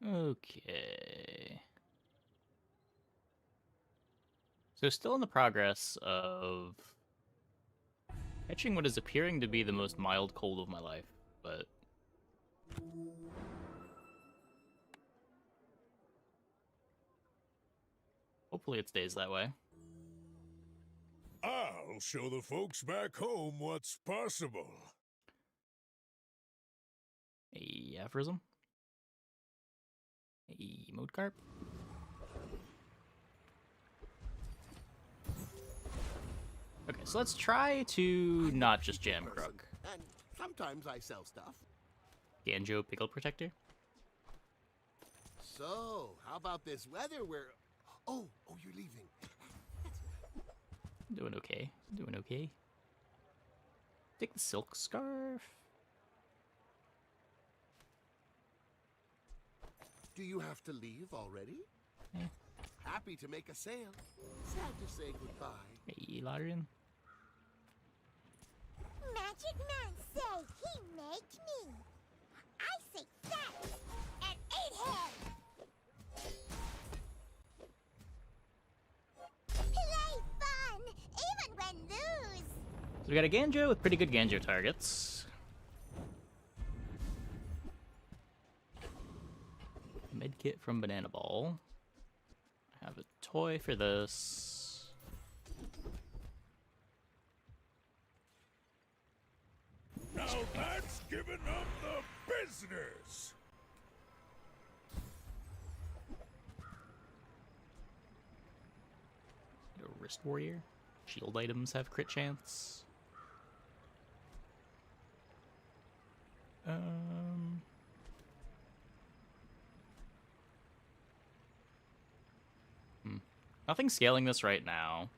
Okay. So still in the progress of catching what is appearing to be the most mild cold of my life, but hopefully it stays that way. I'll show the folks back home what's possible. A aphorism? A mode carp? Okay, so let's try to not just jam Crook. And sometimes I sell stuff. Ganjo Pickle Protector? So, how about this weather where... Oh, you're leaving. Doing okay. Doing okay. Take the silk scarf. Do you have to leave already? Eh. Happy to make a sale. Sad to say goodbye. Hey, Ladrian. Magic Man say he make me. I say thanks and eat him. Play fun, even when lose. So we got a Ganjo with pretty good Ganjo targets. Medkit from Banana Ball. I have a toy for this. Now that's giving up the business! A Wrist Warrior. Shield items have crit chance. Nothing scaling this right now.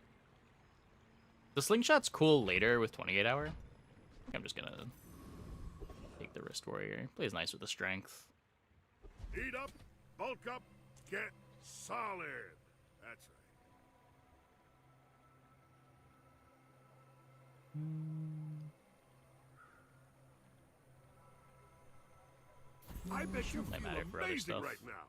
The slingshot's cool later with 28 hour. I'm just gonna take the Wrist Warrior. Plays nice with the strength. Eat up, bulk up, get solid. That's right. I bet you Might feel matter for other amazing stuff. right now.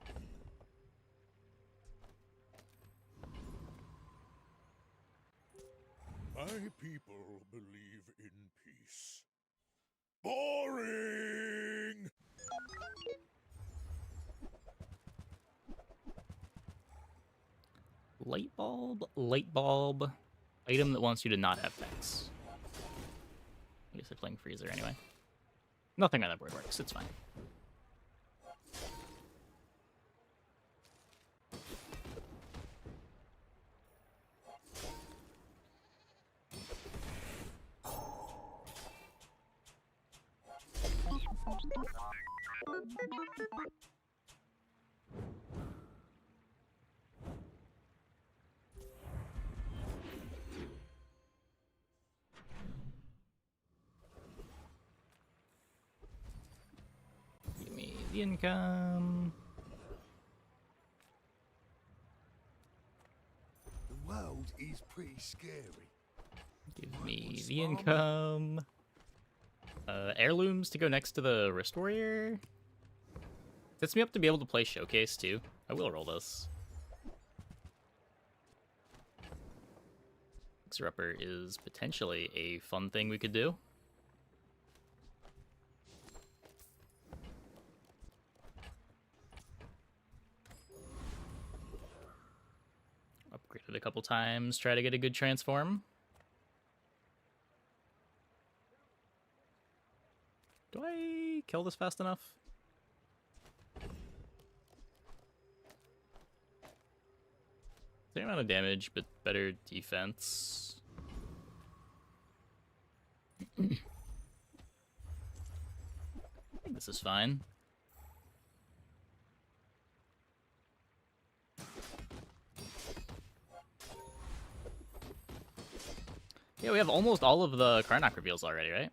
My people believe in peace. Boring! Light bulb, light bulb. Item that wants you to not have pets. I guess they're playing Freezer anyway. Nothing on that board works, it's fine. Give me the income. The world is pretty scary. Give me the income. Heirlooms to go next to the Wrist Warrior. Sets me up to be able to play Showcase too. I will roll this. Fixer-Upper is potentially a fun thing we could do. Upgraded a couple times, try to get a good transform. Do I kill this fast enough? Same amount of damage, but better defense. I think this is fine. Yeah, we have almost all of the Karnak reveals already, right?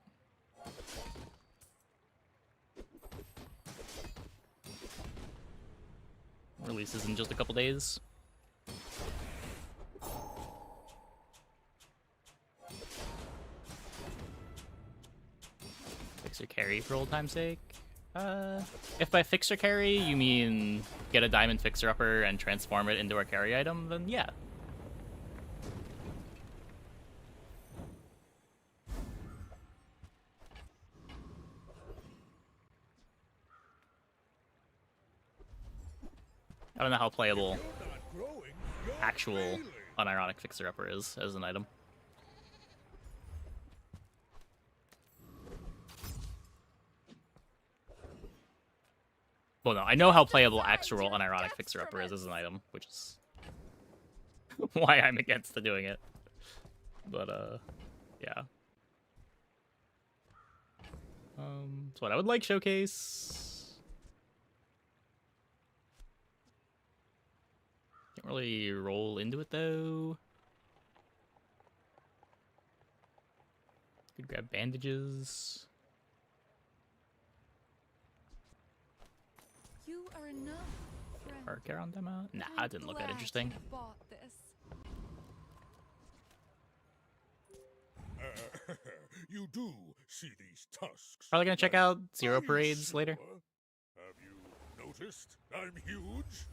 Releases in just a couple days. Fixer carry for old time's sake. If by fixer carry you mean get a diamond fixer upper and transform it into a carry item, then yeah. I don't know how playable You're not growing, you're actual failing. unironic fixer upper is as an item. Well, no, I know how playable actual unironic fixer upper is as an item, which is why I'm against the doing it. But yeah. So what I would like showcase. Can't really roll into it though. Could grab bandages. You are enough, friend. Or Charon demo? Nah, I'm it didn't look that glad interesting. you bought this. You do see these tusks. Probably gonna check right? out Are Zero you Parades later. sure? Have you noticed I'm huge?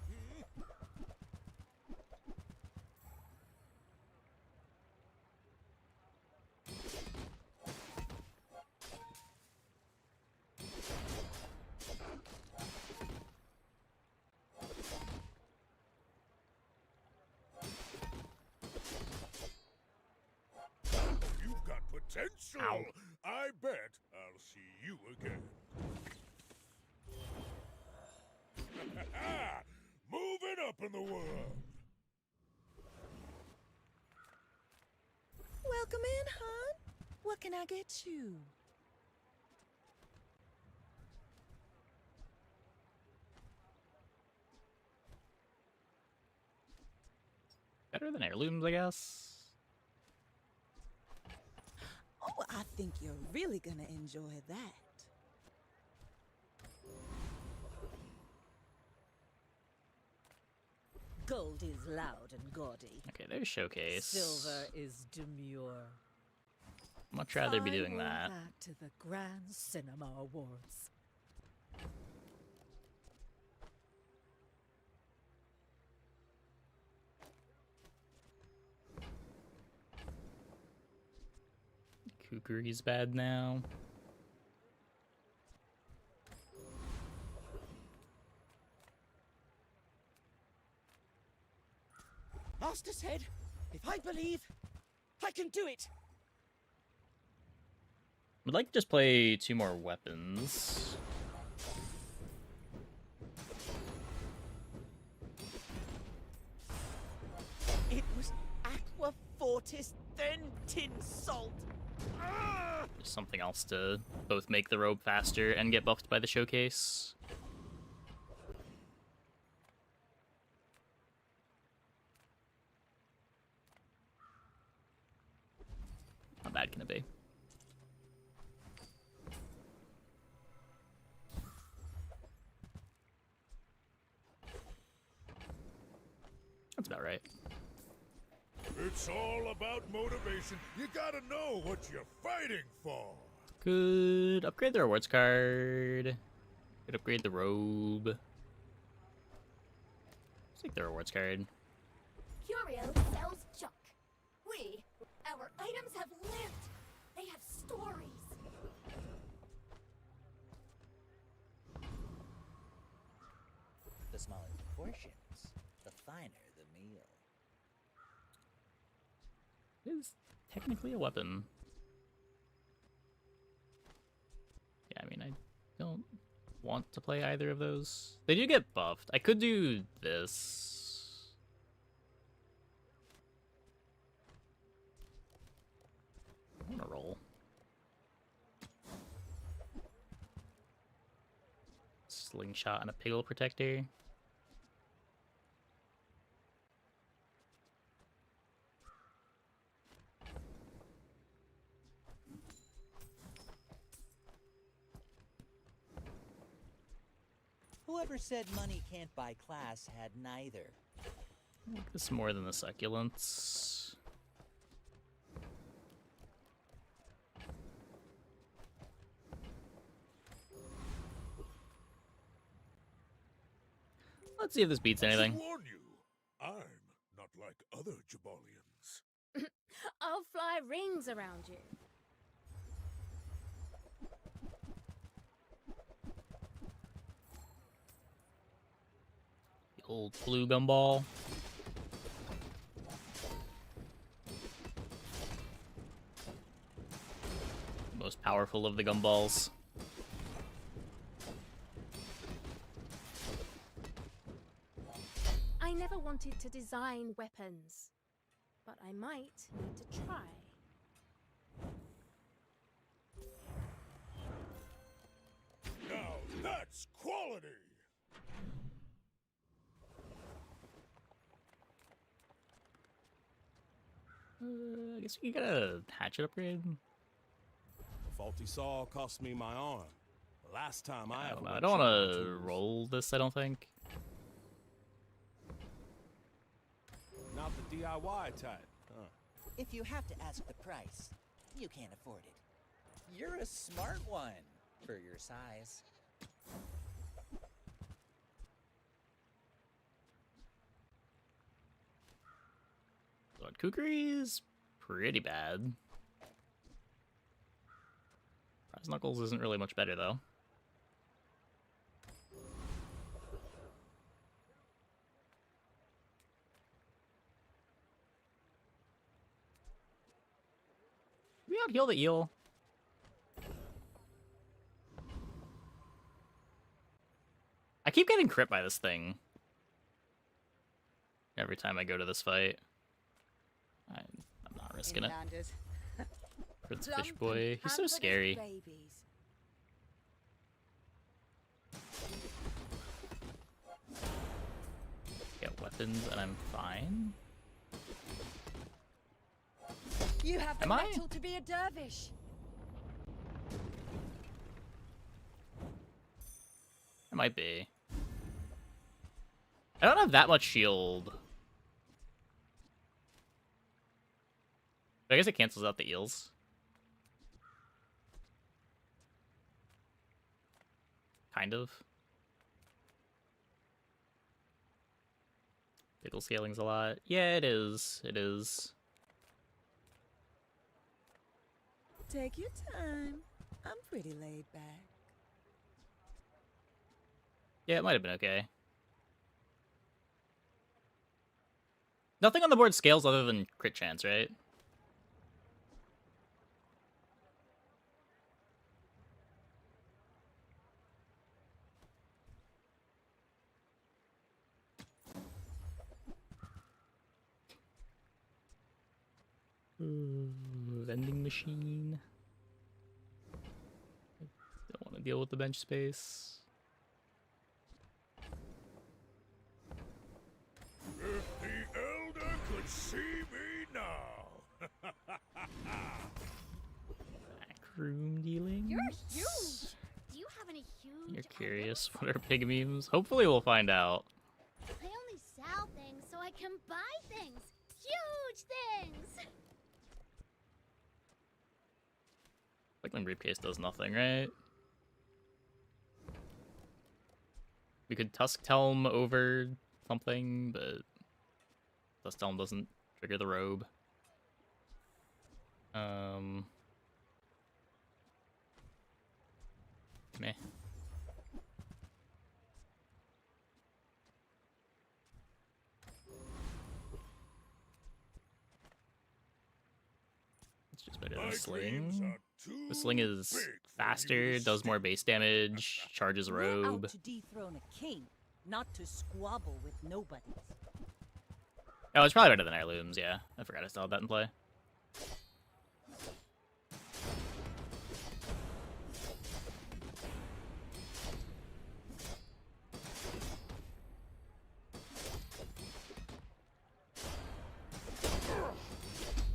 You've got potential. Ow. I bet I'll see you again. Moving up in the world. Welcome in, hon. What can I get you? Better than heirlooms, I guess. Oh, I think you're really gonna enjoy that. Gold is loud and gaudy. Okay, there's showcase. Silver is demure. Much rather be I doing roll that. back to the Grand Cinema Awards. Kukuri's bad now. Master said, if I believe, I can do it. Would like to just play 2 more weapons. It was Aqua Fortis, then Tin Salt. Ah! Just something else to both make the robe faster and get buffed by the showcase. How bad can it be? That's about right. It's all about motivation. You gotta know what you're fighting for. Could upgrade the rewards card. Could upgrade the robe. Let's take the rewards card. Curio sells junk. Our items have lived. They have stories. The smaller the portions, the finer the meal. It is technically a weapon. Yeah, I mean, I don't want to play either of those. They do get buffed. I could do this. I'm gonna roll. Slingshot and a Piggle Protector. Whoever said money can't buy class had neither. I like this more than the succulents. Let's see if this beats I should anything. warn you, I'm not like other Jabalians. I'll fly rings around you. The old blue gumball. Most powerful of the gumballs. I never wanted to design weapons, but I might need to try. Now that's quality! I guess we got a hatchet upgrade. Faulty saw cost me my arm. The last time I ever I went don't want shopping to tools. roll this, I don't think. Not the DIY type, huh? If you have to ask the price, you can't afford it. You're a smart one for your size. But Kukri's pretty bad. Prize Knuckles isn't really much better, though. We out heal the eel. I keep getting crit by this thing. Every time I go to this fight. I'm not risking it. Inlanders. Prince Plump Fish and Boy. He's so pampered as scary. babies. Get weapons and I'm fine. You have the Am I? mettle to be a dervish. It might be. I don't have that much shield. But I guess it cancels out the eels. Kind of. Pickle scaling's a lot. Yeah, it is. It is. Take your time. I'm pretty laid back. Yeah, it might have been okay. Nothing on the board scales other than crit chance, right? Vending machine. Don't want to deal with the bench space. If the Elder could see me now! Backroom dealing. You're huge. Do you have any huge? You're curious. What are pig memes? Hopefully we'll find out. I only sell things so I can buy things. Huge things. Cycling briefcase does nothing, right? We could Tusk Telm over something, but Tusk Telm doesn't trigger the robe. Meh. It's just better than My dreams Sling. are too The Sling is big for you faster, to does more stick. base damage, charges We're robe. out to dethrone a king, not to squabble with nobodies. Oh, it's probably better than Heirlooms, yeah. I forgot I still had that in play.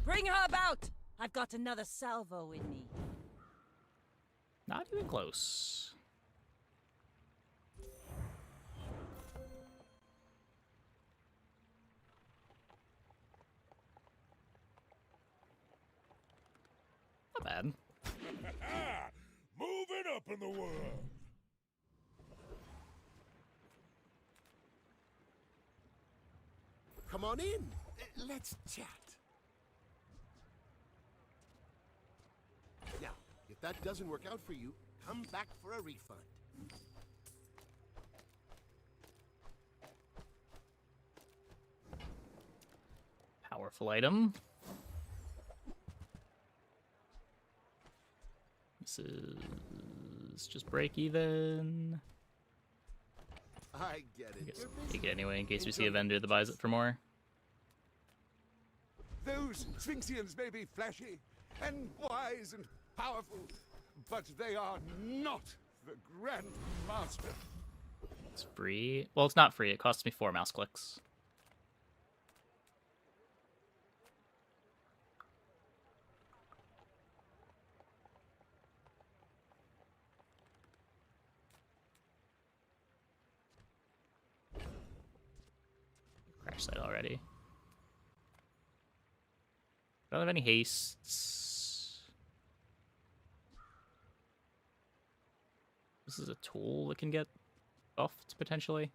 Bring her about! I've got another salvo in me. Not even close. Not bad. Moving up in the world. on in. Let's chat. Now, if that doesn't work out for you, come back for a refund. Powerful item. This is just break even. I get it. I guess You're take busy. it anyway in case we see a Enjoy vendor your that buys it for more. Those Sphinxians may be flashy and wise and powerful, but they are not the Grand Master. It's free. Well, it's not free. It costs me 4 mouse clicks. Crash site already. I don't have any hastes. This is a tool that can get buffed potentially.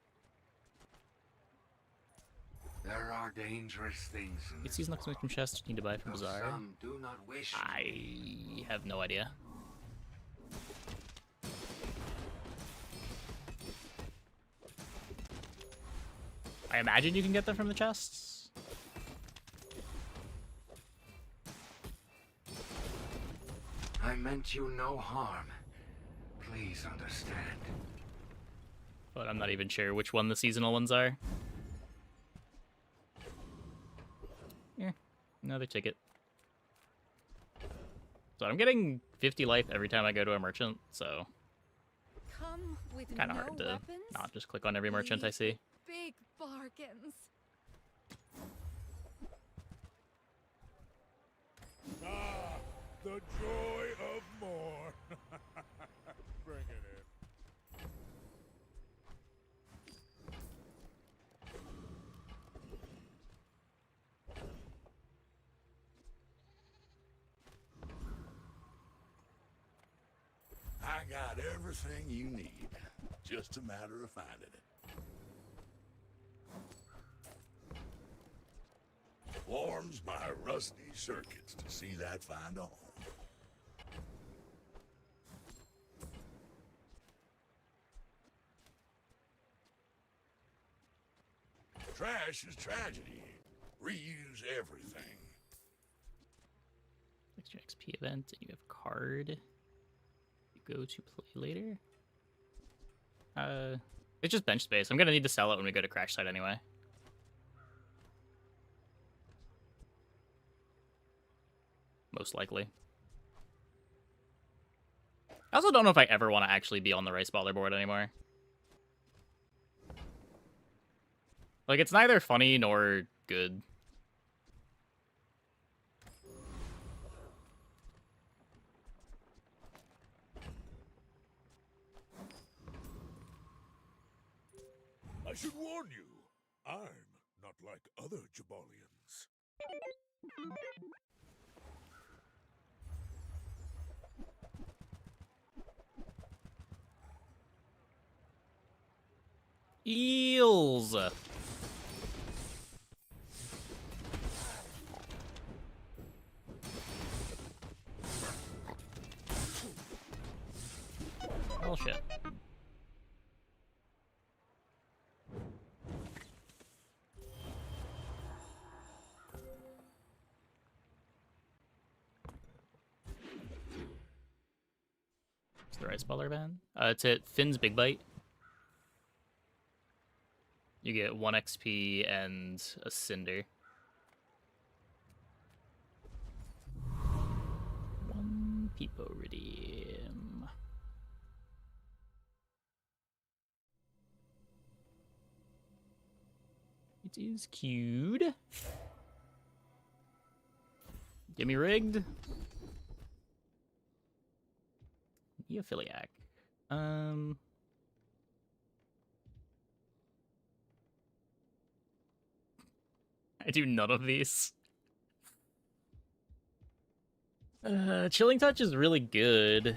There are dangerous things in It's these next from chest need to buy from though Bazaar. some do not wish. I have no idea. I imagine you can get them from the chests. I meant you no harm. Please understand. But I'm not even sure which one the seasonal ones are. Yeah, another ticket. So I'm getting 50 life every time I go to a merchant, so Come with kind of no hard to weapons, not just click on every merchant I leave see. with big bargains. Ah, the joy of more. Bring it in. I got everything you need. Just a matter of finding it. Warms my rusty circuits to see that find a home. Trash is tragedy. Reuse everything. Extra XP event, and you have a card. You go to play later. It's just bench space. I'm gonna need to sell it when we go to crash site anyway. Most likely. I also don't know if I ever want to actually be on the Rice Baller board anymore. Like, it's neither funny nor good. I should warn you, I'm not like other Jabalians. Eels! Oh shit. What's the Rice Baller ban? It's at Finn's Big Bite. You get 1 XP and a Cinder. 1 Peeporidium. It is queued. Get me rigged. Neophiliac. I do none of these. Chilling Touch is really good.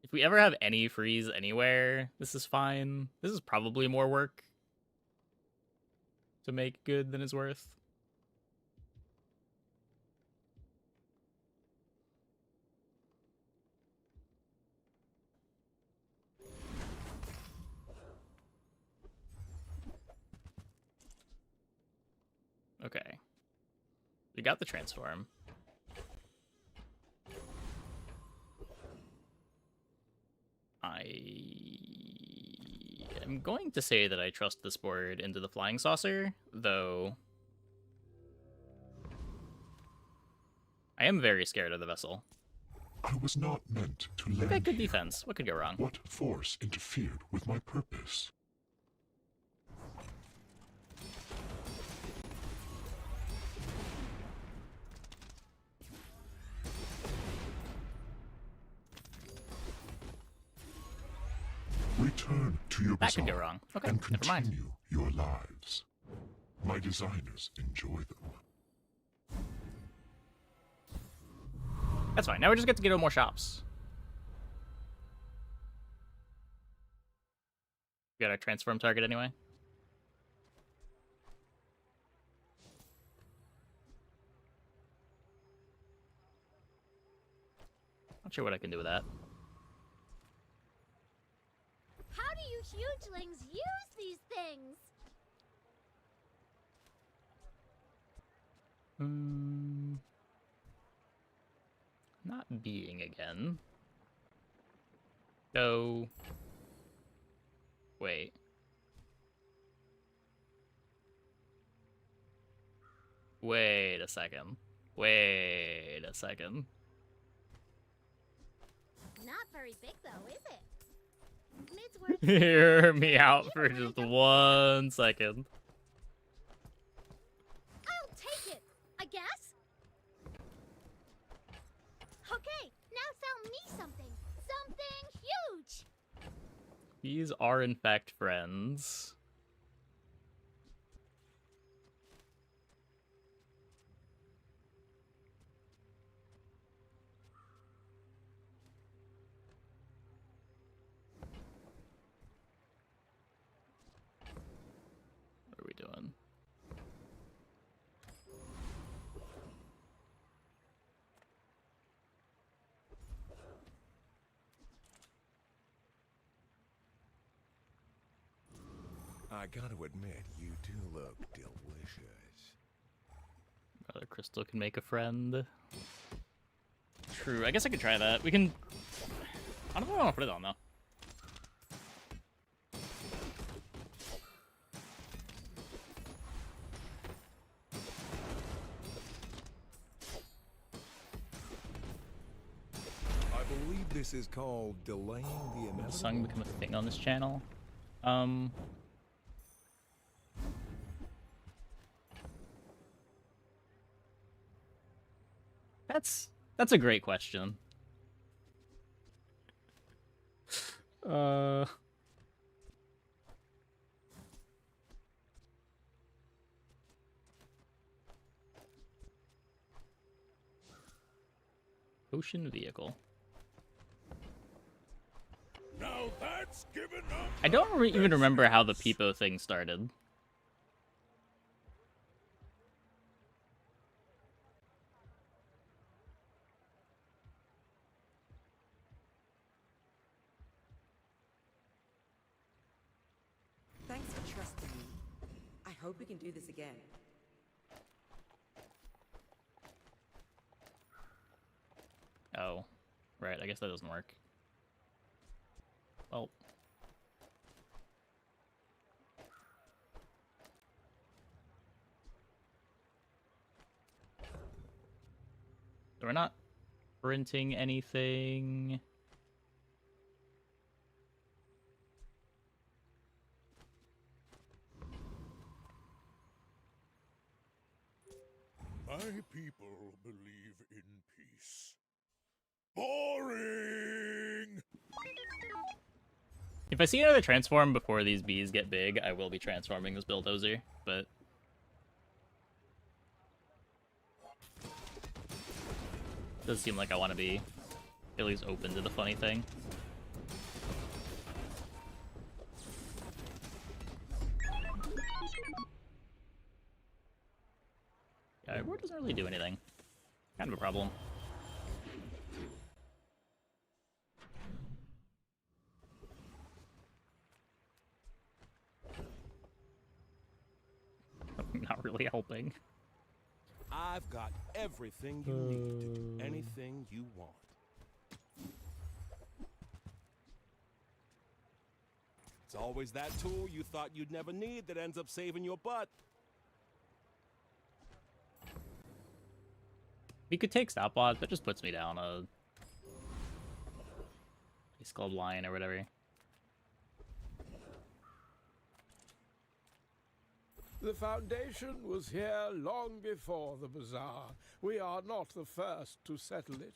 If we ever have any freeze anywhere, this is fine. This is probably more work to make good than is worth. Okay. We got the transform. I'm going to say that I trust this board into the flying saucer, though I am very scared of the vessel. I was not meant to We've land got good here. defense. What could go wrong? What force interfered with my purpose? Return to your That could bazaar go wrong. Okay, and never mind. continue your lives. My designers enjoy them. That's fine. Now we just get to go to more shops. We got our transform target anyway. Not sure what I can do with that. How do you hugelings use these things? Not being again. Go. Wait. Wait a second. Wait a second. Not very big though, is it? It's worth Hear me out for just 1 second. I'll take it, I guess. Okay, now sell me something. Something huge. These are in fact friends. What are we doing? I gotta admit, you do look delicious. Brother Crystal can make a friend. True, I guess I could try that. We can... I don't know what I want to put it on, though. I believe this is called delaying the Will the inevitable. song become a thing on this channel? That's a great question. Ocean vehicle. Now that's given up. I don't even remember how the Peepo thing started. Thanks for trusting me. I hope we can do this again. Oh, right. I guess that doesn't work. Well. So we're not printing anything. My people believe in peace. Boring! If I see another transform before these bees get big, I will be transforming this bulldozer, but... does seem like I want to be at least open to the funny thing. Dartboard doesn't really do anything. Kind of a problem. Not really helping. I've got everything you need to do anything you want. It's always that tool you thought you'd never need that ends up saving your butt. We could take stopwatch, that just puts me down a Ace Club line or whatever. The Foundation was here long before the Bazaar. We are not the first to settle it.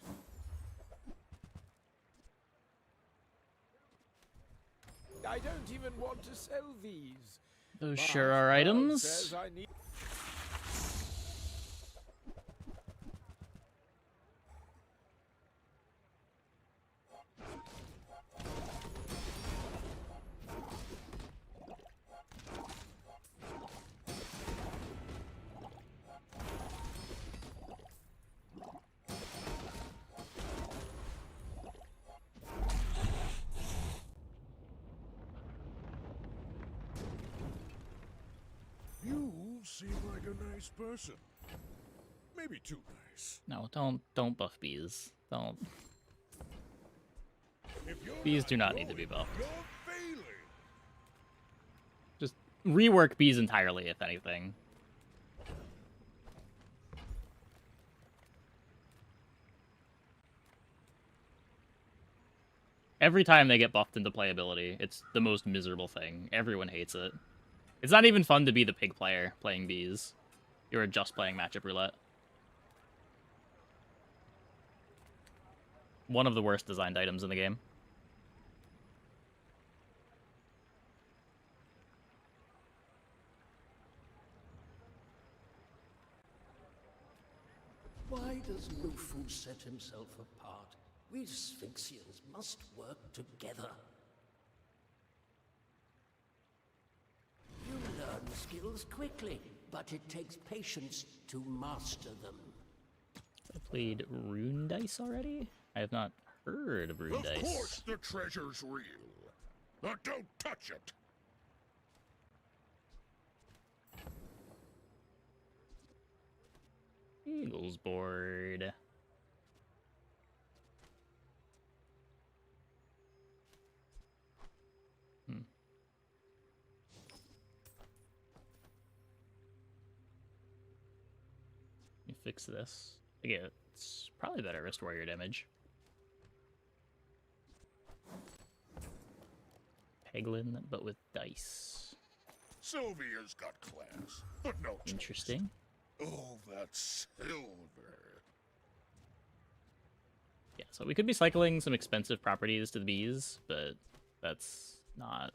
I don't even want to sell these. Those But sure are Bud items. says I need... You seem like a nice person. Maybe too nice. No, don't buff bees. Don't. If you're Bees do not need to be buffed. You're failing. Just rework bees entirely, if anything. Every time they get buffed into playability, it's the most miserable thing. Everyone hates it. It's not even fun to be the pig player playing bees. You're just playing matchup roulette. One of the worst designed items in the game. Why does Lufu set himself apart? We Sphinxians must work together. You learn skills quickly, but it takes patience to master them. I played Rune Dice already? I have not heard of Rune Dice. Of course the treasure's real. Now don't touch it. Eagles board. Let me fix this. Again, it's probably better wrist warrior damage. Peglin, but with dice. Sylvia's got class, but no taste. Interesting. Oh, that silver. Yeah, so we could be cycling some expensive properties to the bees, but that's not...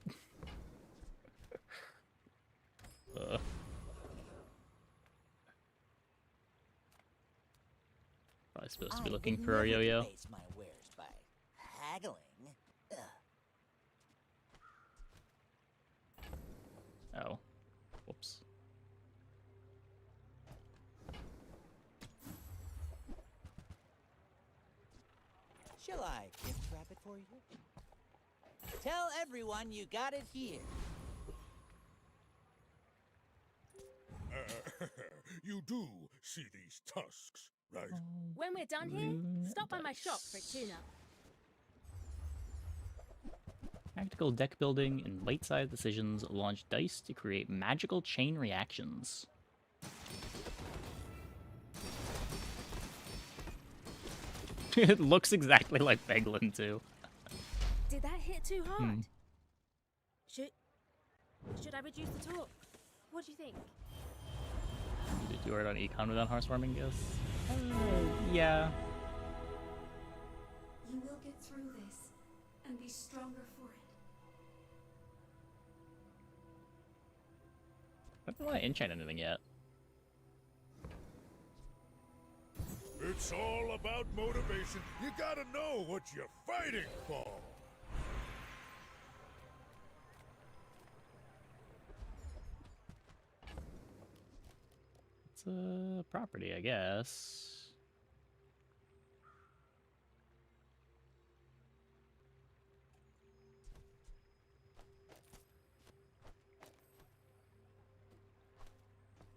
Probably supposed to be looking for our yo-yo. Base my wares by haggling. Ugh. Oh. Whoops. Shall I gift wrap it for you? Tell everyone you got it here. You do see these tusks, right? When we're done here, stop by my shop for a tune-up. Tactical deck building and bite-sized decisions launch dice to create magical chain reactions. It looks exactly like Peglin too. Did that hit too hard? Should I reduce the talk? What do you think? Did you write on econ without horse farming, guess? Yeah. You will get through this and be stronger for it. I don't want to enchant anything yet. It's all about motivation. You gotta know what you're fighting for. It's a property, I guess.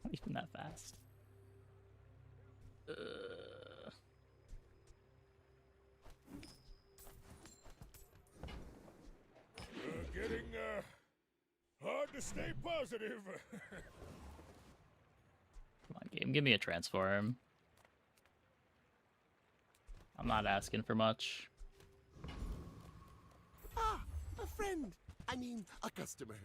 Not even that fast. Getting hard to stay positive. Come on, game, give me a transform. I'm not asking for much. Ah, a friend. I mean, a customer.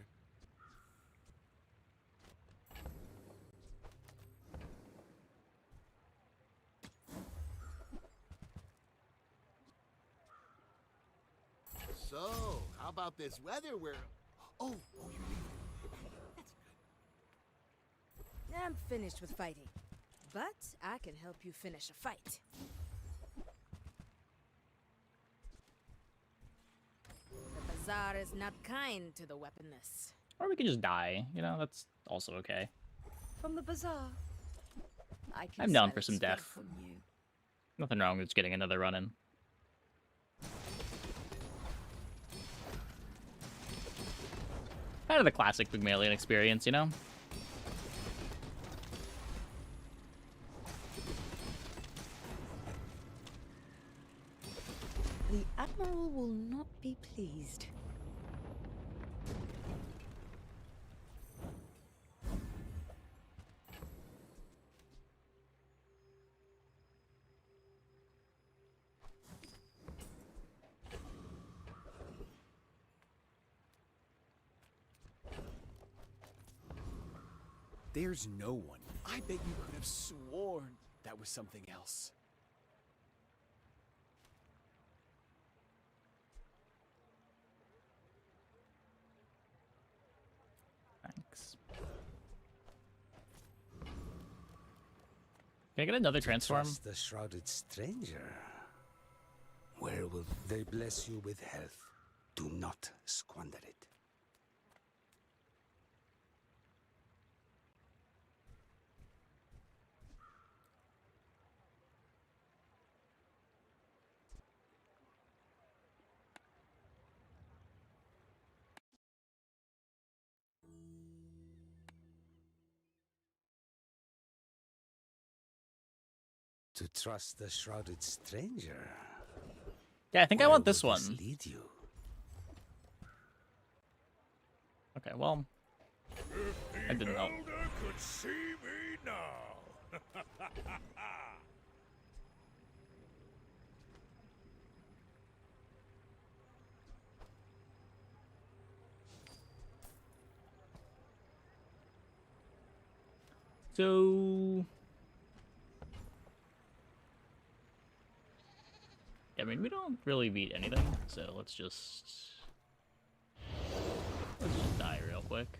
So, how about this weather where... Oh, you leave. That's good. I'm finished with fighting, but I can help you finish a fight. The bazaar is not kind to the weaponless. Or we can just die, you know, that's also okay. From the bazaar. I'm down for some death. Nothing wrong with just getting another run in. Kind of the classic Pygmalion experience, you know? The Admiral will not be pleased. There's no one. I bet you could have sworn that was something else. Thanks. Can I get another transform? Trust the shrouded stranger. Where will they bless you with health? Do not squander it. To trust the shrouded stranger. Yeah, I think I want this one. Lead you? Okay, well, I didn't know. Could see me now. So, I mean, we don't really beat anything, so let's just die real quick.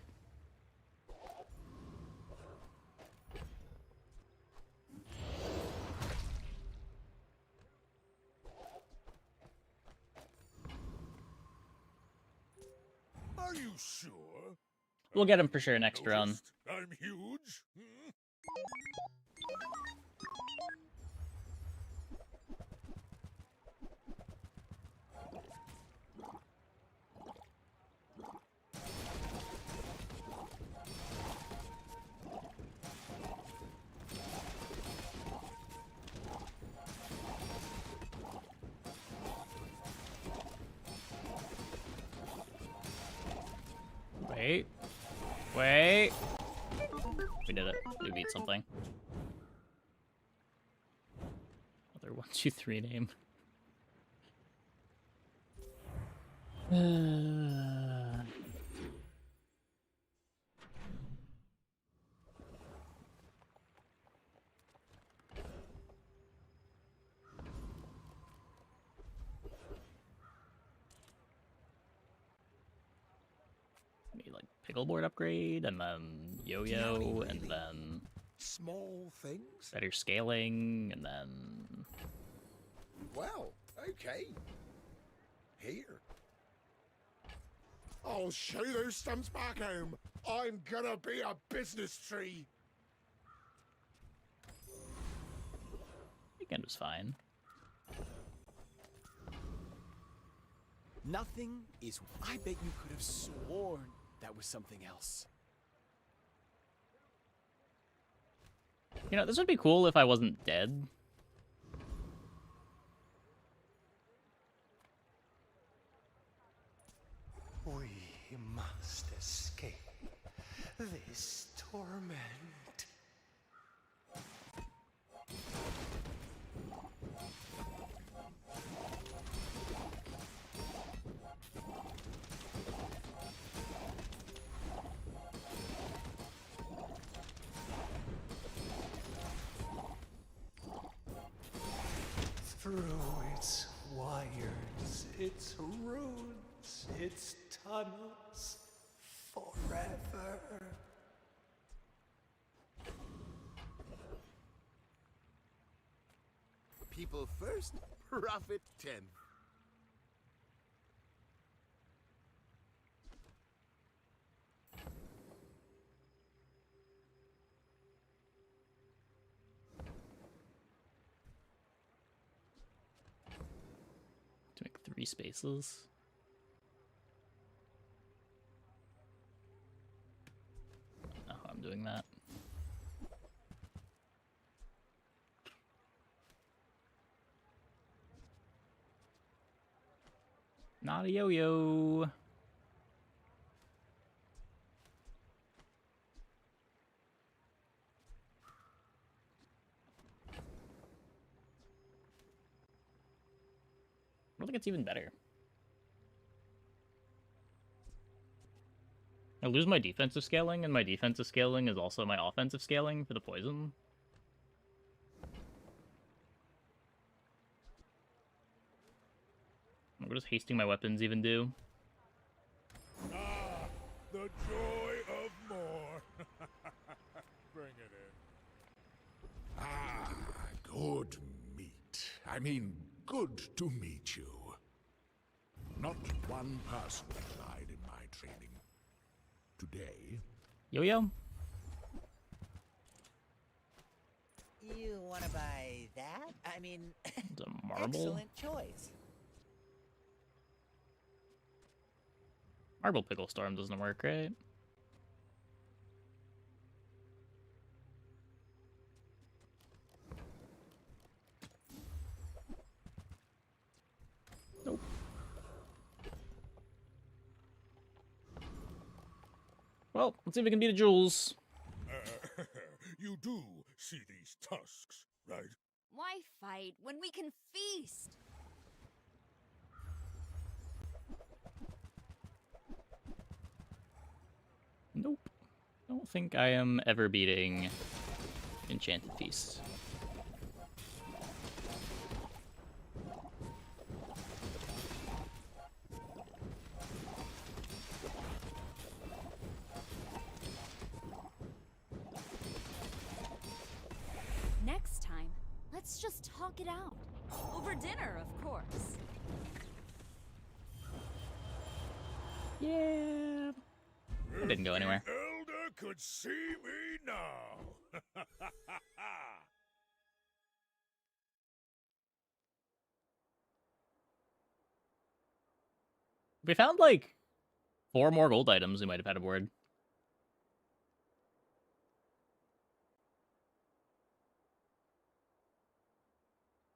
Are you sure? We'll get him for sure next run. I'm huge. Hmm? Wait. Wait. We did it. We beat something. Other 1, 2, 3 name. Need like pickleboard upgrade, and then yo-yo, and then small things. better scaling, and then Well, okay. Here. I'll show you those stumps back home. I'm gonna be a business tree. End was fine. Nothing is. I bet you could have sworn that was something else. You know, this would be cool if I wasn't dead. We must escape this torment. Through its wires, its runes, its tunnels, forever. People first, profit 10. To make 3 spaces. Oh, I'm doing that. Not a yo-yo. I don't think it's even better. I lose my defensive scaling, and my defensive scaling is also my offensive scaling for the poison. What does hasting my weapons even do? Ah, the joy of more. Bring it in. Ah, good meat. I mean, good to meet you. Not one person died in my training. Today. Yo-yo? You want to buy that? I mean, It's a marble? excellent choice. Marble Pickle Storm doesn't work, right? Nope. Well, let's see if we can beat a Jules. You do see these tusks, right? Why fight when we can feast? Nope. Don't think I am ever beating Enchanted Feast. Next time, let's just talk it out. Over dinner, of course. Yeah. It didn't go anywhere. The Elder could see me now. If we found like 4 more gold items, we might have had a board.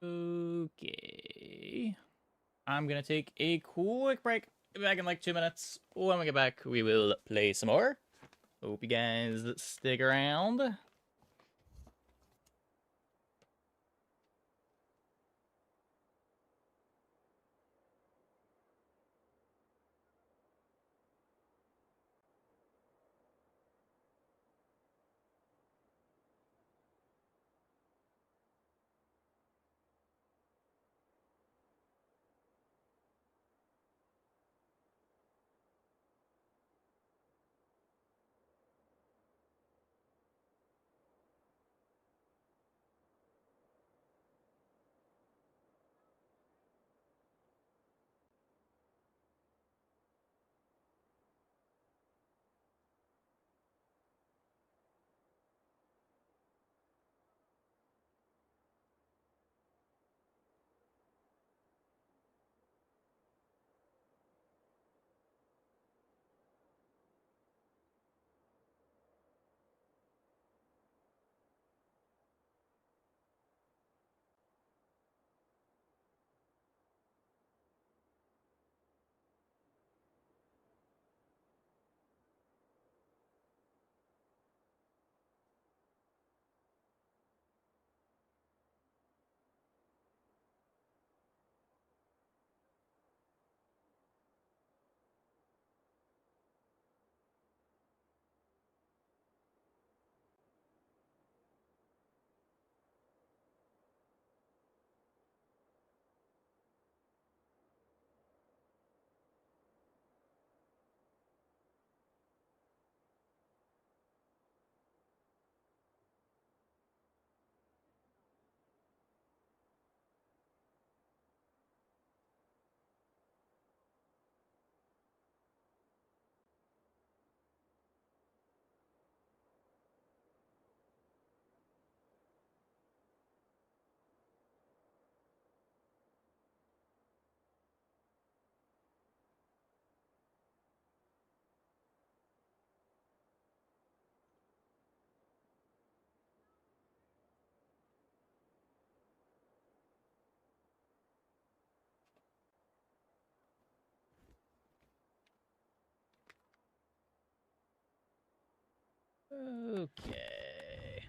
Okay. I'm gonna take a quick break. Be back in like 2 minutes. When we get back, we will play some more. Hope you guys stick around. Okay.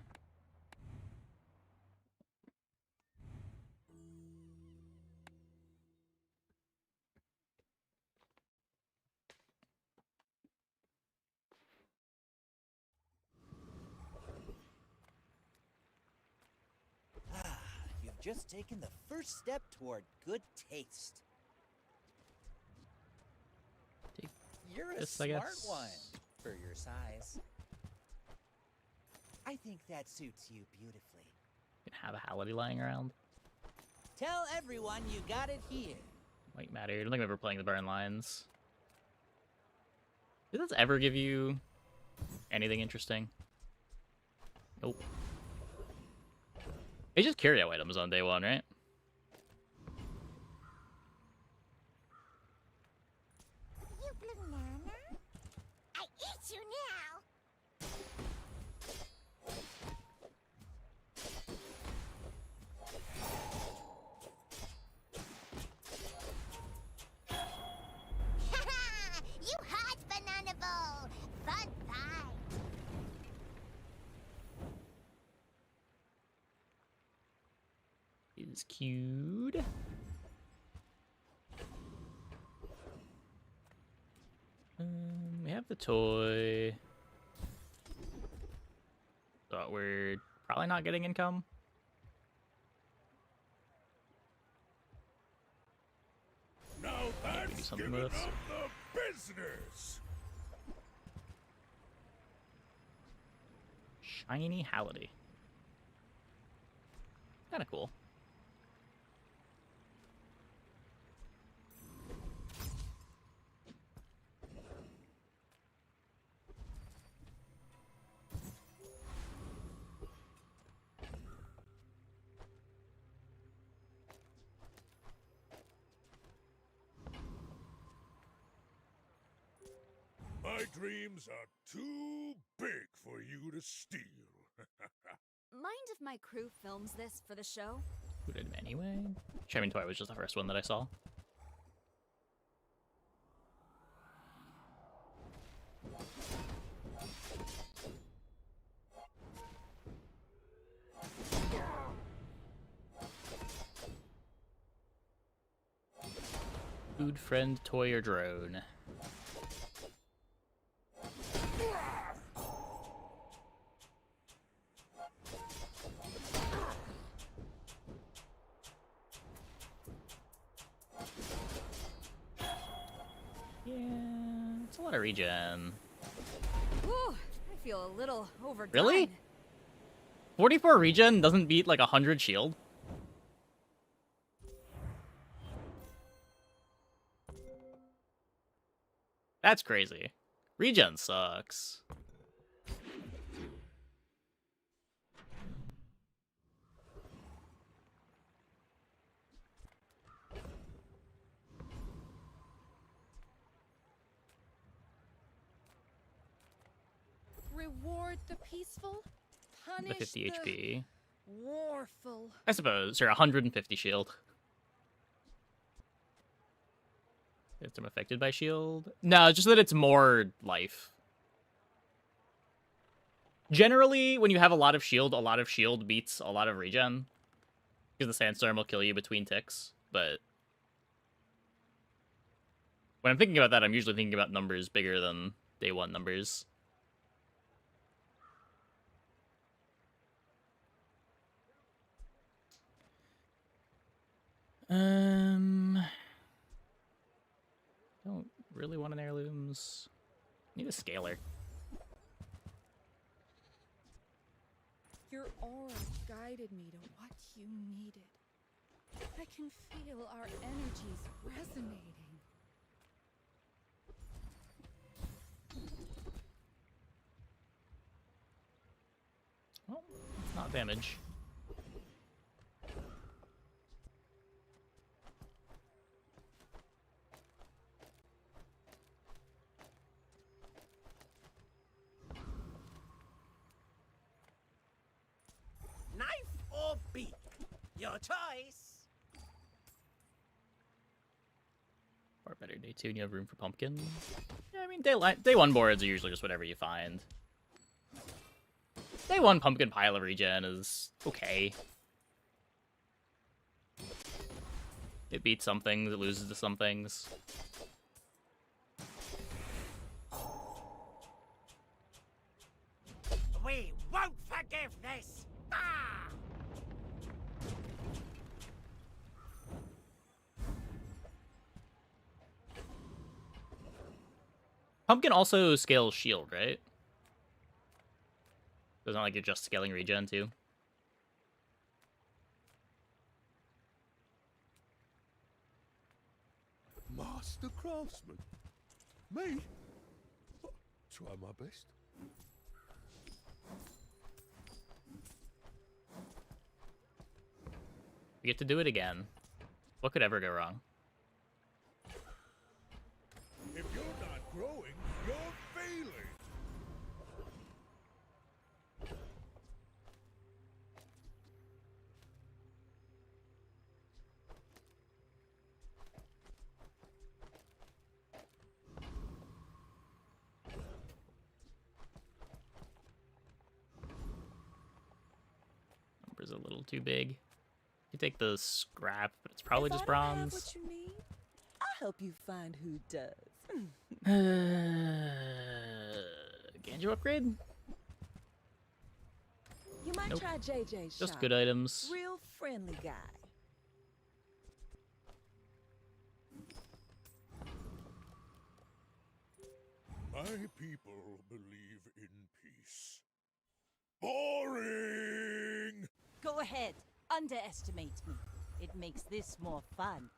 You've just taken the first step toward good taste. You're a This, I smart guess. one for your size. I think that suits you beautifully. You can have a Hality lying around. Tell everyone you got it here. Might matter. I don't think I'm ever playing the Burn Lines. Did this ever give you anything interesting? Nope. It's just curio items on day one, right? You blue nana? I eat you now! You hot banana bowl! Fun time! Is cute. We have the toy. But we're probably not getting income. Now Maybe do that's something giving with up this. the business. Shiny Hality. Kinda cool. My dreams are too big for you to steal. Mind if my crew films this for the show? Who did him anyway? Shining Toy was just the first one that I saw. Food, friend, toy, or drone? Yeah, it's a lot of regen. Whew, I feel a little overdone. Really? 44 regen doesn't beat like 100 shield? That's crazy. Regen sucks. Reward the peaceful, punish The 50 HP. warful. I suppose. Or 150 shield. If I'm affected by shield? No, it's just that it's more life. Generally, when you have a lot of shield beats a lot of regen. Because the sandstorm will kill you between ticks, but when I'm thinking about that, I'm usually thinking about numbers bigger than day one numbers. Don't really want an heirlooms. Need a scaler. Your aura guided me to what you needed. I can feel our energies resonating. Well, it's not damage. Knife or beak? Your choice. Or better, day two, and you have room for pumpkin. Yeah, I mean, day one boards are usually just whatever you find. Day 1 pumpkin pile of regen is okay. It beats some things, it loses to some things. We won't forgive this! Ah! Pumpkin also scales shield, right? So it's not like you're just scaling regen too. Master craftsman. Me? Try my best. We get to do it again. What could ever go wrong? If you're not growing, you're failing. Number's a little too big. You take the scrap, but it's probably just bronze. What you need? I'll help you find who does. Ganjo upgrade? You might Nope. try JJ's Just shop. good items. Real friendly guy. My people believe in peace. Boring! Go ahead. Underestimate me. It makes this more fun.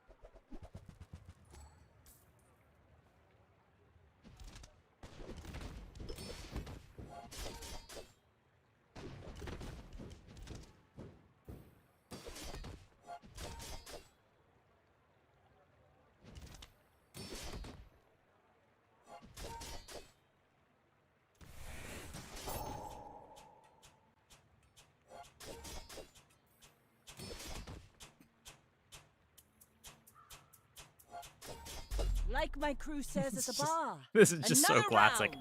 Like my crew says at the bar. This is just so Another classic.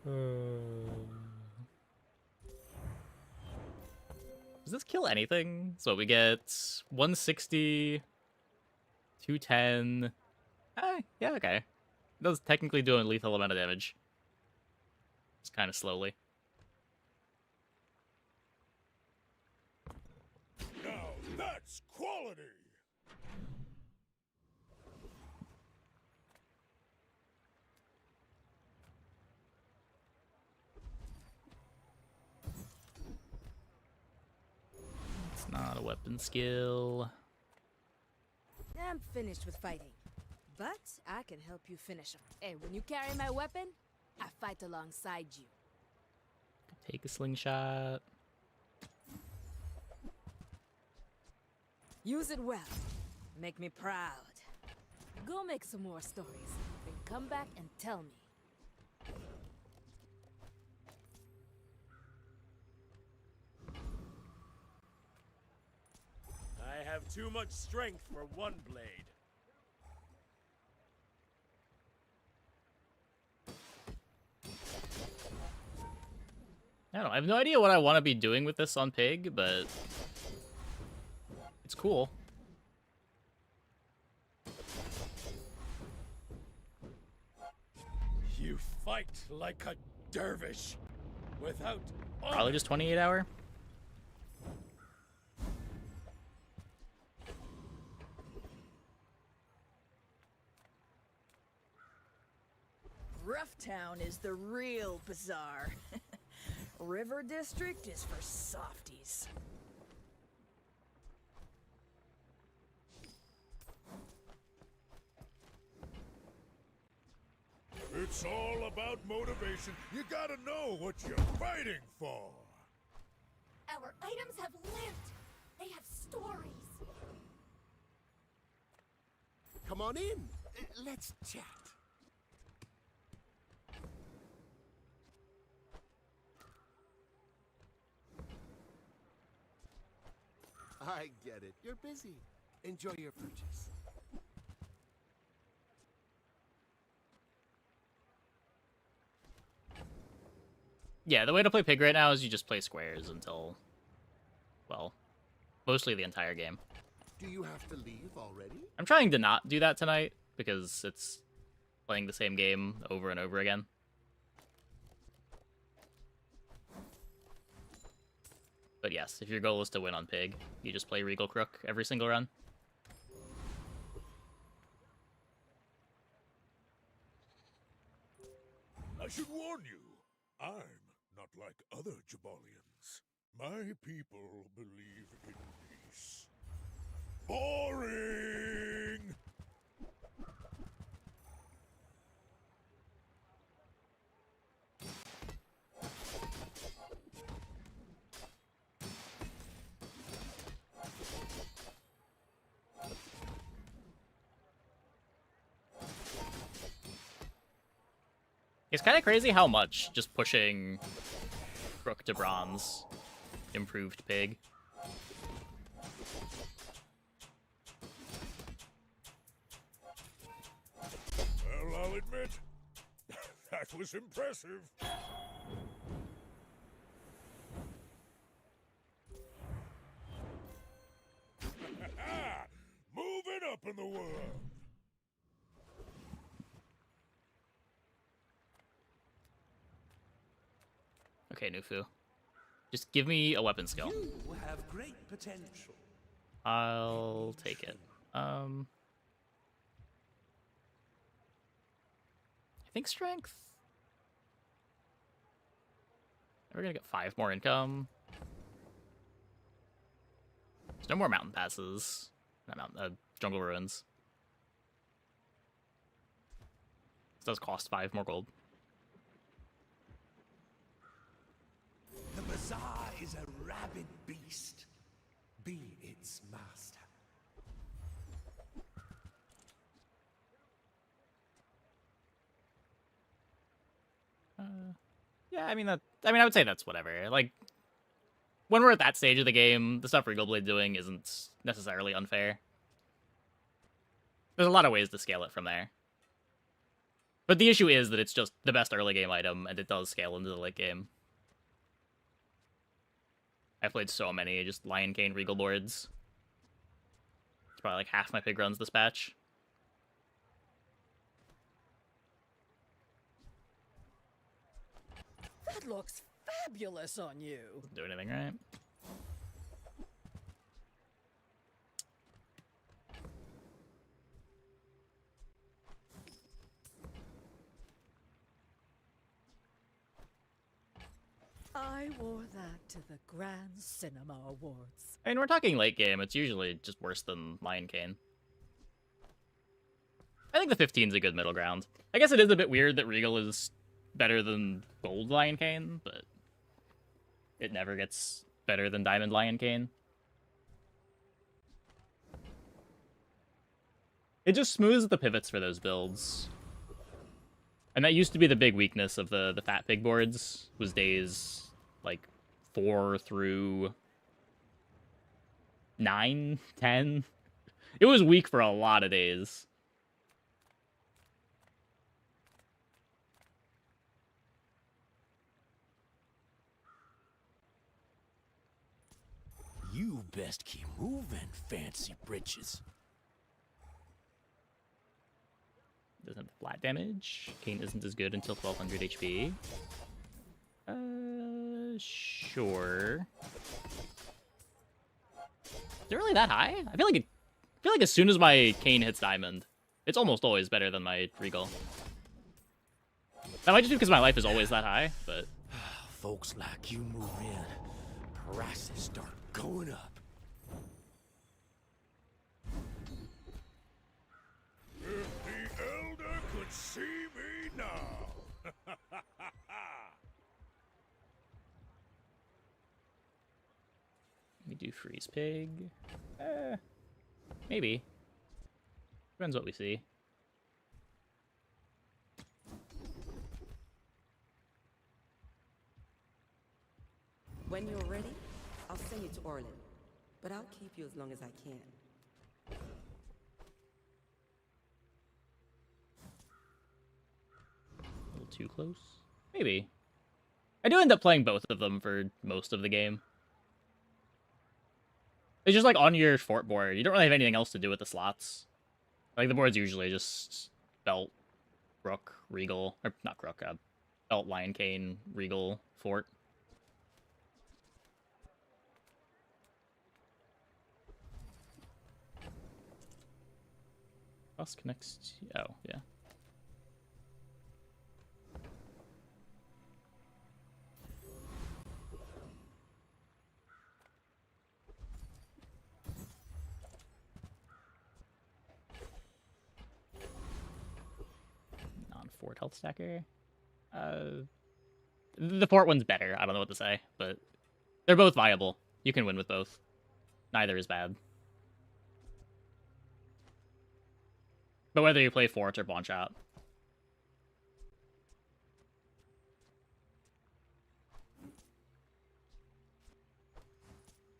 round. Does this kill anything? So we get 160, 210. Yeah, okay. It does technically do a lethal amount of damage. Just kind of slowly. Now that's quality! It's not a weapon skill. I'm finished with fighting, but I can help you finish them. Hey, when you carry my weapon, I fight alongside you. Take a slingshot. Use it well. Make me proud. Go make some more stories, then come back and tell me. I have too much strength for one blade. I don't know. I have no idea what I want to be doing with this on Pig, but it's cool. You fight like a dervish, without Probably just 28 hour. Rough Town is the real bazaar. River District is for softies. It's all about motivation. You gotta know what you're fighting for. Our items have lived. They have stories. Come on in. Let's chat. I get it. You're busy. Enjoy your purchase. Yeah, the way to play Pig right now is you just play squares until, well, mostly the entire game. Do you have to leave already? I'm trying to not do that tonight because it's playing the same game over and over again. But yes, if your goal is to win on Pig, you just play Regal Crook every single run. I should warn you, I'm not like other Jabalians. My people believe in peace. Boring! It's kind of crazy how much just pushing Crook to bronze improved Pig. Well, I'll admit, that was impressive. Moving up in the world. Okay, Nufu. Just give me a weapon skill. You have great potential. I'll take it. I think strength. We're gonna get 5 more income. There's no more mountain passes. Not mountain, jungle ruins. This does cost 5 more gold. The bazaar is a rabid beast. Be its master. Yeah, I mean I would say that's whatever. Like, when we're at that stage of the game, the stuff Regal Blade doing isn't necessarily unfair. There's a lot of ways to scale it from there. But the issue is that it's just the best early game item, and it does scale into the late game. I played so many just Lion Cane Regal boards. It's probably like half my Pig runs this batch. That looks fabulous on you. Doesn't do anything, right? I wore that to the Grand Cinema Awards. I mean, we're talking late game. It's usually just worse than Lion Cane. I think the 15's a good middle ground. I guess it is a bit weird that Regal is better than Gold Lion Cane, but it never gets better than Diamond Lion Cane. It just smooths the pivots for those builds. And that used to be the big weakness of the Fat Pig boards, was days like 4 through 9, 10. It was weak for a lot of days. You best keep moving, fancy britches. Doesn't have flat damage. Cane isn't as good until 1200 HP. Sure. Is it really that high? I feel like as soon as my Cane hits Diamond, it's almost always better than my Regal. That might just be because my life is always that high, but Folks like you move in, prices start going up. If the Elder could see me now. we do Freeze Pig. Maybe. Depends what we see. When you're ready, I'll send you to Orlin, but I'll keep you as long as I can. A little too close? Maybe. I do end up playing both of them for most of the game. It's just like on your fort board, you don't really have anything else to do with the slots. Like the board's usually just Belt, Rook, Regal, or not Rook, Belt, Lion Cane, Regal, Fort. Bus connects. Oh, yeah. Non-fort health stacker. The fort one's better. I don't know what to say, but they're both viable. You can win with both. Neither is bad. But whether you play fort or pawn shop.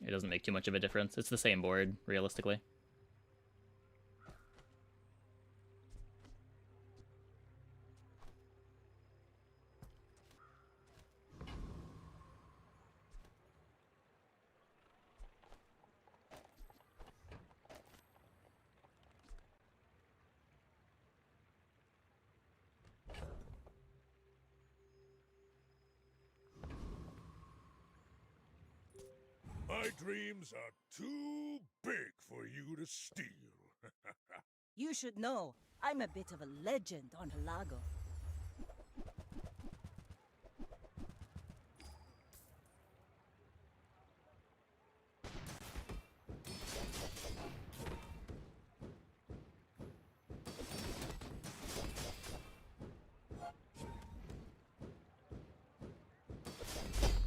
It doesn't make too much of a difference. It's the same board, realistically. My dreams are too big for you to steal. You should know, I'm a bit of a legend on Halago.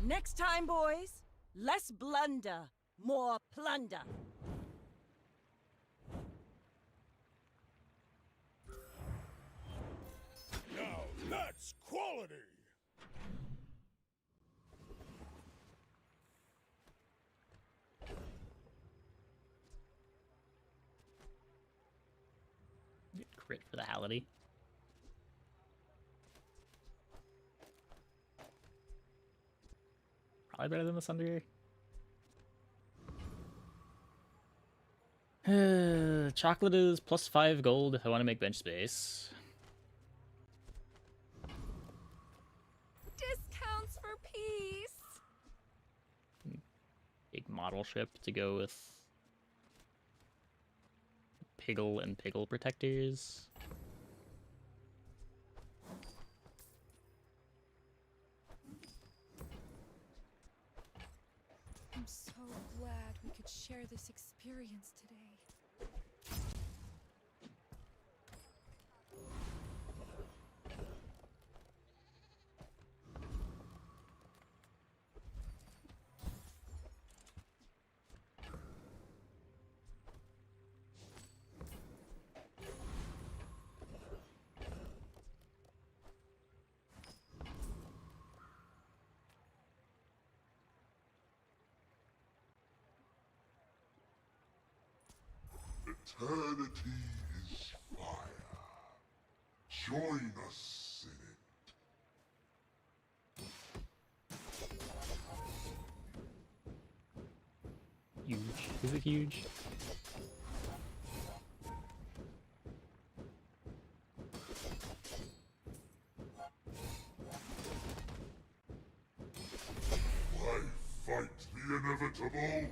Next time, boys, less blunder, more plunder. Now that's quality! Crit for the Halliday. Probably better than the Sunder. Chocolate is +5 gold if I want to make bench space. Discounts for peace. Big model ship to go with Piggle and Piggle protectors. I'm so glad we could share this experience today. Eternity is fire. Join us in it. Huge. Is it huge? Why fight the inevitable?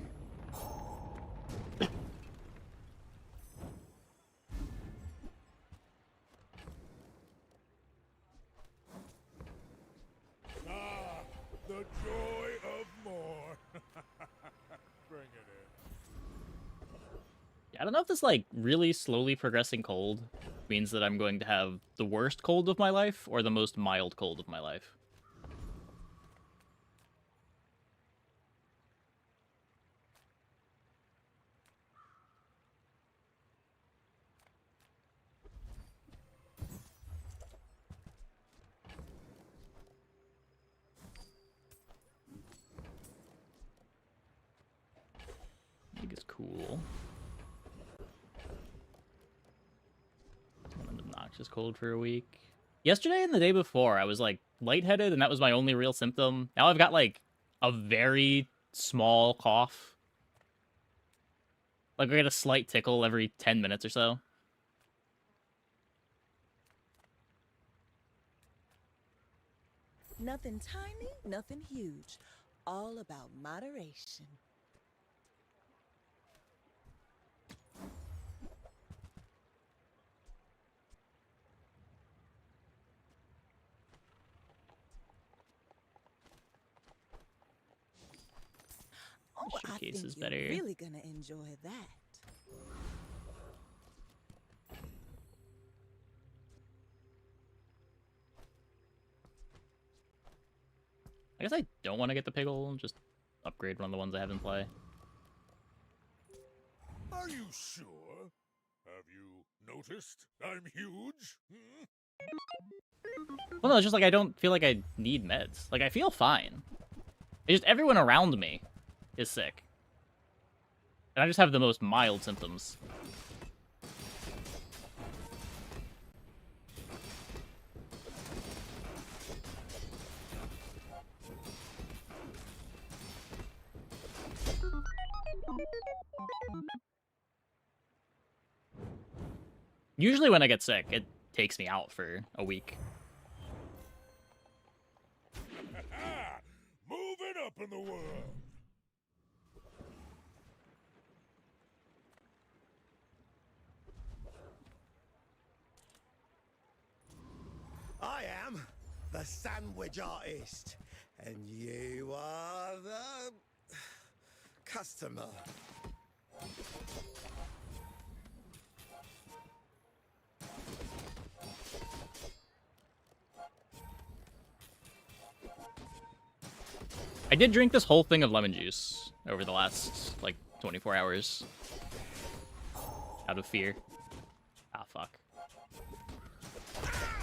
The joy of more. Bring it in. Yeah, I don't know if this, like, really slowly progressing cold means that I'm going to have the worst cold of my life or the most mild cold of my life. I think it's cool. An obnoxious cold for a week. Yesterday and the day before, I was like lightheaded, and that was my only real symptom. Now I've got like a very small cough. Like I get a slight tickle every 10 minutes or so. Nothing tiny, nothing huge. All about moderation. Oh, I think Showcase is you're better. really gonna enjoy that. I guess I don't want to get the Piggle, just upgrade one of the ones I have in play. Are you sure? Have you noticed I'm huge? Hmm? Well, no, it's just like I don't feel like I need meds. Like, I feel fine. It's just everyone around me is sick. And I just have the most mild symptoms. Usually when I get sick, it takes me out for a week. Moving up in the world. I am the sandwich artist, and you are the customer. I did drink this whole thing of lemon juice over the last, like, 24 hours. Out of fear. Ah, fuck.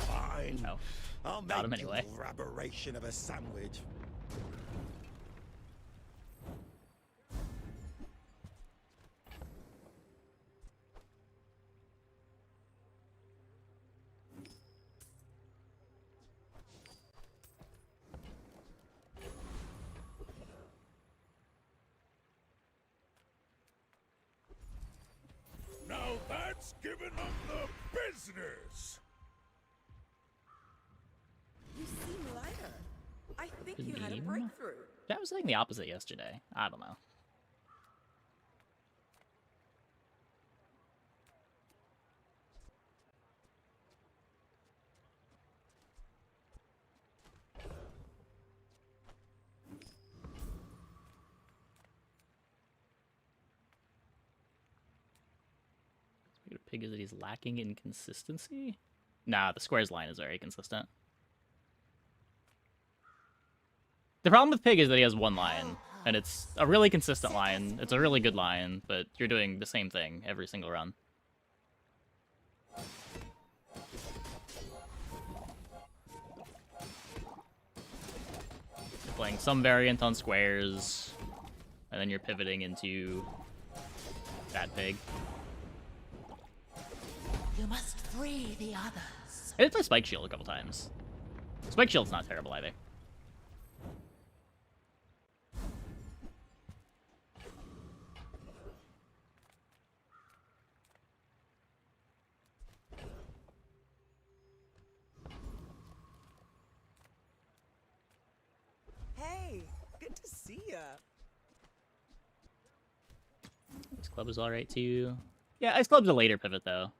Fine. No. I'll Got him make anyway. you an aberration of a sandwich. Now that's giving them the business. You seem lighter. I think you had a Meme? breakthrough. I was saying the opposite yesterday. I don't know. Pig is that he's lacking in consistency? Nah, the squares line is very consistent. The problem with Pig is that he has one line, and it's a really consistent line. It's a really good line, but you're doing the same thing every single run. You're playing some variant on squares, and then you're pivoting into that Pig. You must free the others. I did play Spike Shield a couple times. Spike Shield's not terrible either. Hey, good to see ya. Ice Club is alright too. Yeah, Ice Club's a later pivot though.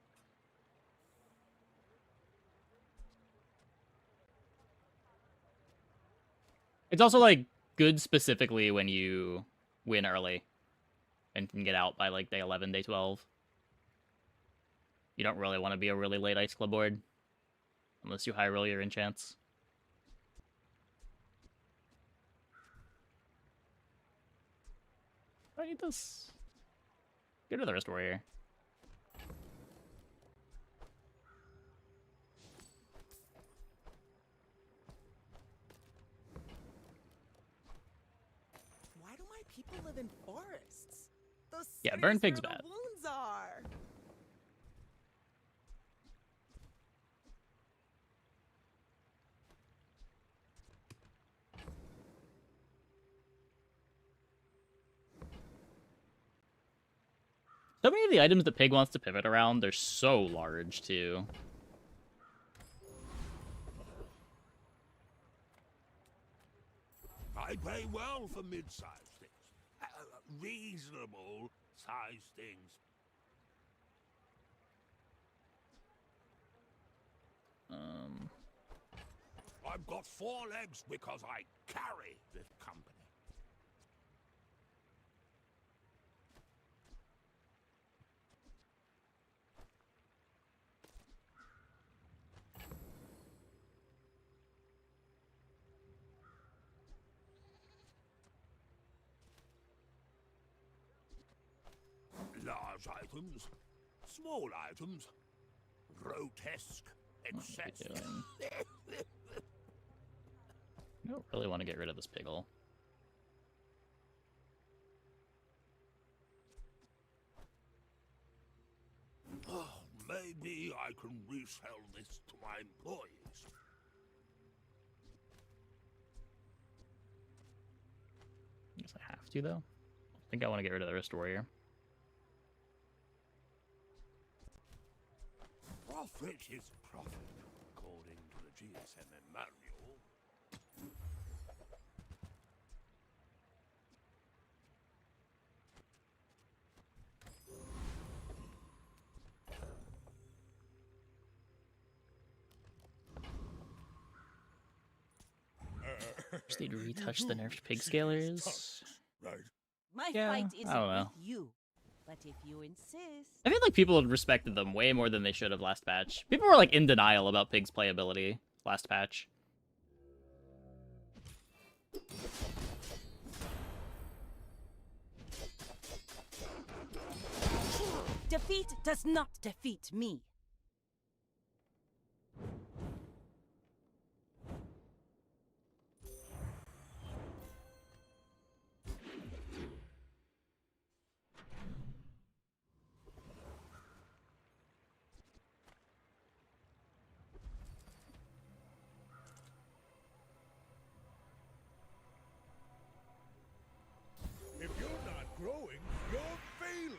It's also like good specifically when you win early and can get out by like day 11, day 12. You don't really want to be a really late Ice Club board unless you high roll your enchants. I need this. Get rid of the Wrist Warrior. Why do my people live in forests? Those Yeah, Burn cities Pig's where bad. the wounds are. So many of the items that Pig wants to pivot around, they're so large, too. I pay well for mid-sized things. Reasonable sized things. I've got 4 legs because I carry this company. Large items, small items, grotesque, excess. I don't really want to get rid of this Piggle. Oh, maybe I can resell this to my employees. I guess I have to, though. I think I want to get rid of the Wrist Warrior. Profit is profit, according to the GSM manual. Just need to retouch the nerfed Pig Scalers. Right. My Yeah, fight I isn't don't know. with you, but if you insist. I feel like people respected them way more than they should have last patch. People were like in denial about Pig's playability last patch. Defeat does not defeat me. If you're not growing, you're failing.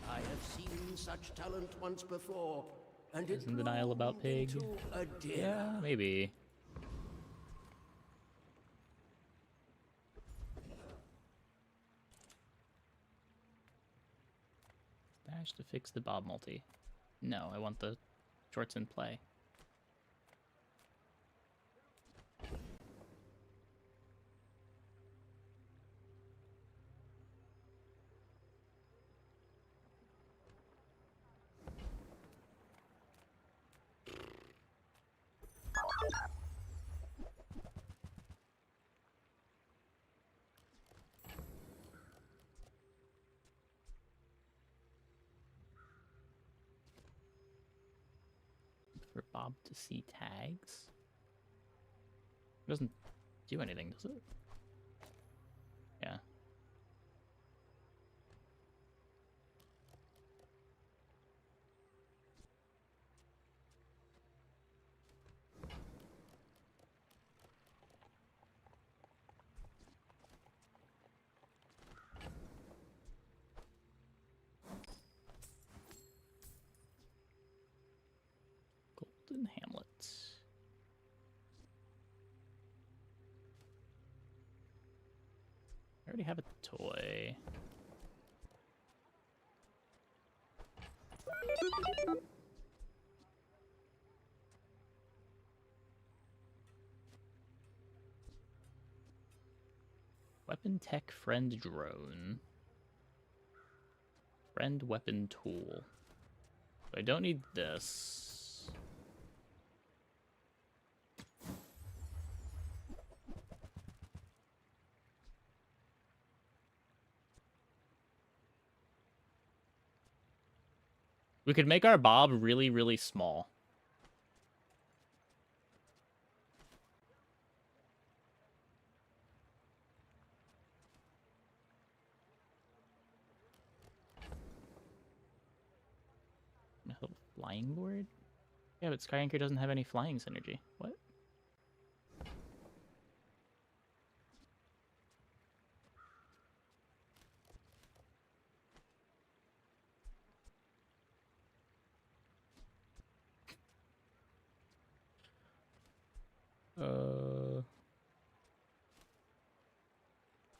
I have seen such talent once before, and Is in denial about Pig. into a dinner. Yeah, maybe. Dash to fix the Bob multi. No, I want the shorts in play. For Bob to see tags? It doesn't do anything, does it? Yeah. Golden Hamlet. I already have a toy. Weapon tech friend drone. Friend weapon tool. So I don't need this. We could make our Bob really, really small. Flying board? Yeah, but Sky Anchor doesn't have any flying synergy. What?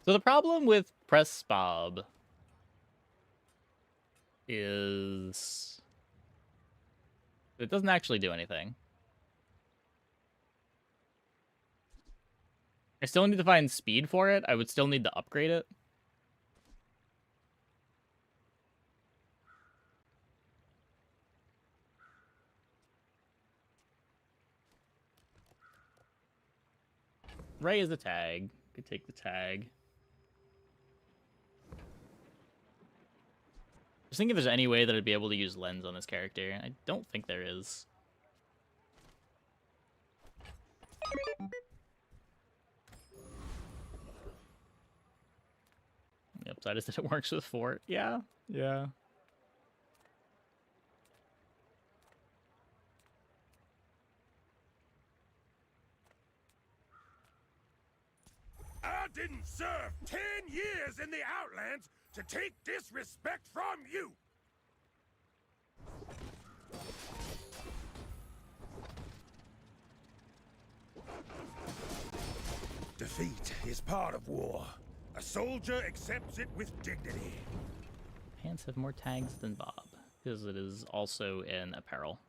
So the problem with Press Bob is it doesn't actually do anything. I still need to find speed for it. I would still need to upgrade it. Ray is a tag. Could take the tag. Just think if there's any way that I'd be able to use lens on this character. I don't think there is. The upside is that it works with Fort. Yeah, yeah. I didn't serve 10 years in the Outlands to take disrespect from you! Defeat is part of war. A soldier accepts it with dignity. Pants have more tags than Bob, because it is also in apparel.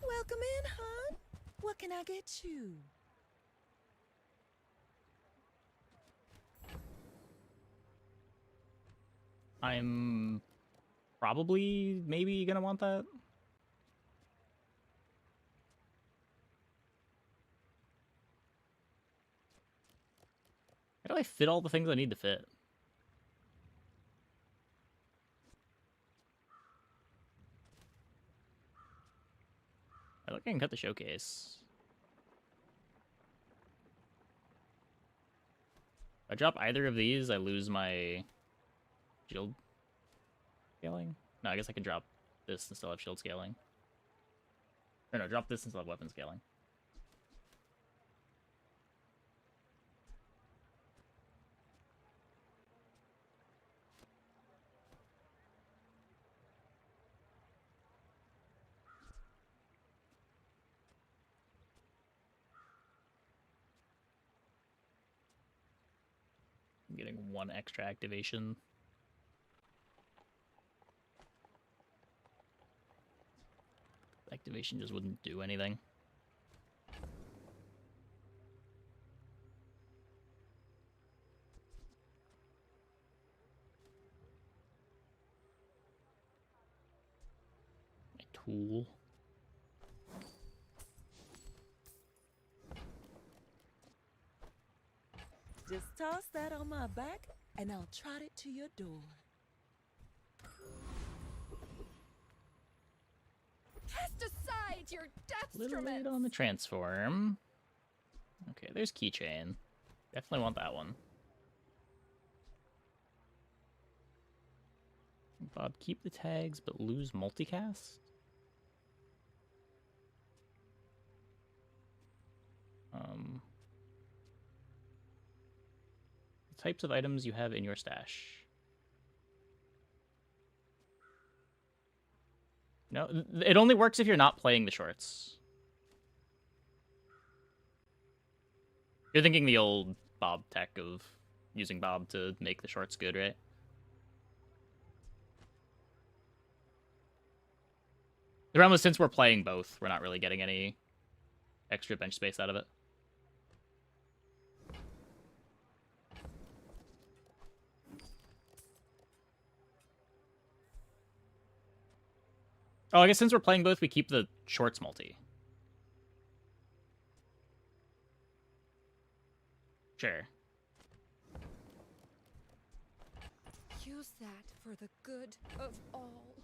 Welcome in, hon. What can I get you? I'm probably maybe gonna want that. How do I fit all the things I need to fit? I think I can cut the showcase. If I drop either of these, I lose my shield scaling. No, I guess I can drop this and still have shield scaling. Or no, drop this and still have weapon scaling. I'm getting one extra activation. Activation just wouldn't do anything. My tool. Just toss that on my back, and I'll trot it to your door. Cast aside your Little deathstruments! late on the transform. Okay, there's keychain. Definitely want that one. Bob, keep the tags but lose multicast? The types of items you have in your stash. No, it only works if you're not playing the shorts. You're thinking the old Bob tech of using Bob to make the shorts good, right? The problem is, since we're playing both, we're not really getting any extra bench space out of it. Oh, I guess since we're playing both, we keep the shorts multi. Sure. Use that for the good of all.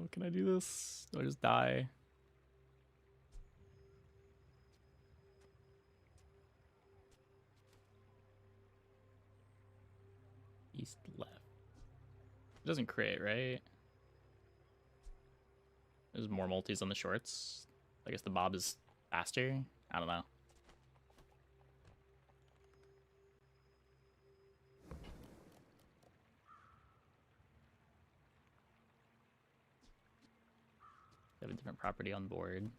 Can I do this? Do I just die? East left. It doesn't create, right? There's more multis on the shorts. I guess the bob is faster. I don't know. They have a different property on board.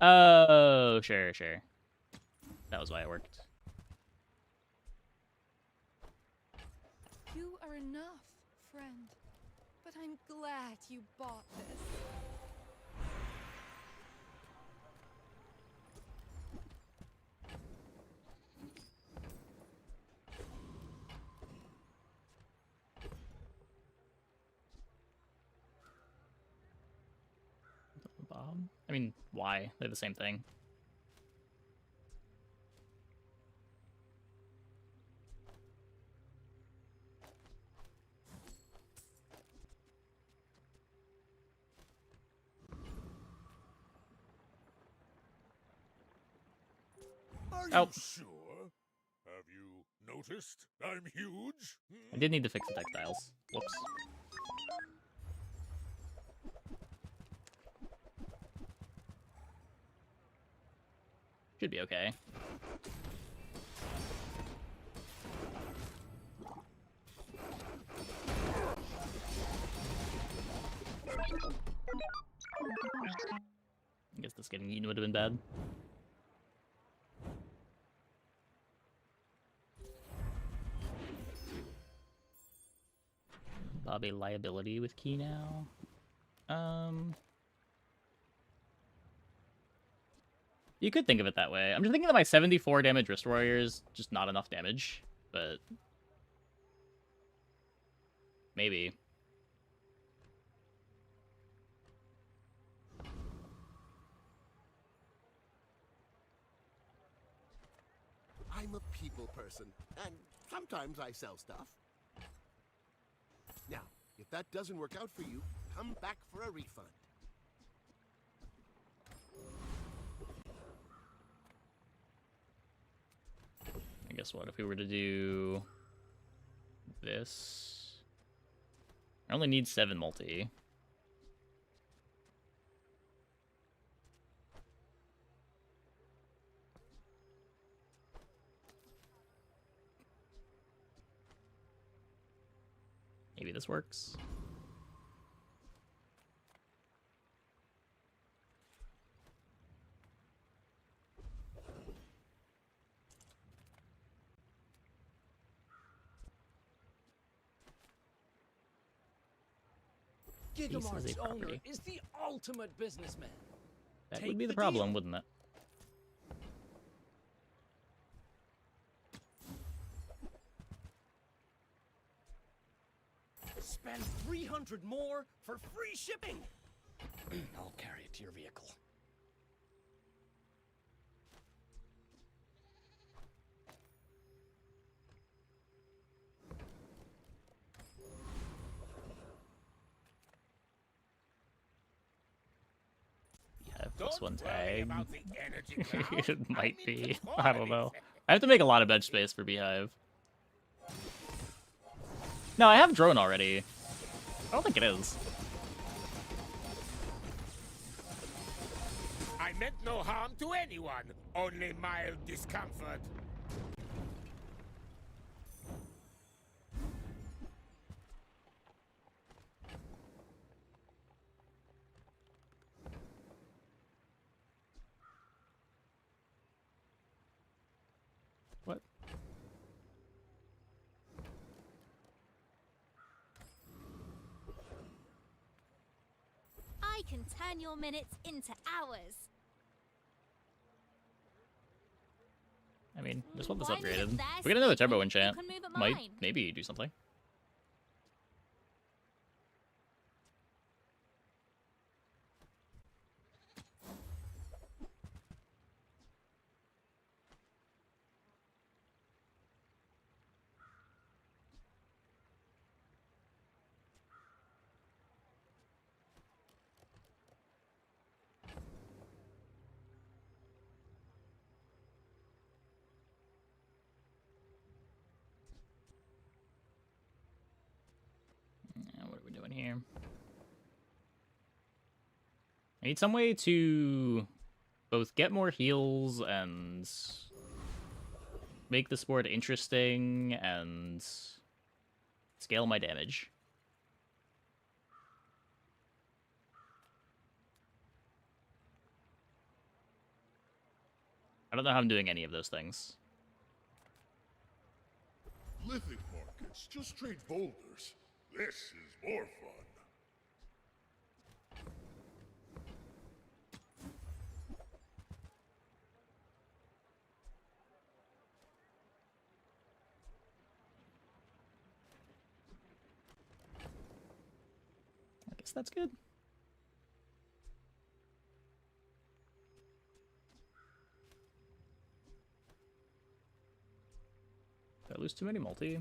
Oh, sure. That was why it worked. You are enough, friend. But I'm glad you bought this. Bob? I mean, why? They're the same thing. Are Oh. you sure? Have you noticed I'm huge? I did need to fix the textiles. Whoops. Should be okay. I guess this getting eaten would have been bad. Bob a liability with key now. You could think of it that way. I'm just thinking that my 74 damage Wrist Warrior is just not enough damage, but maybe. I'm a people person, and sometimes I sell stuff. Now, if that doesn't work out for you, come back for a refund. I guess what if we were to do this? I only need 7 multi. Maybe this works. Gigamart's owner is the ultimate businessman. That Take would be the the problem, deal. wouldn't it? Spend 300 more for free shipping. I'll carry it to your vehicle. Yeah, plus 1 tag. about the energy cloud. It might be. I don't know. I have to make a lot of bench space for Beehive. No, I have drone already. I don't think it is. I meant no harm to anyone, only mild discomfort. What? I can turn your minutes into hours. I mean, just want this Why need a upgraded. fast We get another turbo movement? enchant. You can move at Might, mine. maybe do something. here? I need some way to both get more heals and make the sport interesting and scale my damage. I don't know how I'm doing any of those things. Lithic markets, just trade boulders. This is more fun. I guess that's good. Did I lose too many multi?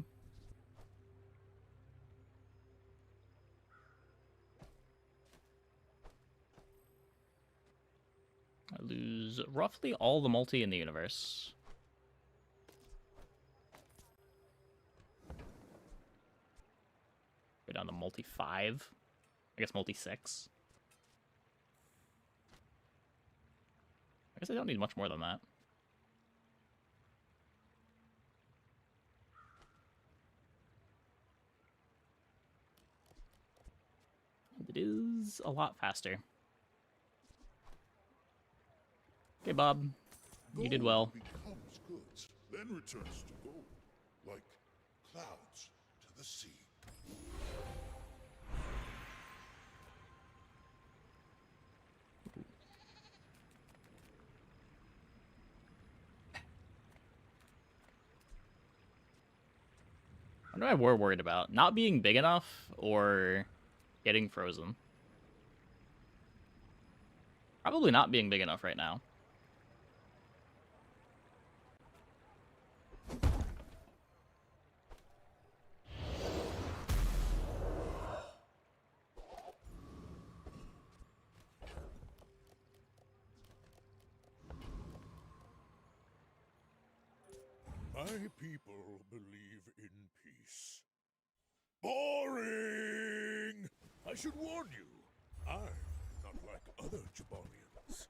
I lose roughly all the multi in the universe. Go down to multi 5. I guess multi 6. I guess I don't need much more than that. It is a lot faster. Okay, Bob. You did well. Becomes goods, then returns to gold, like clouds to the sea. What am I more worried about? Not being big enough or getting frozen? Probably not being big enough right now. My people believe in peace. Boring! I should warn you, I'm not like other Jabalians.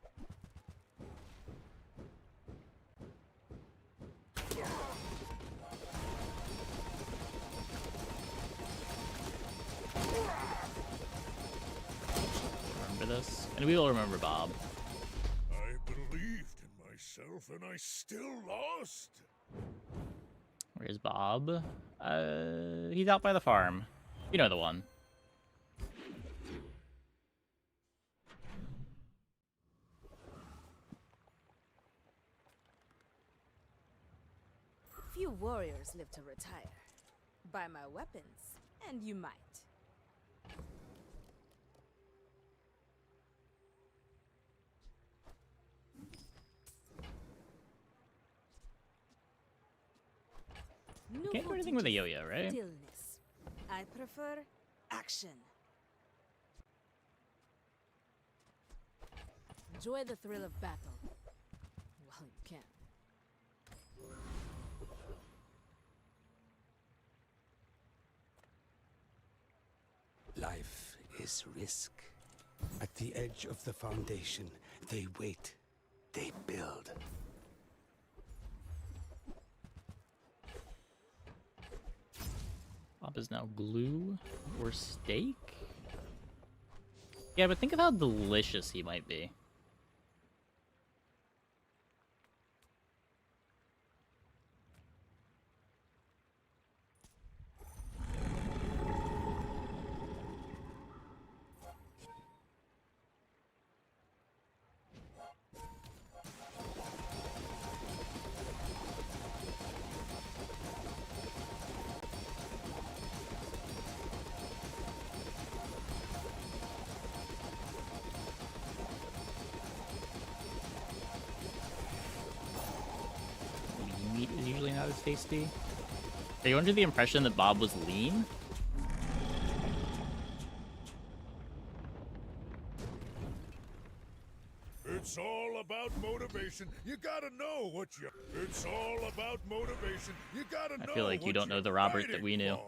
Remember this? And we will remember Bob. I believed in myself and I still lost. Where's Bob? He's out by the farm. You know the one. Few warriors live to retire. Buy my weapons, and you might. Can't do anything with a yo-yo, right? Stillness. I prefer action. Enjoy the thrill of battle. While you can. Life is risk. At the edge of the foundation, they wait. They build. Bob is now glue or steak? Yeah, but think of how delicious he might be. Meat is usually not as tasty. Are you under the impression that Bob was lean? It's all about motivation. You gotta know what you. It's all about motivation. You gotta know. I feel like you don't know the Robert that we knew.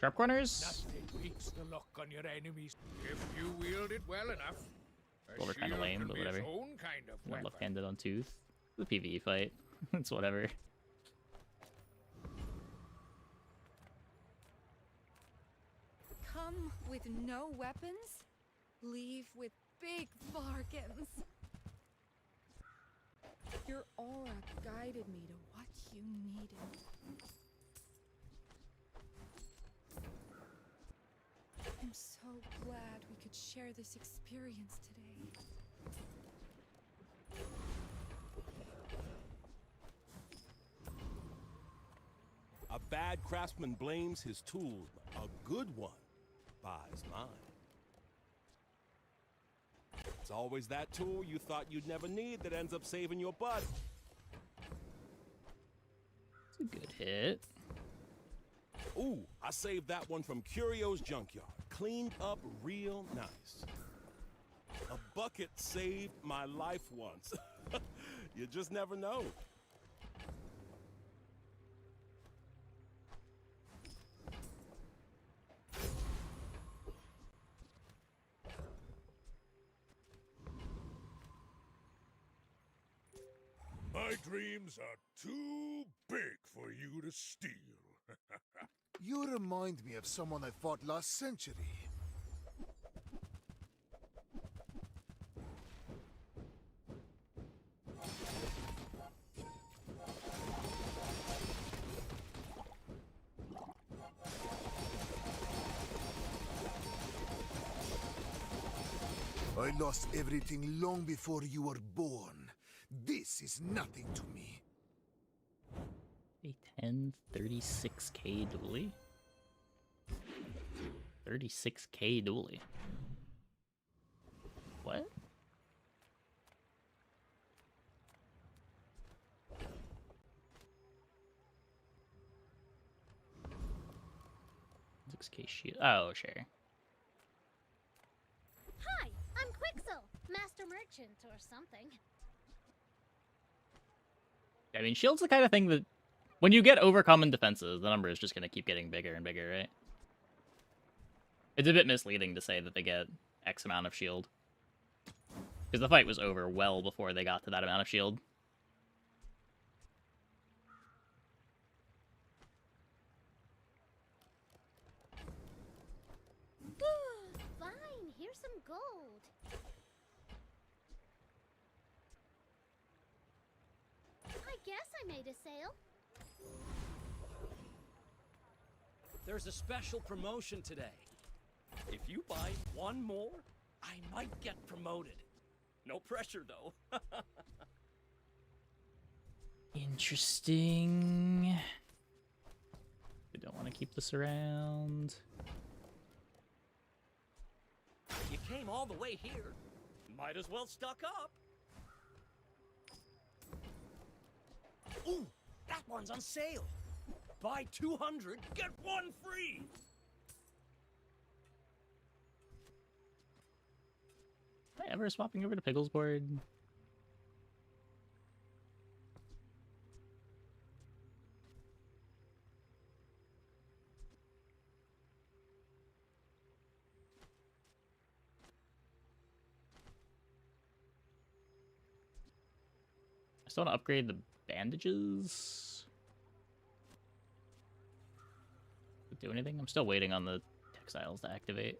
Sharp corners. Nothing beats the look on your enemies if you wield it well enough. A Well, they're kind of shield lame, can but be its whatever. own kind of Not weapon. left-handed on tooth. The PvE fight. It's whatever. Come with no weapons, leave with big bargains. Your aura guided me to what you needed. I'm so glad we could share this experience today. A bad craftsman blames his tools. A good one buys mine. It's always that tool you thought you'd never need that ends up saving your butt. It's a good hit. Ooh, I saved that one from Curio's Junkyard. Cleaned up real nice. A bucket saved my life once. You just never know. My dreams are too big for you to steal. You remind me of someone I fought last century. I lost everything long before you were born. This is nothing to me. A 10, 36k dually. 36k dually. What? $6k shield. Oh, sure. Hi, I'm Quixel, Master Merchant or something. I mean, shield's the kind of thing that, when you get overcommon defenses, the number is just going to keep getting bigger and bigger, right? It's a bit misleading to say that they get X amount of shield. Because the fight was over well before they got to that amount of shield. Fine, here's some gold. I guess I made a sale. There's a special promotion today. If you buy one more, I might get promoted. No pressure, though. Interesting. We don't want to keep this around. You came all the way here. Might as well stock up. Ooh, that one's on sale. Buy 200, get one free. Am I ever swapping over to Pickle's board? I still want to upgrade the bandages. Does it do anything? I'm still waiting on the textiles to activate.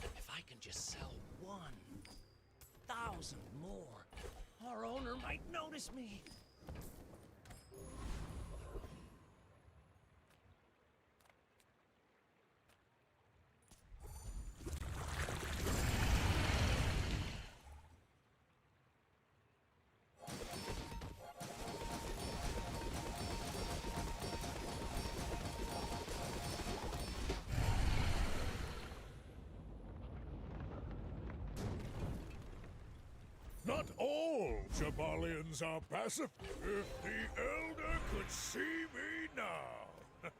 If I can just sell 1,000 more, our owner might notice me. Not all Jabalians are passive. If the Elder could see me now.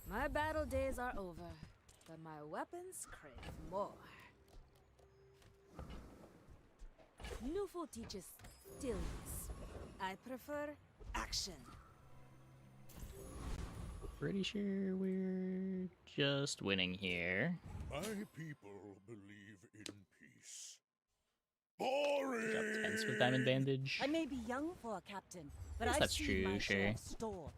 My My battle days are over, but my weapons crave more. Newfo teaches stillness. I prefer action. Pretty sure we're just winning here. My people believe in peace. Boring! Got tense with Diamond Bandage. I may be young for a captain, but Yes, I've that's seen true, my share sure. of storms.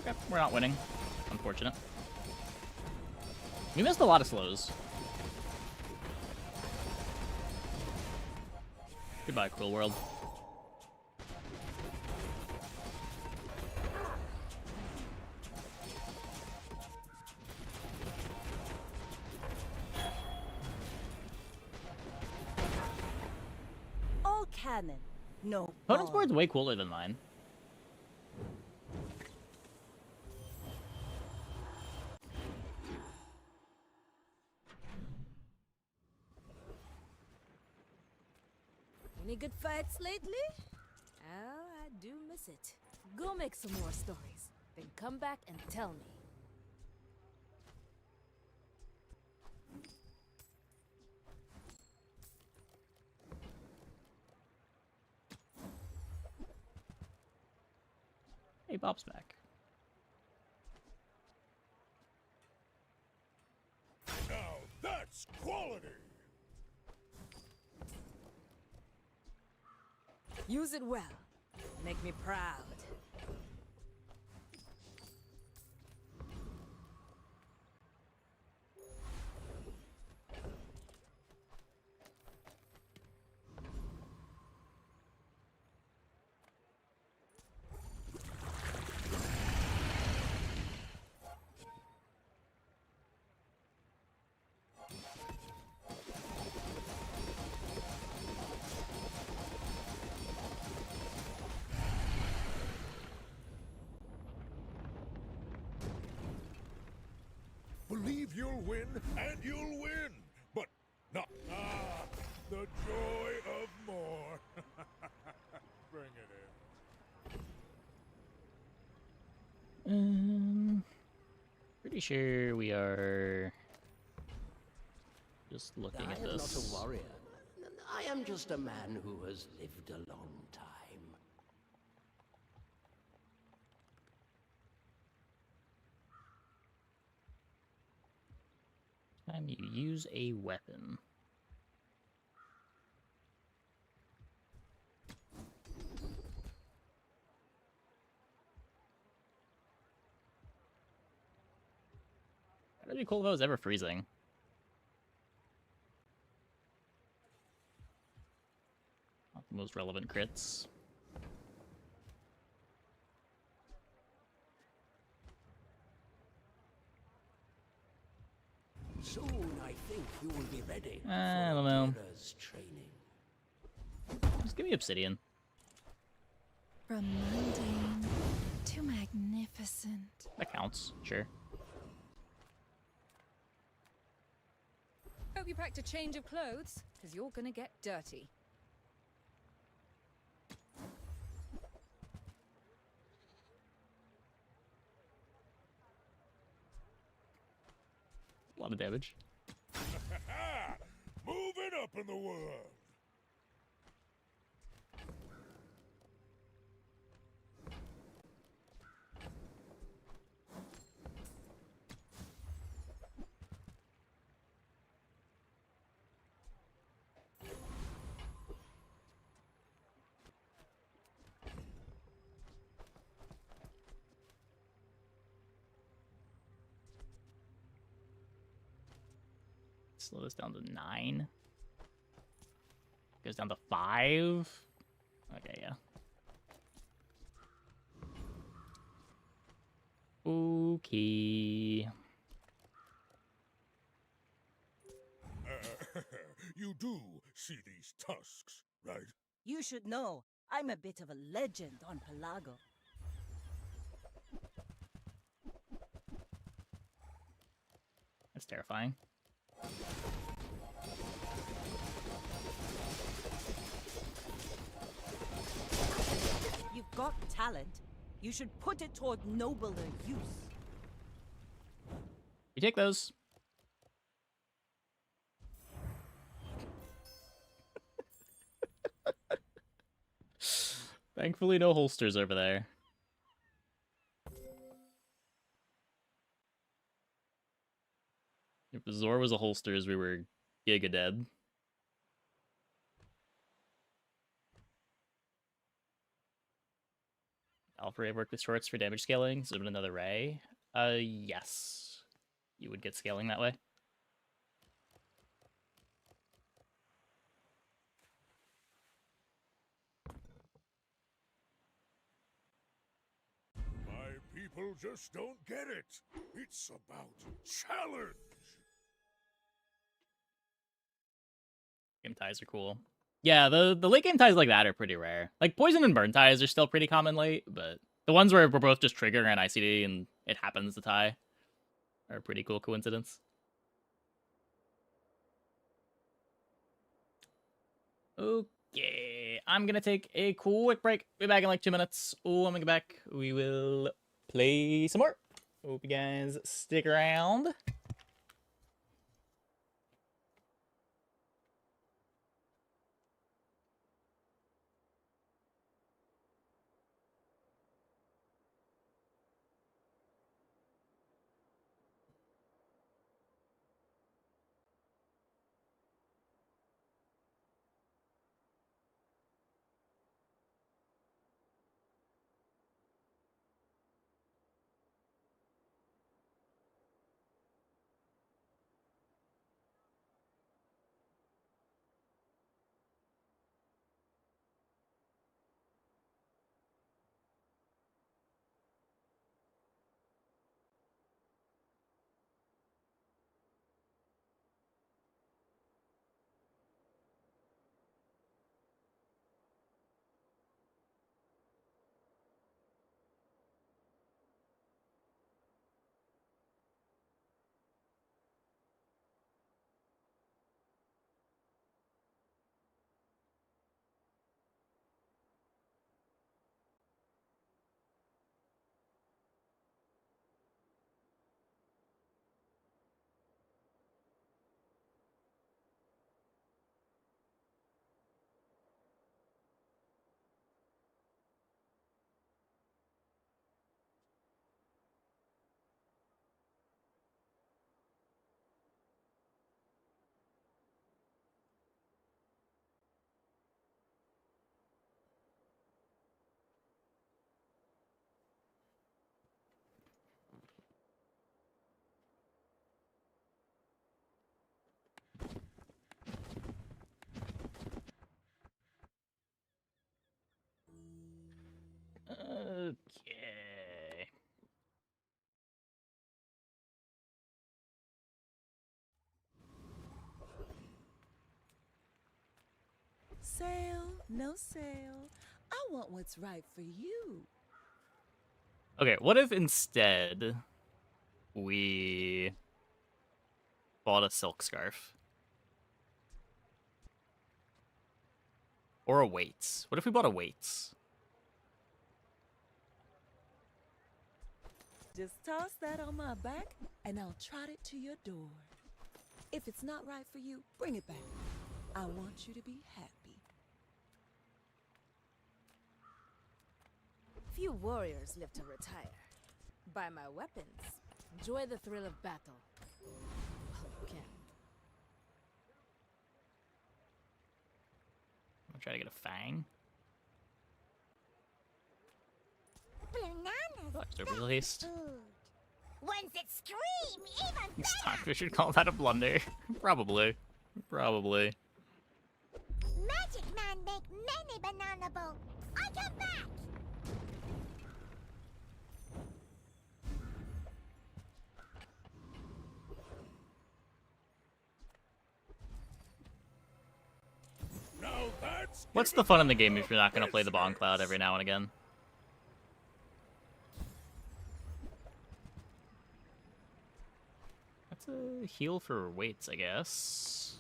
Okay, we're not winning. Unfortunate. We missed a lot of slows. Goodbye, Cruel World. All cannon, no Opponent's ball. board's way cooler than mine. Any good fights lately? Oh, I do miss it. Go make some more stories, then come back and tell me. Hey, Bob's back. Now that's quality! Use it well. Make me proud. Believe you'll win, and you'll win! But not... the joy of more. Bring it in. Pretty sure we are just looking I at am this. not a warrior. I am just a man who has lived a long time. Time you use a weapon. That'd be cool if I was ever freezing. Not the most relevant crits. Soon I think you will be ready I for don't know. Akira's training. Just give me obsidian. From mundane to magnificent. That counts, sure. Hope you packed a change of clothes, because you're gonna get dirty. A lot of damage. Moving up in the world! Slow this down to 9. Goes down to 5. Okay, yeah. Okay. You do see these tusks, right? You should know, I'm a bit of a legend on Pelago. That's terrifying. You've got talent. You should put it toward nobler use. You take those. Thankfully, no holsters over there. If Zor was a holsters, we were giga dead. Alpha worked with shorts for damage scaling. So another ray. Yes. You would get scaling that way. My people just don't get it. It's about challenge. Game ties are cool. Yeah, the late game ties like that are pretty rare. Like poison and burn ties are still pretty common late, but the ones where we're both just trigger and ICD and it happens to tie are a pretty cool coincidence. Okay, I'm gonna take a quick break. Be back in like 2 minutes. Oh, I'm gonna get back. We will play some more. Hope you guys stick around. Okay. Sale, no sale. I want what's right for you. Okay, what if instead we bought a silk scarf? Or a weights? What if we bought a weights? Just toss that on my back and I'll trot it to your door. If it's not right for you, bring it back. I want you to be happy. Few warriors live to retire. Buy my weapons. Enjoy the thrill of battle. While you can. I'm gonna try to get a fang. Bananas. Real haste. Ones that scream even Stock, we should call that a blunder. Probably. Probably. Magic Man make many banana boats. I come back. Now that's What's the fun in the game if you're not gonna play the Bomb Cloud every now and again? That's a heal for weights, I guess.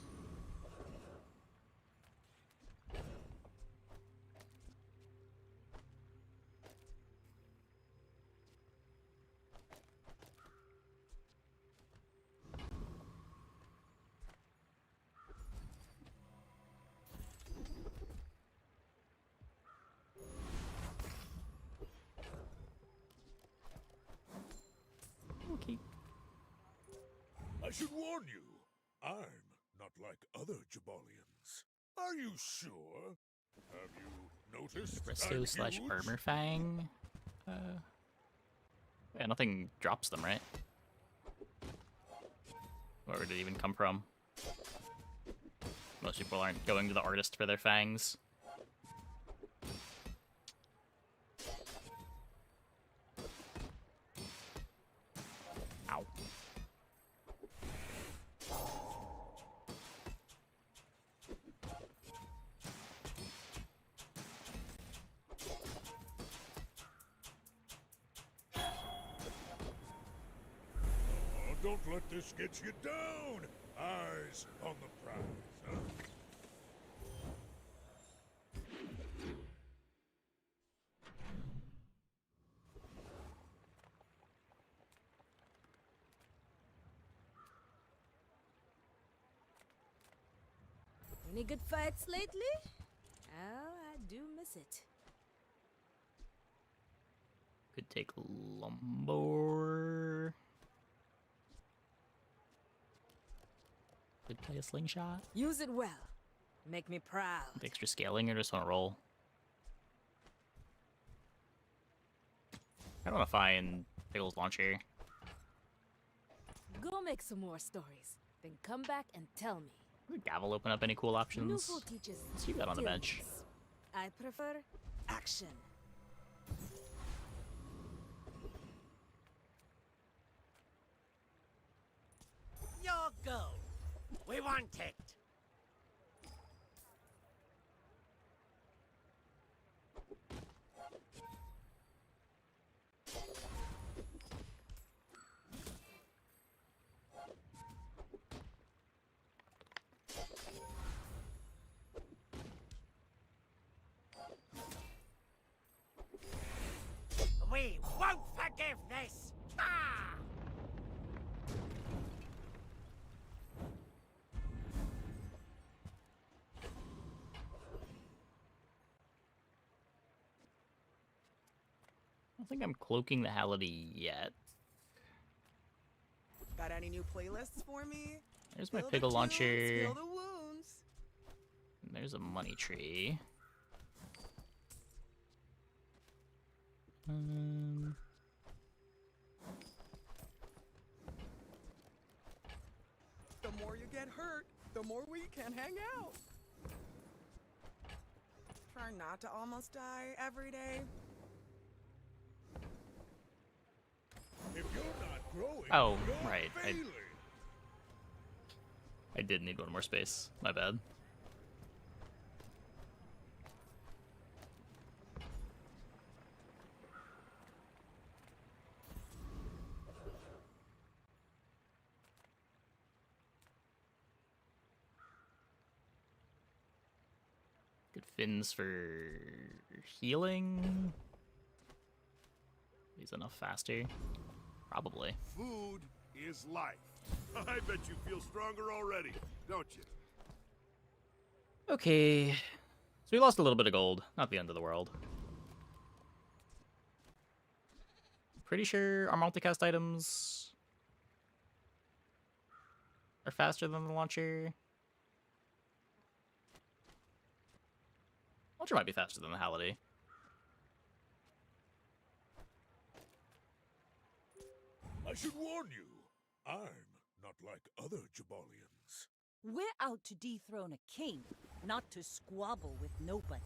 Okay. I should warn you, I'm not like other Jabalians. Are you sure? Have you noticed? Resto I'm slash huge? Armor Fang. Yeah, nothing drops them, right? Where did it even come from? Most people aren't going to the artist for their fangs. Ow. Oh, don't let this get you down! Eyes on the prize, huh? Any good fights lately? Oh, I do miss it. Could take Lumbor. Could play a slingshot. Use it well. Make me proud. With extra scaling or just want to roll? I don't want to find Pickle's launcher. Go make some more stories. Then come back and tell me. Would Gavel open up any cool options? Nuvo teaches Let's keep that on the bench. stillness. I prefer action. Your go. We want it. We won't forgive this! Ah! I don't think I'm cloaking the Hality yet. Got any new playlists for me? There's my Spill the Pickle tunes, launcher. Spill the wounds. And there's a money tree. The more you get hurt, the more we can hang out. Try not to almost die every day. If you're not growing, Oh, you're right. failing. I did need one more space. My bad. Good fins for healing. He's enough faster. Probably. Food is life. I bet you feel stronger already, don't you? Okay. So we lost a little bit of gold. Not the end of the world. Pretty sure our multicast items are faster than the launcher. Launcher might be faster than the Hality. I should warn you, I'm not like other Jabalians. We're out to dethrone a king, not to squabble with nobodies.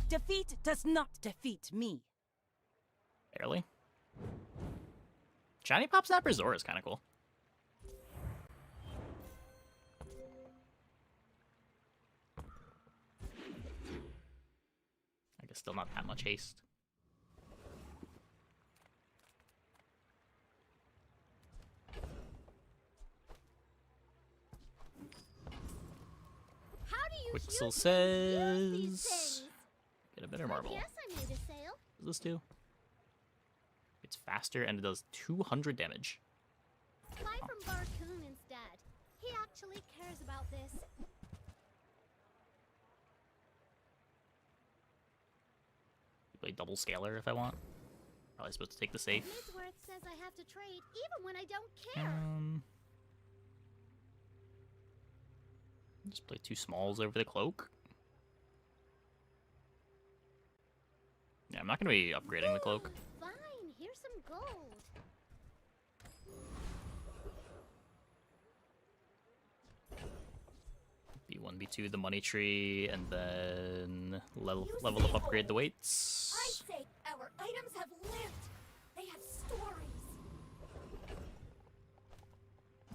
Defeat does not defeat me. Barely. Shiny Pop Snapper Zora is kind of cool. I guess still not that much haste. How do you Quixel says... Get a better marble. Yes, I made a sale. What does this do? It's faster and it does 200 damage. Fly from Barcoon instead. He actually cares about this. Play double scalar if I want. Probably supposed to take the safe. Midsworth says I have to trade even when I don't care. Just play 2 smalls over the cloak. Yeah, I'm not gonna be upgrading the cloak. Fine, here's some gold. B1, B2, the money tree, and then level up, upgrade the weights. I say our items have lived. They have stories.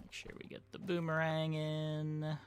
Make sure we get the boomerang in.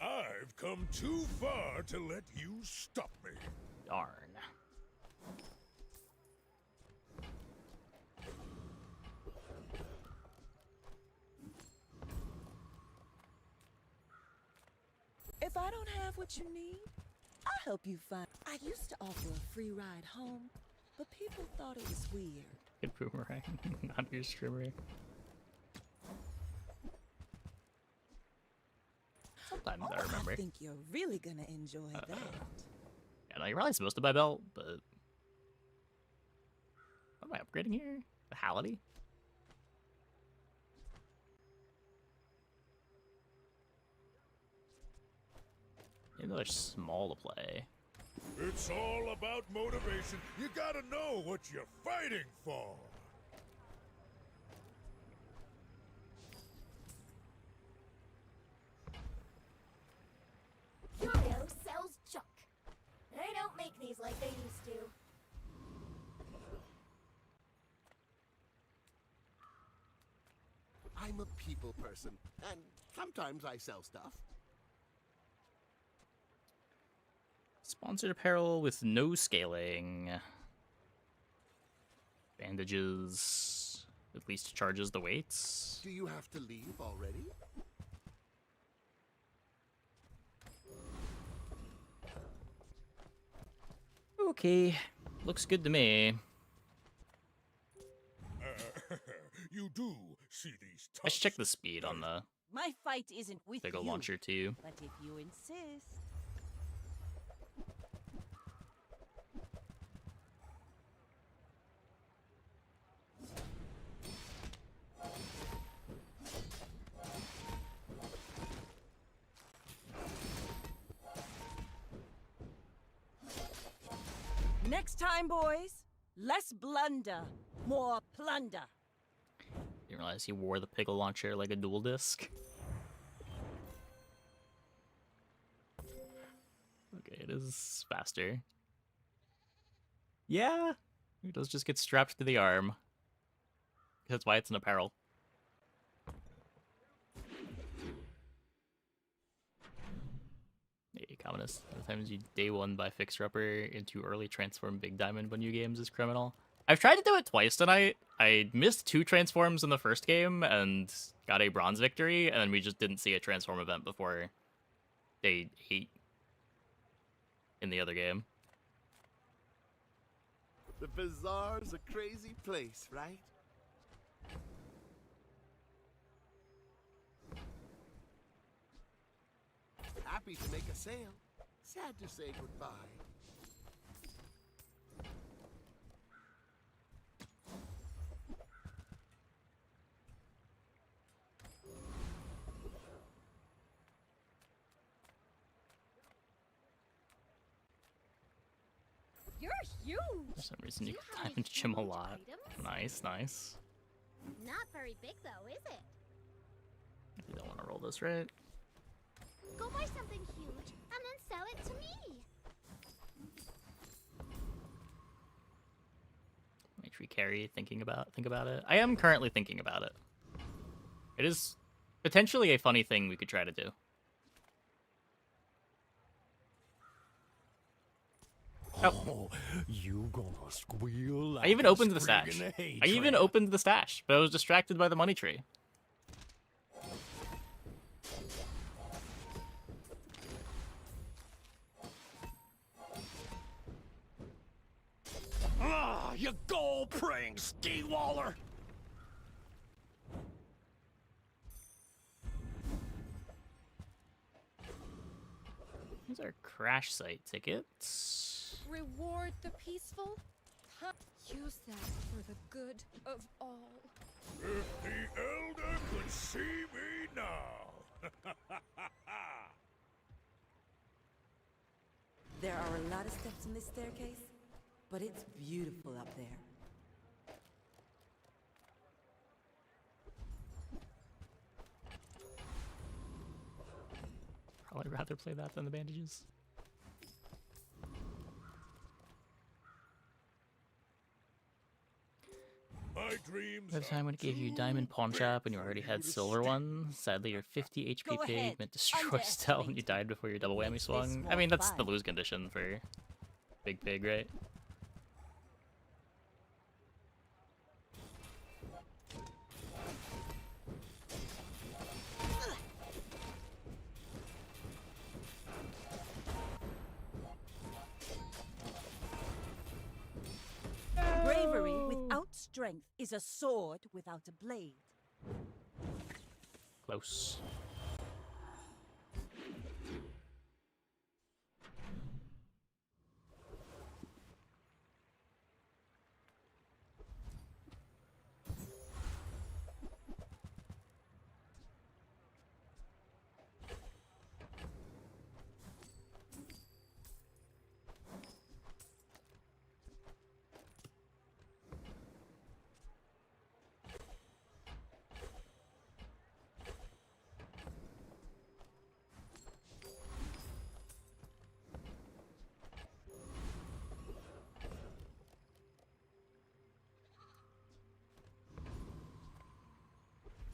I've come too far to let you stop me. Darn. If I don't have what you need, I'll help you find. I used to offer a free ride home, but people thought it was weird. Good boomerang on your streamer. Sometimes I remember. I think you're really gonna enjoy that. Yeah, no, you're probably supposed to buy belt, but what am I upgrading here? The Hality? Another small to play. It's all about motivation. You gotta know what you're fighting for. Curio sells junk. They don't make these like they used to. I'm a people person, and sometimes I sell stuff. Sponsored apparel with no scaling. Bandages at least charges the weights. Do you have to leave already? Okay, looks good to me. You do see these. I should check the speed on the My fight isn't with Pickle you. launcher too. But if you insist. Next time, boys, less blunder, more plunder. Didn't realize he wore the pickle launcher like a dual disc. Okay, it is faster. Yeah, it does just get strapped to the arm. That's why it's an apparel. Hey, Communist. Sometimes you day one buy Fixer Upper into early transform Big Diamond when new games is criminal. I've tried to do it twice tonight. I missed 2 transforms in the first game and got a bronze victory, and then we just didn't see a transform event before day 8 in the other game. The bazaar's a crazy place, right? Happy to make a sale. Sad to say goodbye. You're huge! For some reason, you can dive into gym a lot. Nice, nice. Not very big though, is it? You don't want to roll this, right? Go buy something huge and then sell it to me. Make sure you carry think about it. I am currently thinking about it. It is potentially a funny thing we could try to do. Oh, you gonna squeal like I even a opened the sprig stash. in a hay I even train. opened the stash, but I was distracted by the money tree. Ah, you gold-praying ski-waller! These are crash site tickets. Reward the peaceful? Huh. Use that for the good of all. If the Elder could see me now. There are a lot of steps in this staircase, but it's beautiful up there. Probably rather play that than the bandages. My dreams By the time when it gave you diamond pawn shop and you already had silver one, sadly your 50 HP Go pig ahead. meant destroy Stell and you died before your double whammy swung. I mean, that's the lose condition for big pig, right? Bravery without strength is a sword without a blade. Close.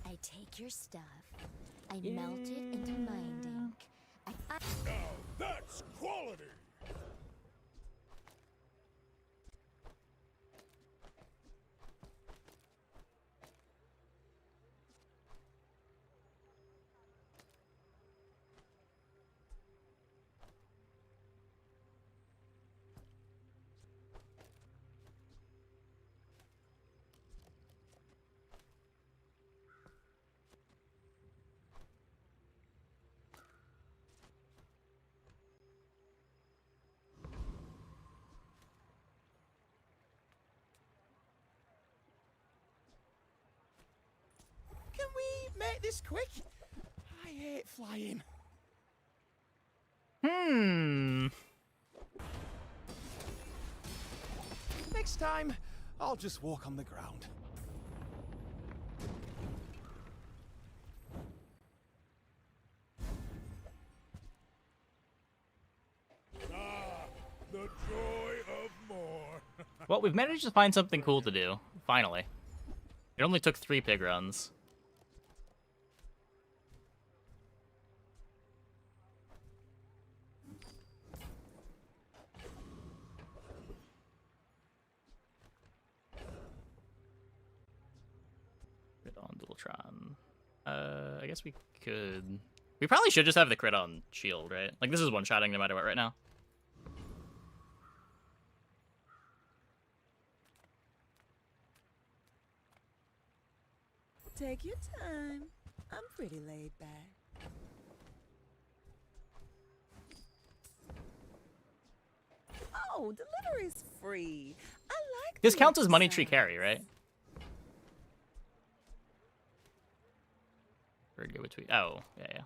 I take your stuff, I melt it into mind ink. Now that's quality. Can we make this quick? I hate flying. Next time, I'll just walk on the ground. Ah, the joy of more. Well, we've managed to find something cool to do, finally. It only took 3 pig runs. Crit on Dualtron. I guess we could... We probably should just have the crit on shield, right? Like, this is one-shotting no matter what right now. Take your time. I'm pretty laid back. Oh, delivery's free. I like This the counts as money exercise. tree carry, right? Or go between. Oh, yeah.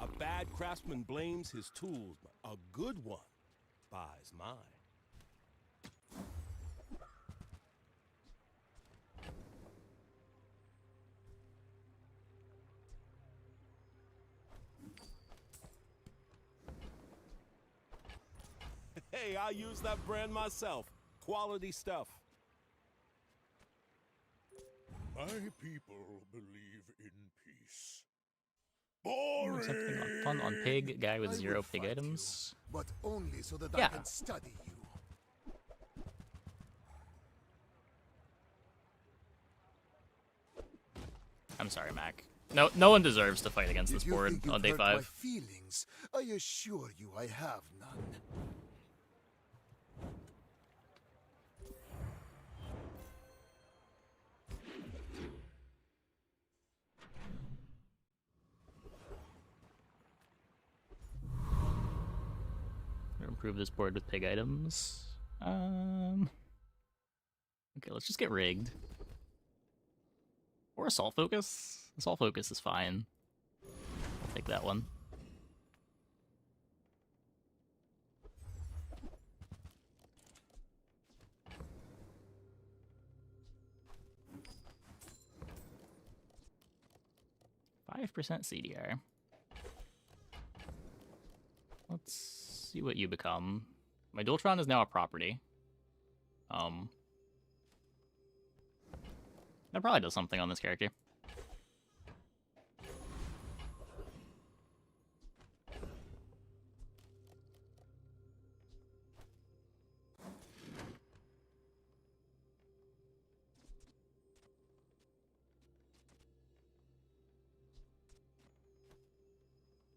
A bad craftsman blames his tools, but a good one buys mine. Hey, I use that brand myself. Quality stuff. My people believe in peace. Something fun on pig. Guy with I 0 would pig fight items. you, but only so that Yeah. I can study you. I'm sorry, Mac. No one deserves to fight against If this you board think you've on day hurt my 5. feelings, I assure you I have none. Improve this board with pig items. Okay, let's just get rigged. Or assault focus. Assault focus is fine. I'll take that one. %5 CDR. Let's see what you become. My Dualtron is now a property. That probably does something on this character.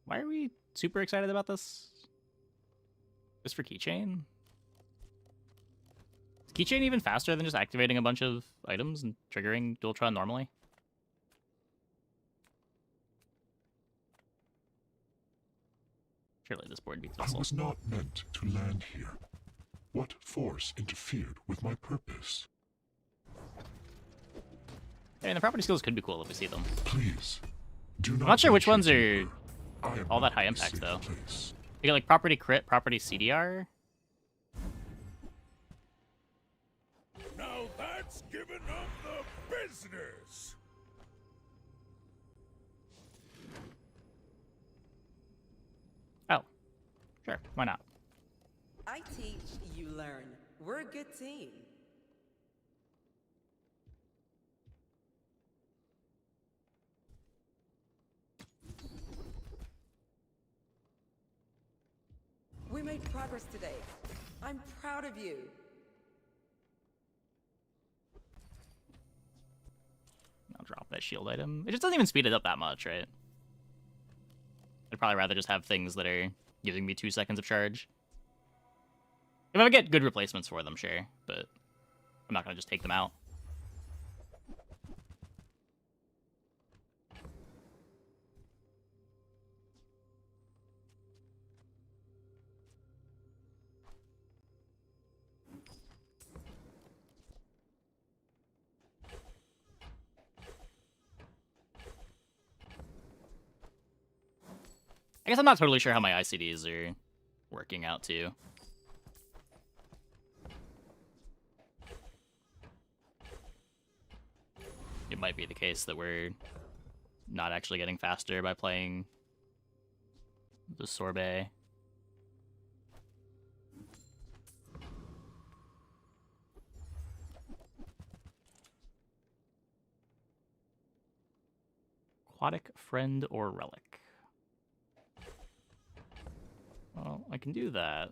Why are we super excited about this? Just for keychain? Is keychain even faster than just activating a bunch of items and triggering Dualtron normally? Surely this board beats I Vessel. was not meant to land here. What force interfered with my purpose? I mean, the property skills could be cool if we see them. Please, do not. I'm not sure which venture ones deeper. are I am all that not high a impact, safe though. place. You get like property crit, property CDR. Now that's giving up the business. Oh, sure, why not? I teach, you learn. We're a good team. We made progress today. I'm proud of you. I'll drop that shield item. It just doesn't even speed it up that much, right? I'd probably rather just have things that are giving me 2 seconds of charge. If I get good replacements for them, sure, but I'm not gonna just take them out. I guess I'm not totally sure how my ICDs are working out, too. It might be the case that we're not actually getting faster by playing the sorbet. Aquatic friend or relic. Well, I can do that.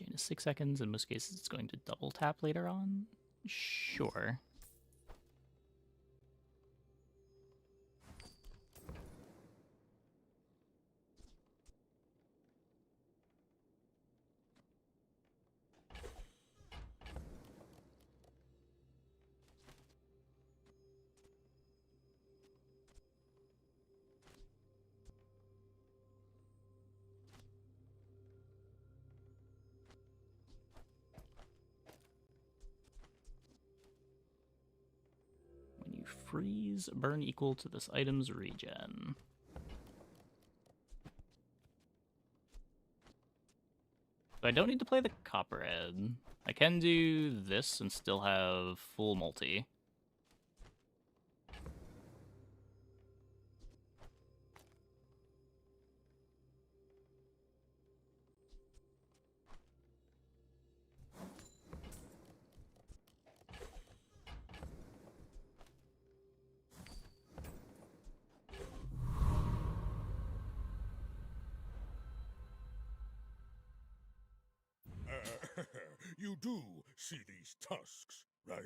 Chain is 6 seconds. In most cases, it's going to double tap later on. Sure. Freeze, burn equal to this item's regen. So I don't need to play the Copperhead. I can do this and still have full multi. You do see these tusks, right?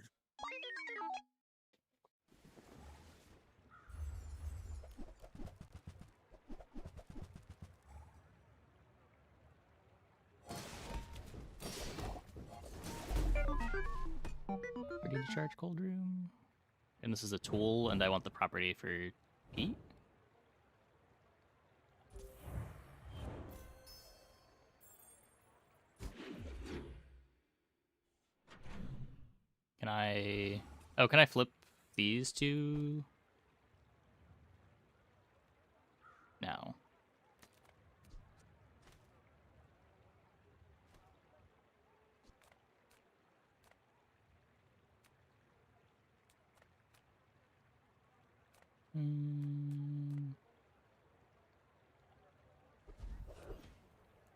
Ready to charge Cold Room. And this is a tool, and I want the property for heat. Can I... Oh, can I flip these two? No.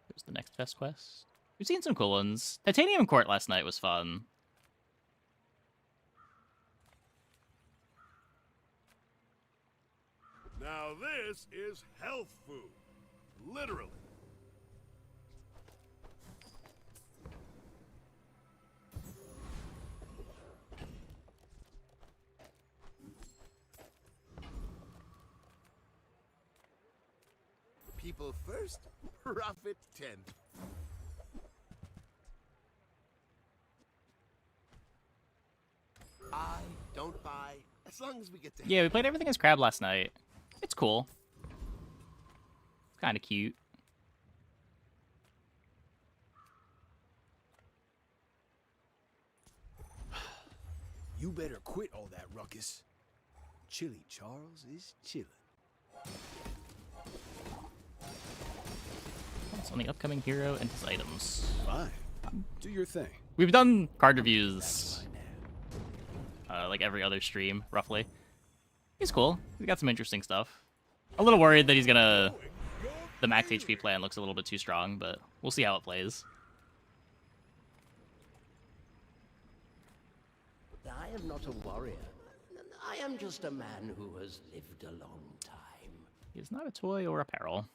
There's the next best quest. We've seen some cool ones. Titanium Court last night was fun. Now this is health food. Literally. People first, profit 10th. I don't buy, as long as we get to... Yeah, we played everything as Crab last night. It's cool. It's kind of cute. You better quit all that ruckus. Chili Charles is chillin'. It's on the upcoming hero and his items. Fine. Do your thing. We've done card reviews like every other stream, roughly. He's cool. He's got some interesting stuff. A little worried that he's gonna... The max HP plan looks a little bit too strong, but we'll see how it plays. I am not a warrior. I am just a man who has lived a long time. He is not a toy or apparel.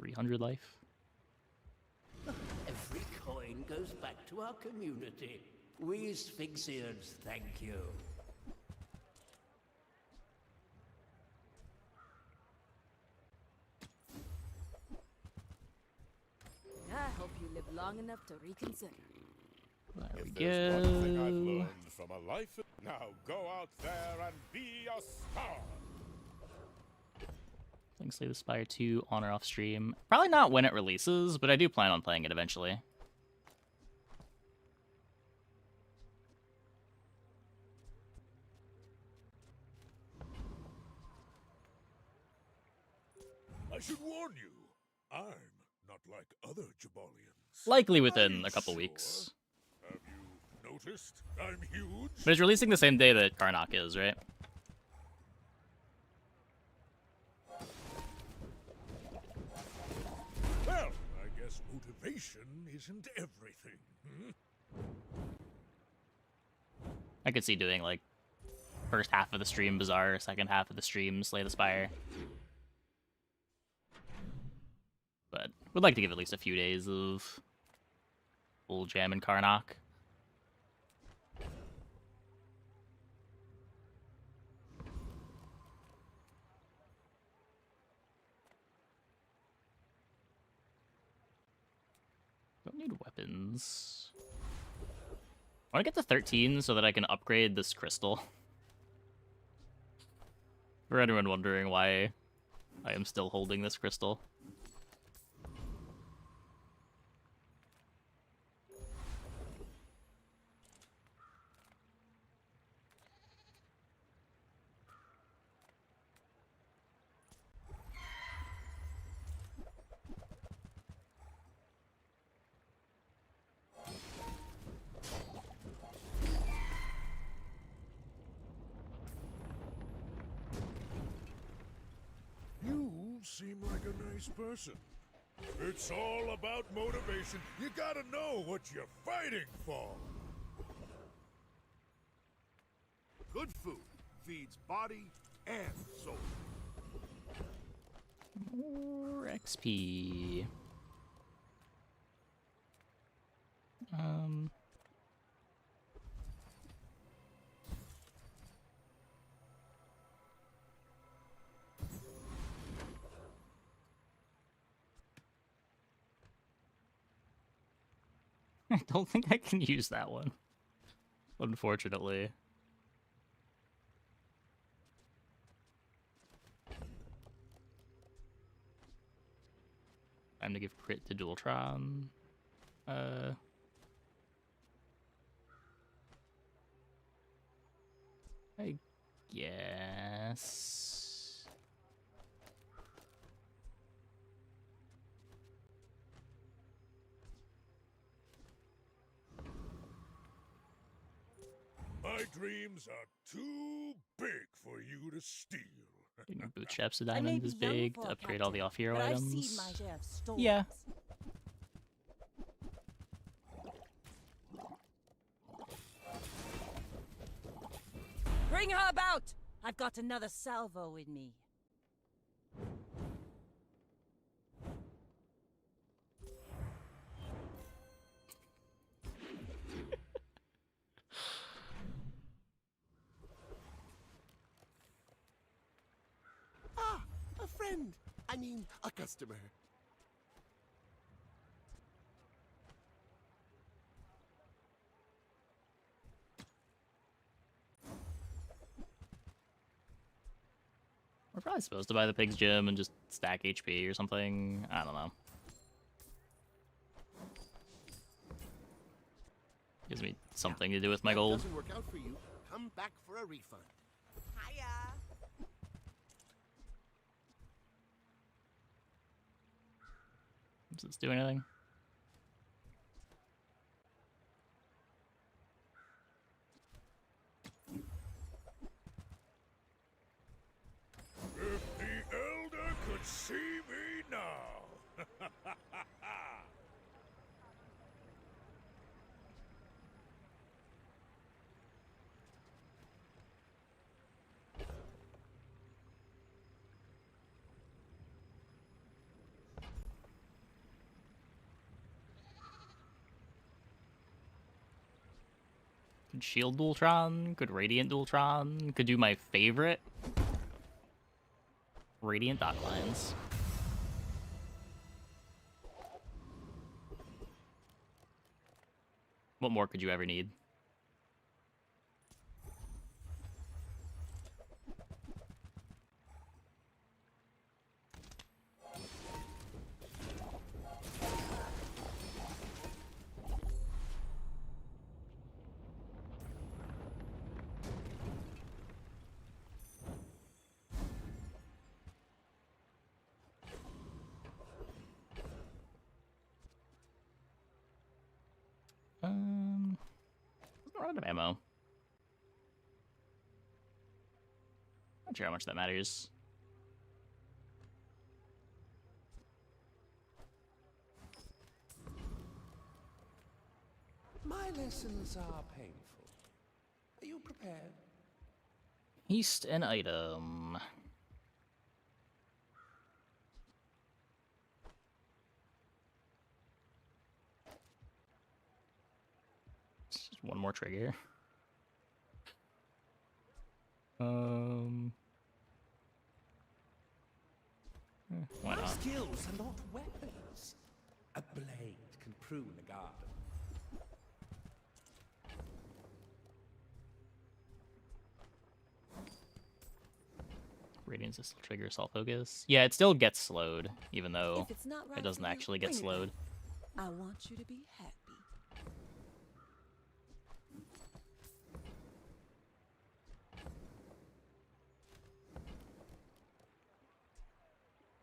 $300 life. Every coin goes back to our community. We Sphinxians thank you. I hope you live long enough to reconsider. There we There's one thing I've go. learned from a life. Now go out there and be a star. Playing Slay the Spire 2 on or off stream. Probably not when it releases, but I do plan on playing it eventually. I should warn you, I'm not like other Jabalians. Likely within a couple weeks. Have you noticed I'm huge? But it's releasing the same day that Karnak is, right? Well, I guess motivation isn't everything. Hmm? I could see doing like first half of the stream Bazaar, second half of the stream Slay the Spire. Would like to give at least a few days of full jam in Karnak. Don't need weapons. I want to get to 13 so that I can upgrade this crystal. For anyone wondering why I am still holding this crystal. You seem like a nice person. It's all about motivation. You gotta know what you're fighting for. Good food feeds body and soul. More XP. I don't think I can use that one, unfortunately. Time to give crit to Dualtron. I guess. My dreams are too big for you to steal. Getting bootstraps of I may diamond be is young big for to a upgrade all the captain, off-hero but I've items. seen my share of storms. Yeah. Bring her about! I've got another salvo in me. Ah, a friend. I mean, a customer. We're probably supposed to buy the pig's gym and just stack HP or something. I don't know. Gives me something to do with my gold. Doesn't work out for you. Come back for a refund. Hiya. Does this do anything? If the Elder could see me now. Could shield Dualtron, could Radiant Dualtron, could do my favorite. Radiant Dock Lines. What more could you ever need? Run out of ammo. Not sure how much that matters. My lessons are painful. Are you prepared? East an item. Just one more trigger. Why My not? skills are not weapons. A blade can prune a garden. Radiance is still trigger assault focus. Yeah, it still gets slowed, even though If it's not right it doesn't for you, actually get bring it slowed. back. I want you to be happy.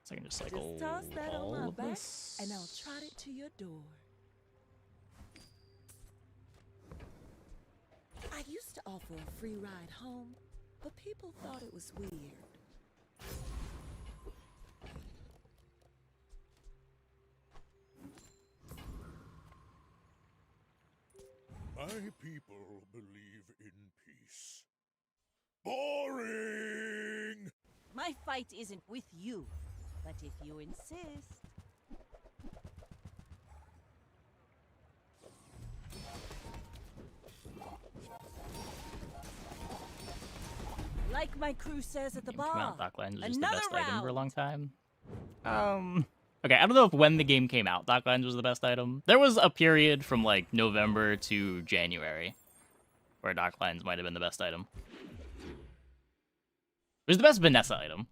So I can just cycle Just toss that all on my of back, this. and I'll trot it to your door. I used to offer a free ride home, but people thought it was weird. My people believe in peace. Boring! My fight isn't with you, but if you insist. Like my crew says at the Came out, bar, Docklines was just the another best item for a round. long time. Okay, I don't know if when the game came out, Docklines was the best item. There was a period from like November to January where Docklines might have been the best item. It was the best Vanessa item.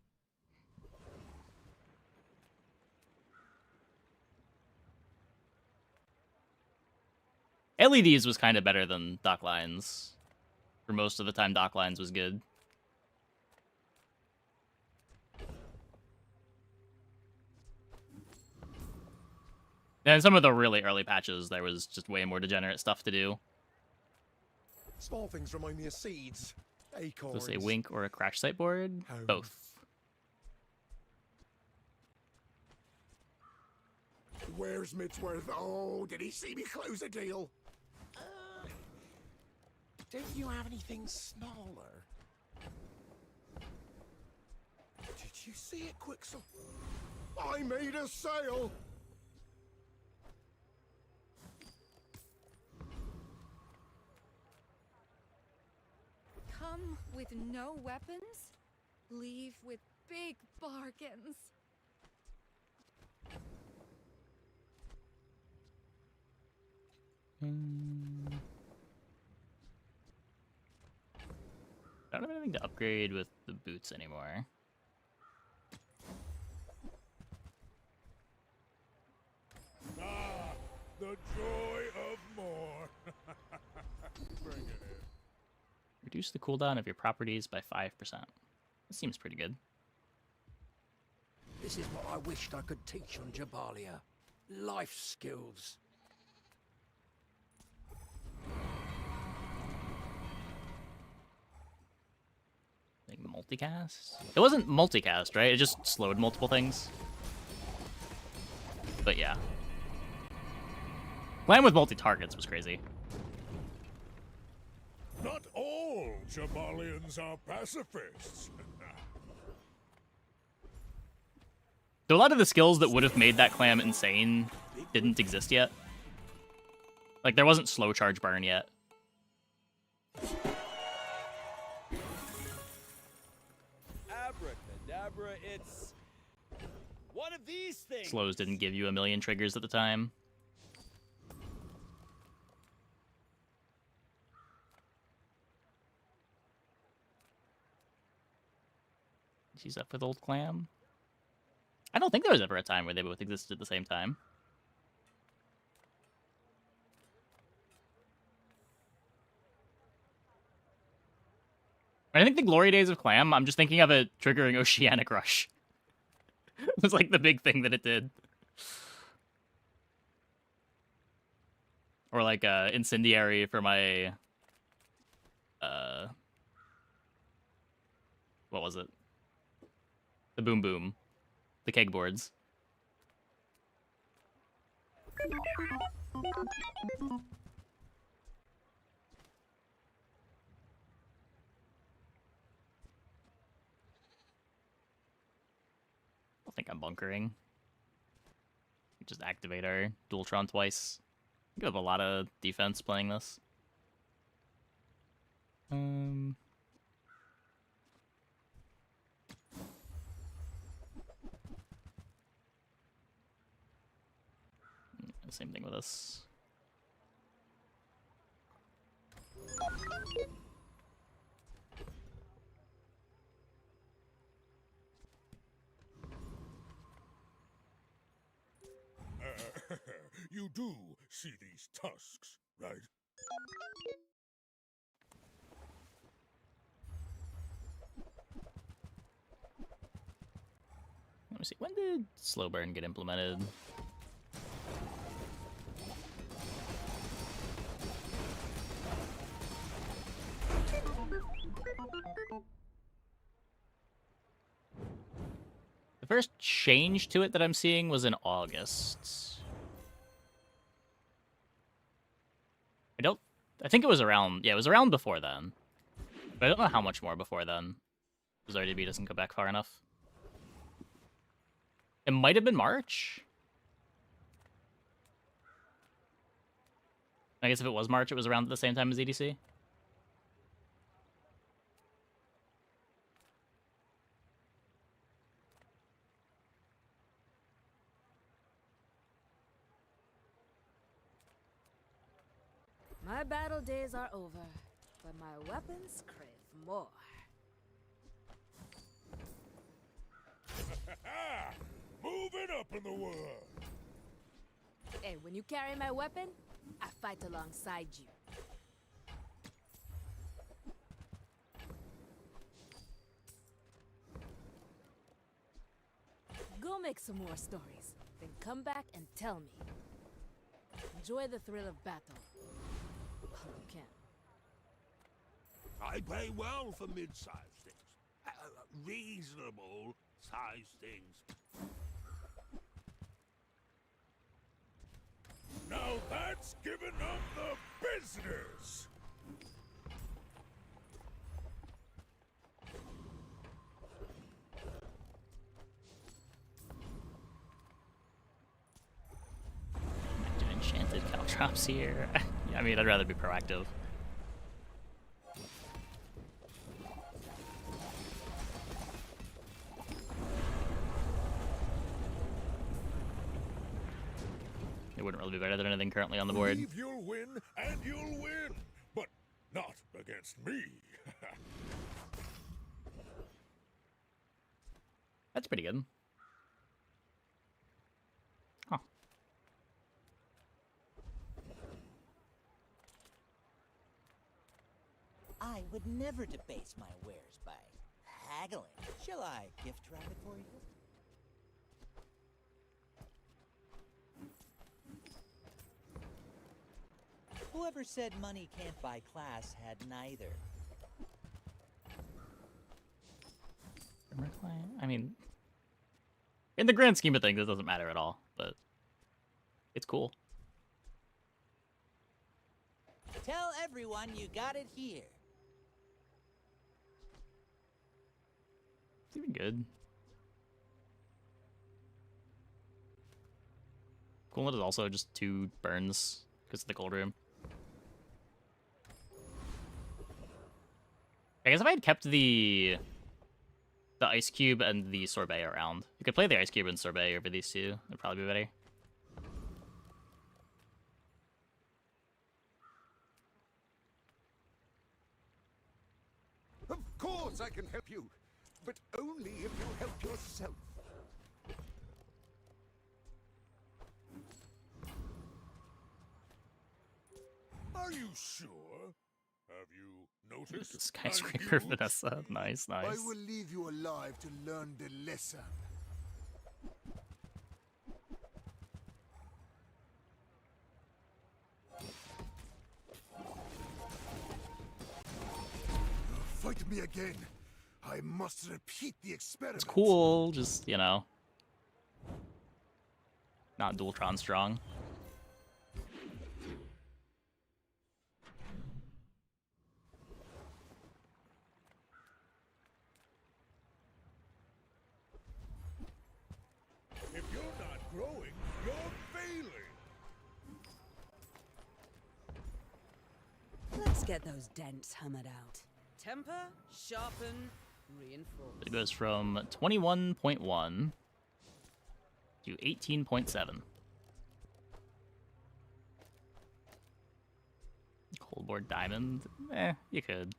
LEDs was kind of better than Docklines. For most of the time, Docklines was good. And some of the really early patches, there was just way more degenerate stuff to do. Small things remind me of seeds. Acorns. So say Wink or a crash site board? Both. Where's Midsworth? Oh, did he see me close a deal? Don't you have anything smaller? Did you see it, Quicksilver? I made a sale! Come with no weapons, leave with big bargains. I don't have anything to upgrade with the boots anymore. Ah, the joy of more. Bring it in. Reduce the cooldown of your properties by 5%. That seems pretty good. This is what I wished I could teach on Jabalia. Life skills. Like multicast? It wasn't multicast, right? It just slowed multiple things. But yeah. Playing with multi-targets was crazy. Not all Jabalians are pacifists. So a lot of the skills that would have made that clam insane didn't exist yet. Like, there wasn't slow charge burn yet. Abracadabra, it's one of these things. Slows didn't give you a million triggers at the time. She's up with old clam. I don't think there was ever a time where they both existed at the same time. I think the glory days of clam, I'm just thinking of it triggering Oceanic Rush. It was like the big thing that it did. Or like Incendiary for my what was it? The Boom Boom. The keg boards. I think I'm bunkering. Just activate our Dualtron twice. You have a lot of defense playing this. Same thing with us. You do see these tusks, right? Let me see. When did slow burn get implemented? The first change to it that I'm seeing was in August. I think it was around, yeah, it was around before then. But I don't know how much more before then, because RDB doesn't go back far enough. It might have been March? I guess if it was March, it was around the same time as EDC. My battle days are over, but my weapons crave more. Moving up in the world. Hey, when you carry my weapon, I fight alongside you. Go make some more stories, then come back and tell me. Enjoy the thrill of battle. While you can. I pay well for mid-sized things. Reasonable-sized things. Now that's giving up the business! Do enchanted caltrops here. I mean, I'd rather be proactive. It wouldn't really be better than anything currently on the board. Believe you'll win, and you'll win, but not against me. That's pretty good. Huh. I would never debase my wares by haggling. Shall I gift wrap it for you? Whoever said money can't buy class had neither. I mean, in the grand scheme of things, it doesn't matter at all, but it's cool. Tell everyone you got it here. It's even good. Coolness is also just 2 burns because of the cold room. I guess if I had kept the Ice Cube and the Sorbet around, you could play the Ice Cube and Sorbet over these two. It'd probably be better. Of course I can help you, but only if you help yourself. Are you sure? Have you noticed? Skyscraper Vanessa. Nice, nice. I will leave you alive to learn the lesson. Fight me again. I must repeat the experiment. It's cool, just, you know, not Dualtron strong. If you're not growing, you're failing. Let's get those dents hammered out. Temper, sharpen, reinforce. It goes from 21.1 to 18.7. Cold board diamond? You could.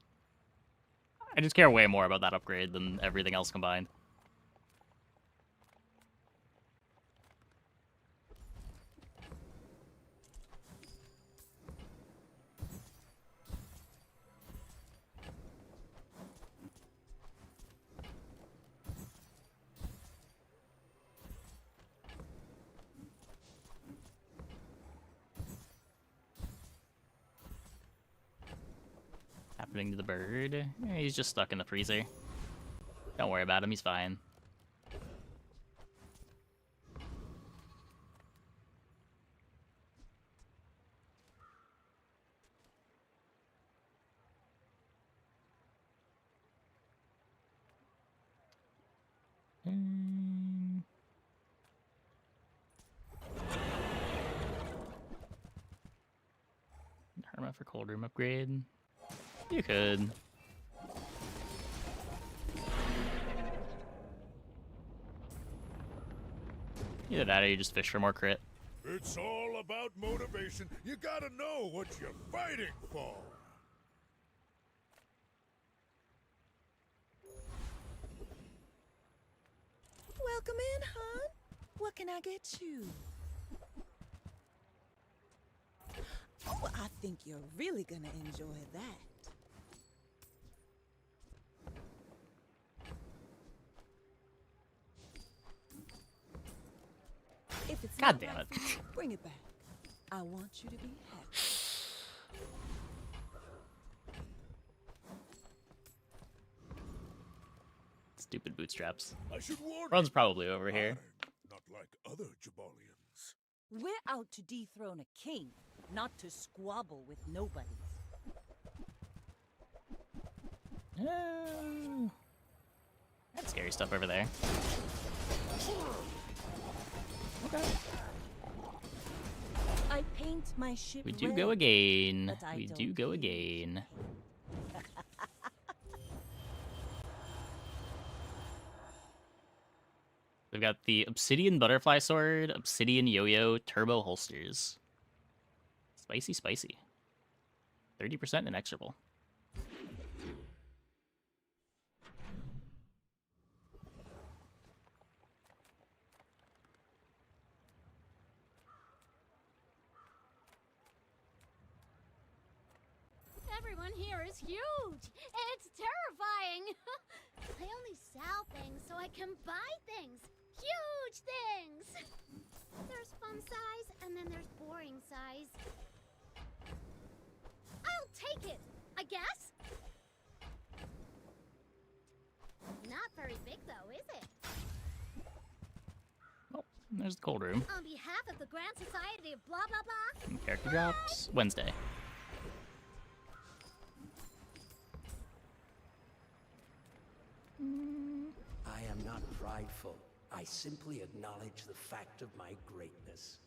I just care way more about that upgrade than everything else combined. Happening to the bird? He's just stuck in the freezer. Don't worry about him, he's fine. Herma for cold room upgrade. You could. Either that or you just fish for more crit. It's all about motivation. You gotta know what you're fighting for. Welcome in, hon. What can I get you? Oh, I think you're really gonna enjoy that. If it's God not damn right it. for you, bring it back. I want you to be happy. Stupid bootstraps. I should warn Run's you. probably over here. Not like other Jabalians. We're out to dethrone a king, not to squabble with nobodies. That's scary stuff over there. Okay. I paint my ship We do red, go again. but I We don't do go paint. again. We've got the Obsidian Butterfly Sword, Obsidian Yo-Yo, Turbo Holsters. Spicy, spicy. 30% inexorable. Everyone here is huge. It's terrifying. I only sell things so I can buy things. Huge things. There's fun size and then there's boring size. I'll take it, I guess. Not very big though, is it? There's the cold room. On behalf of the Grand Society of blah blah blah. And character drops Wednesday. I am not prideful. I simply acknowledge the fact of my greatness.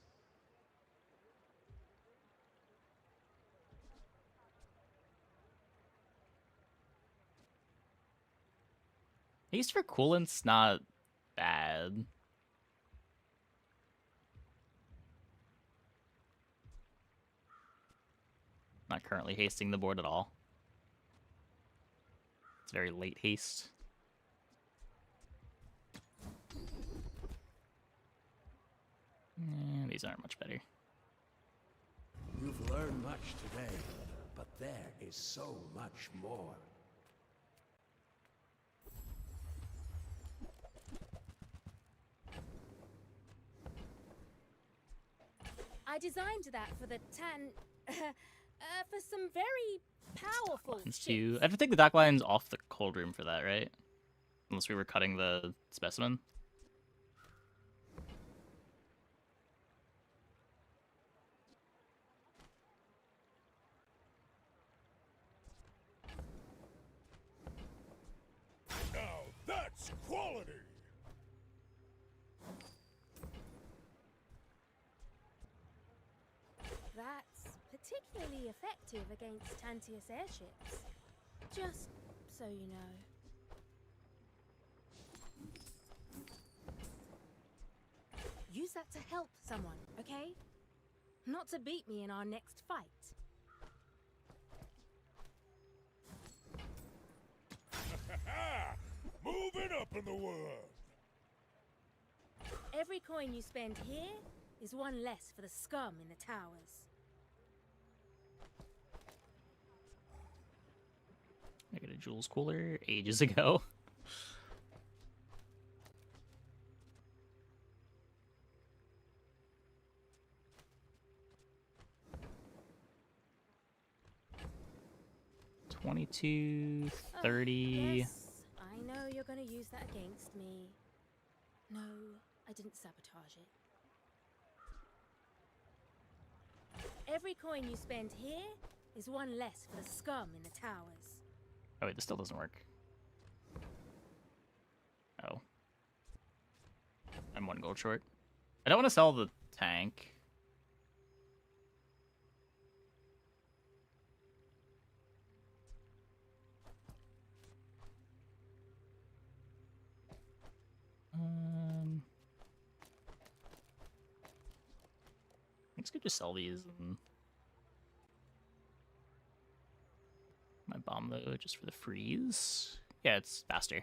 Haste for coolant's not bad. Not currently hasting the board at all. It's very late haste. These aren't much better. You've learned much today, but there is so much more. I designed that for the 10... for some very powerful Lines ships. too. I have to take the dock lines off the cold room for that, right? Unless we were cutting the specimen. Now that's quality! That's particularly effective against Tantius airships. Just so you know. Use that to help someone, okay? Not to beat me in our next fight. Moving up in the world. Every coin you spend here is one less for the scum in the towers. I got a Jules cooler ages ago. $22, $30. Yes, I know you're gonna use that against me. No, I didn't sabotage it. Every coin you spend here is one less for the scum in the towers. Oh wait, this still doesn't work. Oh. I'm 1 gold short. I don't want to sell the tank. I guess I could just sell these and my bomb though, just for the freeze. Yeah, it's faster.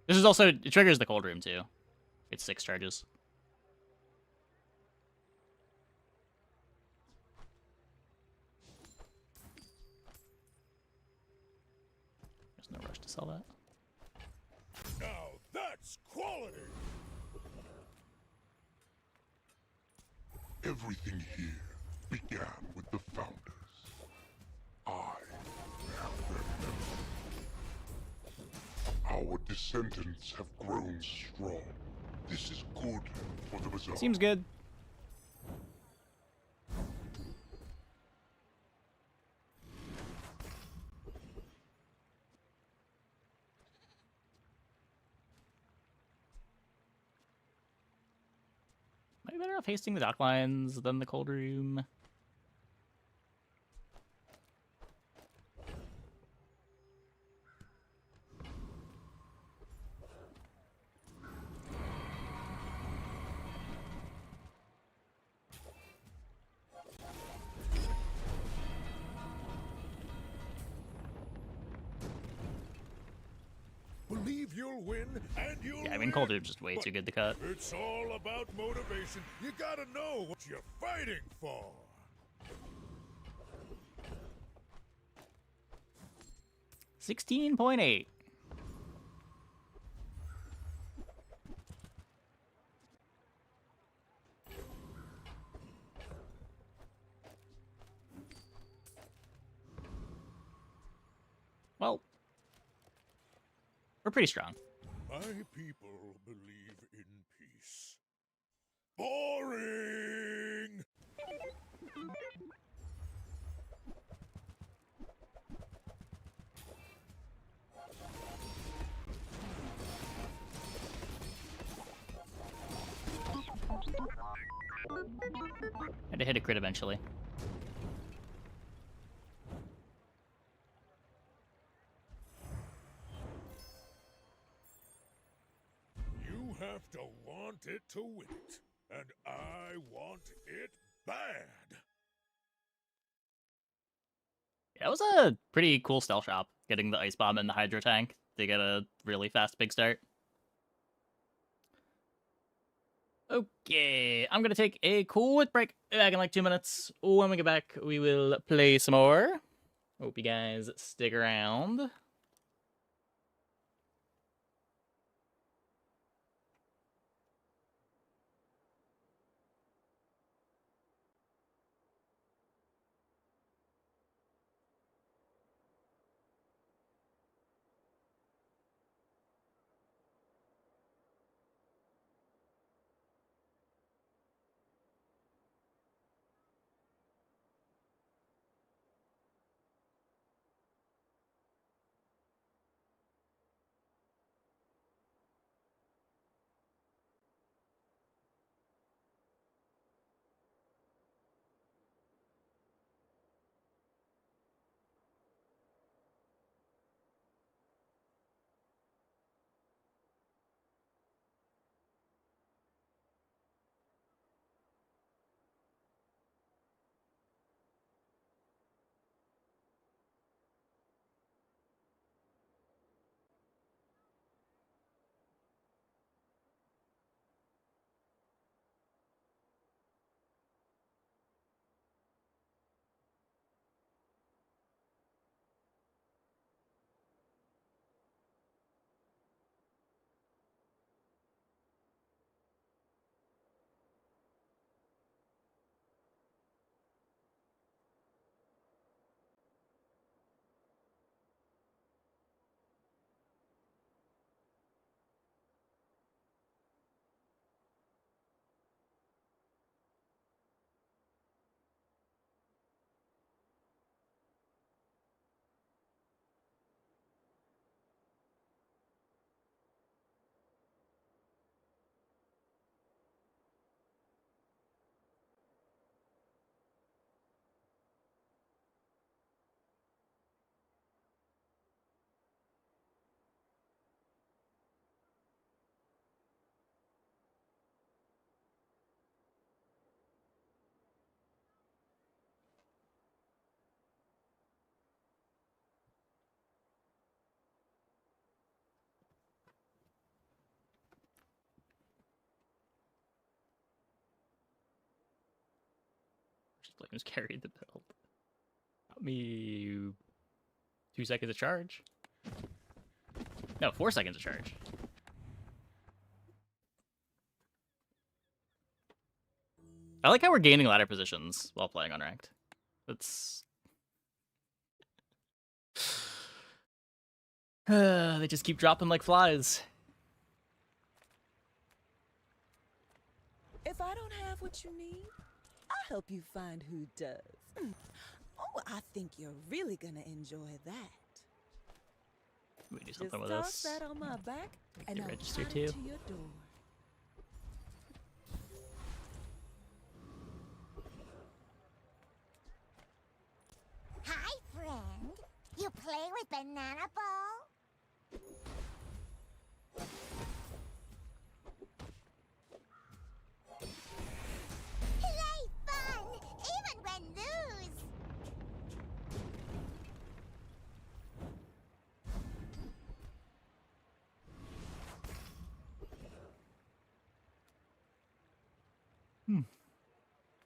This is also, it triggers the cold room too. It's 6 charges. There's no rush to sell that. Now that's quality. Everything here began with the founders. I am their member. Our descendants have grown strong. This is good for the Bazaar. Seems good. Might be better off hasting the dock lines than the cold room. Believe you'll win, and you'll Yeah, I mean, cold room's just way too good to cut. It's all about motivation. You gotta know what you're fighting for. $16.8. Well, we're pretty strong. My people believe in peace. Boring! Had to hit a crit eventually. You have to want it to win it. And I want it bad. Yeah, it was a pretty cool stealth shop, getting the ice bomb and the hydro tank to get a really fast big start. Okay, I'm gonna take a quick break. Back in like 2 minutes. When we get back, we will play some more. Hope you guys stick around. Flames carried the build. Got me 2 seconds of charge. No, 4 seconds of charge. I like how we're gaining ladder positions while playing unranked. That's... they just keep dropping like flies. If I don't have what you need, I'll help you find who does. Oh, I think you're really gonna enjoy that. We do Just something with toss this. that on my back, and Do I'll register trot it too. to your door. Hi, friend. You play with Banana Ball? Play fun, even when lose.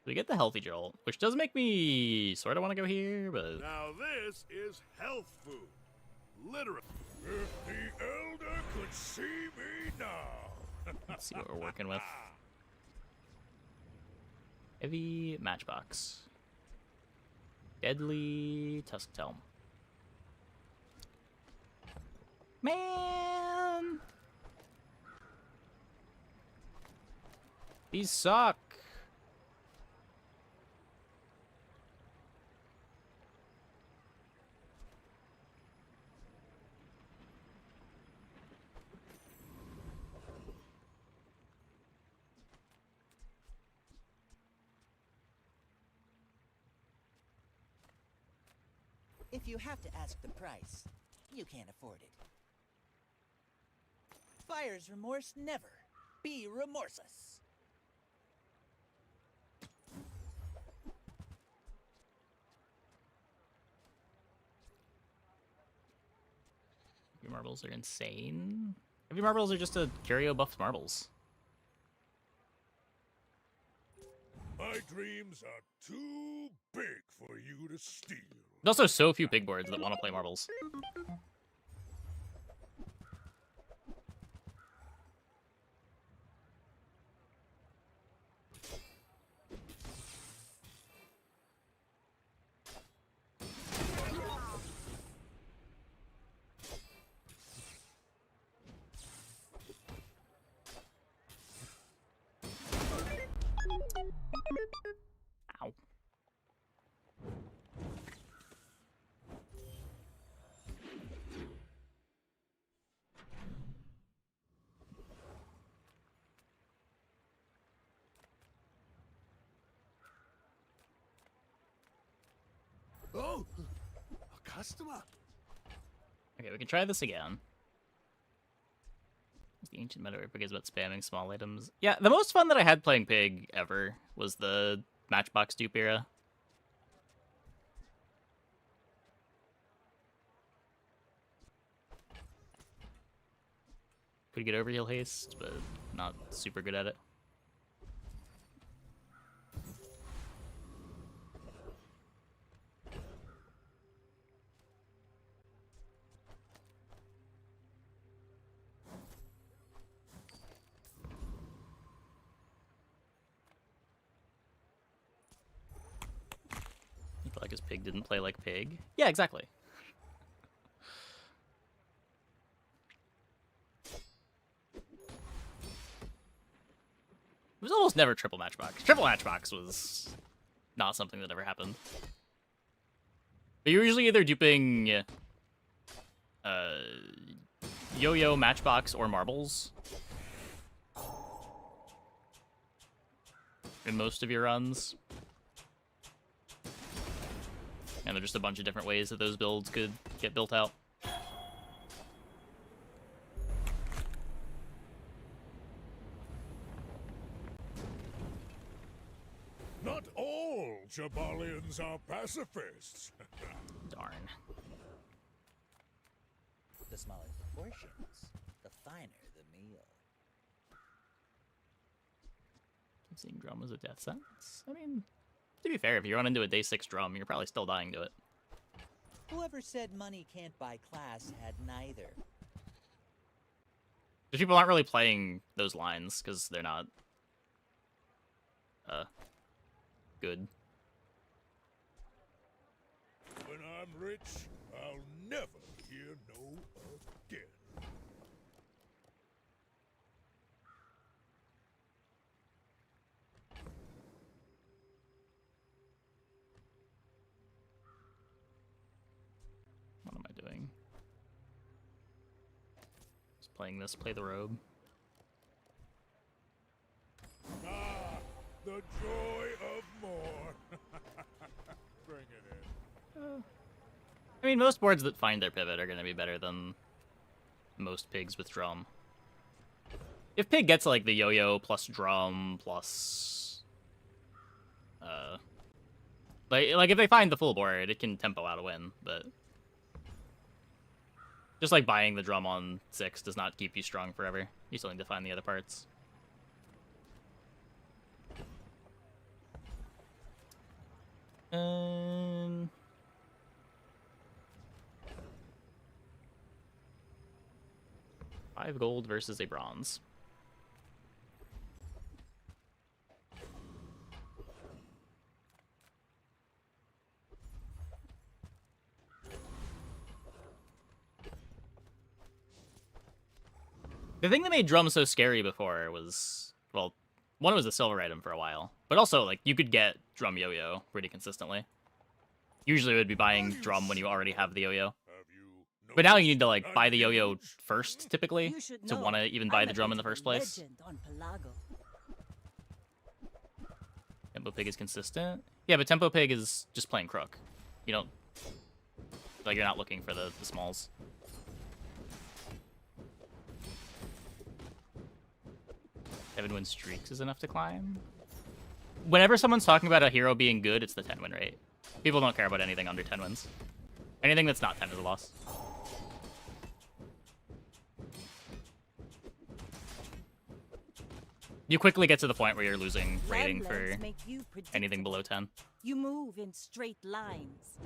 We get the healthy jolt, which does make me sort of want to go here, but Now this is health food. Literally. If the Elder could see me now. let's see what we're working with. Heavy matchbox. Deadly tusk helm. Man, these suck. If you have to ask the price, you can't afford it. Buyer's remorse never. Be remorseless. Heavy marbles are insane. Heavy marbles are just a curio buffed marbles. My dreams are too big for you to steal. There's also so few big boards that want to play marbles. Ow. Oh, a customer. Okay, we can try this again. The ancient meta where Pig is about spamming small items. Yeah, the most fun that I had playing Pig ever was the Matchbox dupe era. Could get overheal haste, but not super good at it. You feel like his Pig didn't play like Pig? Yeah, exactly. It was almost never triple matchbox. Triple matchbox was not something that ever happened. But you're usually either duping yo-yo, matchbox, or marbles in most of your runs. And there are just a bunch of different ways that those builds could get built out. Not all Jabalians are pacifists. Darn. The smaller the portions, the finer the meal. Keep seeing dramas of death sentence. I mean, To be fair, if you run into a day 6 drum, you're probably still dying to it. Whoever said money can't buy class had neither. Because people aren't really playing those lines, because they're not... good. When I'm rich, I'll never hear no again. What am I doing? Just playing this, play the robe. Ah, the joy of more. Bring it in. I mean, most boards that find their pivot are going to be better than most pigs with drum. If pig gets like the yo-yo plus drum plus... like if they find the full board, it can tempo out a win, but... Just like buying the drum on 6 does not keep you strong forever. You still need to find the other parts. $5 gold versus a bronze. The thing that made drum so scary before was, well, one, it was a silver item for a while, but also, like, you could get drum yo-yo pretty consistently. Usually it would be buying drum when you already have the yo-yo. But now you need to, like, buy the yo-yo first, typically, to want to even buy the drum in the first place. Tempo Pig is consistent. Yeah, but Tempo Pig is just playing Crook. You don't... Like, you're not looking for the smalls. Seven win streaks is enough to climb. Whenever someone's talking about a hero being good, it's the 10 win rate. People don't care about anything under 10 wins. Anything that's not 10 is a loss. You quickly get to the point where you're losing rating for anything below 10. You move in straight lines.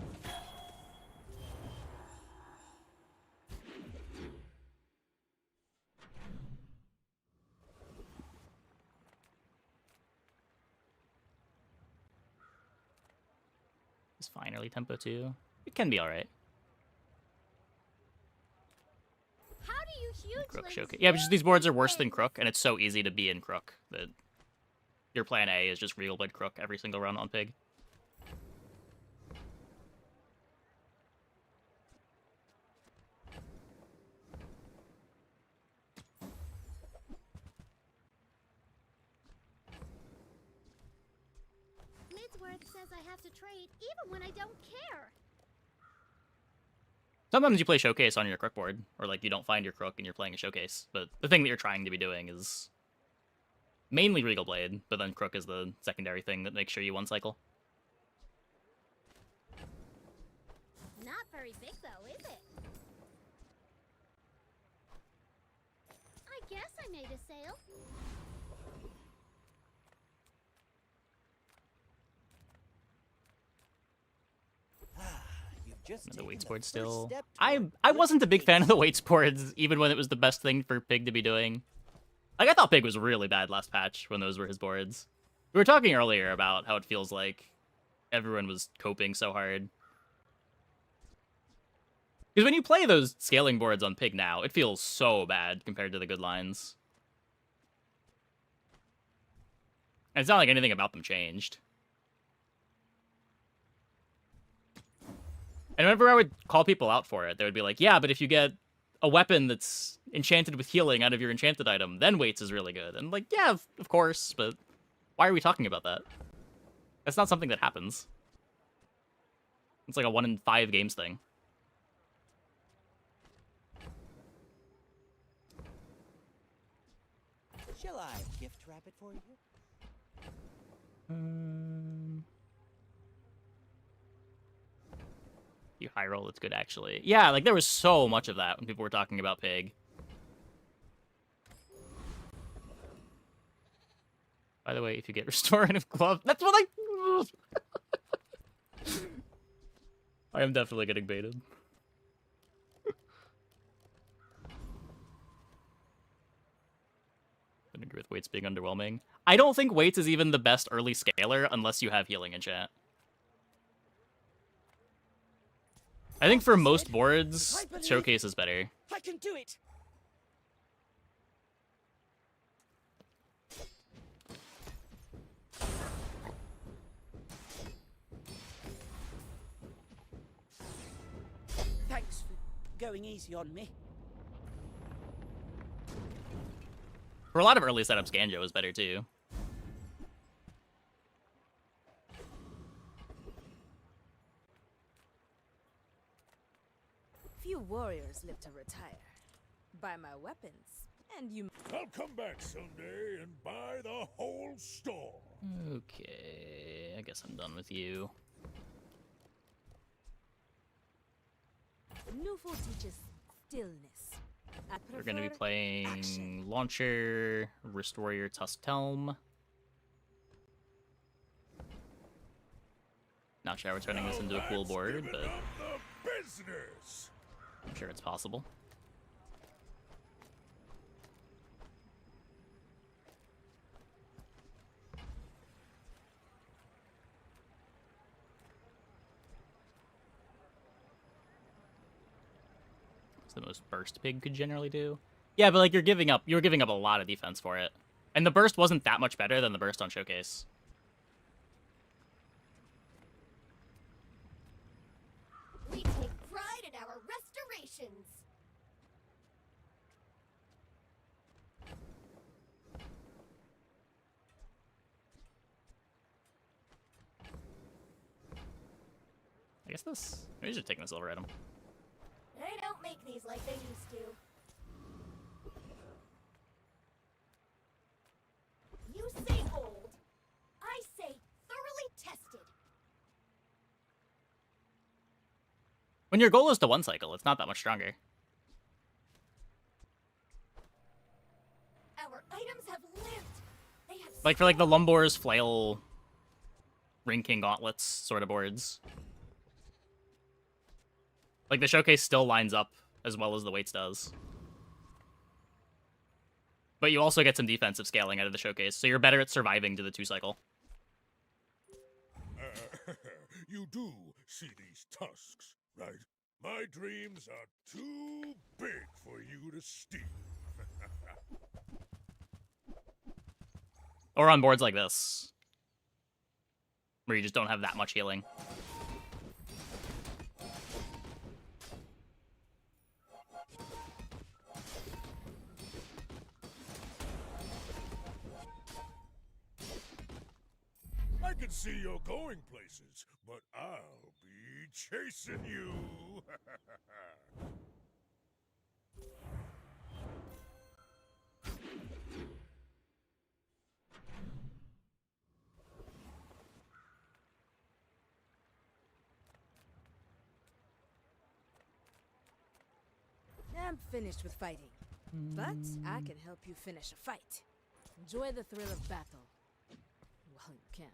It's fine early tempo too. It can be alright. How do you Crook showcase. Yeah, but just these boards are worse than Crook, and it's so easy to be in Crook that your plan A is just Regal Blade Crook every single run on Pig. Midsworth says I have to trade even when I don't care. Sometimes you play Showcase on your Crook board, or like you don't find your Crook and you're playing a Showcase, but the thing that you're trying to be doing is mainly Regal Blade, but then Crook is the secondary thing that makes sure you one cycle. Not very big though, is it? I guess I made a sale. The weights board still. I wasn't a big fan of the weights boards, even when it was the best thing for Pig to be doing. Like, I thought Pig was really bad last patch when those were his boards. We were talking earlier about how it feels like everyone was coping so hard. Because when you play those scaling boards on Pig now, it feels so bad compared to the good lines. And it's not like anything about them changed. And whenever I would call people out for it, they would be like, yeah, but if you get a weapon that's enchanted with healing out of your enchanted item, then weights is really good. And like, yeah, of course, but why are we talking about that? That's not something that happens. It's like a 1 in 5 games thing. Shall I gift wrap it for you? You high roll, it's good actually. Yeah, like there was so much of that when people were talking about Pig. By the way, if you get restorative glove, that's what I... I am definitely getting baited. I agree with Waits being underwhelming. I don't think Waits is even the best early scaler unless you have healing in chat. I think for most boards, Showcase is better. I can do it. Thanks for going easy on me. For a lot of early setups, Ganjo is better too. Few warriors live to retire. Buy my weapons, and you. I'll come back someday and buy the whole store. Okay, I guess I'm done with you. Newful teaches stillness. We're gonna be playing Launcher, Wrist Warrior, Tusk Helm. Not sure how we're turning this into a cool board, but I'm sure it's possible. It's the most burst pig could generally do. Yeah, but like you're giving up a lot of defense for it. And the burst wasn't that much better than the burst on Showcase. We take pride in our restorations. I guess this... Maybe just taking this over at him. They don't make these like they used to. You say old. I say thoroughly tested. When your goal is to one cycle, it's not that much stronger. Our items have lived. They have Like for like the Lumbor's Flail, Ring King Gauntlets sort of boards. Like the Showcase still lines up as well as the Waits does. But you also get some defensive scaling out of the Showcase, so you're better at surviving to the 2-cycle. You do see these tusks, right? My dreams are too big for you to steal. Or on boards like this, where you just don't have that much healing. I can see you're going places, but I'll be chasing you. I'm finished with fighting. But I can help you finish a fight. Enjoy the thrill of battle. While you can.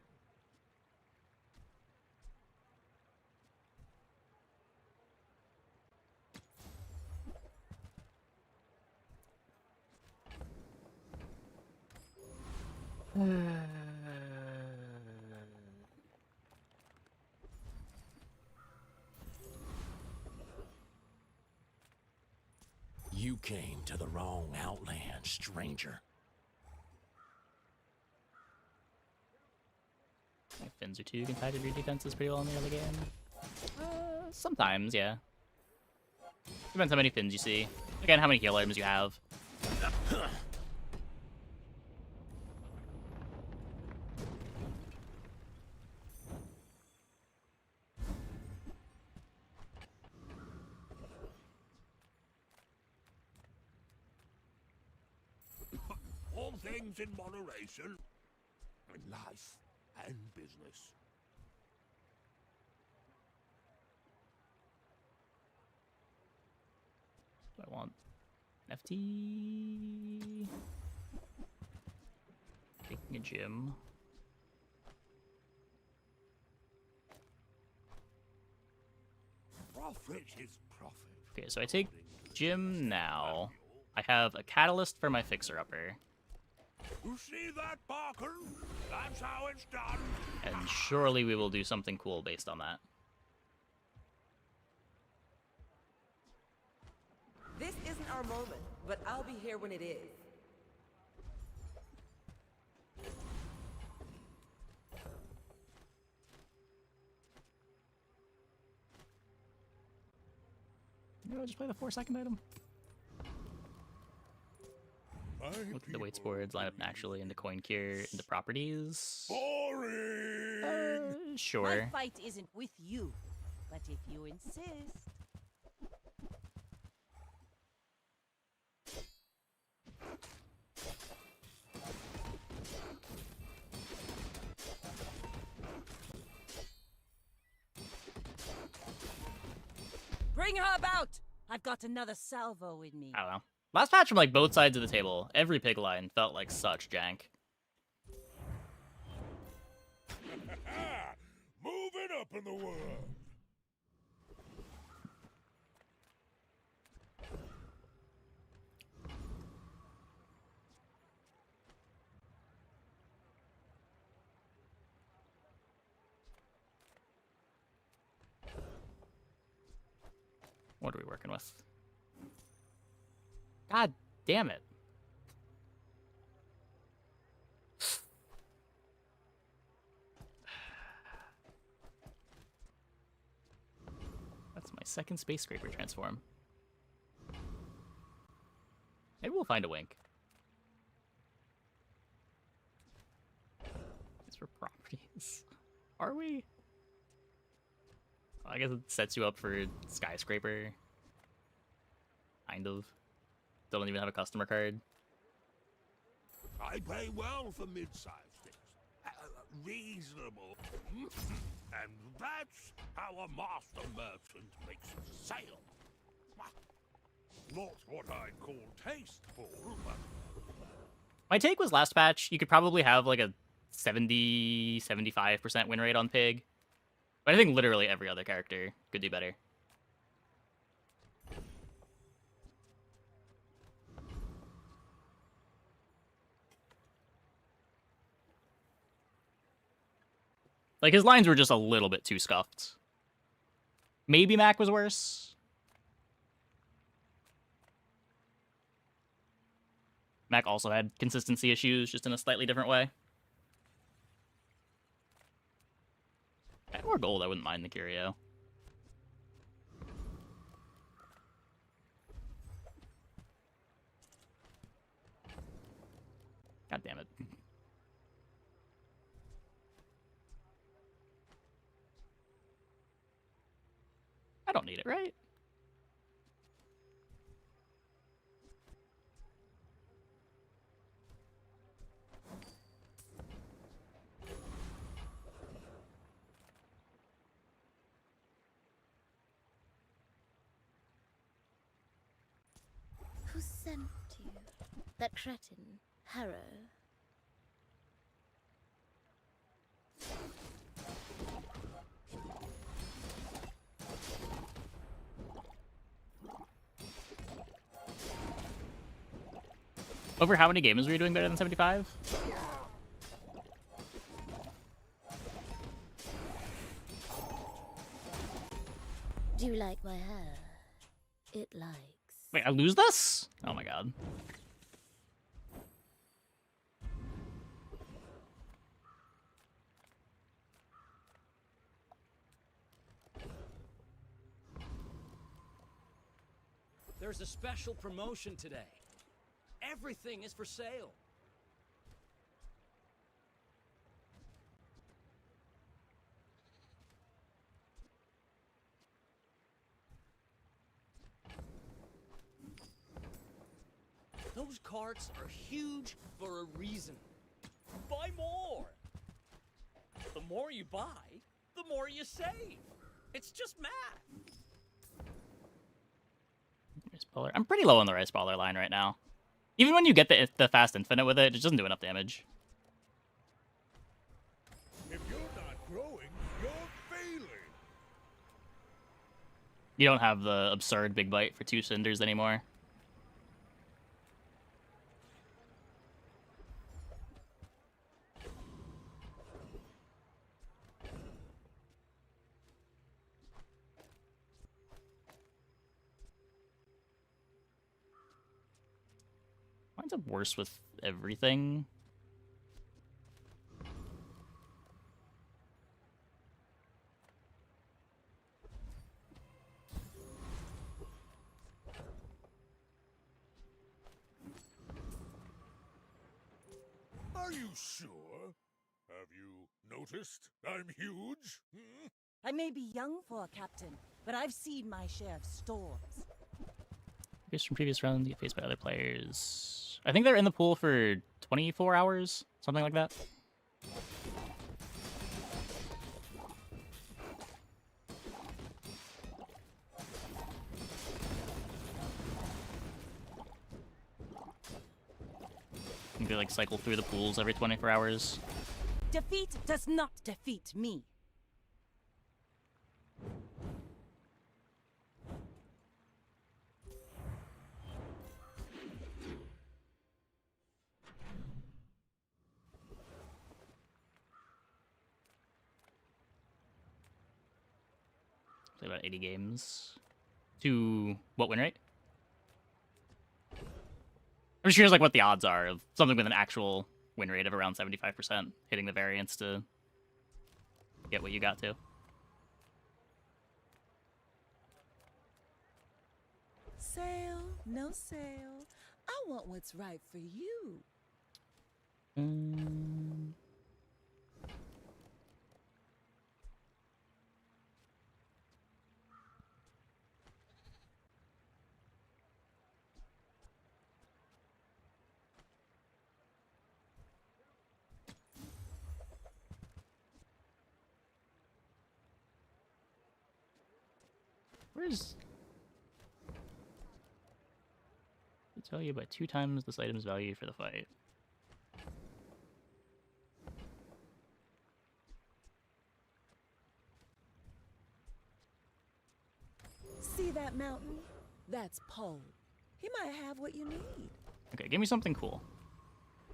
You came to the wrong outland, stranger. Fins or two can tie to your defenses pretty well in the early game. Sometimes, yeah. Depends how many fins you see. Again, how many heal items you have. All things in moderation. In life and business. Do I want FT? Taking a gym. Profit is profit. Okay, so I take Jim now. I have a catalyst for my fixer-upper. You see that, Barker? That's how it's done. And surely we will do something cool based on that. This isn't our moment, but I'll be here when it is. No, just play the 4-second item. Look at the weights boards, line up naturally into coin cure, into properties. Boring! Sure. My fight isn't with you, but if you insist. Bring her about! I've got another salvo in me. I don't know. Last patch from like both sides of the table, every pig line felt like such jank. Moving up in the world. What are we working with? God damn it. That's my second Space Scraper transform. Maybe we'll find a wink. These for properties. Are we? Well, I guess it sets you up for Skyscraper. Kind of. Still don't even have a customer card. I pay well for mid-sized things. Reasonable. And that's how a master merchant makes a sale. Not what I'd call tasteful, but... My take was last patch, you could probably have like a 70-75% win rate on Pig. But I think literally every other character could do better. Like, his lines were just a little bit too scuffed. Maybe Mac was worse. Mac also had consistency issues, just in a slightly different way. Add more gold, I wouldn't mind the Curio. God damn it. I don't need it, right? Who sent you? That cretin, Harrow? Over how many games were you doing better than 75? Do you like my hair? It likes. Wait, I lose this? Oh my god. There's a special promotion today. Everything is for sale. Those carts are huge for a reason. Buy more! The more you buy, the more you save. It's just math. Rice Baller. I'm pretty low on the Rice Baller line right now. Even when you get the fast infinite with it, it just doesn't do enough damage. If you're not growing, you're failing. You don't have the absurd big bite for 2 cinders anymore. Winds up worse with everything. Are you sure? Have you noticed I'm huge? Hmm? I may be young for a captain, but I've seen my share of storms. Guess from previous rounds, you get faced by other players. I think they're in the pool for 24 hours, something like that. You can like cycle through the pools every 24 hours. Defeat does not defeat me. Play about 80 games. To what win rate? I'm just curious like what the odds are of something with an actual win rate of around 75% hitting the variance to get what you got to. Sail, no sail. I want what's right for you. Where's... To tell you by 2 times this item's value for the fight. See that mountain? That's Poe. He might have what you need. Okay, give me something cool.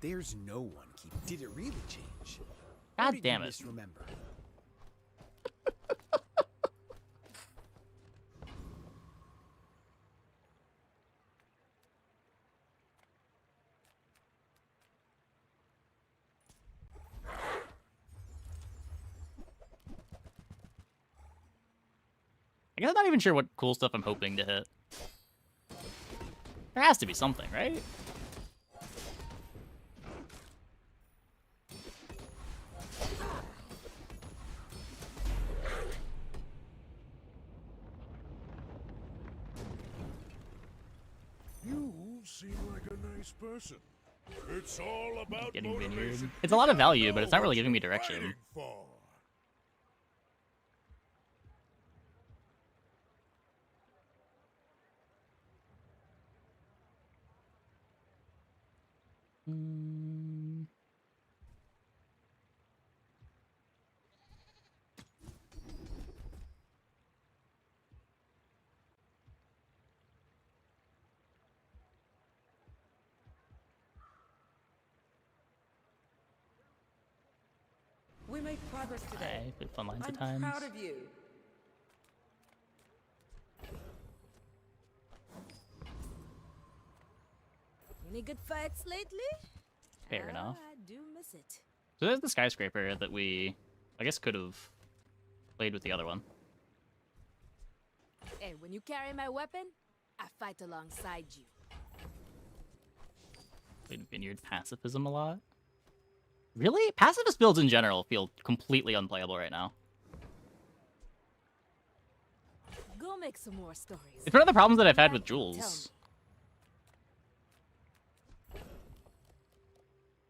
There's no one keep. Did it really change? God damn it. Remember. I guess I'm not even sure what cool stuff I'm hoping to hit. There has to be something, right? You seem like a nice person. It's all about Getting vineyard. motivation. It's a lot of You value, know but it's not really what giving me you're direction. fighting for. We made progress today. I put fun lines I'm at times. proud of you. Any good fights lately? Fair enough. I do miss it. So there's the skyscraper that we, I guess, could have played with the other one. Hey, when you carry my weapon, I fight alongside you. Played Vineyard Pacifism a lot. Really? Pacifist builds in general feel completely unplayable right now. Go make some more stories. It's one of the problems that I've had with Tell Jules.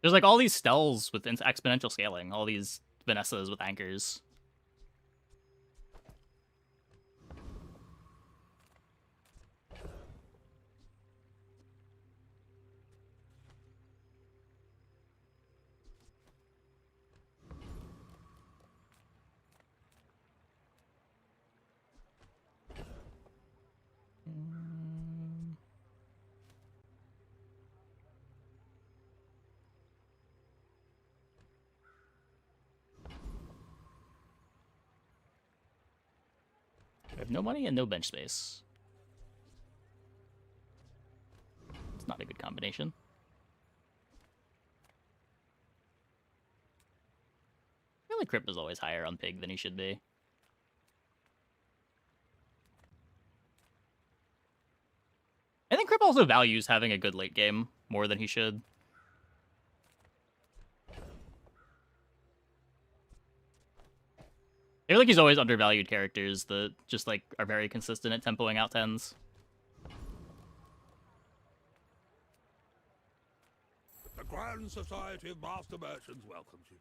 There's like all these Stells with exponential scaling, all these Vanessas with anchors. I have no money and no bench space. It's not a good combination. I feel like Crypt is always higher on Pig than he should be. I think Crypt also values having a good late game more than he should. I feel like he's always undervalued characters that just, like, are very consistent at tempoing out 10s. The Grand Society of Master Merchants welcomes you.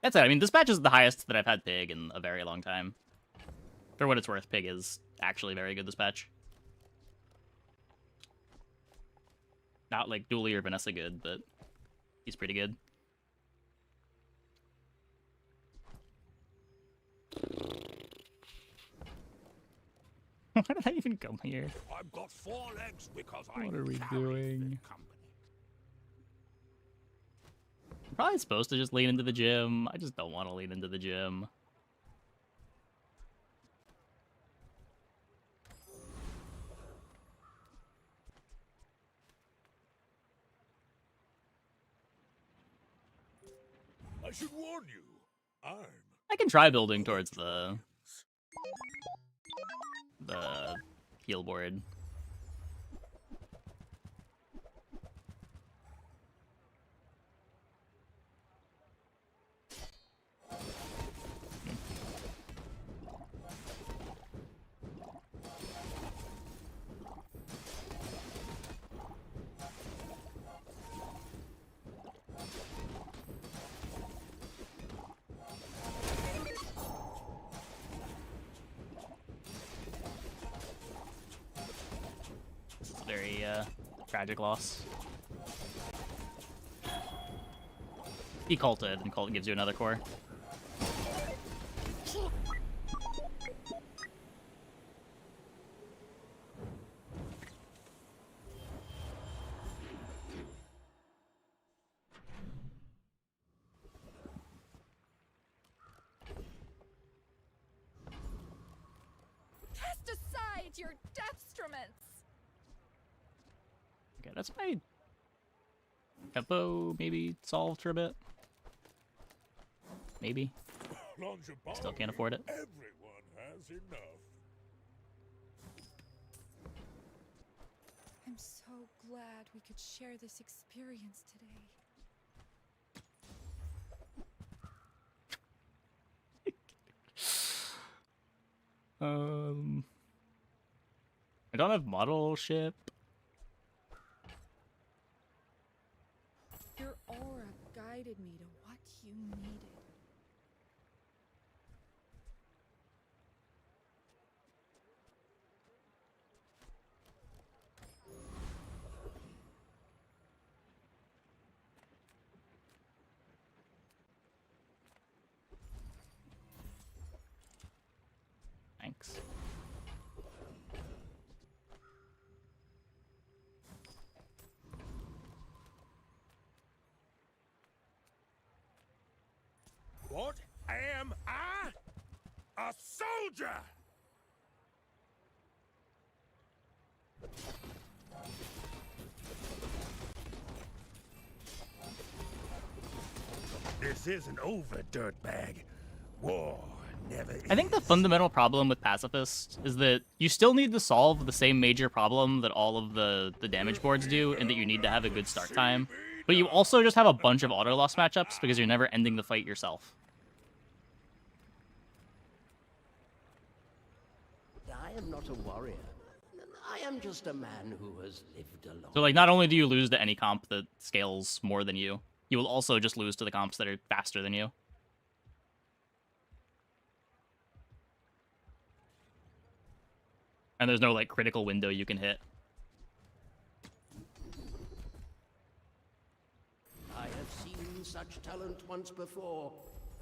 That's it. I mean, this batch is the highest that I've had Pig in a very long time. For what it's worth, Pig is actually very good this batch. Not like Dooley or Vanessa good, but he's pretty good. Why did I even come here? I've got 4 legs because What are we doing? I'm probably supposed to just lean into the gym. I just don't want to lean into the gym. I should warn you, I can try building towards the heal board. Very tragic loss. He culted, and cult gives you another core. Cast aside your deathstruments! Okay, that's my tempo maybe solved for a bit. Maybe. Still can't afford it. Everyone has enough. I'm so glad we could share this experience today. I don't have model ship. Your aura guided me to what you needed. Thanks. What am I? A soldier! This isn't over, dirtbag. War never I think the fundamental problem with Pacifist is that you still need to solve the same major problem that all of the damage boards do, and that you need to have a good start time. But you also just have a bunch of auto-loss matchups because you're never ending the fight yourself. I am not a warrior. I am just a man who has lived alone. So, like, not only do you lose to any comp that scales more than you, you will also just lose to the comps that are faster than you. And there's no, like, critical window you can hit. I have seen such talent once before.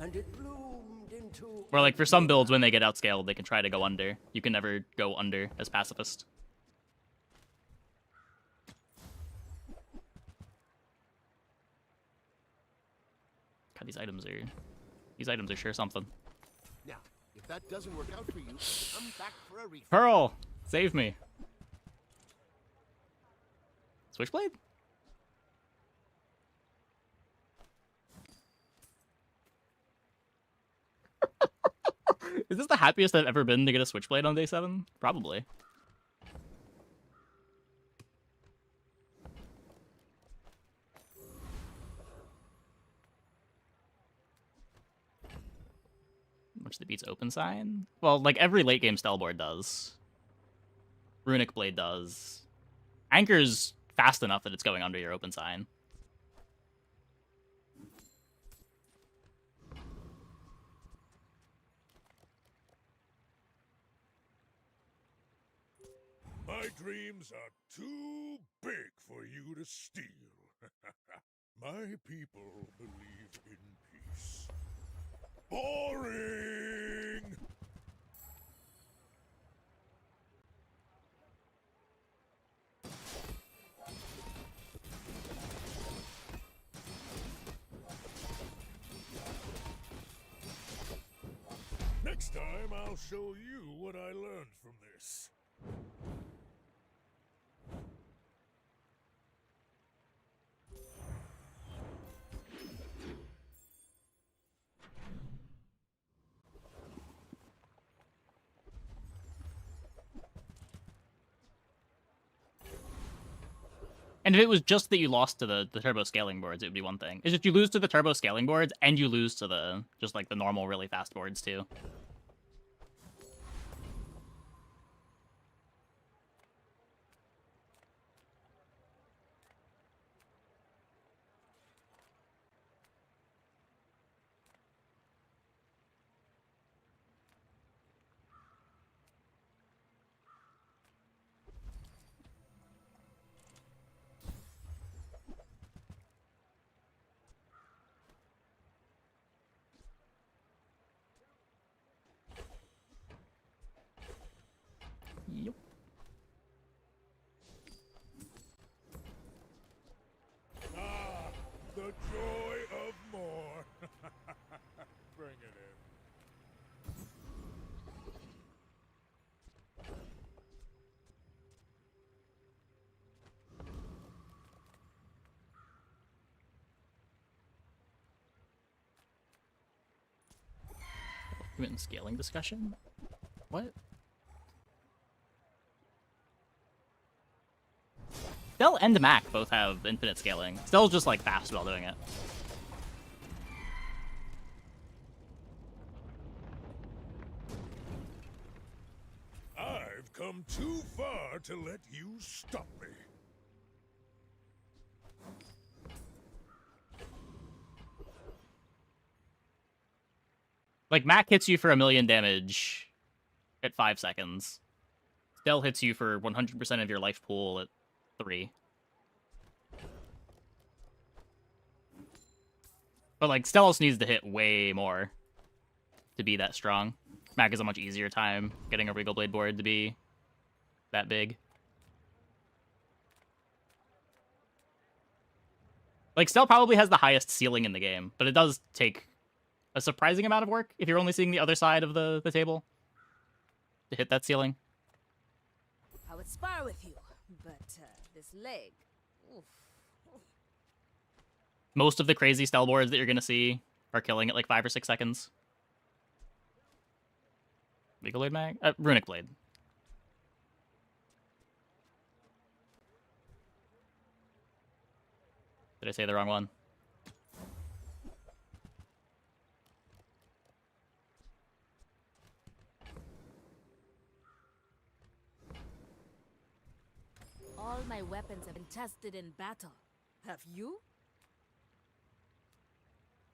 and it bloomed into... Where, like, for some builds, when they get outscaled, they can try to go under. You can never go under as pacifist. God, these items are sure something. Now, if that doesn't work out for you, come back for a refill. Pearl, save me. Switchblade? Is this the happiest I've ever been to get a Switchblade on day 7? Probably. Which that beats Open Sign? Well, like every late game Stelboard does. Runic Blade does. Anchor's fast enough that it's going under your Open Sign. My dreams are too big for you to steal. My people believe in peace. Boring! Next time, I'll show you what I learned from this. And if it was just that you lost to the turbo scaling boards, it would be one thing. It's just you lose to the turbo scaling boards, and you lose to the, just like the normal really fast boards too. Yep. Ah, the joy of more. Bring it in. Document and scaling discussion? What? Stell and Mac both have infinite scaling. Stell's just like fast while doing it. I've come too far to let you stop me. Like, Mac hits you for 1,000,000 damage at 5 seconds. Stell hits you for 100% of your life pool at 3. But, like, Stelos needs to hit way more to be that strong. Mac is a much easier time getting a Regal Blade board to be that big. Like, Stell probably has the highest ceiling in the game, but it does take a surprising amount of work if you're only seeing the other side of the table to hit that ceiling. I would spar with you, but this leg. Oof. Most of the crazy Stell boards that you're going to see are killing at like 5 or 6 seconds. Regal Blade Mag? Runic Blade. Did I say the wrong one? All my weapons have been tested in battle. Have you?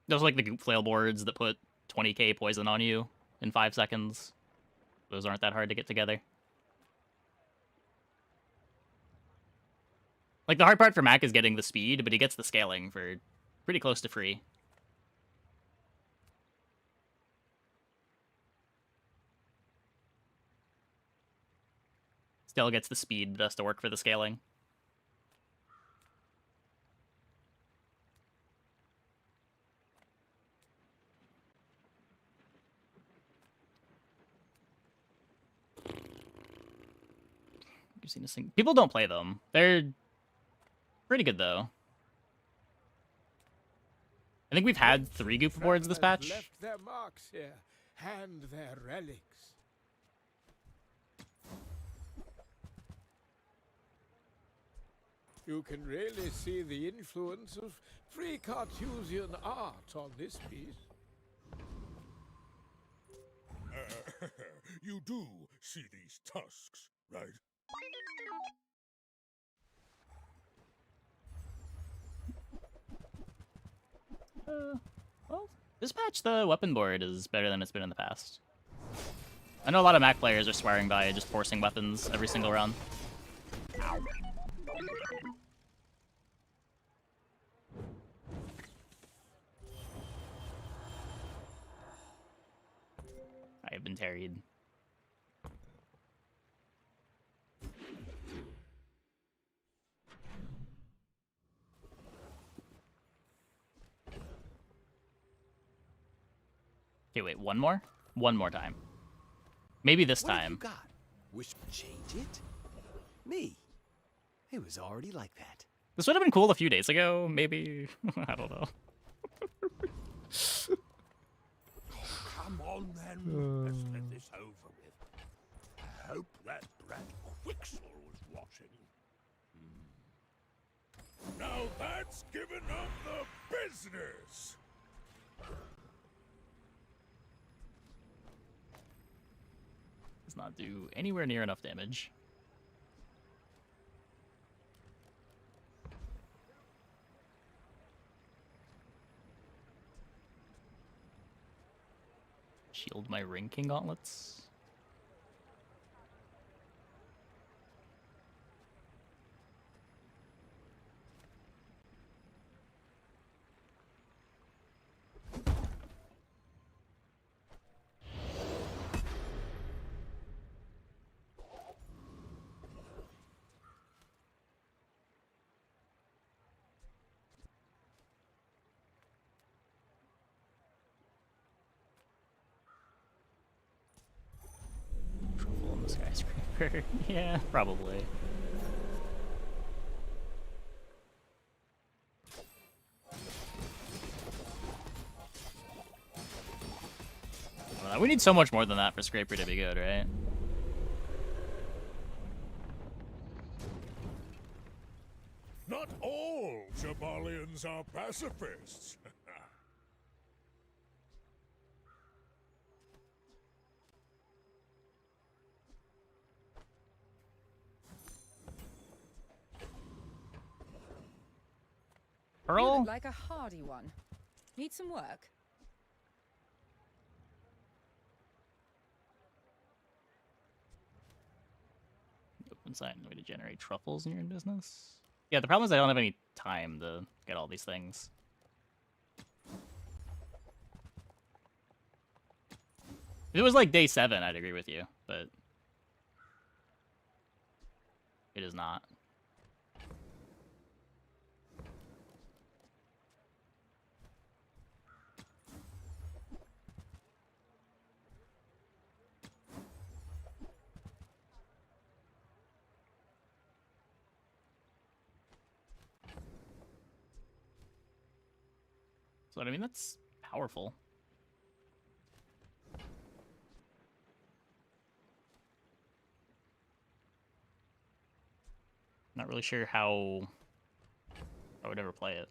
Those are like the Goop Flail boards that put 20k poison on you in 5 seconds. Those aren't that hard to get together. Like, the hard part for Mac is getting the speed, but he gets the scaling for pretty close to free. Still gets the speed, but has to work for the scaling. You've seen a single... People don't play them. They're pretty good though. I think we've had 3 Goop boards this patch. Left their marks here, and their relics. You can really see the influence of free Carthusian art on this piece. You do see these tusks, right? Well, this patch, the weapon board is better than it's been in the past. I know a lot of Mac players are swearing by just forcing weapons every single round. Ow. I have been tarried. Okay, wait, one more? One more time. Maybe this What have time. you got? Wish to change it? Me? It was already like that. This would have been cool a few days ago, maybe. I don't know. Come on then, let's get this over with. I hope that brat Quixel was watching. Now that's giving up the business! Does not do anywhere near enough damage. Shield my Ring King gauntlets. Truffle in the skyscraper. Yeah, probably. We need so much more than that for Scraper to be good, right? Not all Jabalians are pacifists. You Pearl? look like a hardy one. Need some work? Open sign way to generate truffles in your business. Yeah, the problem is I don't have any time to get all these things. If it was like day 7, I'd agree with you, but it is not. So I mean, that's powerful. Not really sure how I would ever play it.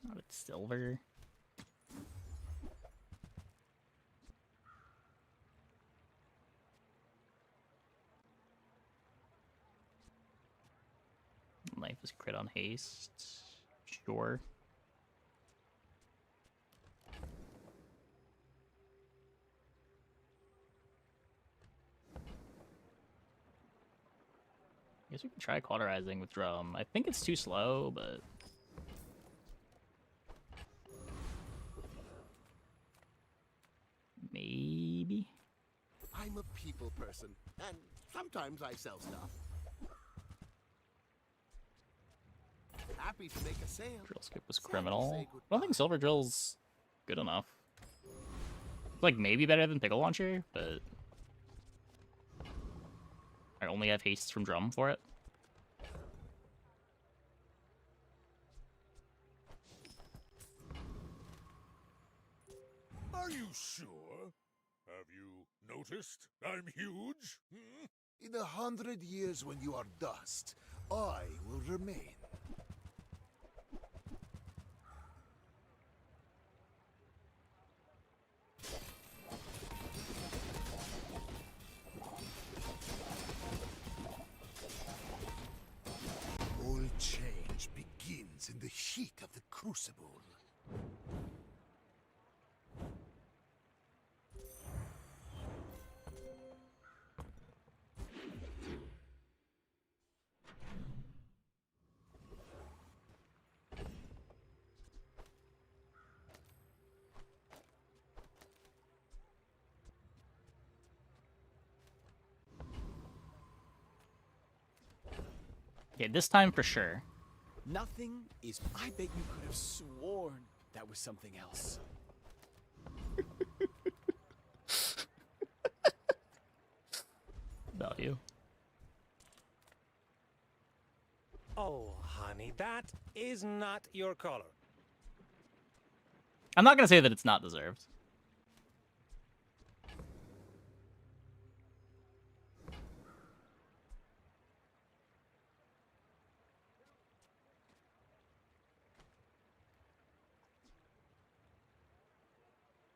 Not it's silver. knife is crit on haste. Sure. I guess we can try cauterizing with drum. I think it's too slow, but maybe. I'm a people person, and sometimes I sell stuff. Happy to make a sale. Drill skip was criminal. I don't think silver drill's good enough. It's like maybe better than pickle launcher, but I only have haste from drum for it. Are you sure? Have you noticed I'm huge? Hmm? In 100 years when you are dust, I will remain. All change begins in the heat of the crucible. Okay, this time for sure. Nothing is. I bet you could have sworn that was something else. Value. Oh, honey, that is not your color. I'm not gonna say that it's not deserved.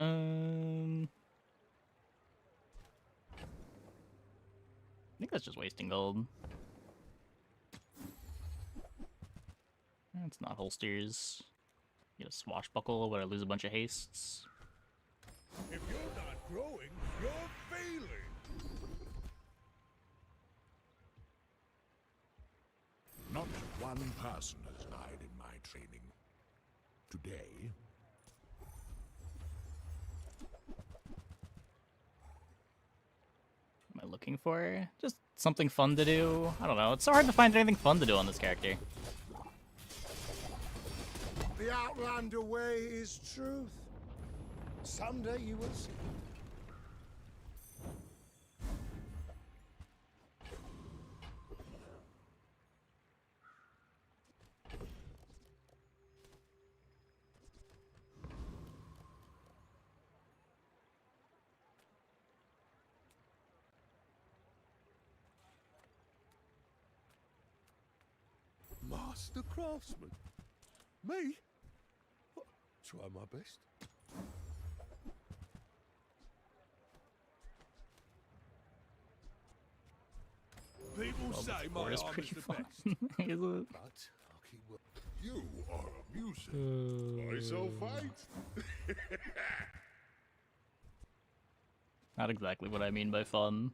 I think that's just wasting gold. It's not holsters. Get a swashbuckle, but I lose a bunch of hastes. If you're not growing, you're failing. Not one person has died in my training. Today, What am I looking for? Just something fun to do. I don't know. It's so hard to find anything fun to do on this character. the Outlander way is truth. Someday you will see. Master craftsman? Me? Try my best. People Well, say the my floor is arm is pretty the fun. best. Is it? But I'll keep working. You are amusing. I shall fight. Not exactly what I mean by fun.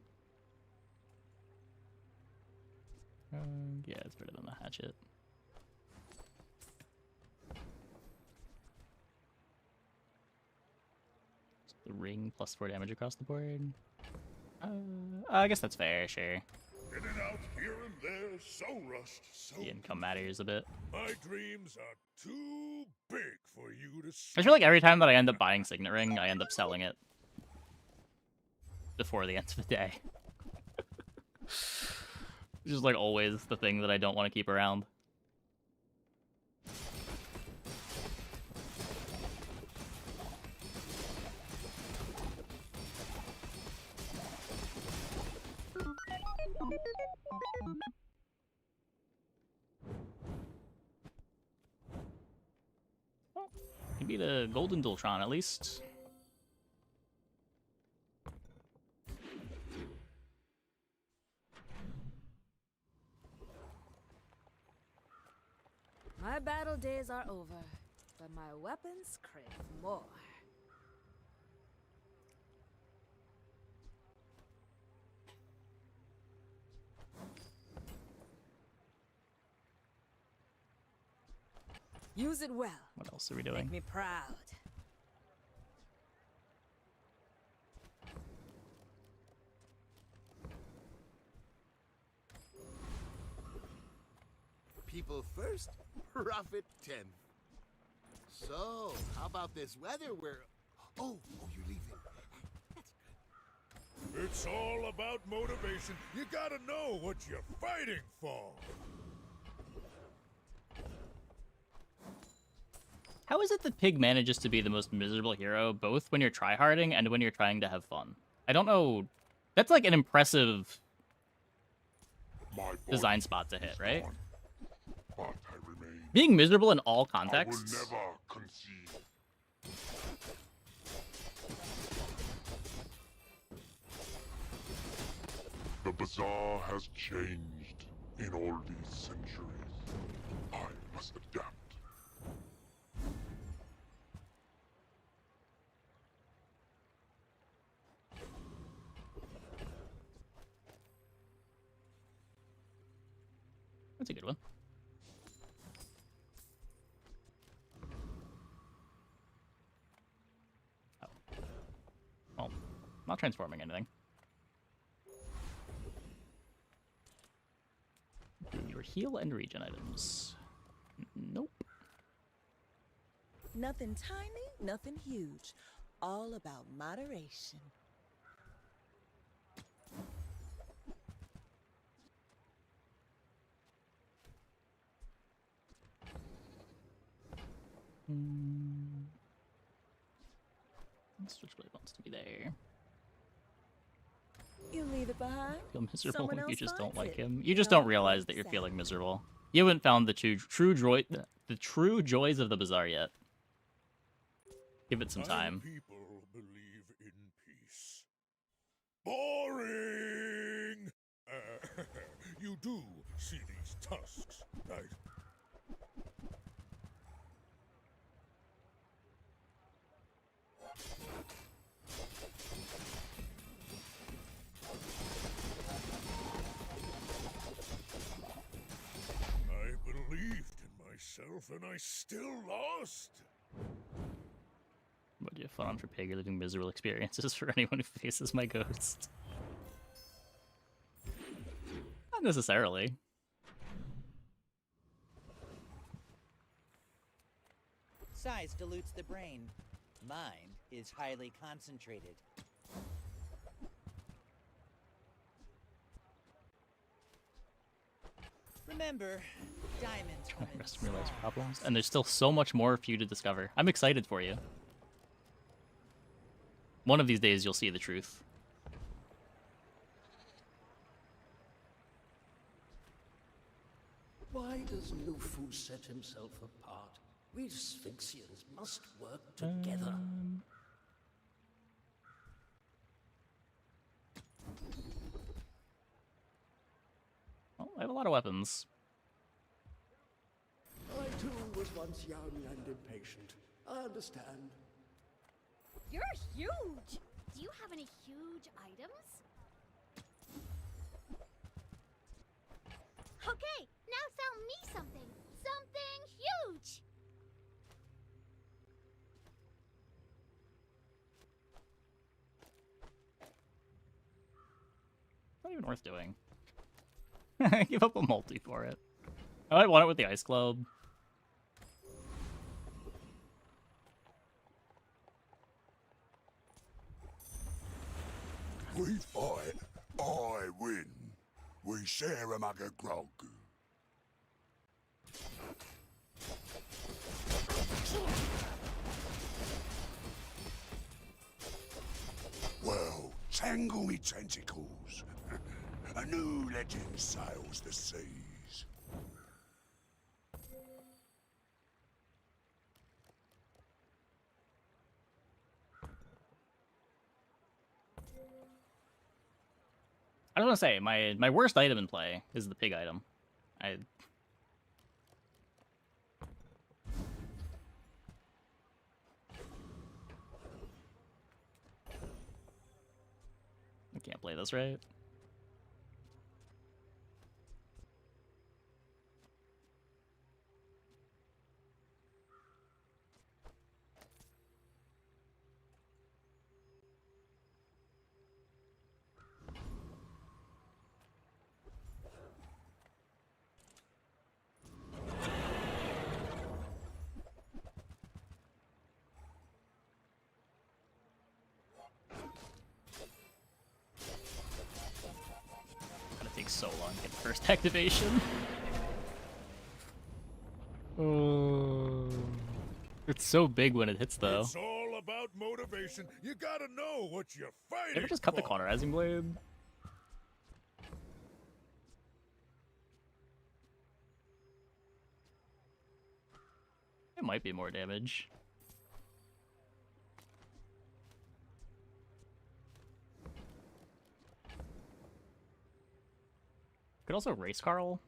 Yeah, it's better than the hatchet. The ring plus 4 damage across the board. I guess that's fair, sure. In and out, here and there, so rushed, so... The income matters a bit. My dreams are too big for you to... I feel like every time that I end up buying Signet Ring, I end up selling it before the end of the day. It's just like always the thing that I don't want to keep around. Can be the Golden Dualtron at least. My battle days are over, but my weapons crave more. Use it well. What else are we doing? Make me proud. People first, profit 10th. So, how about this weather where... Oh, you're leaving. It's all about motivation. You gotta know what you're fighting for. How is it that Pig manages to be the most miserable hero, both when you're tryharding and when you're trying to have fun? I don't know. That's like an impressive design spot to hit, right? But I remain. Being miserable in all I will contexts. never concede. The bazaar has changed in all these centuries. I must adapt. That's a good one. Oh. Well, not transforming anything. Do your heal and regen items. Nope. Nothing tiny, nothing huge. All about moderation. Switchblade wants to be there. You leave it behind. Feel miserable Someone if you else just don't finds like it. him. You just don't realize that you're feeling miserable. You haven't found the true joys of the bazaar yet. Give it some time. People believe in peace. Boring! You do see these tusks, right? I believed in myself and I still lost. What do you have fun on for Pig? You're living miserable experiences for anyone who faces my ghost. Not necessarily. Size dilutes the brain. Mind is highly concentrated. Remember, diamonds come in Rest realize problems. And there's still so much more for you to discover. I'm excited for you. One of these days you'll see the truth. Why does Lufu set himself apart? We Sphinxians must work together. Well, I have a lot of weapons. I too was once young and impatient. I understand. You're huge! Do you have any huge items? Okay, now sell me something! Something huge! Not even worth doing. Give up a multi for it. I might want it with the Ice Club. We fight, I win. We share a mug of grog. Well, tangle me tentacles. A new legend sails the seas. I was gonna say, my worst item in play is the pig item. I can't play this right. Gonna take so long to get the first activation. It's so big when it hits, though. It's all about motivation. You gotta know what you're fighting. Ever just cut the for. cauterizing blade? It might be more damage. Could also race Carl.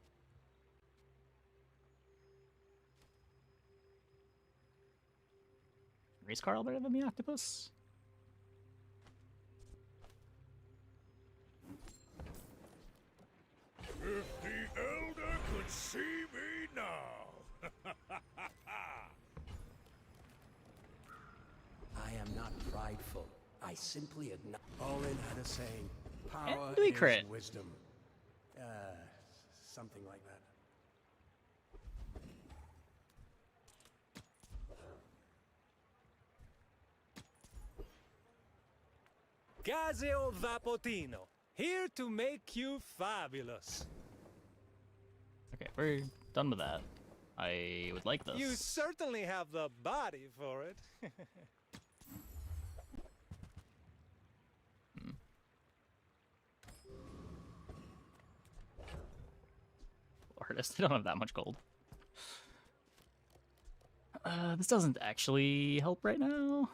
Race Carl better than the octopus? If the Elder could see me now. I am not prideful. I simply acknowledge. Olin had a saying, power And we is crit. wisdom. Something like that. Gazio Vapotino, here to make you fabulous. Okay, we're done with that. I would like this. You certainly have the body for it. Artist, I don't have that much gold. This doesn't actually help right now.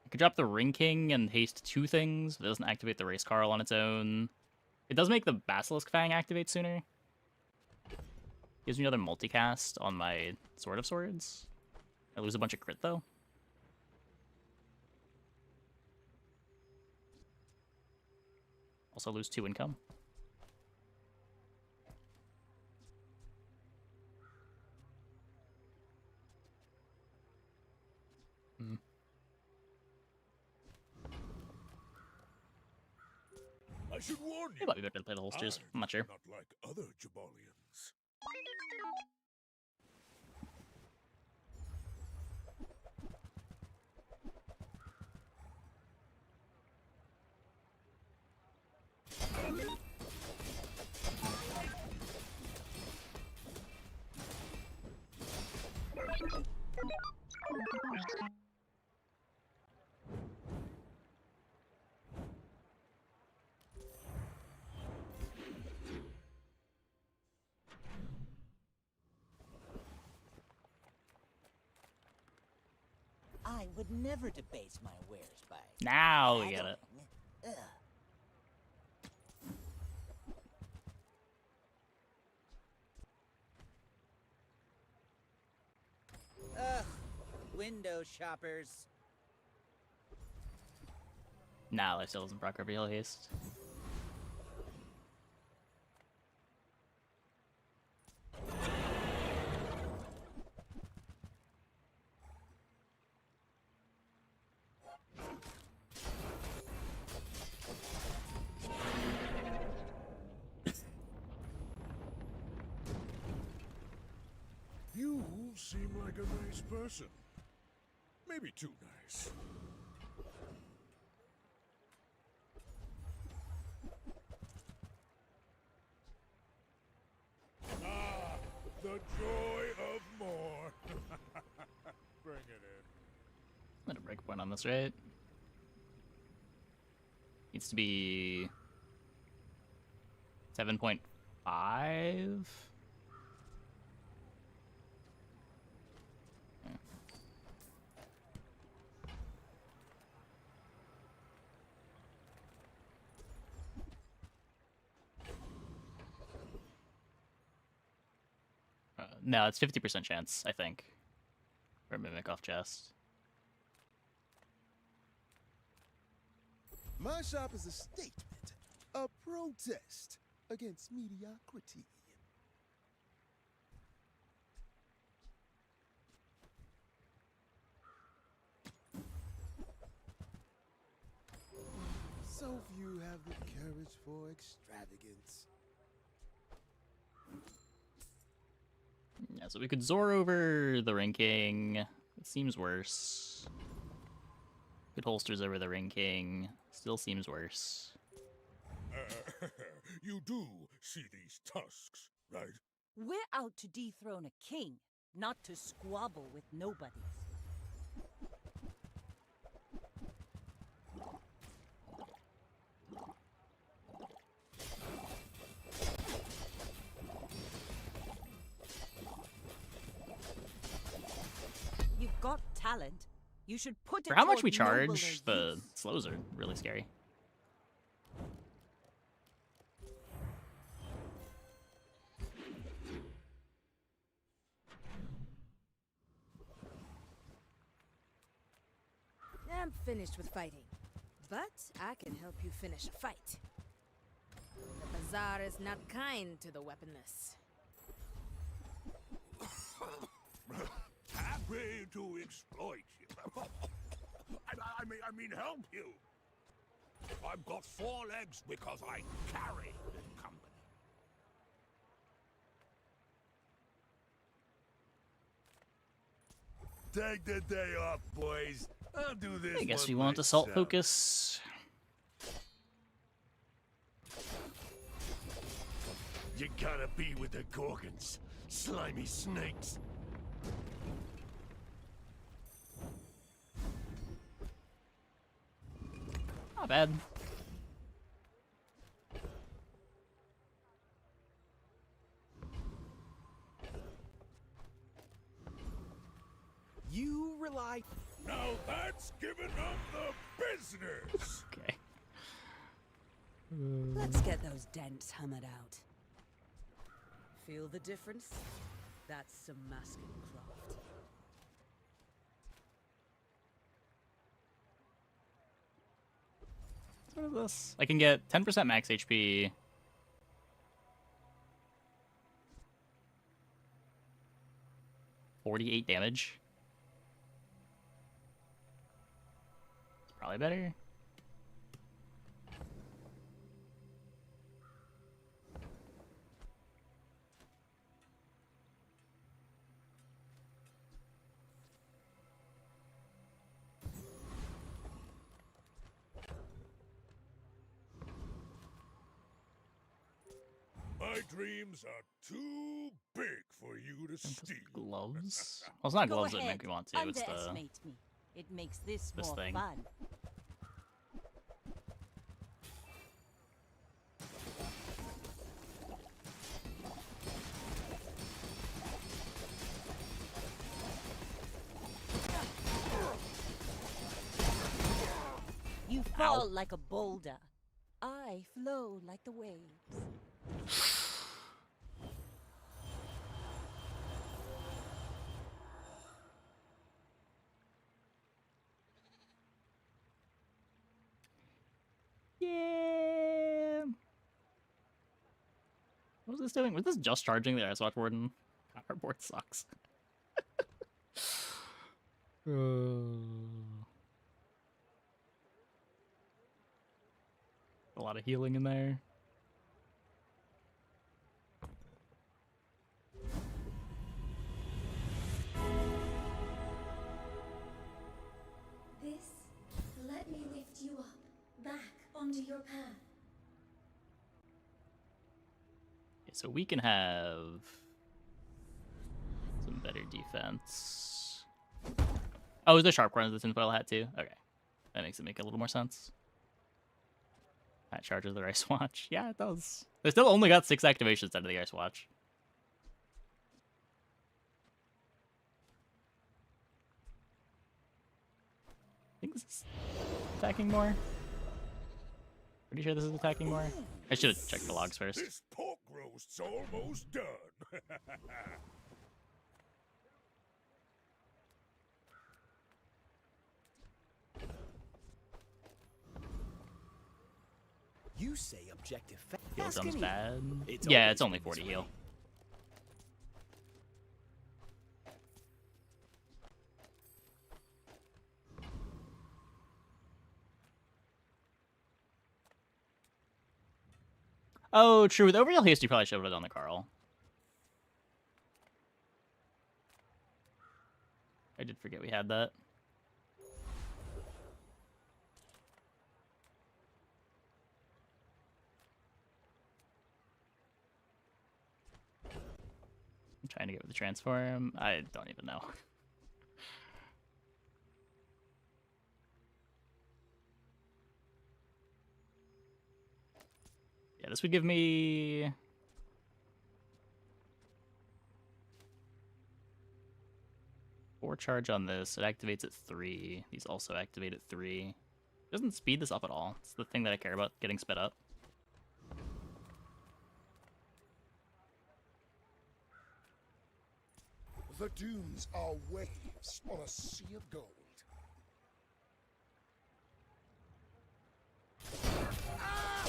I could drop the Ring King and haste 2 things, but it doesn't activate the Race Carl on its own. It does make the Basilisk Fang activate sooner. Gives me another multicast on my Sword of Swords. I lose a bunch of crit, though. Also lose 2 income. I should warn you. It might be better to play the holsters. I'm not sure. Not like other Jabalians. I would never debase my wares by Now we get it. Ugh. Ugh, window shoppers. Nah, life still doesn't proc reveal haste. You seem like a nice person. Maybe too nice. Ah, the joy of more. Bring it in. I'm gonna break point on this, right? Needs to be 7.5. No, it's 50% chance, I think. For Mimic off chest. My shop is a statement, a protest against mediocrity. So few have the courage for extravagance. Yeah, so we could Zor over the Ring King. It seems worse. Good holsters over the Ring King. Still seems worse. You do see these tusks, right? We're out to dethrone a king, not to squabble with nobodies. You've got talent. You should put it For how much toward we nobler charge, the use. slows are really scary. I'm finished with fighting, but I can help you finish a fight. The bazaar is not kind to the weaponless. Happy to exploit you. I mean help you. I've got 4 legs because I carry this company. Take the day off, boys. I'll do this. I guess one we want assault myself. focus. You gotta be with the Gorgons, slimy snakes. Not bad. You rely. Now that's giving up the business. Okay. Let's get those dents hammered out. Feel the difference? That's some masking craft. What is this? I can get 10% max HP. $48 damage. It's probably better. My dreams are too big for you to steal. Gloves? Well, it's not Go gloves that ahead, make me want to. It's the underestimate me. It makes this this more thing. fun. You fall like a boulder. I flow like the waves. Yeah. What was this doing? Was this just charging the Ice Watch Warden? God, our board sucks. A lot of healing in there. This let me lift you up, back onto your path. Okay, so we can have some better defense. Oh, is there sharp corners of the tinfoil hat too? Okay. That makes it make a little more sense. That charges the Ice Watch. Yeah, it does. They still only got 6 activations out of the Ice Watch. I think this is attacking more. Pretty sure this is attacking more. I should have checked the logs first. This pork roast's almost done. You say objective fact. Heal Ask drum's anyone. bad. It's Yeah, always it's only been this 40 heal. way. Oh, true. With overheal haste, you probably should have done the Carl. I did forget we had that. I'm trying to get with the transform. I don't even know. Yeah, this would give me... Four charge on this. It activates at 3. These also activate at 3. Doesn't speed this up at all. It's the thing that I care about, getting sped up. The dunes are waves on a sea of gold. Ah!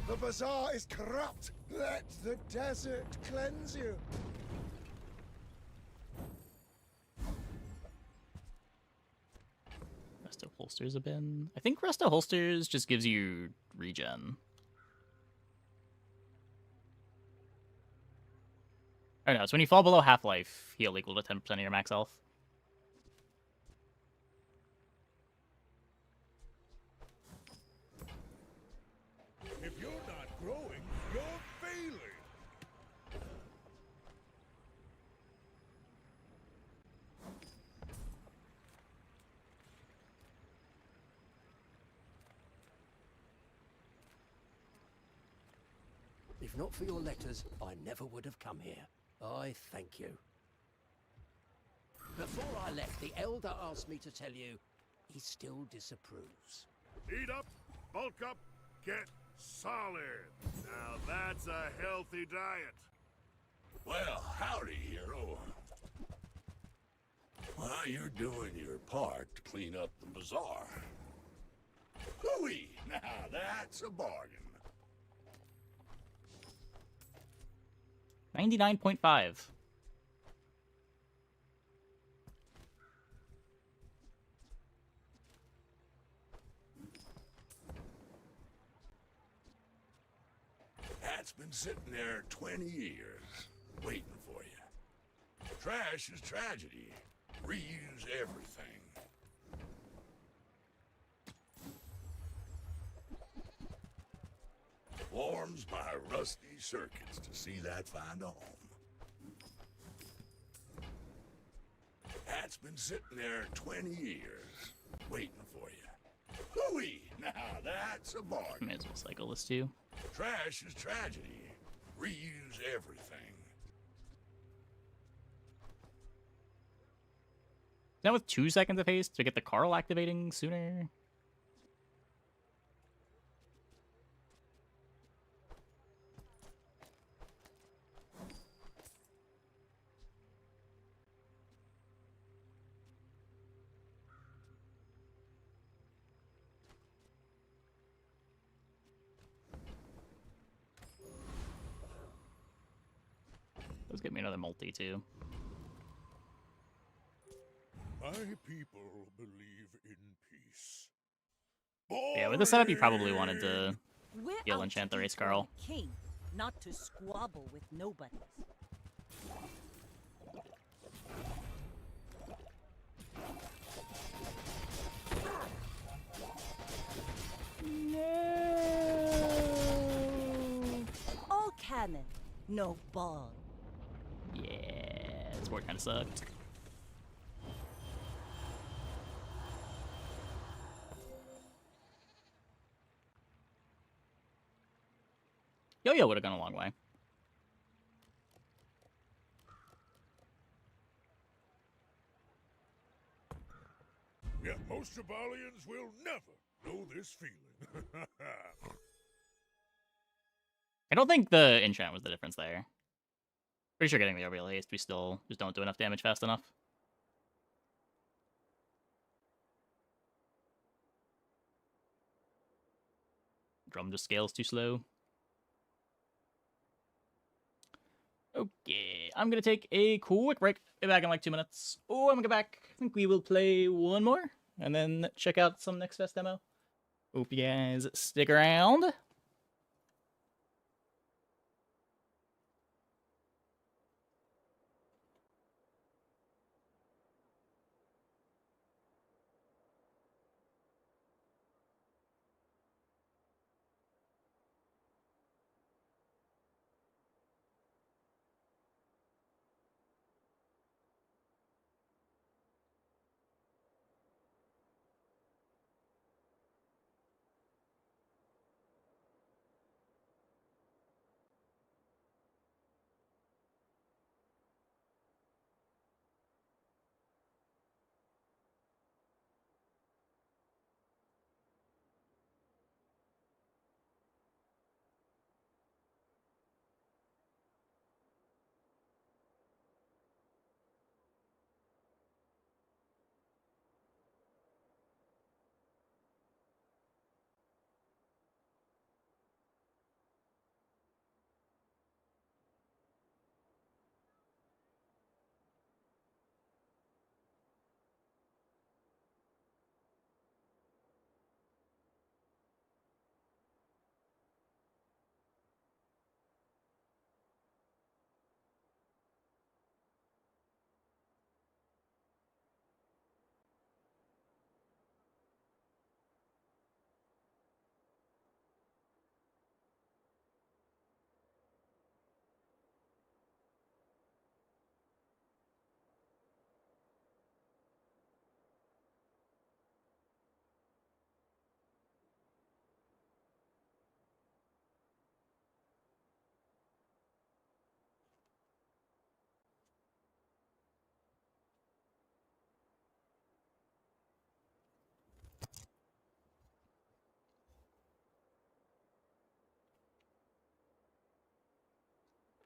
The bazaar is corrupt. Let the desert cleanse you. Resto holsters have been... I think Resto holsters just gives you regen. Oh no, it's when you fall below half-life, heal equal to 10% of your max health. If you're not growing, you're failing. If not for your letters, I never would have come here. I thank you. Before I left, the Elder asked me to tell you he still disapproves. Eat up, bulk up, get solid. Now that's a healthy diet. Well, howdy, hero. Well, you're doing your part to clean up the bazaar. Hooey! Now that's a bargain. 99.5. That's been sitting there 20 years, waiting for you. Trash is tragedy. Reuse everything. Warms my rusty circuits to see that find a home. That's been sitting there 20 years, waiting for you. Hooey! Now that's a bargain. May as well cycle this too. Trash is tragedy. Reuse everything. Now with 2 seconds of haste to get the Carl activating sooner. Let's get me another multi too. My people believe in peace. Yeah, with this setup, you probably wanted to We're heal out enchant to the race destroy Carl. the king, not to squabble with nobodies. All cannon, no ball. Yeah, this board kind of sucked. Yo-Yo would have gone a long way. Yeah, most Jabalians will never know this feeling. I don't think the enchant was the difference there. Pretty sure getting the overheal haste, we still just don't do enough damage fast enough. drum just scales too slow. Okay, I'm gonna take a quick break. Be back in like 2 minutes. Oh, I'm gonna get back. I think we will play one more and then check out some Next Fest demo. Hope you guys stick around.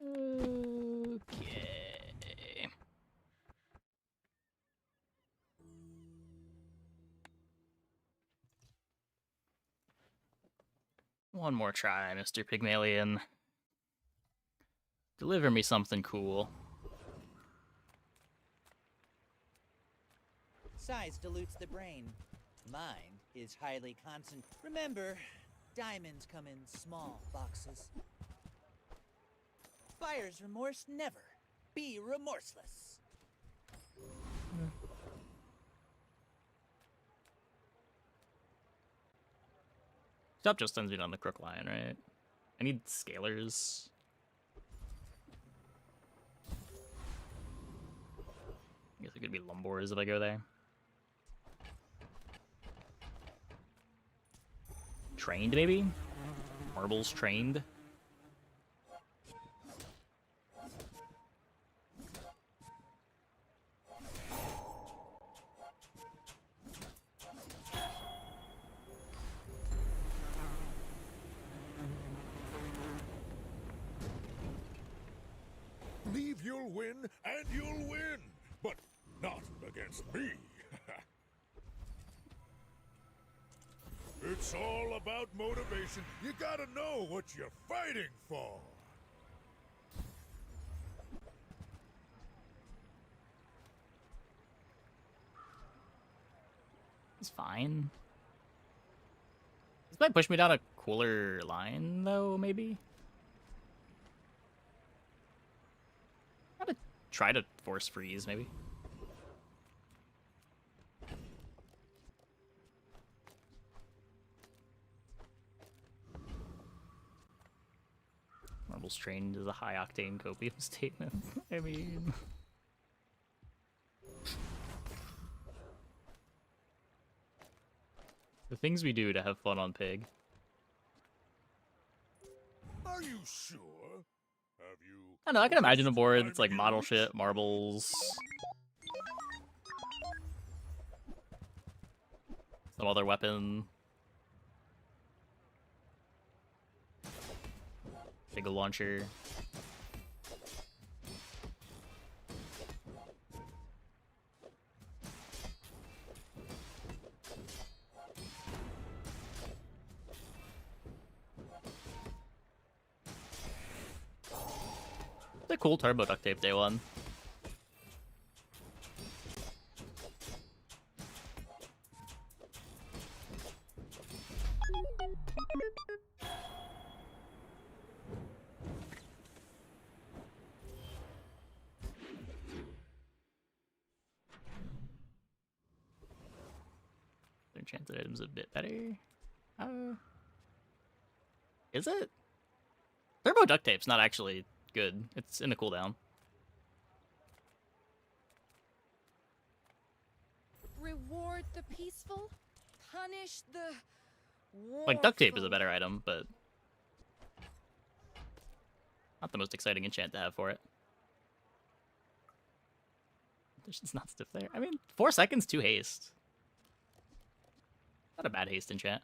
Okay. One more try, Mr. Pygmalion. Deliver me something cool. Size dilutes the brain. Mind is highly constant. Remember, diamonds come in small boxes. Buyer's remorse never. Be remorseless. Stop just sends me down the crook line, right? I need scalers. I guess it could be lumbors if I go there. Trained, maybe? Marbles trained? Believe you'll win, and you'll win, but not against me. It's all about motivation. You gotta know what you're fighting for. It's fine. This might push me down a cooler line, though, maybe? I'm gonna try to force freeze, maybe. Marbles trained is a high-octane copium statement. I mean... the things we do to have fun on Pig. Are you sure? Have you... I don't know, I can imagine a board that's like model shit, marbles... some other weapon. Big launcher. The cool turbo duct tape day one. The enchanted item's a bit better. Is it? Turbo duct tape's not actually good. It's in the cooldown. Reward the peaceful, punish the Like, duct tape is a better item, but not the most exciting enchant to have for it. There's just not stiff there. I mean, 4 seconds, 2 haste. Not a bad haste enchant.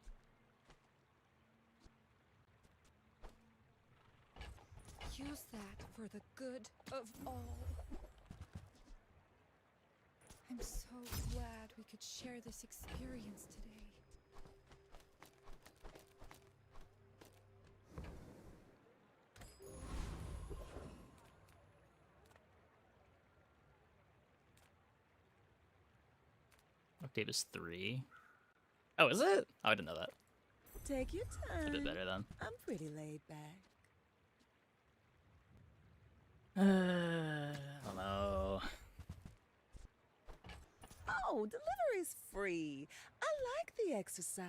Use that for the good of all. I'm so glad we could share this experience today. Duct tape is 3. Oh, is it? Oh, I didn't know that. Take your time. It's a bit better then. I'm pretty laid back. I don't know. Oh, delivery's free. I like the exercise.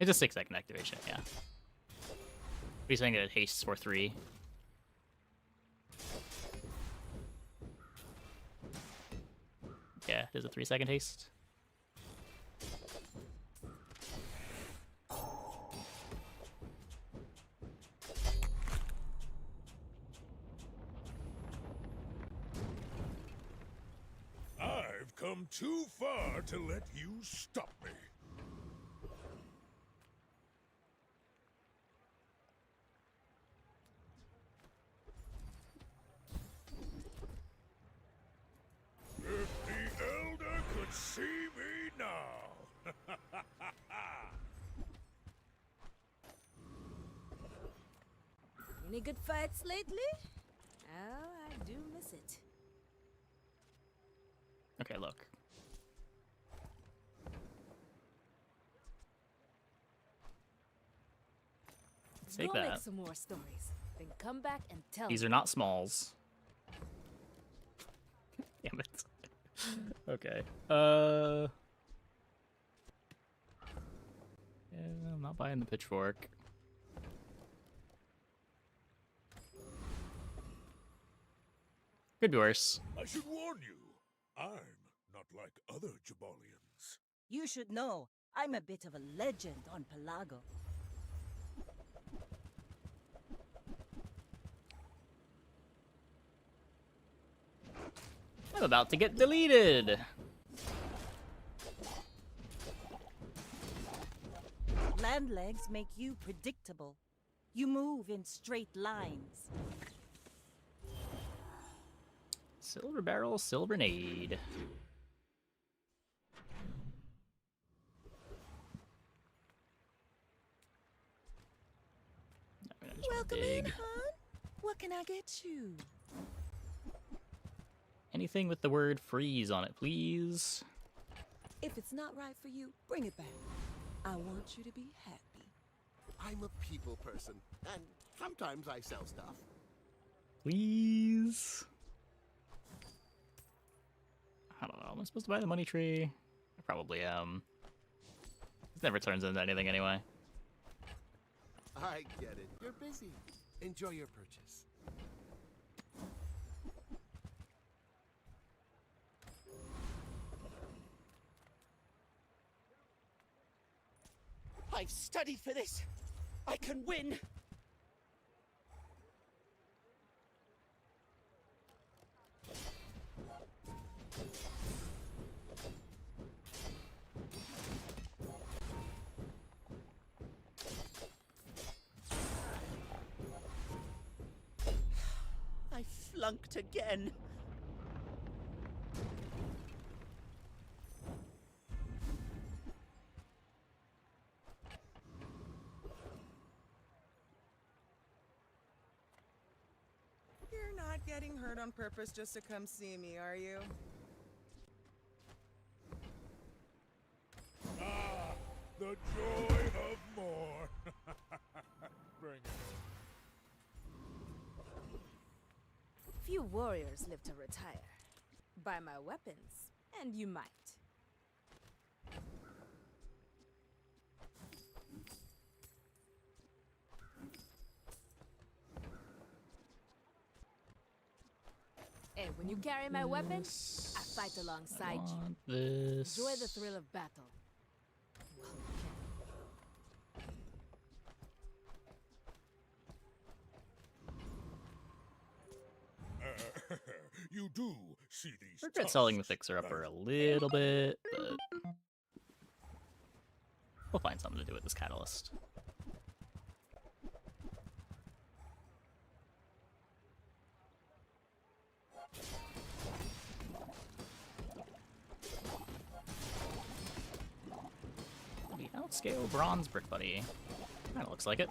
It's a 6-second activation, yeah. Are you saying that it hastes for 3? Yeah, there's a 3-second haste. I've come too far to let you stop me. If the Elder could see me now. Any good fights lately? Oh, I do miss it. Okay, look. Take Go that. make some more stories. Then come back and tell These me. are not smalls. Damn it. Okay. Yeah, I'm not buying the pitchfork. Could be worse. I should warn you, I'm not like other Jabalians. You should know, I'm a bit of a legend on Pelago. I'm about to get deleted. Land legs make you predictable. You move in straight lines. Silver barrel, silver nade. Welcome in, hon. What can I get you? Anything with the word freeze on it, please. If it's not right for you, bring it back. I want you to be happy. I'm a people person, and sometimes I sell stuff. Please. I don't know. Am I supposed to buy the money tree? I probably am. It never turns into anything anyway. I get it. You're busy. Enjoy your purchase. I've studied for this. I can win. I flunked again. getting hurt on purpose just to come see me, are you? Ah, the joy of more. Bring it. Few warriors live to retire. Buy my weapons, and you might. Hey, when you carry my weapon, I fight alongside you. This. Enjoy the thrill of battle. You do see these. I regret selling the Fixer Upper a little bit, but we'll find something to do with this catalyst. We outscale Bronze Brick Buddy. Kinda looks like it.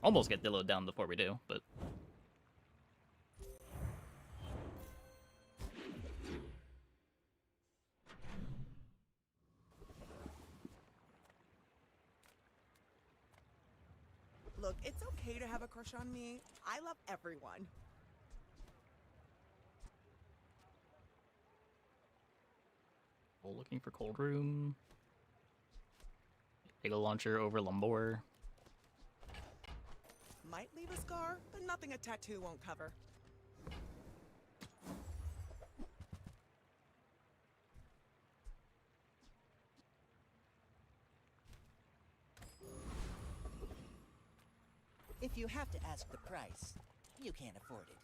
Almost get Dilloed down before we do, but... Look, it's okay to have a crush on me. I love everyone. We're looking for Cold Room. Pego Launcher over Lumbor. Might leave a scar, but nothing a tattoo won't cover. If you have to ask the price, you can't afford it.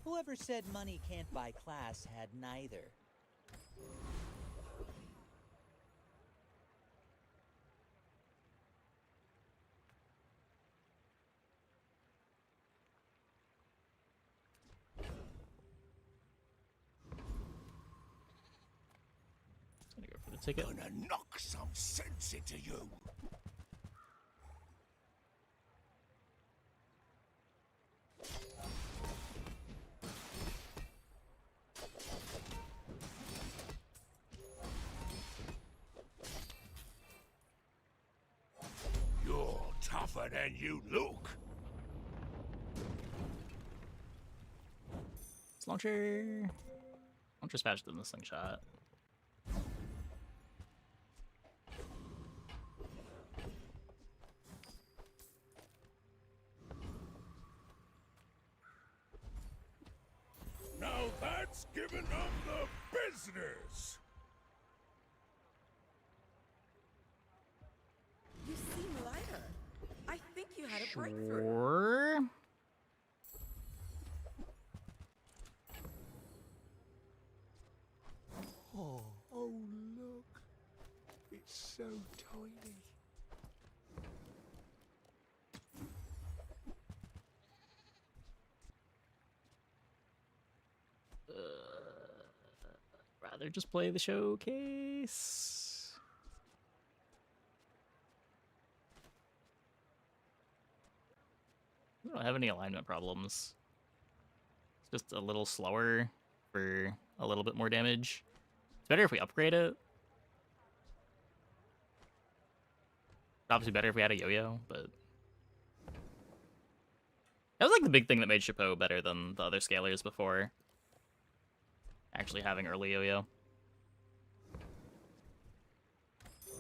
Whoever said money can't buy class had neither. Gonna go for the ticket. Gonna knock some sense into you. You're tougher than you look. Launcher. Launcher's faster than the slingshot. Now that's giving them the business. You seem lighter. I think you had a breakthrough. Sure. Oh, look. It's so tiny. Rather just play the showcase. I don't have any alignment problems. It's just a little slower for a little bit more damage. It's better if we upgrade it. Obviously better if we had a yo-yo, but... That was like the big thing that made Chapeau better than the other scalers before. Actually having early yo-yo.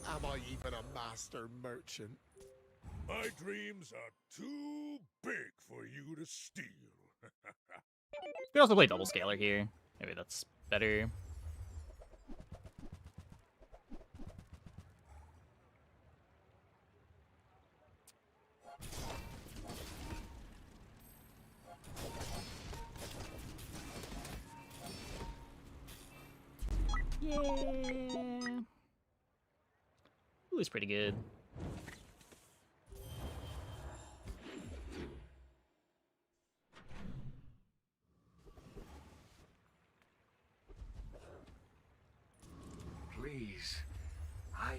Am I even a master merchant? My dreams are too big for you to steal. We could also play double scaler here. Maybe that's better. Yeah. Ooh, it's pretty good.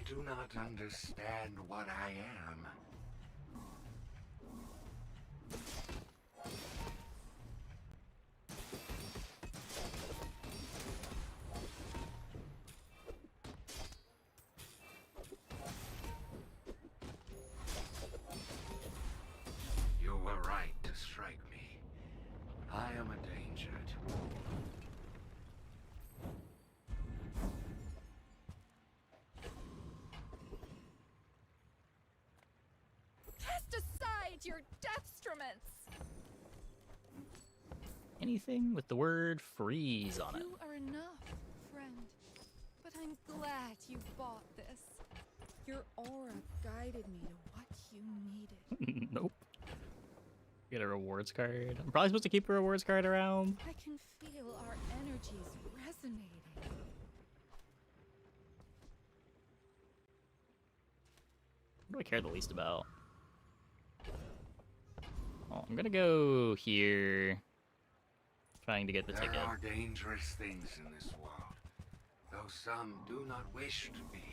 do not understand what I am. You were right to strike me. I am a danger to all. Cast aside your destruments! Anything with the word freeze on it. You are enough, friend. But I'm glad you bought this. Your aura guided me to what you needed. Nope. Get a rewards card. I'm probably supposed to keep a rewards card around. I can feel our energies resonating. What do I care the least about? Oh, I'm gonna go here. Trying to get the ticket. There are dangerous things in this world, though some do not wish to be.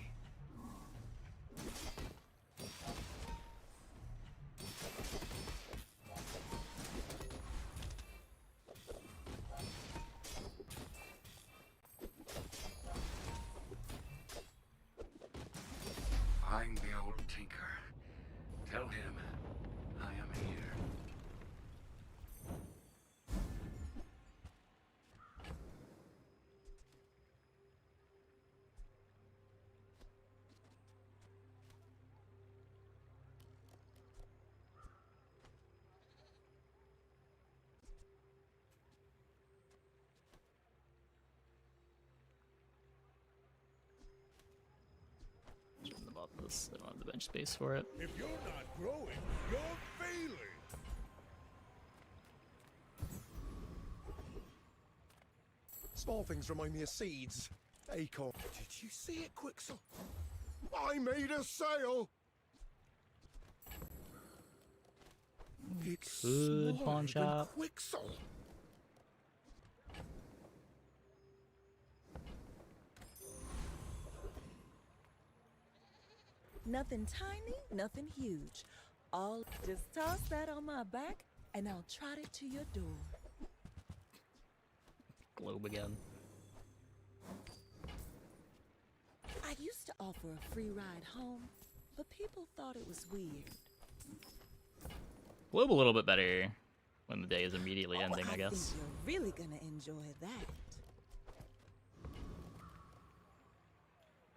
Find the old tinker. Tell him I am here. Shouldn't have bought this. I don't have the bench space for it. If you're not growing, you're failing. Small things remind me of seeds. Acorn. Did you see it, Quixel? I made a sale! It's Good pawn smaller than shop. Quixel. Nothing tiny, nothing huge. All just toss that on my back and I'll trot it to your door. Globe again. I used to offer a free ride home, but people thought it was weird. Globe a little bit better when the day is immediately ending, I I guess. think you're really gonna enjoy that.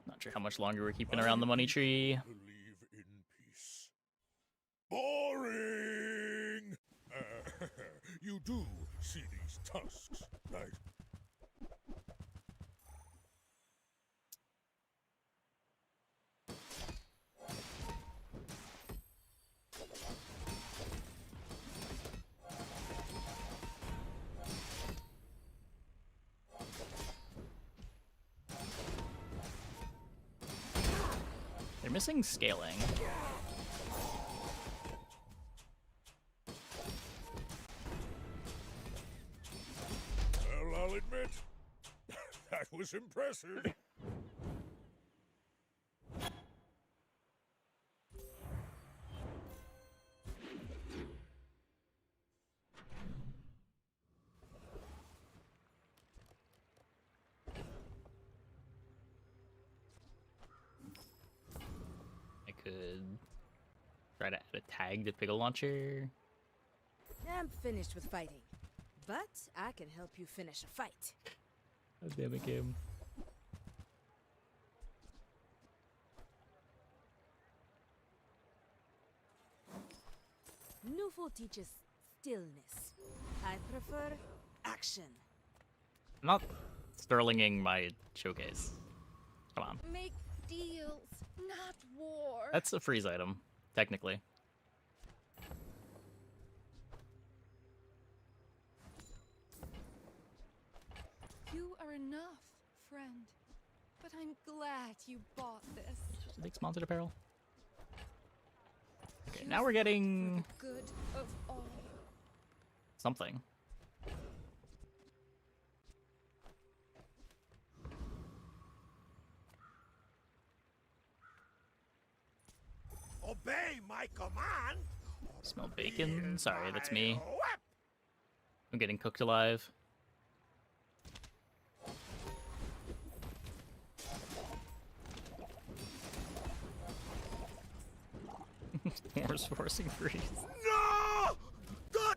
Not sure how much longer we're keeping around the money tree. Believe in peace. Boring! You do see these tusks, right? They're missing scaling. Well, I'll admit, that was impressive. I could try to add a tag to Pickle Launcher. I'm finished with fighting, but I can help you finish a fight. God damn it, game. Newful teaches stillness. I prefer action. I'm not sterlinging my showcase. Come on. Make deals, not war. That's a freeze item, technically. You are enough, friend. But I'm glad you bought this. Supposed to take sponsored apparel. Okay, now we're getting Good of all. something. my command. Smell bacon? Sorry, that's me. I'm getting cooked alive. Horse forcing freeze. No!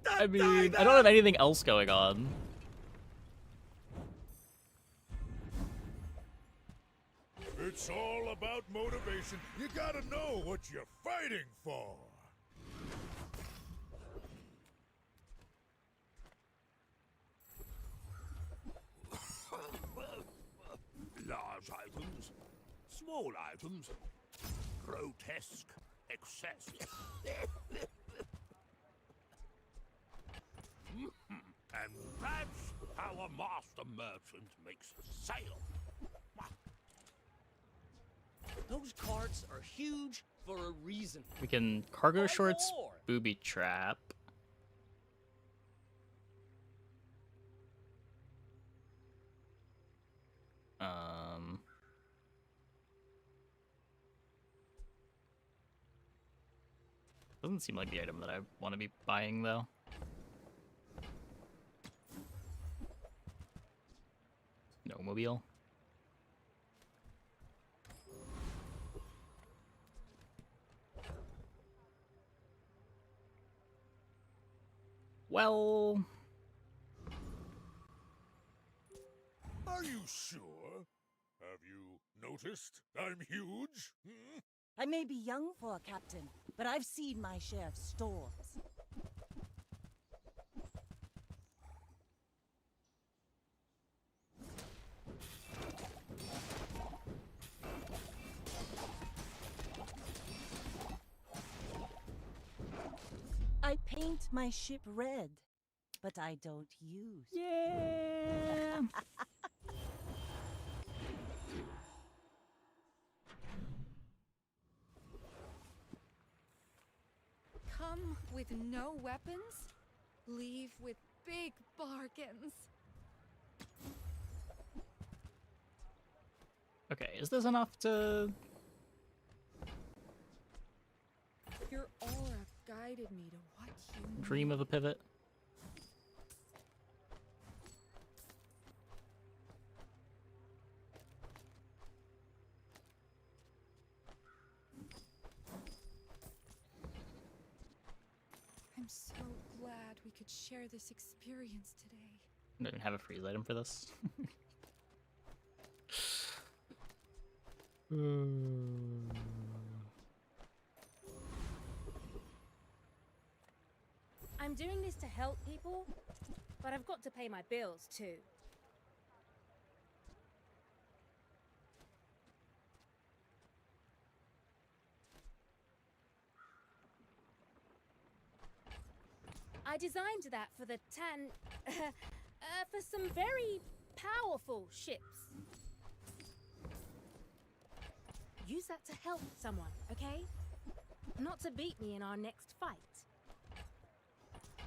I mean, I don't have anything else going on. It's all about motivation. You gotta know what you're fighting for. Large items, small items, grotesque excess. And that's how a master merchant makes a sale. Those carts are huge for a reason. We can cargo Buy shorts, more. booby trap. Doesn't seem like the item that I want to be buying though. No mobile. Well, Are you sure? Have you noticed I'm huge? I may be young for a captain, but I've seen my share of storms. I paint my ship red, but I don't use. Yeah. Come with no weapons, leave with big bargains. okay, is this enough to... Your aura guided me to what you dream of a pivot? I'm so glad we could share this experience today. I don't even have a freeze item for this. I'm doing this to help people, but I've got to pay my bills too. I designed that for the for some very powerful ships. Use that to help someone, okay? Not to beat me in our next fight.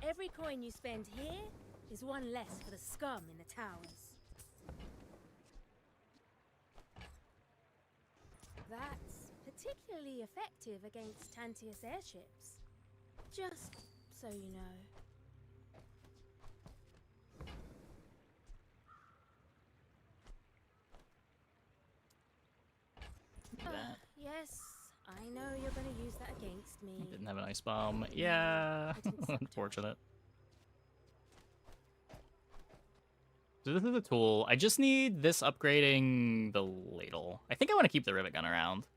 Every coin you spend here is one less for the scum in the towers. That's particularly effective against Tantius airships. Just so you know. Yes, I know you're gonna use that against me. Didn't have an ice bomb. Yeah, unfortunate. So this is a tool. I just need this upgrading the ladle. I think I want to keep the rivet gun around.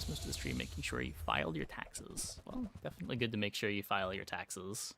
Most of the stream making sure you filed your taxes. Well, definitely good to make sure you file your taxes.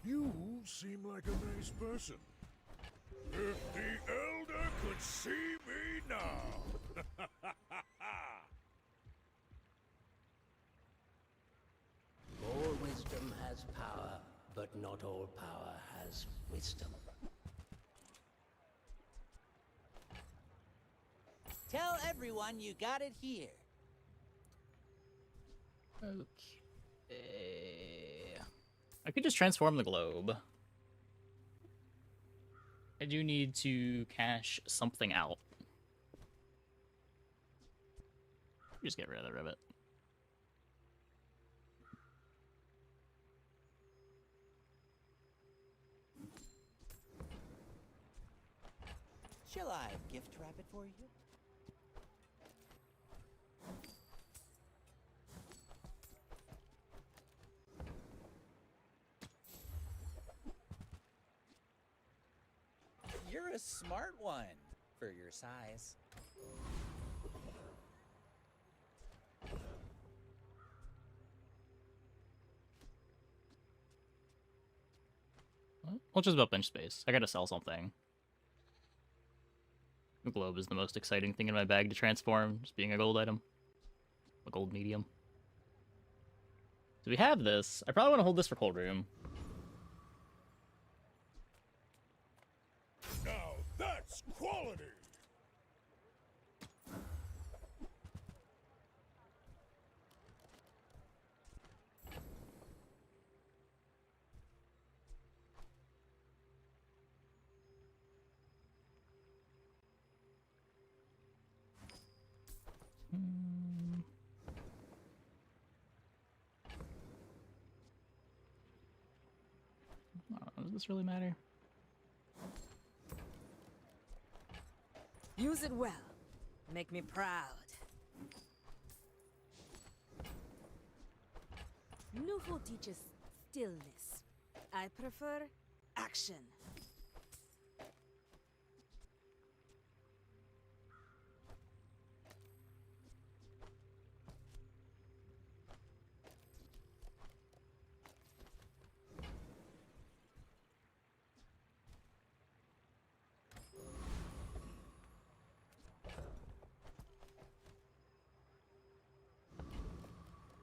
You seem like a nice person. If the Elder could see me now! All wisdom has power, but not all power has wisdom. Tell everyone you got it here. Okay. I could just transform the globe. I do need to cash something out. Just get rid of the ribbit. Shall I gift wrap it for you? You're a smart one for your size. Well, just about bench space. I gotta sell something. The globe is the most exciting thing in my bag to transform, just being a gold item. A gold medium. So we have this. I probably want to hold this for cold room. Now that's quality! Does this really matter? Use it well. Make me proud. Nufu teaches stillness. I prefer action.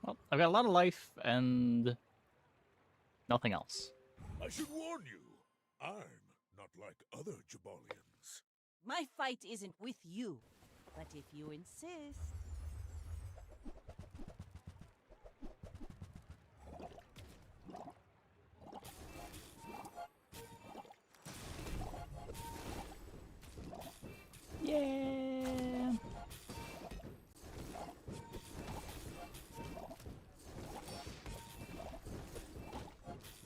Well, I've got a lot of life and nothing else. I should warn you, I'm not like other Jabalians. My fight isn't with you, but if you insist. Yeah.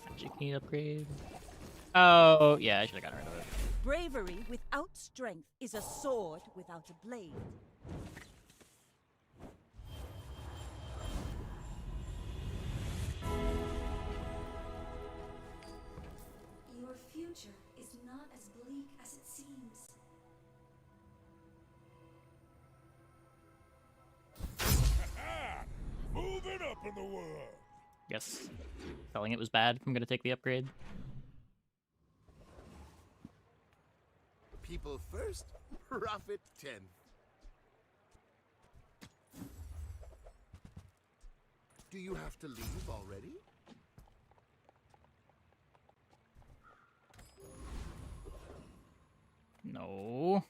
Magic need upgrade. Oh, yeah, I should have gotten rid of it. Bravery without strength is a sword without a blade. Your future is not as bleak as it seems. Moving up in the world! Yes. Telling it was bad if I'm gonna take the upgrade. People first, profit 10th. Do you have to leave already? No.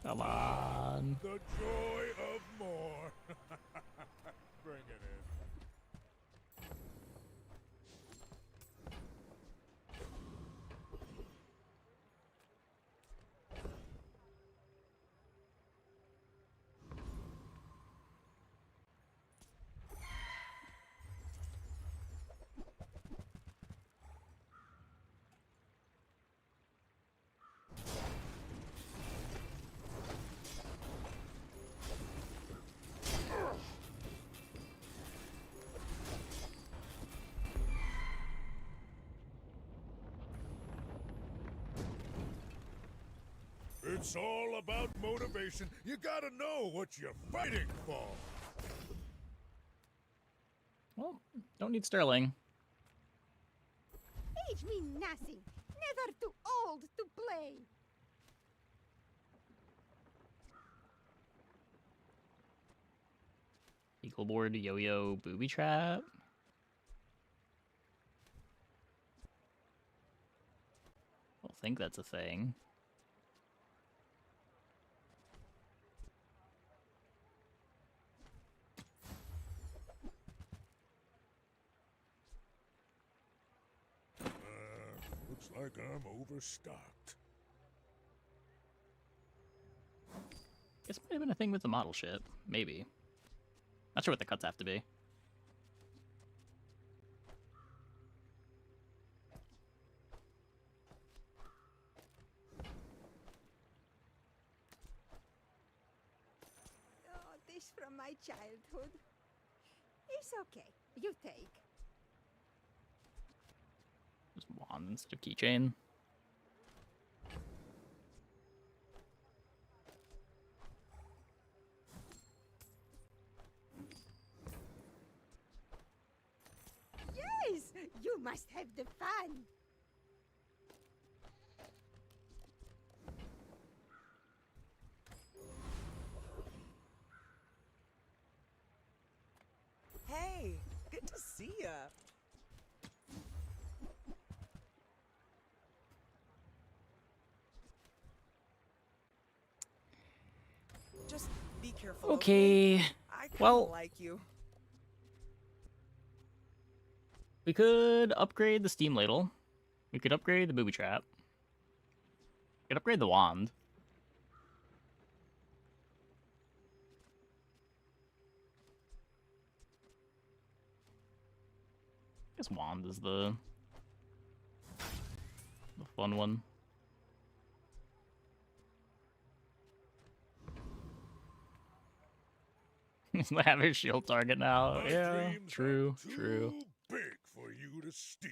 Come on. The joy of more. Bring it in. It's all about motivation. You gotta know what you're fighting for. Well, don't need Sterling. Teach me nothing. Never too old to play. Eagle board, yo-yo, booby trap. I don't think that's a thing. Looks like I'm overstocked. Guess it might have been a thing with the model ship. Maybe. Not sure what the cuts have to be. Oh, this from my childhood. It's okay. You take. Just wand instead of keychain. Yes, you must have the fun. Hey, good to see ya. Just be careful. Okay. I kinda Well, like you. we could upgrade the steam ladle. We could upgrade the booby trap. We could upgrade the wand. I guess wand is the fun one. The average shield target now. My Yeah, dreams true, are true. Too big for you to steal.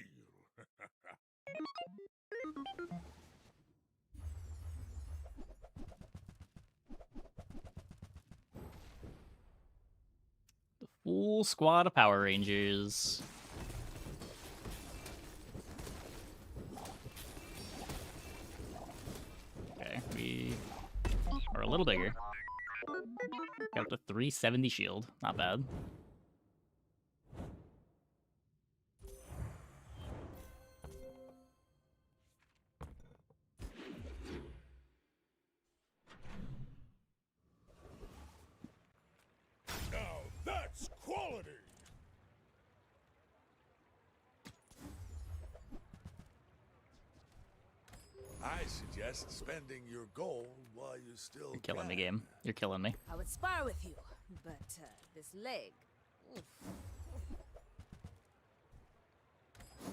Full squad of Power Rangers. Okay, we are a little bigger. Got up to 370 shield. Not bad. Now that's quality. I suggest spending your gold while you still You're killing me, can. game. You're killing me. I would spar with you, but this leg. Oof.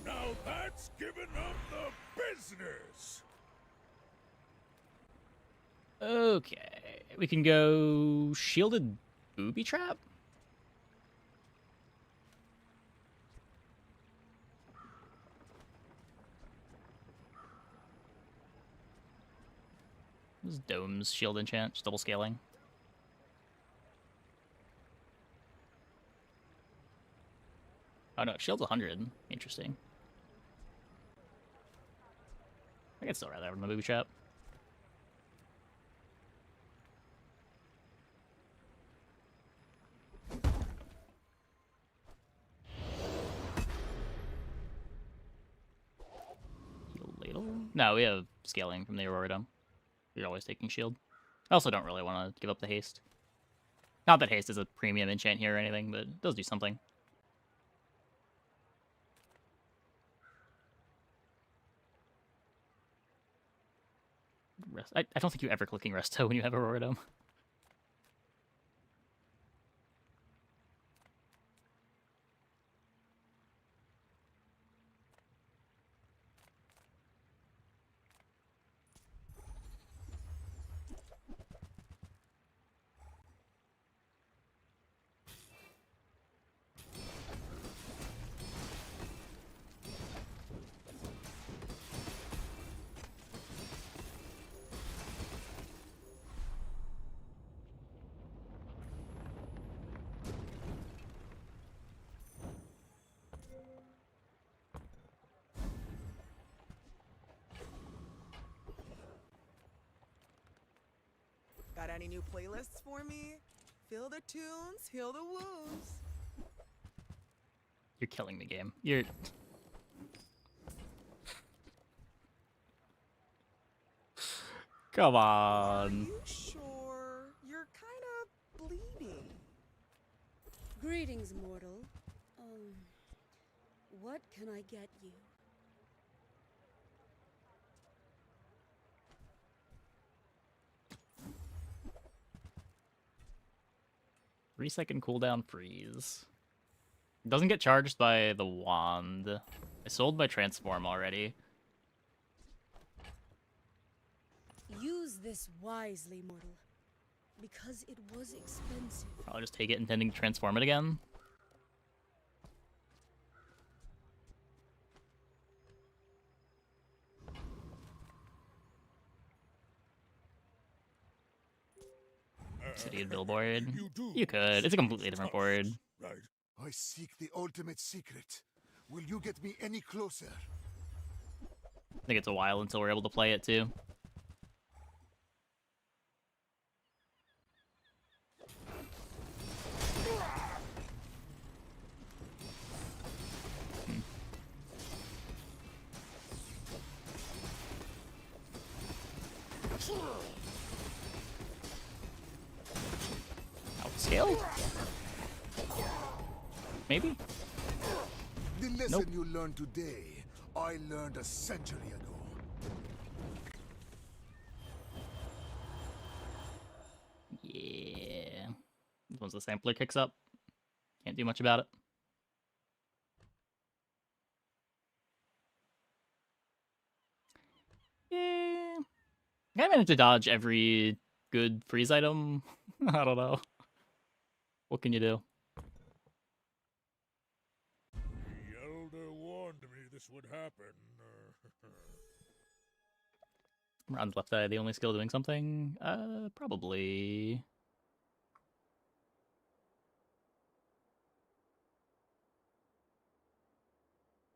Now that's giving up the business. Okay, we can go shielded booby trap. This is Dome's shield enchant, just double scaling. Oh no, shield's 100. Interesting. I could still rather have it in the booby trap. Heal ladle? No, we have scaling from the Aurora Dome. You're always taking shield. I also don't really want to give up the haste. Not that haste is a premium enchant here or anything, but it does do something. I don't think you're ever clicking Resto when you have Aurora Dome. any new playlists for me? Feel the tunes, heal the wounds. You're killing me, game. You're... Come Are on. you sure? You're kind of bleeding. Greetings, mortal. What can I get you? Three-second cooldown freeze. Doesn't get charged by the wand. I sold my transform already. Use this wisely, mortal. Because it was expensive. I'll just take it intending to transform it again. City of Billboard. You could. It's a completely different board. Right. I seek the ultimate secret. Will you get me any closer? I think it's a while until we're able to play it too. Outscaled? Maybe? The lesson Nope. you learned today, I learned a century ago. Yeah. Once the sampler kicks up, can't do much about it. Yeah. I managed to dodge every good freeze item. I don't know. What can you do? The elder warned me this would happen. Round left eye, the only skill doing something? Probably.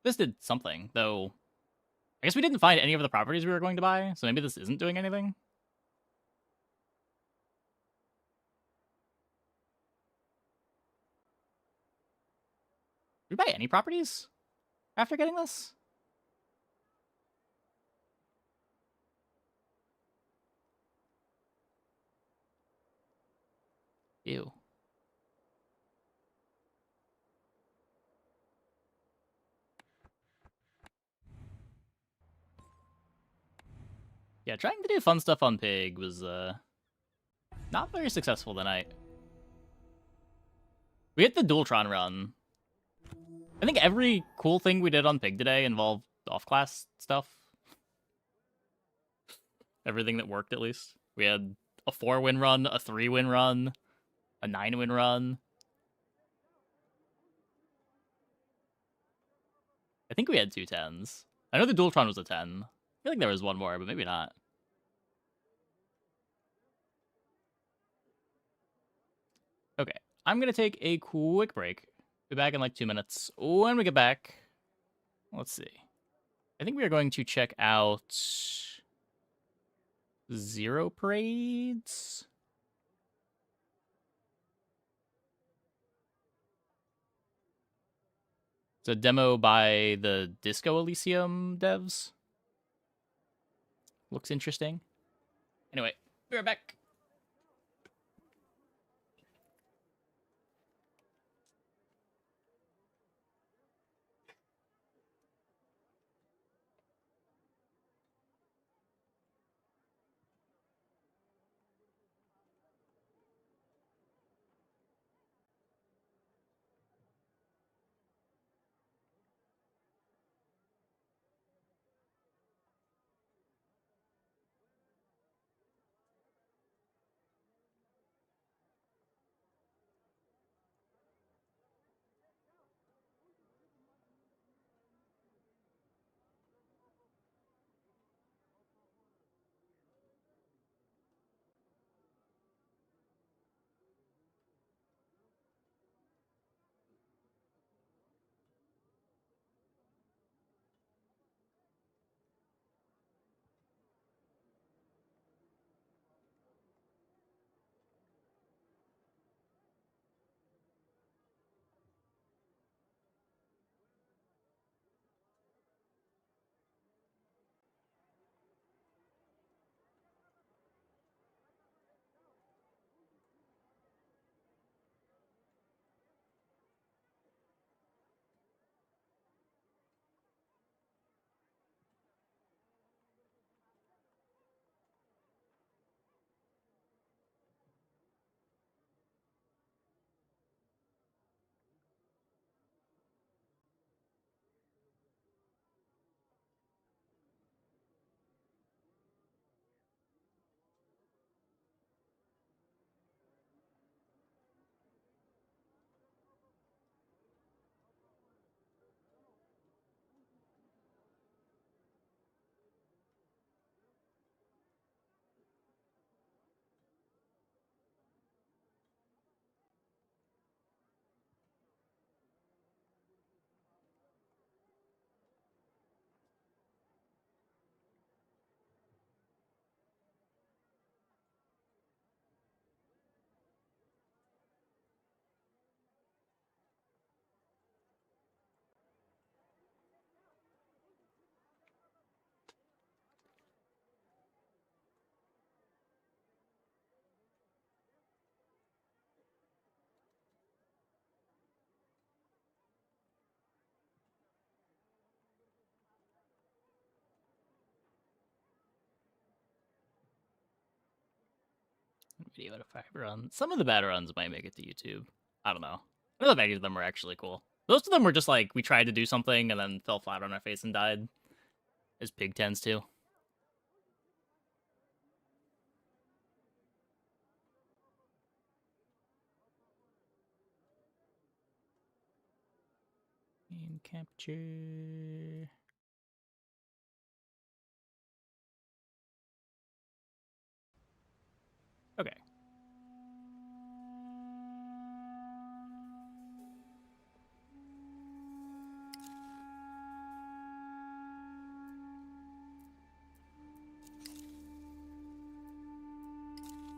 This did something, though. I guess we didn't find any of the properties we were going to buy, so maybe this isn't doing anything. Did we buy any properties after getting this? Ew. Yeah, trying to do fun stuff on Pig was not very successful tonight. We hit the Dualtron run. I think every cool thing we did on Pig today involved off-class stuff. Everything that worked, at least. We had a 4-win run, a 3-win run, a 9-win run. I think we had 2 10s. I know the Dualtron was a 10. I feel like there was one more, but maybe not. Okay, I'm going to take a quick break. Be back in like 2 minutes. When we get back, let's see. I think we are going to check out Zero Parades. It's a demo by the Disco Elysium devs. Looks interesting. Anyway, be right back. video out of 5 runs. Some of the bad runs might make it to YouTube. I don't know. I know many of them were actually cool. Most of them were just like, we tried to do something and then fell flat on our face and died. As Pig tends to. Game capture. Okay.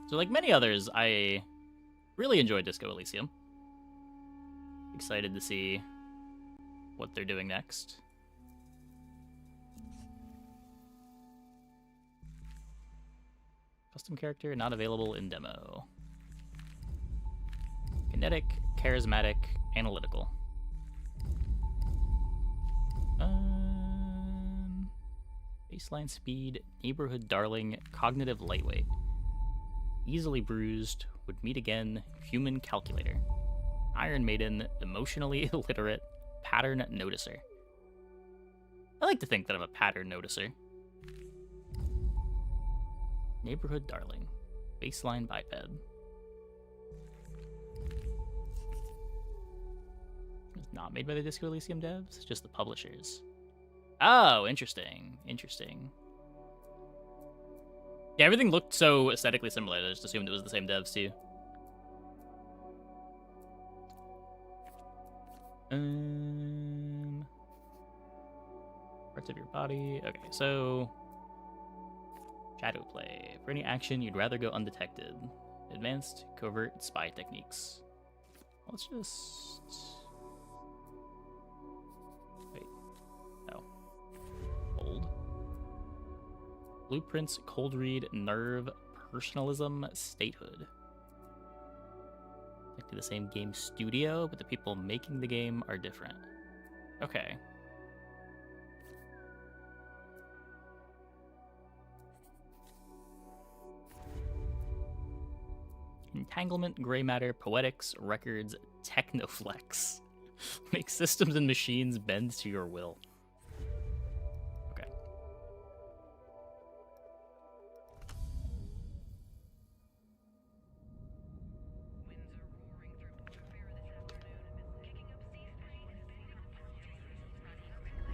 So like many others, I really enjoyed Disco Elysium. Excited to see what they're doing next. Custom character not available in demo. Kinetic, charismatic, analytical. Baseline speed, neighborhood darling, cognitive lightweight. Easily bruised, would meet again, human calculator. Iron Maiden, emotionally illiterate, pattern noticer. I like to think that I'm a pattern noticer. Neighborhood darling, baseline biped. It's not made by the Disco Elysium devs, just the publishers. Oh, interesting. Interesting. Yeah, everything looked so aesthetically similar, I just assumed it was the same devs too. Parts of your body. Okay, so shadow play. For any action, you'd rather go undetected. Advanced, covert, spy techniques. Let's just... Wait. No. Hold. Blueprints, cold read, nerve, personalism, statehood. Like to the same game studio, but the people making the game are different. Okay. Entanglement, gray matter, poetics, records, technoflex. Make systems and machines bend to your will. Okay.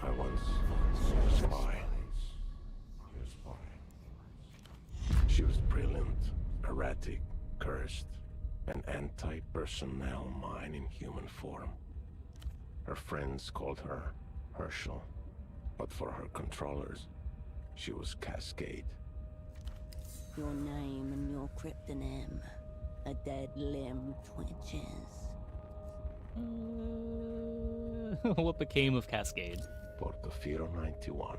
I once saw a spy. She was brilliant, erratic, cursed, an anti-personnel mine in human form. Her friends called her Herschel, but for her controllers, she was Cascade. Your name and your cryptonym. A dead limb twitches. What became of Cascade? Portofino 91.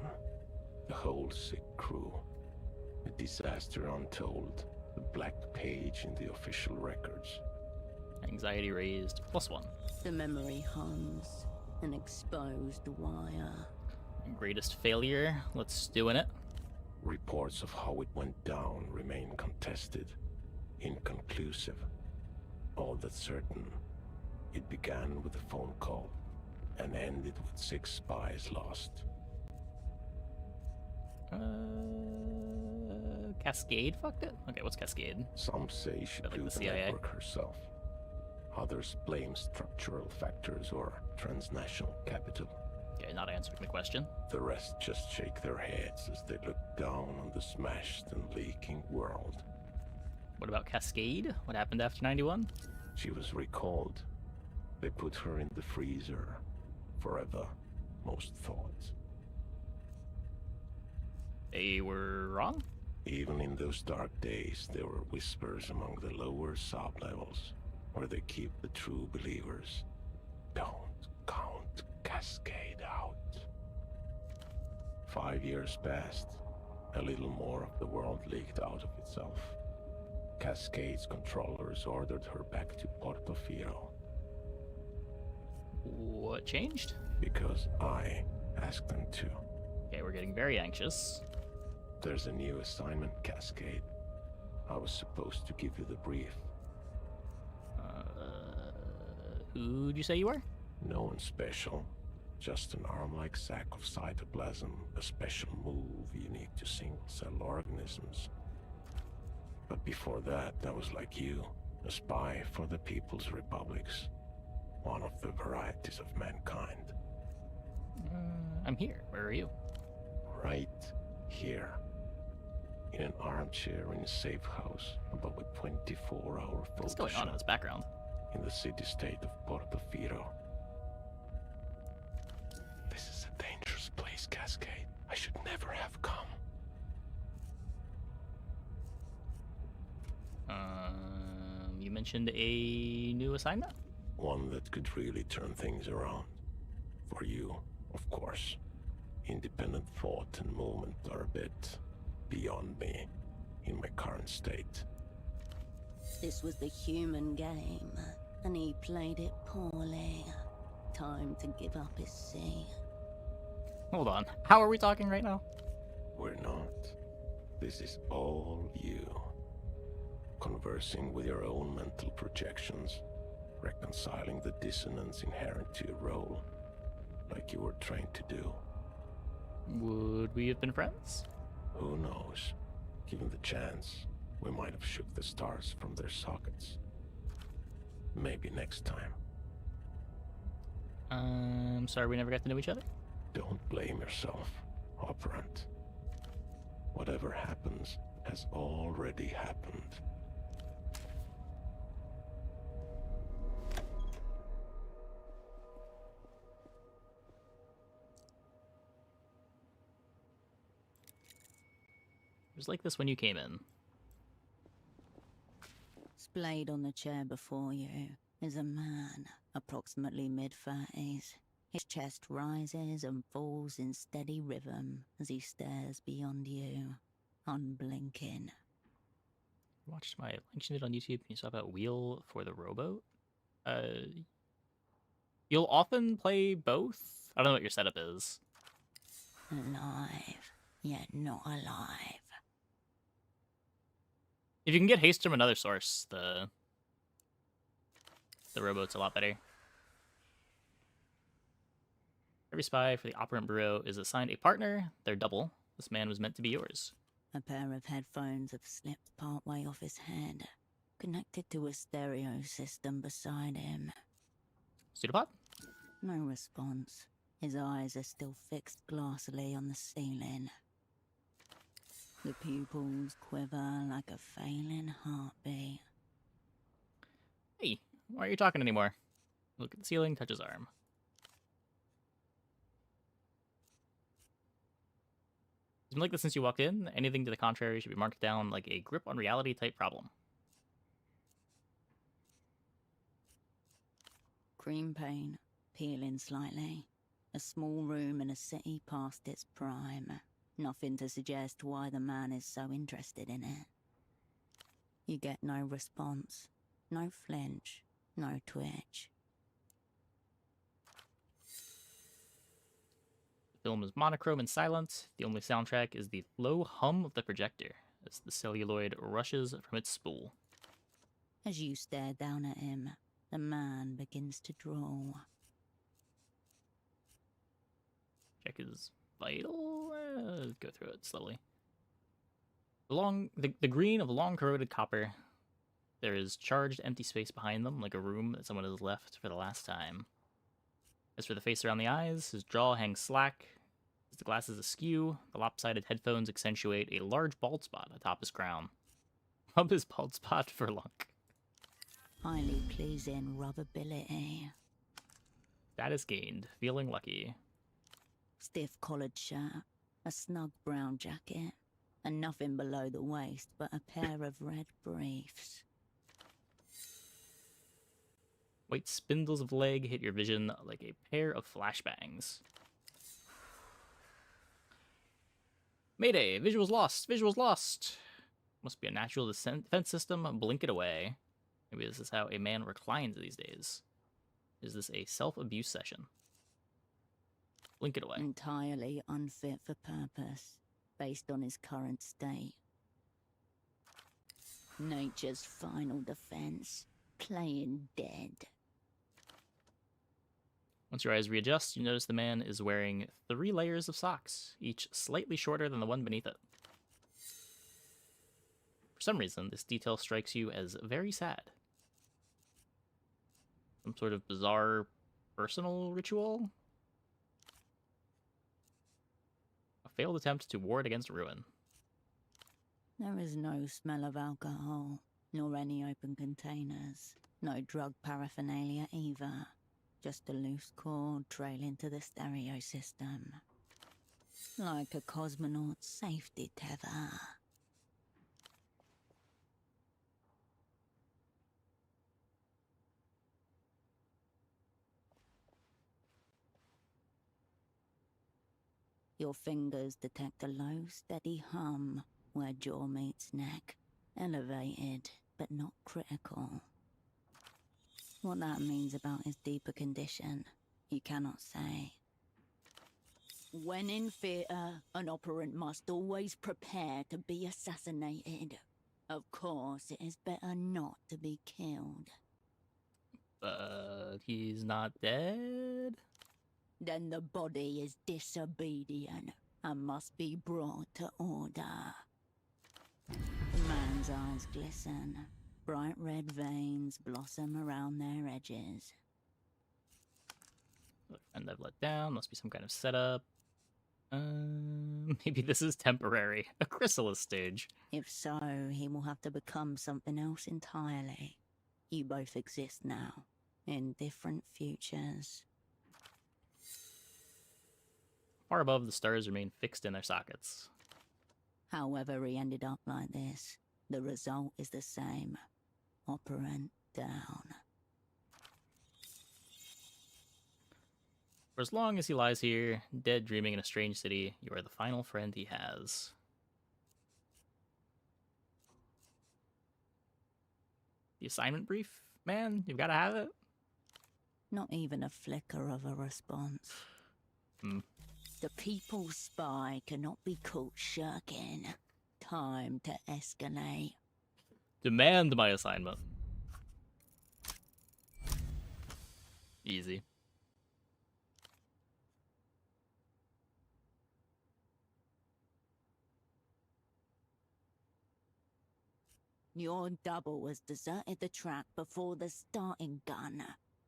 The whole sick crew. A disaster untold. The black page in the official records. Anxiety raised, +1. The memory hums, an exposed wire. Greatest failure, let's doing it. Reports of how it went down remain contested, inconclusive. All that's certain, it began with a phone call and ended with 6 spies lost. Cascade fucked it? Okay, what's Cascade? Some say she Like blew the the CIA? network herself. Others blame structural factors or transnational capital. Okay, not answering the question. The rest just shake their heads as they look down on the smashed and leaking world. What about Cascade? What happened after 91? She was recalled. They put her in the freezer. Forever, most thought. They were wrong? Even in those dark days, there were whispers among the lower sublevels, where they keep the true believers. Don't count Cascade out. 5 years passed. A little more of the world leaked out of itself. Cascade's controllers ordered her back to Portofino. What changed? Because I asked them to. Okay, we're getting very anxious. There's a new assignment, Cascade. I was supposed to give you the brief. Who'd you say you were? No one special. Just an arm-like sac of cytoplasm, a special move unique to single-cell organisms. But before that, I was like you, a spy for the People's Republics. One of the varieties of mankind. I'm here. Where are you? Right here. In an armchair in a safe house above a 24-hour What's going on in this background? In the city-state of Portofino. This is a dangerous place, Cascade. I should never have come. You mentioned a new assignment? One that could really turn things around. For you, of course. Independent thought and movement are a bit beyond me in my current state. This was the human game, and he played it poorly. Time to give up his seat. Hold on. How are we talking right now? We're not. This is all you. Conversing with your own mental projections, reconciling the dissonance inherent to your role, like you were trained to do. Would we have been friends? Who knows? Given the chance, we might have shook the stars from their sockets. Maybe next time. I'm sorry we never got to know each other? Don't blame yourself, Operant. Whatever happens has already happened. It was like this when you came in. Splayed on the chair before you is a man, approximately mid-30s. His chest rises and falls in steady rhythm as he stares beyond you, unblinking. Watched my mentioned it on YouTube and you saw about Wheel for the Rowboat. You'll often play both? I don't know what your setup is. Alive, yet not alive. If you can get haste from another source, the Rowboat's a lot better. Every spy for the Operant Bureau is assigned a partner. They're double. This man was meant to be yours. A pair of headphones have slipped partway off his head, connected to a stereo system beside him. Pseudopod? No response. His eyes are still fixed glassily on the ceiling. The pupils quiver like a failing heartbeat. Hey, why aren't you talking anymore? Look at the ceiling, touch his arm. It's been like this since you walked in. Anything to the contrary should be marked down like a grip on reality type problem. Cream paint, peeling slightly. A small room in a city past its prime. Nothing to suggest why the man is so interested in it. You get no response, no flinch, no twitch. The film is monochrome and silent. The only soundtrack is the low hum of the projector as the celluloid rushes from its spool. As you stare down at him, the man begins to draw. Check his vital. Go through it slowly. The green of long corroded copper. There is charged empty space behind them, like a room that someone has left for the last time. As for the face around the eyes, his jaw hangs slack. As the glasses askew, the lopsided headphones accentuate a large bald spot atop his crown. Rub his bald spot for luck. Highly pleasing rubbability. Status gained. Feeling lucky. Stiff collared shirt, a snug brown jacket, and nothing below the waist but a pair of red briefs. White spindles of leg hit your vision like a pair of flashbangs. Mayday! Visuals lost! Visuals lost! Must be a natural defense system. Blink it away. Maybe this is how a man reclines these days. Is this a self-abuse session? Blink it away. Entirely unfit for purpose, based on his current state. Nature's final defense. Playing dead. Once your eyes readjust, you notice the man is wearing 3 layers of socks, each slightly shorter than the one beneath it. For some reason, this detail strikes you as very sad. Some sort of bizarre personal ritual? A failed attempt to ward against ruin. There is no smell of alcohol, nor any open containers. No drug paraphernalia either. Just a loose cord trailing to the stereo system. Like a cosmonaut's safety tether. Your fingers detect a low, steady hum where jaw meets neck. Elevated, but not critical. What that means about his deeper condition, you cannot say. When in theatre, an operant must always prepare to be assassinated. Of course, it is better not to be killed. But he's not dead? Then the body is disobedient and must be brought to order. The man's eyes glisten. Bright red veins blossom around their edges. And I've let down. Must be some kind of setup. Maybe this is temporary. A chrysalis stage. If so, he will have to become something else entirely. You both exist now, in different futures. Far above, the stars remain fixed in their sockets. However he ended up like this, the result is the same. Operant down. For as long as he lies here, dead dreaming in a strange city, you are the final friend he has. The assignment brief? Man, you've gotta have it. Not even a flicker of a response. The people's spy cannot be caught shirking. Time to escalate. Demand my assignment. Easy. Your double has deserted the track before the starting gun.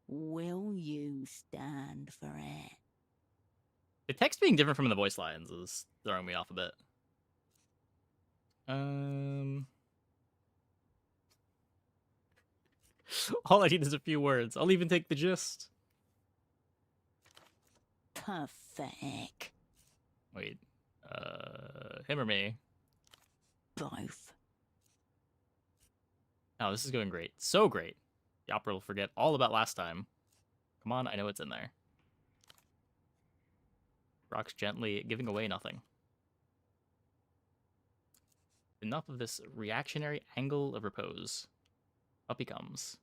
Will you stand for it? The text being different from the voice lines is throwing me off a bit. All I need is a few words. I'll even take the gist. Pathetic. Wait, him or me? Both. Oh, this is going great. So great. The opera will forget all about last time. Come on, I know it's in there. Rocks gently, giving away nothing. Enough of this reactionary angle of repose. Up he comes.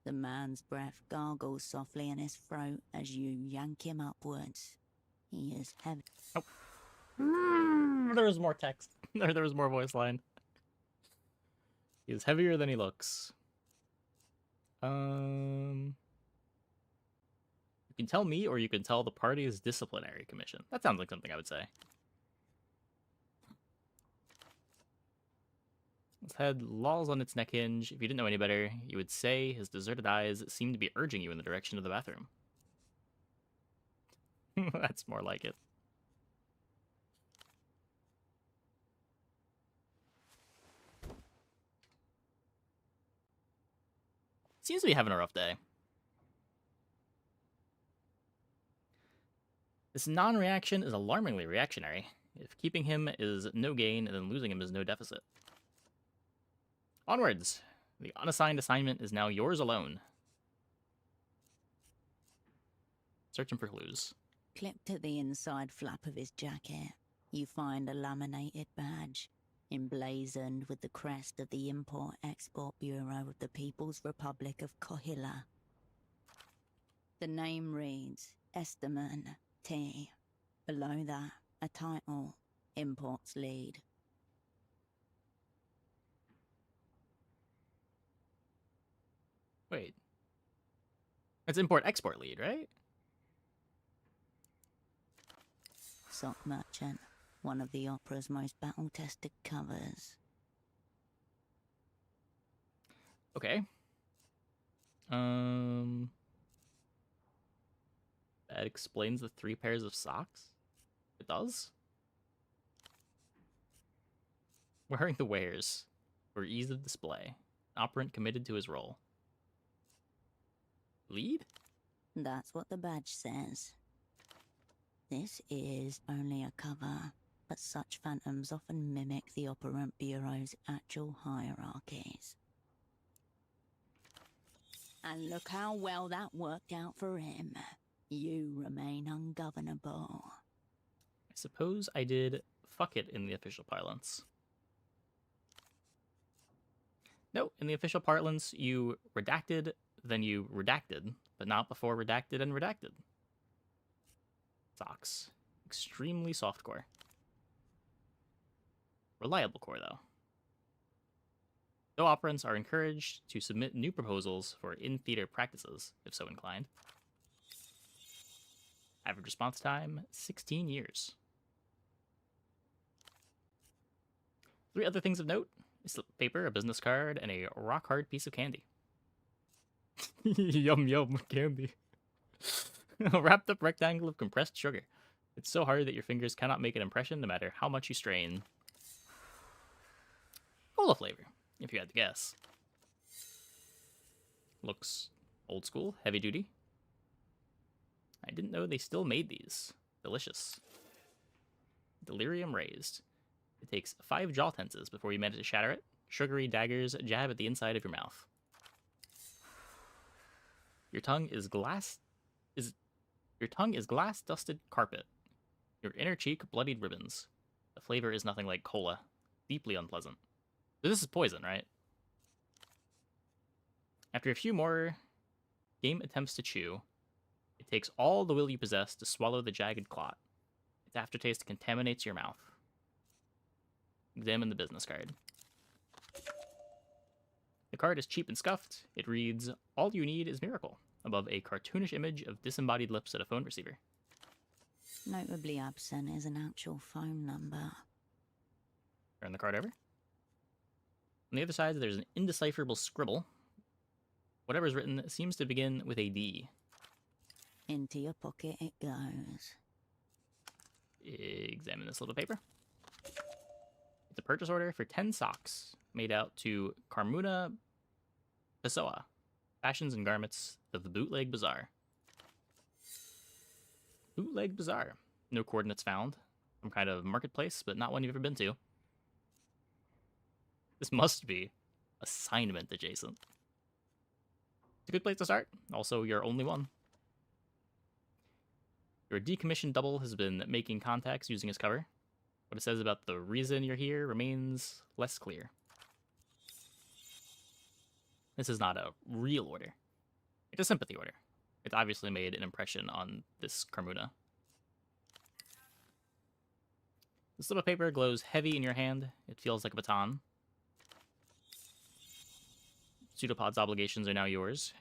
The man's breath gargles softly in his throat as you yank him upwards. He is heavy. Oh. There was more text. There was more voice line. He is heavier than he looks. You can tell me, or you can tell the party's disciplinary commission. That sounds like something I would say. His head lolls on its neck hinge. If you didn't know any better, you would say his deserted eyes seem to be urging you in the direction of the bathroom. That's more like it. Seems to be having a rough day. This non-reaction is alarmingly reactionary. If keeping him is no gain, then losing him is no deficit. Onwards! The unassigned assignment is now yours alone. Searching for clues. Clipped to the inside flap of his jacket, you find a laminated badge, emblazoned with the crest of the Import-Export Bureau of the People's Republic of Kohila. The name reads Esteman T. Below that, a title, Imports lead. Wait. It's import-export lead, right? Sock Merchant, one of the opera's most battle-tested covers. Okay. That explains the 3 pairs of socks? It does? Wearing the wares for ease of display. An operant committed to his role. Lead? That's what the badge says. This is only a cover, but such phantoms often mimic the operant bureau's actual hierarchies. And look how well that worked out for him. You remain ungovernable. I suppose I did fuck it in the official parlance. No, in the official parlance, you redacted, then you redacted, but not before redacted and redacted. Socks. Extremely soft core. Reliable core, though. Though operants are encouraged to submit new proposals for in-theater practices, if so inclined. Average response time, 16 years. 3 other things of note: a slip of paper, a business card, and a rock-hard piece of candy. Yum yum candy. A wrapped up rectangle of compressed sugar. It's so hard that your fingers cannot make an impression no matter how much you strain. Cola flavor, if you had to guess. Looks old school, heavy duty. I didn't know they still made these. Delicious. Delirium raised. It takes 5 jaw tenses before you manage to shatter it. Sugary daggers jab at the inside of your mouth. Your tongue is glass dusted carpet. Your inner cheek bloodied ribbons. The flavor is nothing like cola. Deeply unpleasant. So this is poison, right? After a few more game attempts to chew, it takes all the will you possess to swallow the jagged clot. Its aftertaste contaminates your mouth. Examine the business card. The card is cheap and scuffed. It reads, "All you need is miracle," above a cartoonish image of disembodied lips at a phone receiver. Notably absent is an actual phone number. Turn the card over. On the other side, there's an indecipherable scribble. Whatever's written seems to begin with a D. Into your pocket it goes. Examine this little paper. It's a purchase order for 10 socks made out to Carmuna Pessoa, Fashions and Garments of the Bootleg Bazaar. Bootleg Bazaar. No coordinates found. Some kind of marketplace, but not one you've ever been to. This must be assignment adjacent. It's a good place to start. Also, you're only one. Your decommissioned double has been making contacts using his cover. What it says about the reason you're here remains less clear. This is not a real order. It's a sympathy order. It's obviously made an impression on this Carmuna. The slip of paper glows heavy in your hand. It feels like a baton. Pseudopod's obligations are now yours.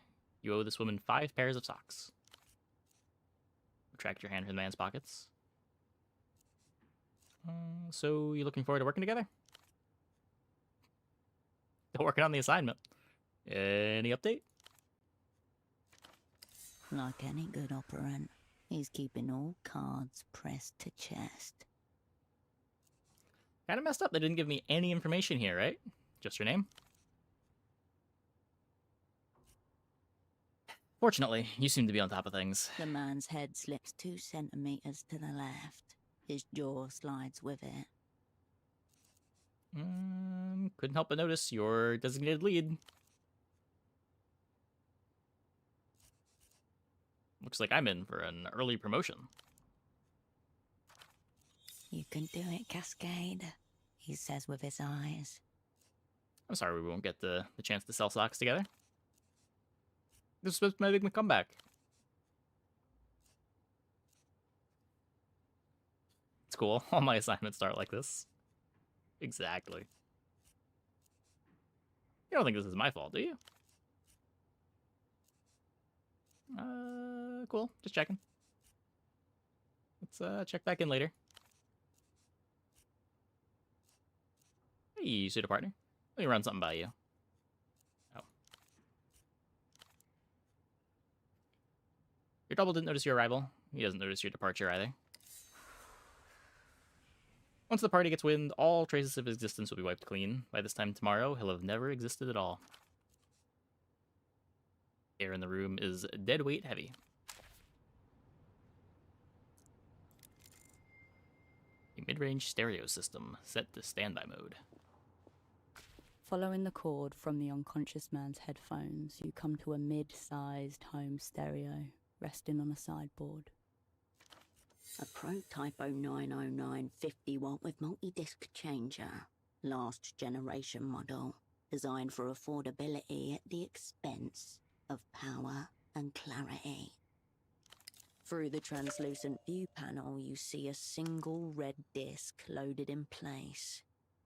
You owe this woman 5 pairs of socks. Retract your hand from the man's pockets. So, you looking forward to working together? Still working on the assignment. Any update? Like any good operant, he's keeping all cards pressed to chest. Kinda messed up they didn't give me any information here, right? Just your name? Fortunately, you seem to be on top of things. The man's head slips 2 centimeters to the left. His jaw slides with it. Couldn't help but notice your designated lead. Looks like I'm in for an early promotion. You can do it, Cascade, he says with his eyes. I'm sorry we won't get the chance to sell socks together. This was my big comeback. It's cool. All my assignments start like this. Exactly. You don't think this is my fault, do you? Cool. Just checking. Let's check back in later. Hey, pseudo partner. Let me run something by you. Oh. Your double didn't notice your arrival. He doesn't notice your departure either. Once the party gets wind, all traces of existence will be wiped clean. By this time tomorrow, he'll have never existed at all. Air in the room is dead weight heavy. A mid-range stereo system set to standby mode. Following the cord from the unconscious man's headphones, you come to a mid-sized home stereo resting on a sideboard. A Prototype 0909 50-watt with multi-disc changer. Last generation model. Designed for affordability at the expense of power and clarity. Through the translucent view panel, you see a single red disc loaded in place.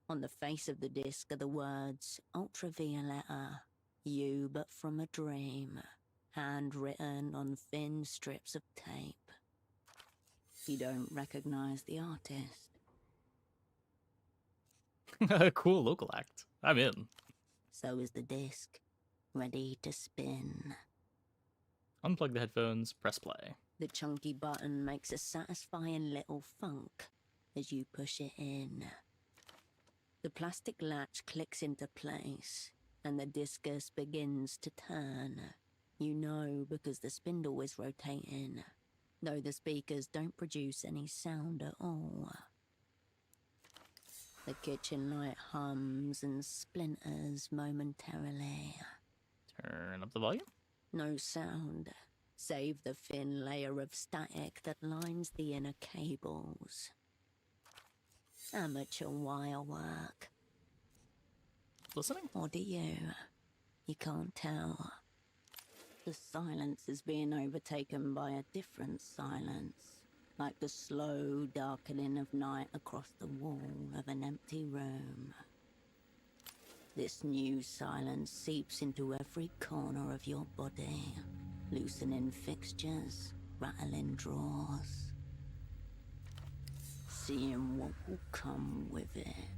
On the face of the disc are the words, Ultravioletta, you but from a dream, handwritten on thin strips of tape. You don't recognize the artist. Cool local act. I'm in. So is the disc, ready to spin. Unplug the headphones, press play. The chunky button makes a satisfying little thunk as you push it in. The plastic latch clicks into place, and the discus begins to turn. You know because the spindle is rotating, though the speakers don't produce any sound at all. The kitchen light hums and splinters momentarily. Turn up the volume. No sound, save the thin layer of static that lines the inner cables. Amateur wire work. Listening? Or do you? You can't tell. The silence is being overtaken by a different silence, like the slow darkening of night across the wall of an empty room. This new silence seeps into every corner of your body, loosening fixtures, rattling drawers, seeing what will come with it.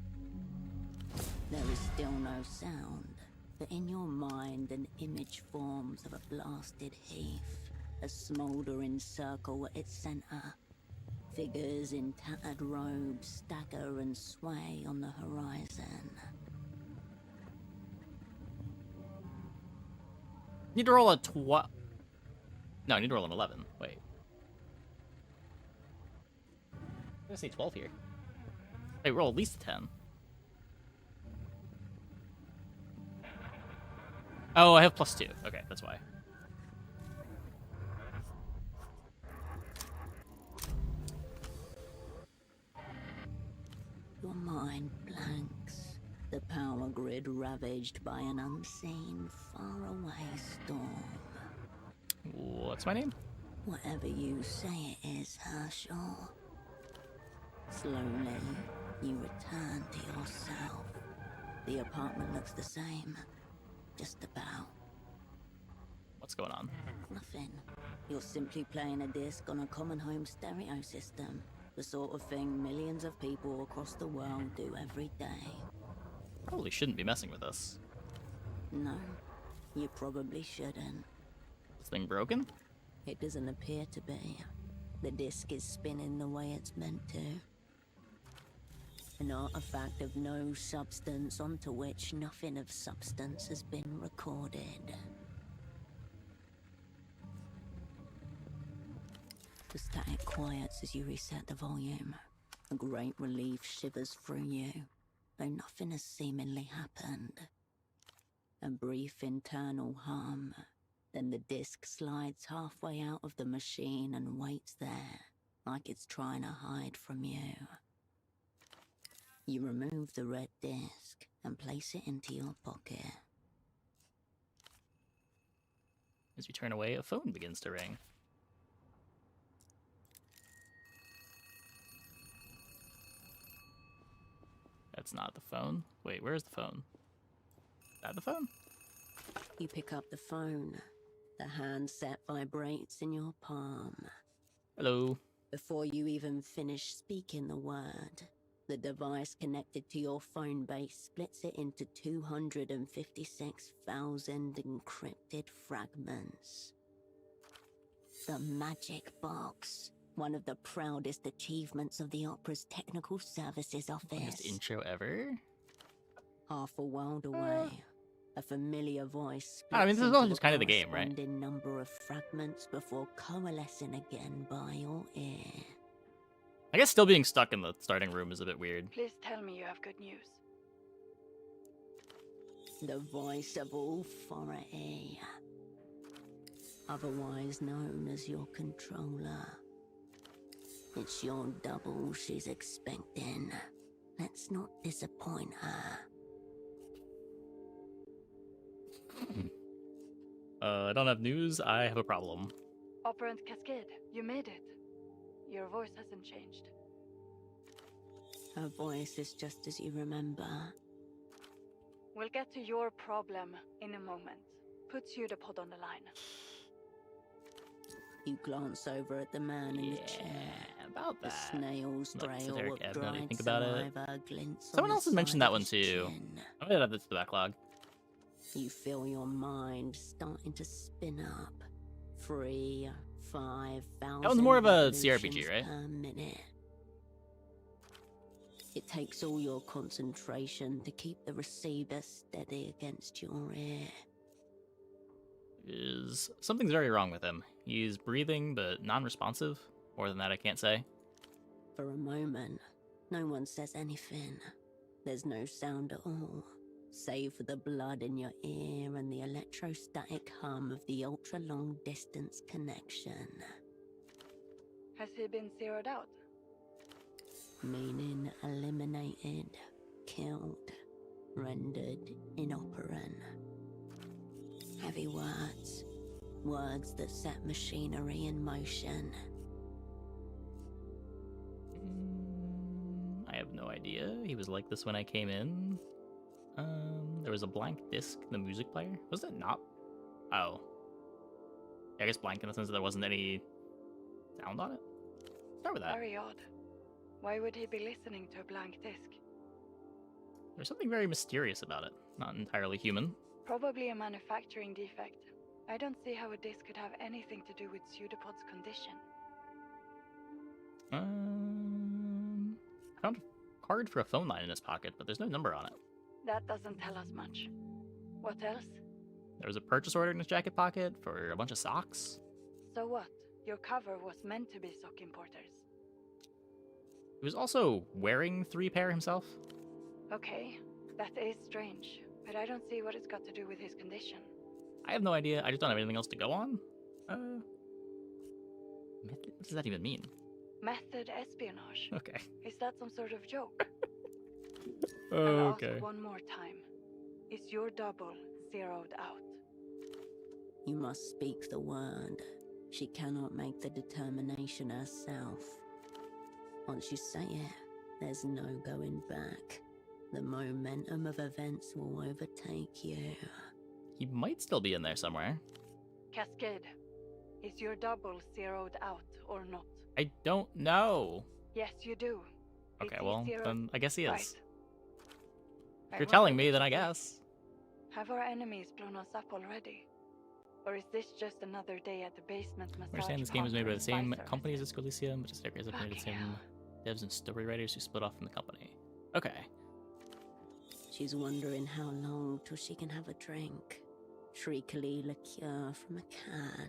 There is still no sound, but in your mind an image forms of a blasted heath, a smouldering circle at its center. Figures in tattered robes stagger and sway on the horizon. Need to roll a No, I need to roll an 11. Wait. I'm gonna say 12 here. Hey, roll at least a 10. Oh, I have +2. Okay, that's why. Your mind blanks, the power grid ravaged by an unseen, faraway storm. What's my name? Whatever you say it is, Herschel. Slowly, you return to yourself. The apartment looks the same. Just about. What's going on? Nothing. You're simply playing a disc on a common home stereo system. The sort of thing millions of people across the world do every day. Probably shouldn't be messing with this. No, you probably shouldn't. This thing broken? It doesn't appear to be. The disc is spinning the way it's meant to. An artifact of no substance onto which nothing of substance has been recorded. The static quiets as you reset the volume. A great relief shivers through you, though nothing has seemingly happened. A brief internal hum, then the disc slides halfway out of the machine and waits there, like it's trying to hide from you. You remove the red disc and place it into your pocket. As you turn away, a phone begins to ring. That's not the phone. Wait, where's the phone? Is that the phone? You pick up the phone. The handset vibrates in your palm. Hello. Before you even finish speaking the word, the device connected to your phone base splits it into 256,000 encrypted fragments. The Magic Box, one of the proudest achievements of the Opera's Technical Services Longest Office. intro ever? Half a world away, a familiar voice I mean, this is splits all into just a kind of the game, right? corresponding number of fragments before coalescing again by your ear. I guess still being stuck in the starting room is a bit weird. Please tell me you have good news. The voice of authority, otherwise known as your controller. It's your double she's expecting. Let's not disappoint her. I don't have news. I have a problem. Operant Cascade, you made it. Your voice hasn't changed. Her voice is just as you remember. We'll get to your problem in a moment. Put Pseudopod on the line. You glance over at the man in the chair. About the that. snail's Look, trail Cedric, of I don't know what you dried think about it. saliva glints on Someone the else has mentioned side that of one his too. chin. I'm gonna add this to the backlog. You feel your mind starting to spin up. 5,000 That one's more of a revolutions CRPG, right? per minute. It takes all your concentration to keep the receiver steady against your ear. Something's very wrong with him. He's breathing, but non-responsive. More than that, I can't say. For a moment, no one says anything. There's no sound at all, save for the blood in your ear and the electrostatic hum of the ultra-long distance connection. Has he been zeroed out? Meaning eliminated, killed, rendered inoperant. Heavy words. Words that set machinery in motion. I have no idea. He was like this when I came in. There was a blank disc in the music player. Was it not? Oh. I guess blank in the sense that there wasn't any sound on it. Start with that. Very odd. Why would he be listening to a blank disc? There's something very mysterious about it. Not entirely human. Probably a manufacturing defect. I don't see how a disc could have anything to do with Pseudopod's condition. I found a card for a phone line in his pocket, but there's no number on it. That doesn't tell us much. What else? There was a purchase order in his jacket pocket for a bunch of socks. So what? Your cover was meant to be sock importers. He was also wearing 3 pair himself. Okay, that is strange, but I don't see what it's got to do with his condition. I have no idea. I just don't have anything else to go on. What does that even mean? Method espionage. Okay. Is that some sort of joke? I'll Okay. ask one more time. Is your double zeroed out? You must speak the word. She cannot make the determination herself. Once you say it, there's no going back. The momentum of events will overtake you. He might still be in there somewhere. Cascade, is your double zeroed out or not? I don't know. Yes, you do. Okay, Is he well, zeroed? then I guess he is. Right. If you're telling me, then I guess. Have our enemies blown us up already? Or is this just another day at the basement massage? We're saying this game is made by the same Spicer? company as Elysium, but just made by the same devs and story writers who split off from the company. Okay. She's wondering how long till she can have a drink. Treacly liqueur from a can.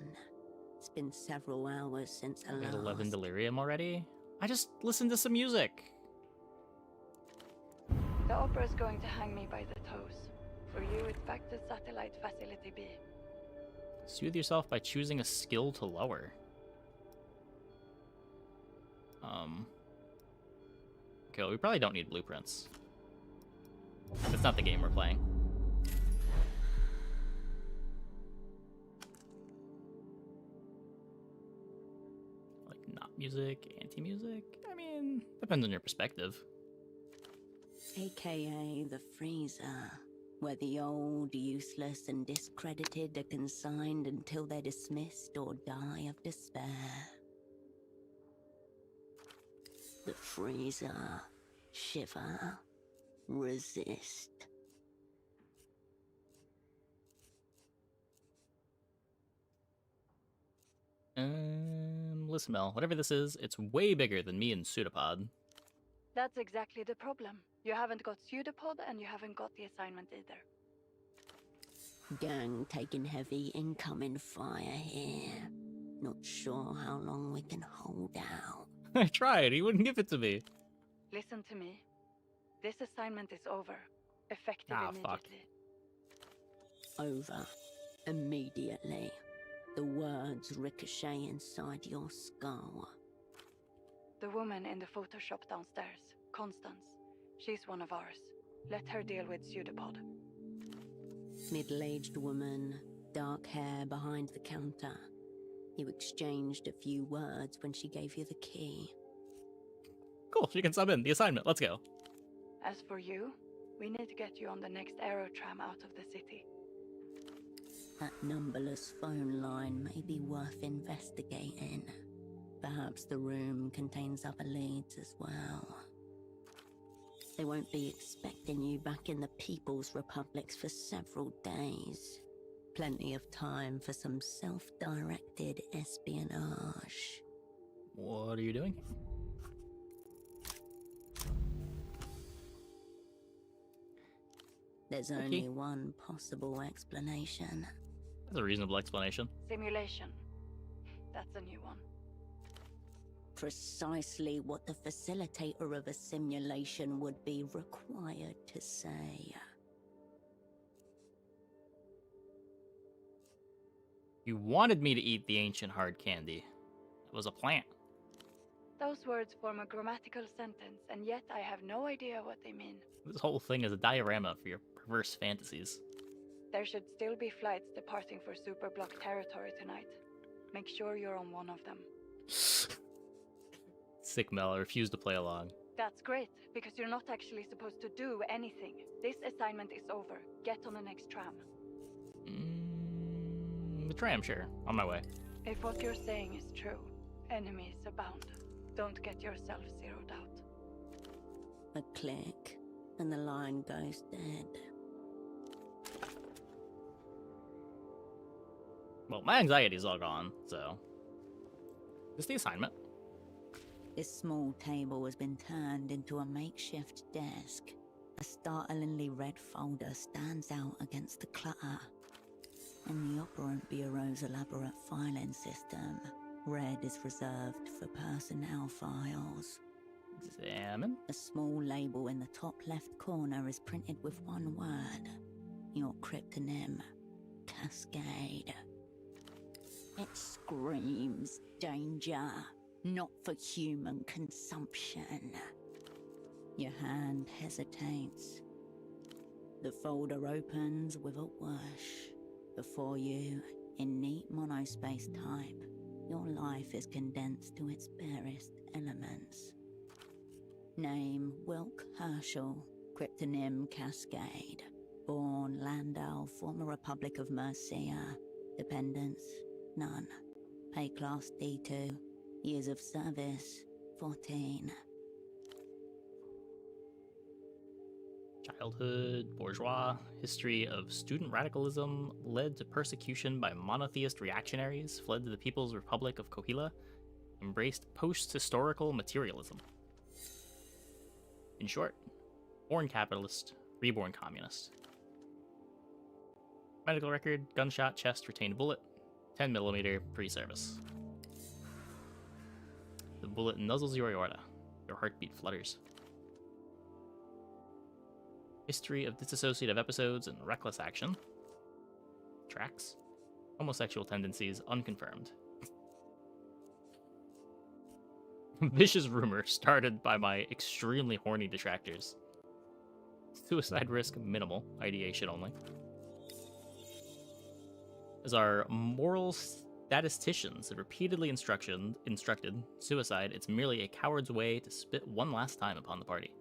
It's been several hours since her We had last. 11 delirium already. I just listened to some music. The opera's going to hang me by the toes. For you, it's back to Satellite Facility B. Soothe yourself by choosing a skill to lower. Okay, well, we probably don't need blueprints. That's not the game we're playing. Like, not music, anti-music? I mean, depends on your perspective. AKA the freezer, where the old, useless, and discredited are consigned until they're dismissed or die of despair. The freezer. Shiver. Resist. Listen, Mel, whatever this is, it's way bigger than me and Pseudopod. That's exactly the problem. You haven't got Pseudopod and you haven't got the assignment either. Gang taking heavy incoming fire here. Not sure how long we can hold out. I tried, he wouldn't give it to me. Listen to me. This assignment is over. Effective immediately. Over. Immediately. The words ricochet inside your skull. The woman in the Photoshop downstairs, Constance. She's one of ours. Let her deal with Pseudopod. Middle-aged woman, dark hair behind the counter. You exchanged a few words when she gave you the key. Cool, she can sub in the assignment. Let's go. As for you, we need to get you on the next aerotram out of the city. That numberless phone line may be worth investigating. Perhaps the room contains other leads as well. They won't be expecting you back in the People's Republics for several days. Plenty of time for some self-directed espionage. What are you doing? There's only one possible explanation. That's a reasonable explanation. Simulation. That's a new one. Precisely what the facilitator of a simulation would be required to say. You wanted me to eat the ancient hard candy. It was a plant. Those words form a grammatical sentence, and yet I have no idea what they mean. This whole thing is a diorama for your perverse fantasies. There should still be flights departing for Superblock territory tonight. Make sure you're on one of them. Sick Mel, I refuse to play along. That's great, because you're not actually supposed to do anything. This assignment is over. Get on the next tram. The tram, sure. On my way. If what you're saying is true, enemies abound. Don't get yourself zeroed out. A click, and the line goes dead. Well, my anxiety's all gone, so... Is this the assignment? This small table has been turned into a makeshift desk. A startlingly red folder stands out against the clutter. In the Operant Bureau's elaborate filing system, red is reserved for personnel files. Examine? A small label in the top left corner is printed with one word. Your cryptonym, Cascade. It screams danger, not for human consumption. Your hand hesitates. The folder opens with a whoosh. Before you, in neat monospace type, your life is condensed to its barest elements. Name Wilk Herschel, cryptonym Cascade. Born Landau, former Republic of Mercia. Dependents, none. Pay class D2. Years of service, 14. Childhood, bourgeois, history of student radicalism, led to persecution by monotheist reactionaries, fled to the People's Republic of Kohila, embraced post-historical materialism. In short, born capitalist, reborn communist. Medical record, gunshot, chest, retained bullet, 10mm pre-service. The bullet nuzzles your aorta. Your heartbeat flutters. History of dissociative episodes and reckless action. Tracks. Homosexual tendencies unconfirmed. Vicious rumor started by my extremely horny detractors. Suicide risk minimal. Ideation only. As our moral statisticians have repeatedly instructed, suicide, it's merely a coward's way to spit one last time upon the party.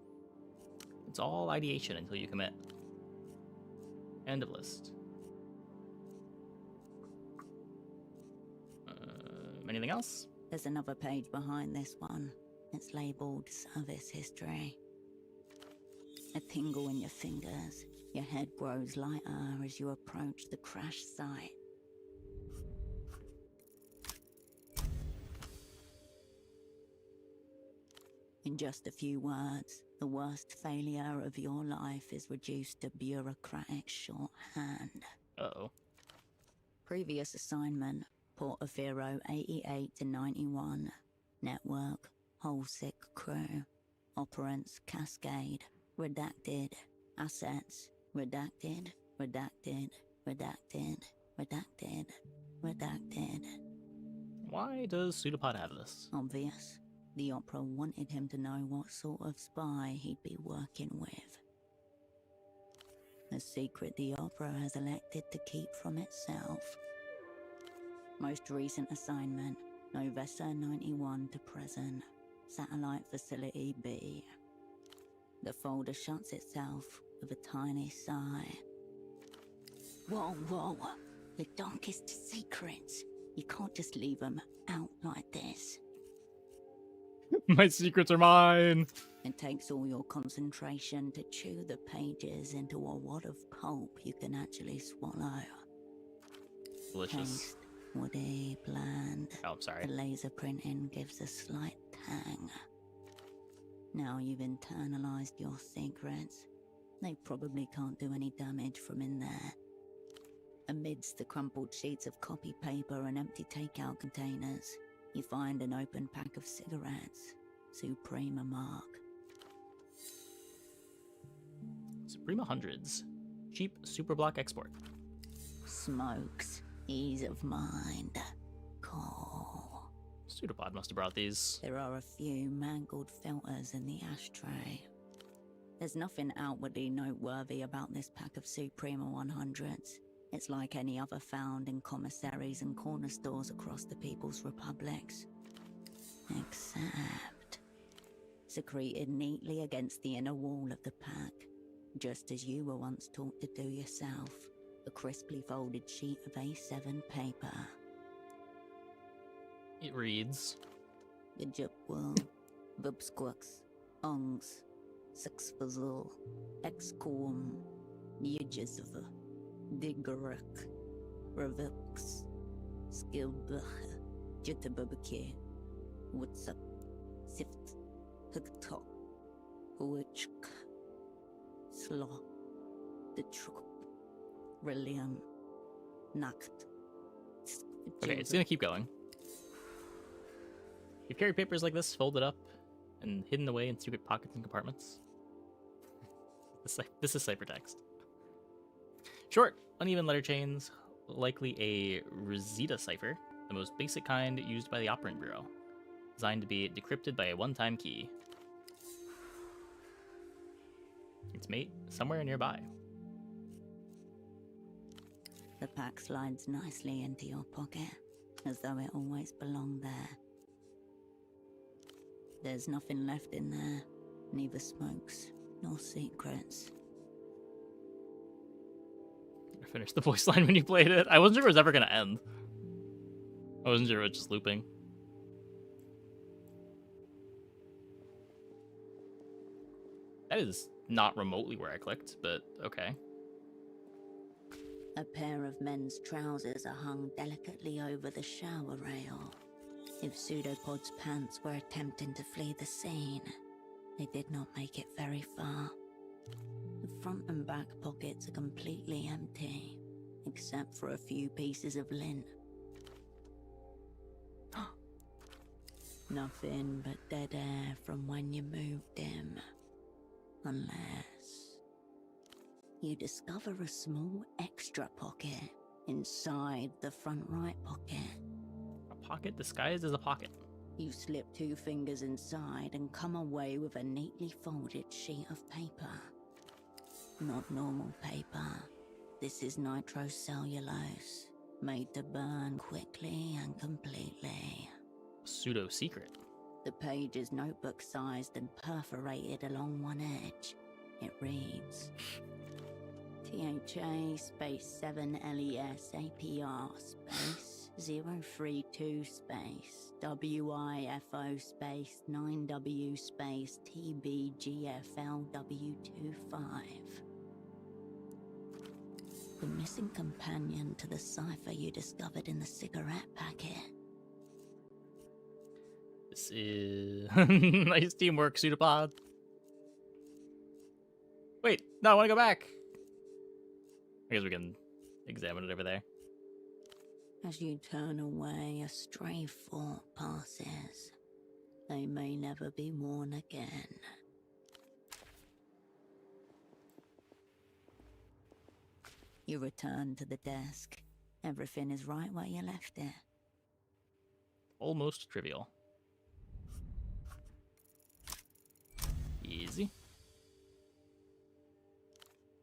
It's all ideation until you commit. End of list. Anything else? There's another page behind this one. It's labeled Service History. A tingle in your fingers. Your head grows lighter as you approach the crash site. In just a few words, the worst failure of your life is reduced to bureaucratic shorthand. Uh-oh. Previous assignment, Portofino 88 to 91. Network, whole sick crew. Operants, Cascade. Redacted. Assets, redacted, redacted, redacted, redacted, redacted. Why does Pseudopod have this? Obvious. The Opera wanted him to know what sort of spy he'd be working with. A secret the Opera has elected to keep from itself. Most recent assignment, Novessa 91 to present. Satellite Facility B. The folder shuts itself with a tiny sigh. Whoa, whoa. The darkest secrets. You can't just leave them out like this. My secrets are mine! It takes all your concentration to chew the pages into a wad of pulp you can actually swallow. Delicious. Taste, woody, bland. Oh, I'm sorry. The laser printing gives a slight tang. Now you've internalized your secrets. They probably can't do any damage from in there. Amidst the crumpled sheets of copy paper and empty takeout containers, you find an open pack of cigarettes. Suprema mark. Suprema hundreds. Cheap super block export. Smokes. Ease of mind. Cool. Pseudopod must have brought these. There are a few mangled filters in the ashtray. There's nothing outwardly noteworthy about this pack of Suprema 100s. It's like any other found in commissaries and corner stores across the People's Republics. Except secreted neatly against the inner wall of the pack, just as you were once taught to do yourself. A crisply folded sheet of A7 paper. It reads, Ijipwil, Vubsquux, Ongs, Sixfazul, Exquum, Yijizva, Digarak, Ravix, Skilbach, Jittababake, Whatsup, Sift, Hugtok, Huichk, Slaw, the Truk, Rilliam, Nacht. Okay, it's gonna keep going. You've carried papers like this folded up and hidden away in secret pockets and compartments. This is ciphertext. Short, uneven letter chains, likely a Rosita cipher, the most basic kind used by the Operant Bureau, designed to be decrypted by a one-time key. Its mate somewhere nearby. The pack slides nicely into your pocket, as though it always belonged there. There's nothing left in there, neither smokes nor secrets. I finished the voice line when you played it. I wasn't sure it was ever going to end. I wasn't sure it was just looping. That is not remotely where I clicked, but okay. A pair of men's trousers are hung delicately over the shower rail. If Pseudopod's pants were attempting to flee the scene, they did not make it very far. The front and back pockets are completely empty, except for a few pieces of lint. Nothing but dead air from when you moved him. Unless you discover a small extra pocket inside the front right pocket. A pocket disguised as a pocket. You slip 2 fingers inside and come away with a neatly folded sheet of paper. Not normal paper. This is nitrocellulose, made to burn quickly and completely. Pseudo-secret. The page is notebook-sized and perforated along one edge. It reads THA space 7LES space 032 space WIFO space 9W space TBGFLW25. The missing companion to the cipher you discovered in the cigarette packet. This is nice teamwork, Pseudopod. Wait, no, I want to go back. I guess we can examine it over there. As you turn away, a stray thought passes. They may never be worn again. You return to the desk. Everything is right where you left it. Almost trivial. Easy.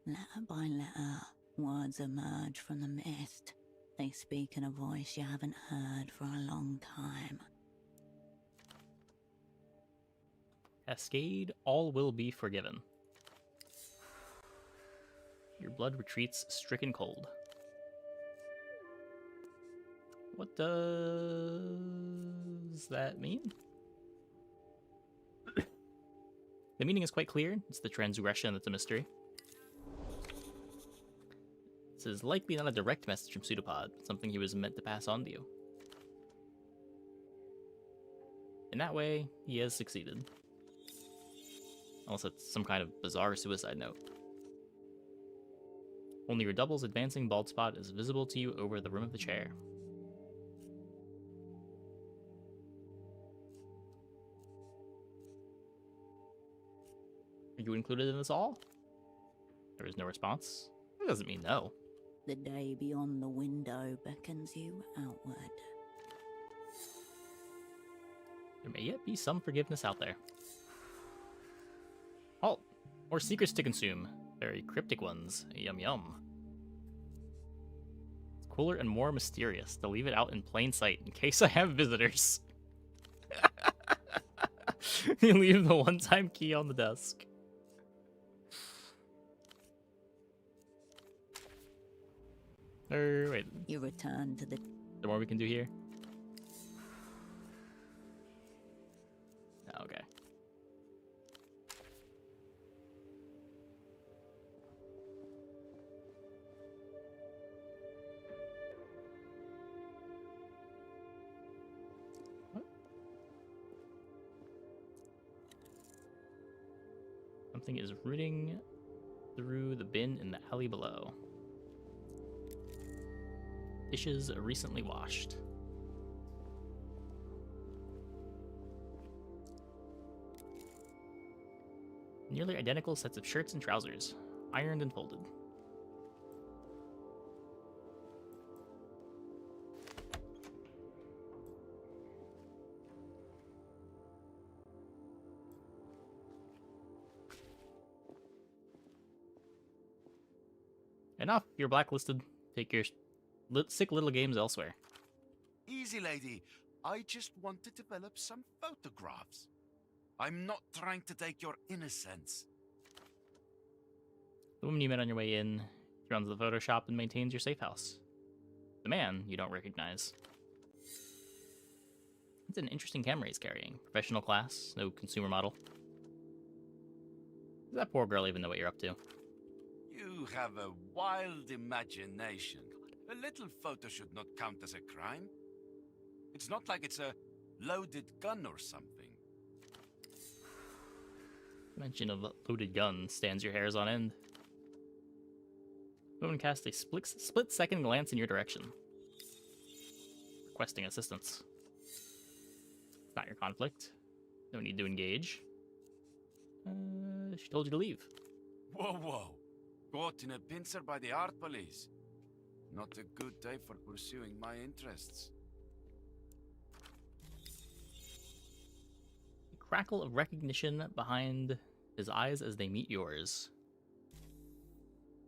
Letter by letter, words emerge from the mist. They speak in a voice you haven't heard for a long time. Cascade, all will be forgiven. Your blood retreats stricken cold. What does that mean? The meaning is quite clear. It's the transgression that's a mystery. This is likely not a direct message from Pseudopod, but something he was meant to pass on to you. In that way, he has succeeded. Unless it's some kind of bizarre suicide note. Only your double's advancing bald spot is visible to you over the rim of the chair. Are you included in this all? There is no response. That doesn't mean no. The day beyond the window beckons you outward. There may yet be some forgiveness out there. Oh, more secrets to consume. Very cryptic ones. Yum yum. It's cooler and more mysterious to leave it out in plain sight in case I have visitors. You leave the one-time key on the desk. Wait. You return to the... The more we can do here? Oh, okay. What? Something is rooting through the bin in the alley below. Dishes recently washed. Nearly identical sets of shirts and trousers, ironed and folded. Enough, you're blacklisted. Take your sick little games elsewhere. Easy, lady. I just want to develop some photographs. I'm not trying to take your innocence. The woman you met on your way in runs the photo shop and maintains your safe house. The man you don't recognize. It's an interesting camera he's carrying. Professional class, no consumer model. Does that poor girl even know what you're up to? You have a wild imagination. A little photo should not count as a crime. It's not like it's a loaded gun or something. Mention of loaded gun stands your hairs on end. The woman casts a split-second glance in your direction, requesting assistance. It's not your conflict. No need to engage. She told you to leave. Whoa, whoa. Caught in a pincer by the art police. Not a good day for pursuing my interests. A crackle of recognition behind his eyes as they meet yours.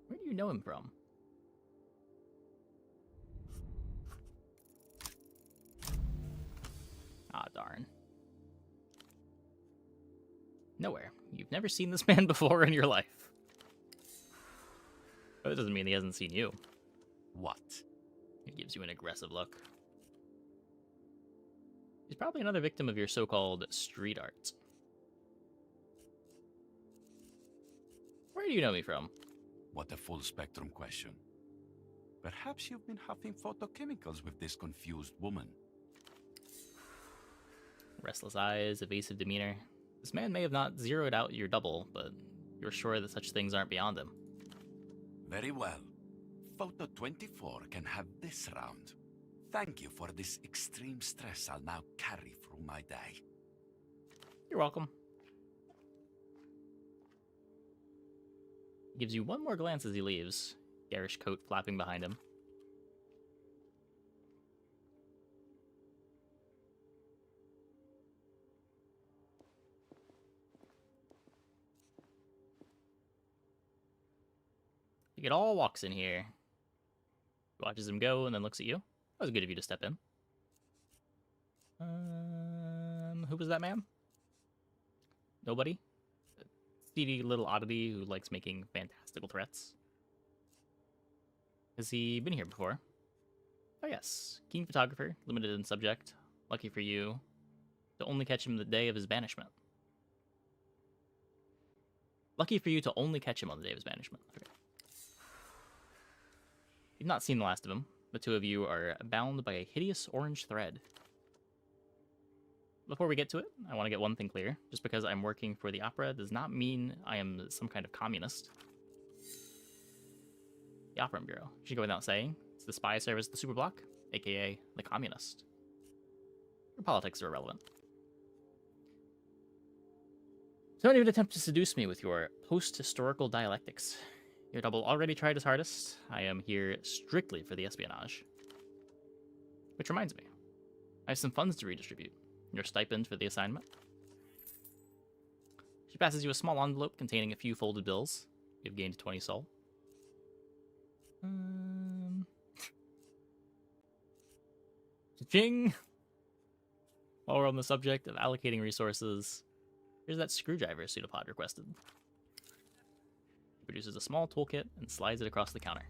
Where do you know him from? Ah, darn. Nowhere. You've never seen this man before in your life. But it doesn't mean he hasn't seen you. What? He gives you an aggressive look. He's probably another victim of your so-called street art. Where do you know me from? What a full spectrum question. Perhaps you've been huffing photochemicals with this confused woman. Restless eyes, evasive demeanor. This man may have not zeroed out your double, but you're sure that such things aren't beyond him. Very well. Photo 24 can have this round. Thank you for this extreme stress I'll now carry through my day. You're welcome. He gives you one more glance as he leaves, garish coat flapping behind him. He get all walks in here. He watches him go and then looks at you. That was good of you to step in. Who was that man? Nobody? A seedy little oddity who likes making fantastical threats. Has he been here before? Oh yes. Keen photographer, limited in subject. Lucky for you to only catch him the day of his banishment. Lucky for you to only catch him on the day of his banishment. Okay. You've not seen the last of him. The two of you are bound by a hideous orange thread. Before we get to it, I want to get one thing clear. Just because I'm working for the Opera does not mean I am some kind of communist. The Opera Bureau, should go without saying, it's the spy service of the Superblock, aka the Communist. Your politics are irrelevant. Don't even attempt to seduce me with your post-historical dialectics. Your double already tried his hardest. I am here strictly for the espionage. Which reminds me, I have some funds to redistribute. Your stipend for the assignment. She passes you a small envelope containing a few folded bills. You've gained 20 soul. Ching! While we're on the subject of allocating resources, here's that screwdriver Pseudopod requested. Produces a small toolkit and slides it across the counter.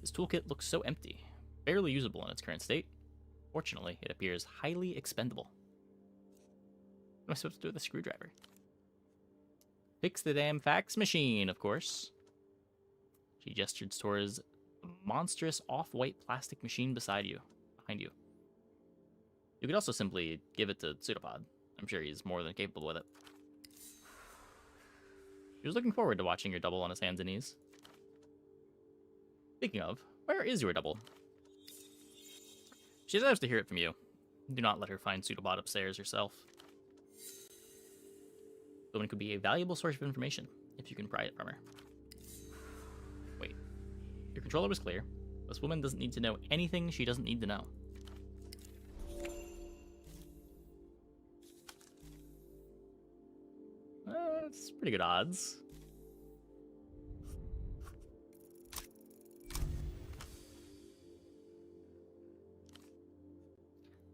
This toolkit looks so empty, barely usable in its current state. Fortunately, it appears highly expendable. What am I supposed to do with a screwdriver? Fix the damn fax machine, of course. She gestured towards a monstrous off-white plastic machine behind you. You could also simply give it to Pseudopod. I'm sure he's more than capable with it. He was looking forward to watching your double on his hands and knees. Speaking of, where is your double? She deserves to hear it from you. Do not let her find Pseudopod upstairs herself. The woman could be a valuable source of information if you can pry it from her. Wait. Your controller was clear. This woman doesn't need to know anything she doesn't need to know. It's pretty good odds.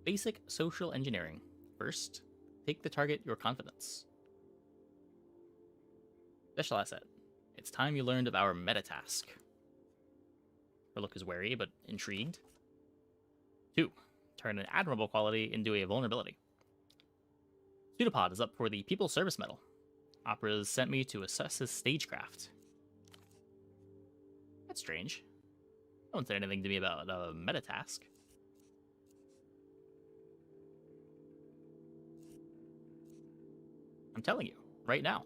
Basic social engineering. First, take the target your confidence. Special asset. It's time you learned of our metatask. Her look is wary, but intrigued. 2. Turn an admirable quality into a vulnerability. Pseudopod is up for the People's Service Medal. Opera's sent me to assess his stagecraft. That's strange. No one said anything to me about a metatask. I'm telling you, right now.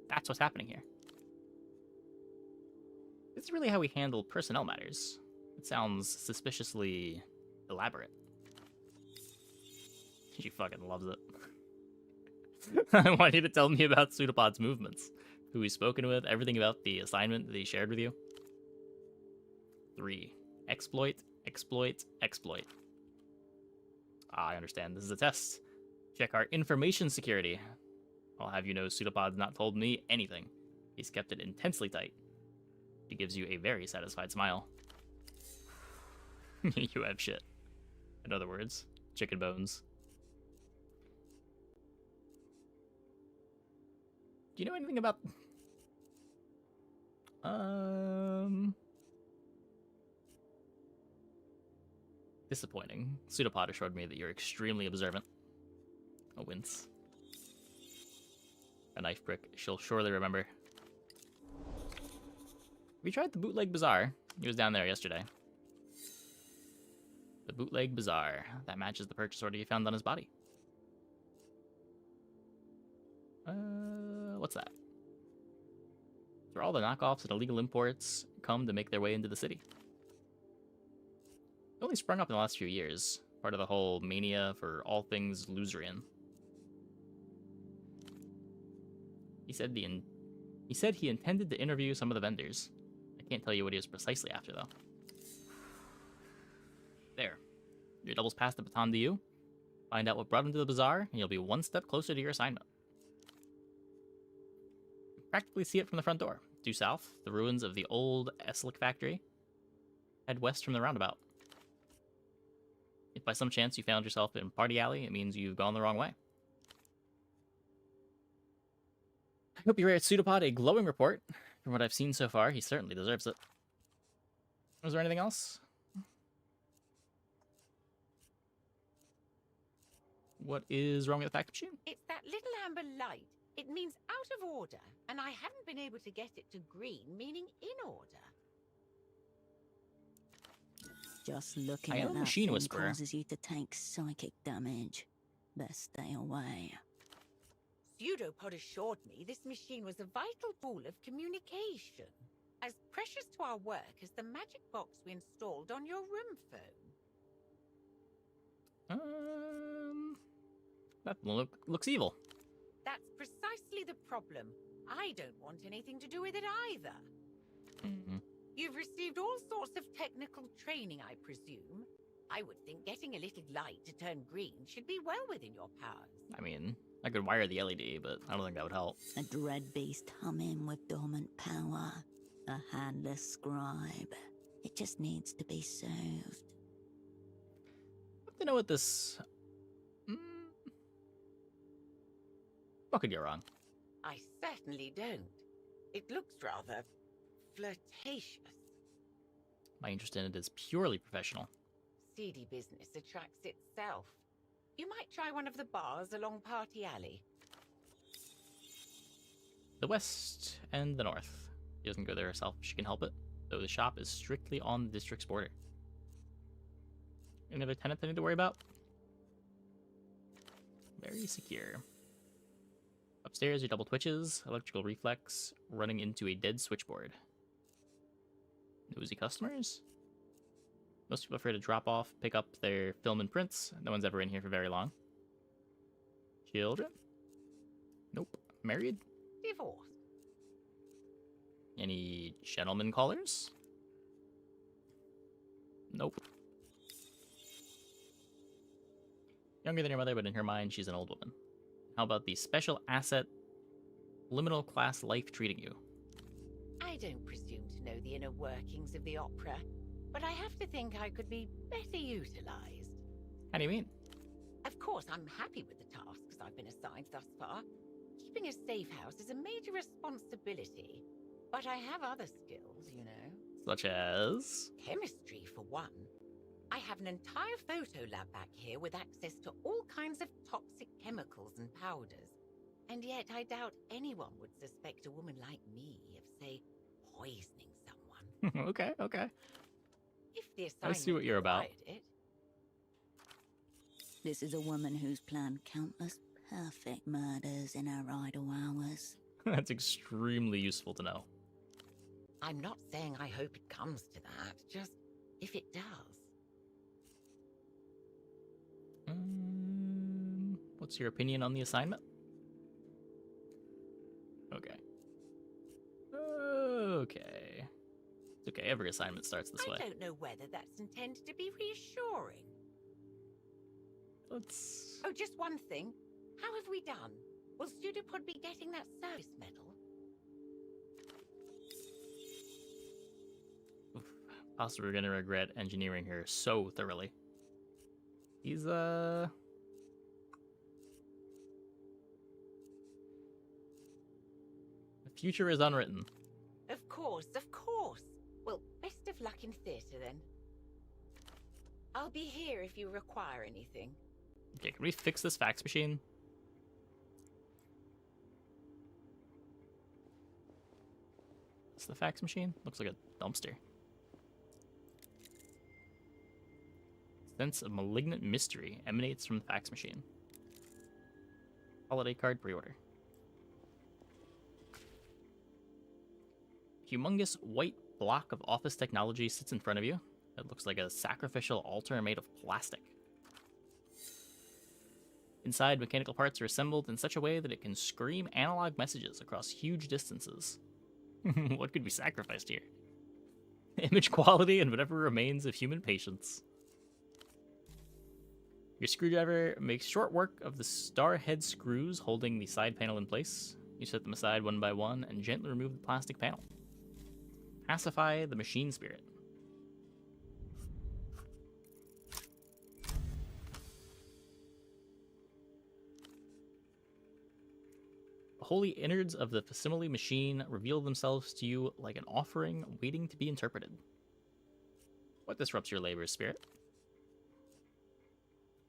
That's what's happening here. This is really how we handle personnel matters. It sounds suspiciously elaborate. She fucking loves it. I want you to tell me about Pseudopod's movements. Who he's spoken with, everything about the assignment that he shared with you. 3. Exploit, exploit, exploit. Ah, I understand. This is a test. Check our information security. I'll have you know Pseudopod's not told me anything. He's kept it intensely tight. He gives you a very satisfied smile. You have shit. In other words, chicken bones. you know anything about... Disappointing. Pseudopod assured me that you're extremely observant. A wince. A knife brick. She'll surely remember. We tried the Bootleg Bazaar. He was down there yesterday. The Bootleg Bazaar. That matches the purchase order you found on his body. What's that? It's where all the knockoffs and illegal imports come to make their way into the city. It only sprung up in the last few years. Part of the whole mania for all things Luzerian. He said he intended to interview some of the vendors. I can't tell you what he was precisely after, though. There. Your doubles pass the baton to you. Find out what brought him to the bazaar, and you'll be one step closer to your assignment. Practically see it from the front door. Due south, the ruins of the old Eslick factory. Head west from the roundabout. If by some chance you found yourself in Party Alley, it means you've gone the wrong way. I hope you rate Pseudopod a glowing report. From what I've seen so far, he certainly deserves it. Was there anything else? What is wrong with the fact machine? It's that little amber light. It means out of order, and I haven't been able to get it to green, meaning in order. Just looking I am at a that machine thing whisperer. causes you to take psychic damage. Best stay away. Pseudopod assured me this machine was a vital tool of communication, as precious to our work as the magic box we installed on your room phone. That looks evil. That's precisely the problem. I don't want anything to do with it either. Mm-hmm. You've received all sorts of technical training, I presume. I would think getting a little light to turn green should be well within your powers. I mean, I could wire the LED, but I don't think that would help. A dread beast humming with dormant power. A handless scribe. It just needs to be soothed. Have to know what this... What could go wrong? I certainly don't. It looks rather flirtatious. My interest in it is purely professional. Seedy business attracts itself. You might try one of the bars along Party Alley. The west and the north. She doesn't go there herself if she can help it, though the shop is strictly on the district's border. Any other tenant I need to worry about? Very secure. Upstairs, your double twitches, electrical reflex, running into a dead switchboard. Nosy customers? Most people prefer to drop off, pick up their film and prints. No one's ever in here for very long. Children? Nope. Married? Divorced. Any gentlemen callers? Nope. Younger than your mother, but in her mind, she's an old woman. How about the special asset liminal class life treating you? I don't presume to know the inner workings of the opera, but I have to think I could be better utilized. How do you mean? Of course, I'm happy with the tasks I've been assigned thus far. Keeping a safe house is a major responsibility, but I have other skills, you know. Such as? Chemistry, for one. I have an entire photo lab back here with access to all kinds of toxic chemicals and powders. And yet I doubt anyone would suspect a woman like me of, say, poisoning someone. Okay. If the I assignment see what you're about. required it. This is a woman who's planned countless perfect murders in her idle hours. That's extremely useful to know. I'm not saying I hope it comes to that, just if it does. What's your opinion on the assignment? Okay. It's okay, every assignment starts this way. I don't know whether that's intended to be reassuring. Let's... Oh, just one thing. How have we done? Will Pseudopod be getting that service medal? Oof. Possibly we're gonna regret engineering her so thoroughly. He's, future is unwritten. Of course, of course. Well, best of luck in theatre then. I'll be here if you require anything. Okay, can we fix this fax machine? Is the fax machine? Looks like a dumpster. Sense of malignant mystery emanates from the fax machine. Holiday card pre-order. Humongous white block of office technology sits in front of you. It looks like a sacrificial altar made of plastic. Inside, mechanical parts are assembled in such a way that it can scream analog messages across huge distances. What could be sacrificed here? Image quality and whatever remains of human patience. Your screwdriver makes short work of the star head screws holding the side panel in place. You set them aside one by one and gently remove the plastic panel. Pacify the machine spirit. The holy innards of the facsimile machine reveal themselves to you like an offering waiting to be interpreted. What disrupts your labors, spirit?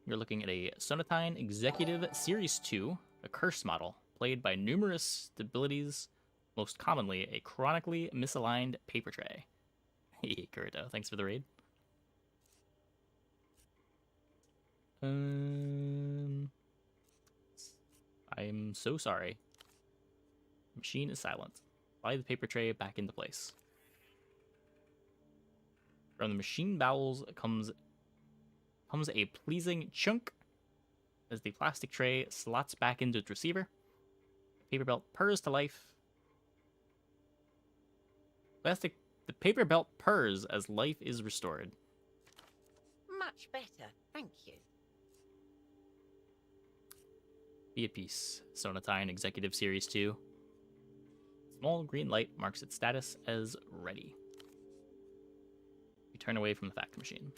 You're looking at a Sonatine Executive Series 2, a curse model, played by numerous stabilities, most commonly a chronically misaligned paper tray. Hey, Kurito, thanks for the raid. I'm so sorry. Machine is silent. Slide the paper tray back into place. From the machine bowels comes a pleasing chunk as the plastic tray slots back into its receiver. The paper belt purrs to life. The paper belt purrs as life is restored. Much better, thank you. Be at peace, Sonatine Executive Series 2. Small green light marks its status as ready. You turn away from the fax machine.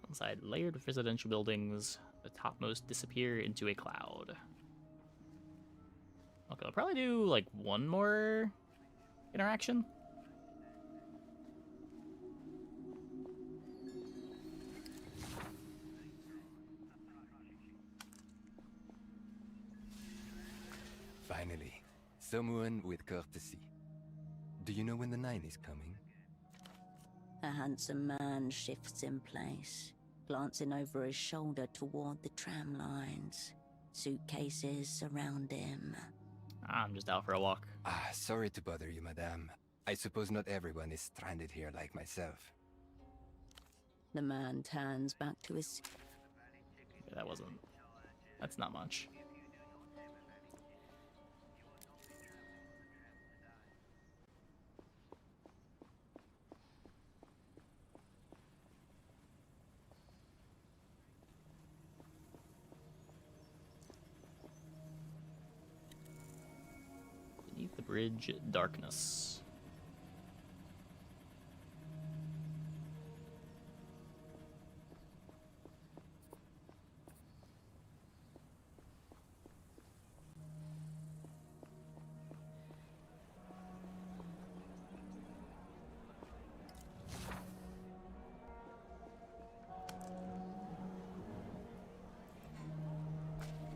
Inside layered residential buildings, the topmost disappear into a cloud. Okay, I'll probably do like one more interaction. Finally, someone with courtesy. Do you know when the 9 is coming? A handsome man shifts in place, glancing over his shoulder toward the tram lines. Suitcases surround him. I'm just out for a walk. Sorry to bother you, madame. I suppose not everyone is stranded here like myself. The man turns back to his... Yeah, that's not much. Beneath the bridge, darkness.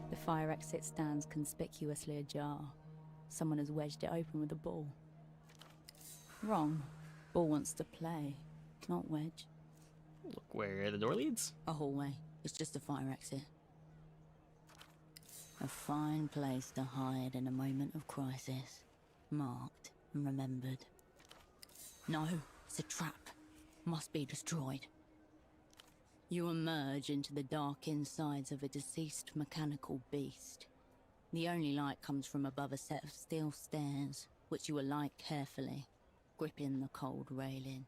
The fire exit stands conspicuously ajar. Someone has wedged it open with a ball. Wrong. Ball wants to play, not wedge. Look where the door leads. A hallway. It's just a fire exit. A fine place to hide in a moment of crisis. Marked and remembered. No, it's a trap. Must be destroyed. You emerge into the dark insides of a deceased mechanical beast. The only light comes from above a set of steel stairs, which you alight carefully, gripping the cold railing.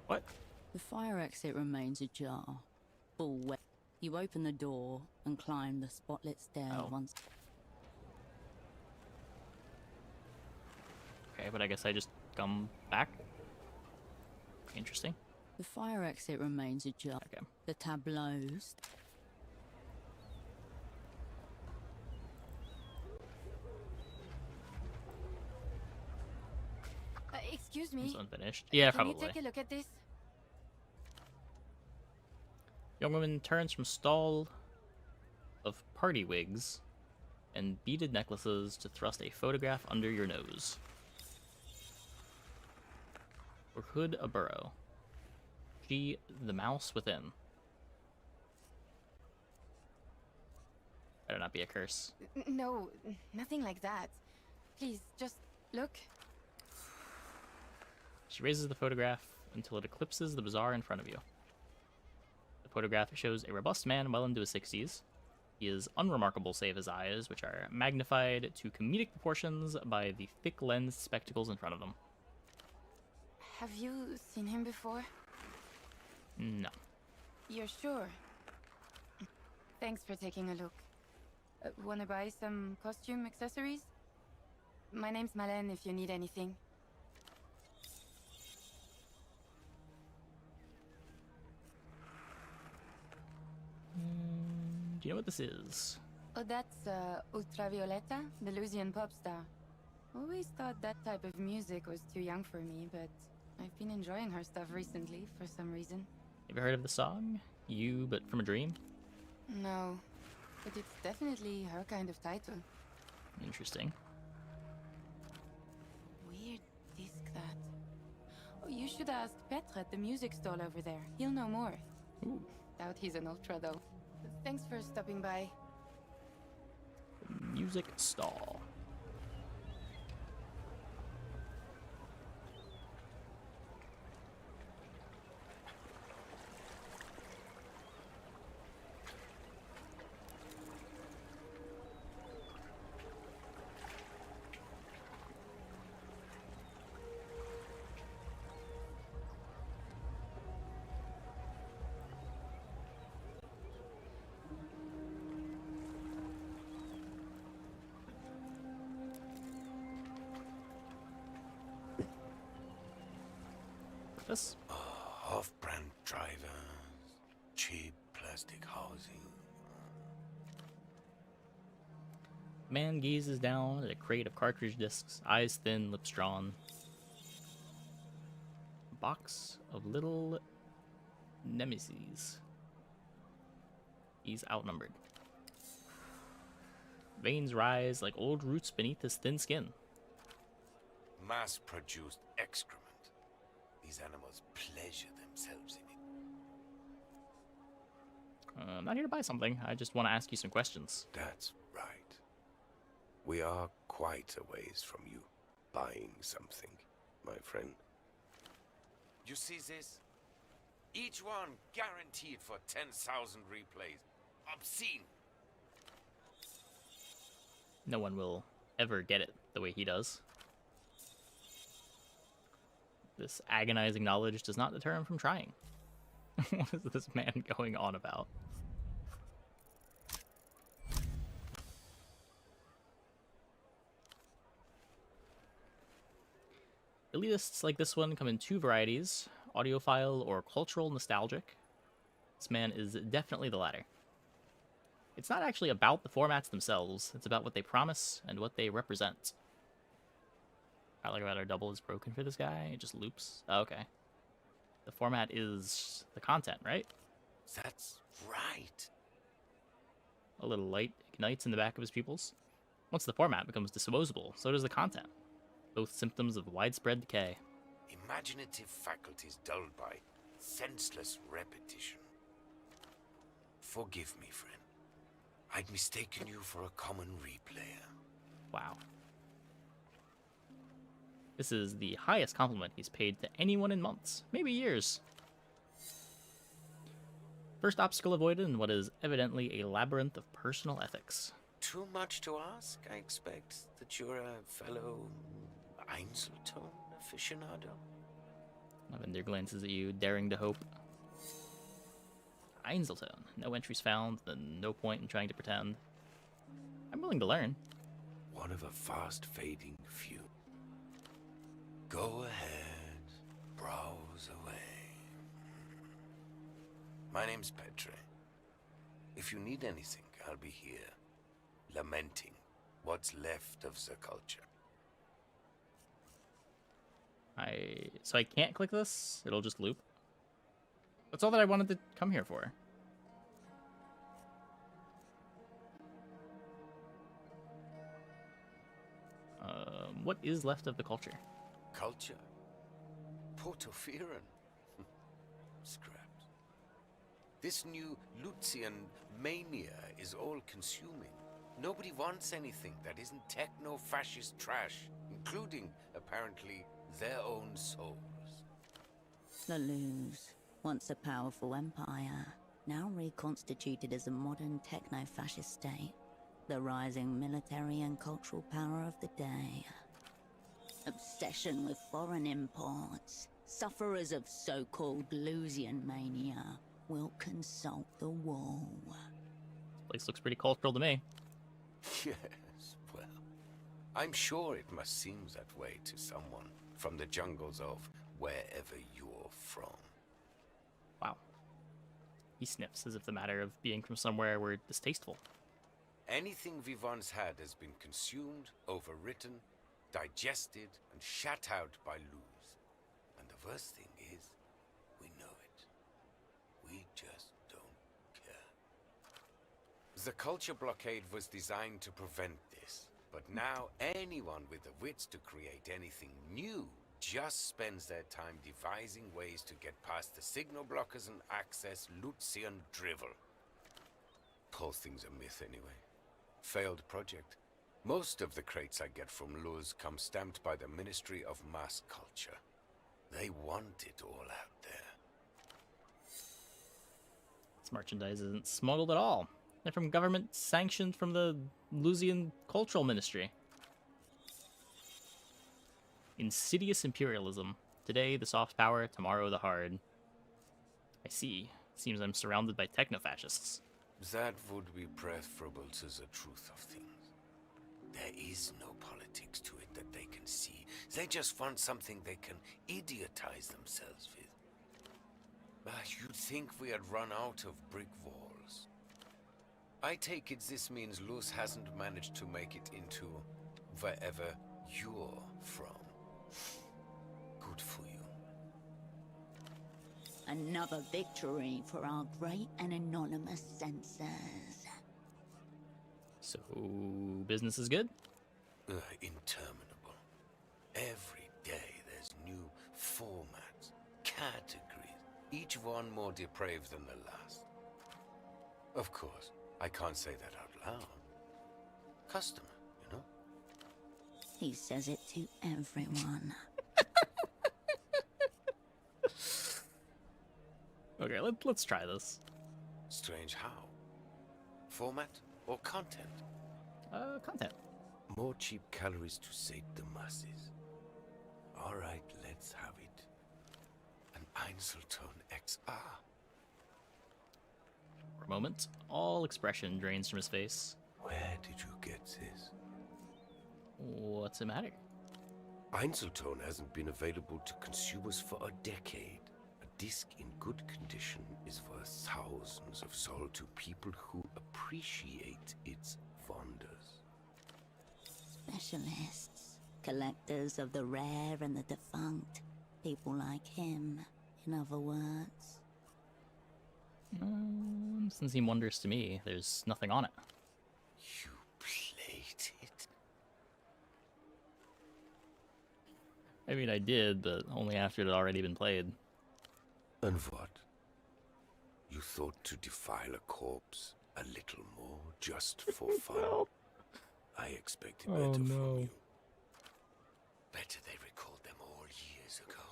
What? The fire exit remains ajar. Full wet. You open the door and climb the spotlit stairs once. Okay, but I guess I just come back. Interesting. The fire exit remains ajar. Okay. The tableaus. Excuse me. It's unfinished. Yeah, Can probably. you take a look at this? Young woman turns from stall of party wigs and beaded necklaces to thrust a photograph under your nose. For Hood a burrow. She, the mouse within. Better not be a curse. No, nothing like that. Please, just look. She raises the photograph until it eclipses the bazaar in front of you. The photograph shows a robust man well into his 60s. He is unremarkable save his eyes, which are magnified to comedic proportions by the thick lensed spectacles in front of him. Have you seen him before? No. You're sure? Thanks for taking a look. Wanna buy some costume accessories? My name's Malène if you need anything. Do you know what this is? Oh, that's Ultravioleta, the Lusian pop star. Always thought that type of music was too young for me, but I've been enjoying her stuff recently for some reason. Have you heard of the song? You, but from a dream? No, but it's definitely her kind of title. Interesting. Weird disc that. Oh, you should ask Petre at the music stall over there. He'll know more. Ooh. Doubt he's an ultra though. Thanks for stopping by. Music stall. This? Off-brand drivers, cheap plastic housing. Man gazes down at a crate of cartridge discs, eyes thin, lips drawn. Box of little nemesis. He's outnumbered. Veins rise like old roots beneath his thin skin. Mass-produced excrement. These animals pleasure themselves in it. I'm not here to buy something. I just want to ask you some questions. That's right. We are quite a ways from you buying something, my friend. You see this? Each one guaranteed for 10,000 replays. Obscene. No one will ever get it the way he does. This agonizing knowledge does not deter him from trying. What is this man going on about? Elitists like this one come in two varieties, audiophile or cultural nostalgic. This man is definitely the latter. It's not actually about the formats themselves, it's about what they promise and what they represent. I like about our double is broken for this guy, it just loops. Oh, okay. The format is the content, right? That's right. A little light ignites in the back of his pupils. Once the format becomes disposable, so does the content. Both symptoms of widespread decay. Imaginative faculties dulled by senseless repetition. Forgive me, friend. I'd mistaken you for a common replayer. Wow. This is the highest compliment he's paid to anyone in months, maybe years. First obstacle avoided in what is evidently a labyrinth of personal ethics. Too much to ask, I expect that you're a fellow Einzelton aficionado. Lavender glances at you, daring to hope. Einzeltone. No entries found, then no point in trying to pretend. I'm willing to learn. One of a fast-fading few. Go ahead, browse away. My name's Petre. If you need anything, I'll be here, lamenting what's left of the culture. So I can't click this? It'll just loop? That's all that I wanted to come here for. What is left of the culture? Culture? Portopheron? Scraps. This new Lucian mania is all-consuming. Nobody wants anything that isn't techno-fascist trash, including, apparently, their own souls. The Luz, once a powerful empire, now reconstituted as a modern techno-fascist state. The rising military and cultural power of the day. Obsession with foreign imports. Sufferers of so-called Lusian mania will consult the wall. Place looks pretty cultural to me. Yes, well, I'm sure it must seem that way to someone from the jungles of wherever you're from. Wow. He sniffs as if the matter of being from somewhere were distasteful. Anything we once had has been consumed, overwritten, digested, and shat out by Luz. And the worst thing is, we know it. We just don't care. The culture blockade was designed to prevent this, but now anyone with the wits to create anything new just spends their time devising ways to get past the signal blockers and access Lucian drivel. Whole thing's a myth anyway. Failed project. Most of the crates I get from Luz come stamped by the Ministry of Mass Culture. They want it all out there. This merchandise isn't smuggled at all. They're from government sanctioned from the Lusian Cultural Ministry. Insidious imperialism. Today the soft power, tomorrow the hard. I see. Seems I'm surrounded by techno-fascists. That would be preferable to the truth of things. There is no politics to it that they can see. They just want something they can idiotize themselves with. You'd think we had run out of brick walls. I take it this means Luz hasn't managed to make it into wherever you're from. Good for you. Another victory for our great and anonymous censors. So, business is good? Interminable. Every day there's new formats, categories, each one more depraved than the last. Of course, I can't say that out loud. Customer, you know? He says it to everyone. Okay, let's try this. Strange how? Format or content? Content. More cheap calories to sate the masses. Alright, let's have it. An Einzeltone XR. For a moment, all expression drains from his face. Where did you get this? What's the matter? Einzeltone hasn't been available to consumers for a decade. A disc in good condition is worth thousands of soul to people who appreciate its wonders. Specialists, collectors of the rare and the defunct. People like him, in other words. Doesn't seem wondrous to me. There's nothing on it. You played it? I mean, I did, but only after it had already been played. And what? You thought to defile a corpse a little more, just for fun? I expected better from you. Better they recalled them all years ago.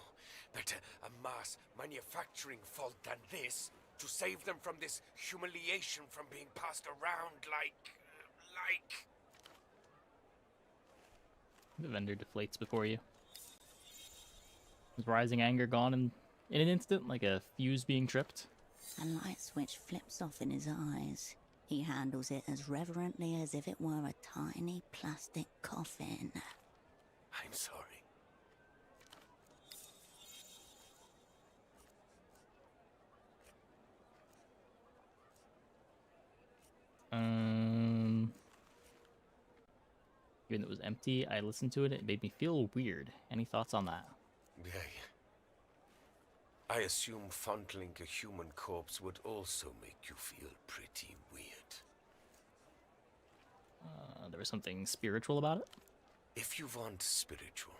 Better a mass manufacturing fault than this, to save them from this humiliation from being passed around like... The vendor deflates before you. His rising anger gone in an instant, like a fuse being tripped. A light switch flips off in his eyes. He handles it as reverently as if it were a tiny plastic coffin. I'm sorry. Even though it was empty, I listened to it. It made me feel weird. Any thoughts on that? Yeah. I assume fondling a human corpse would also make you feel pretty weird. There was something spiritual about it? If you want spiritual,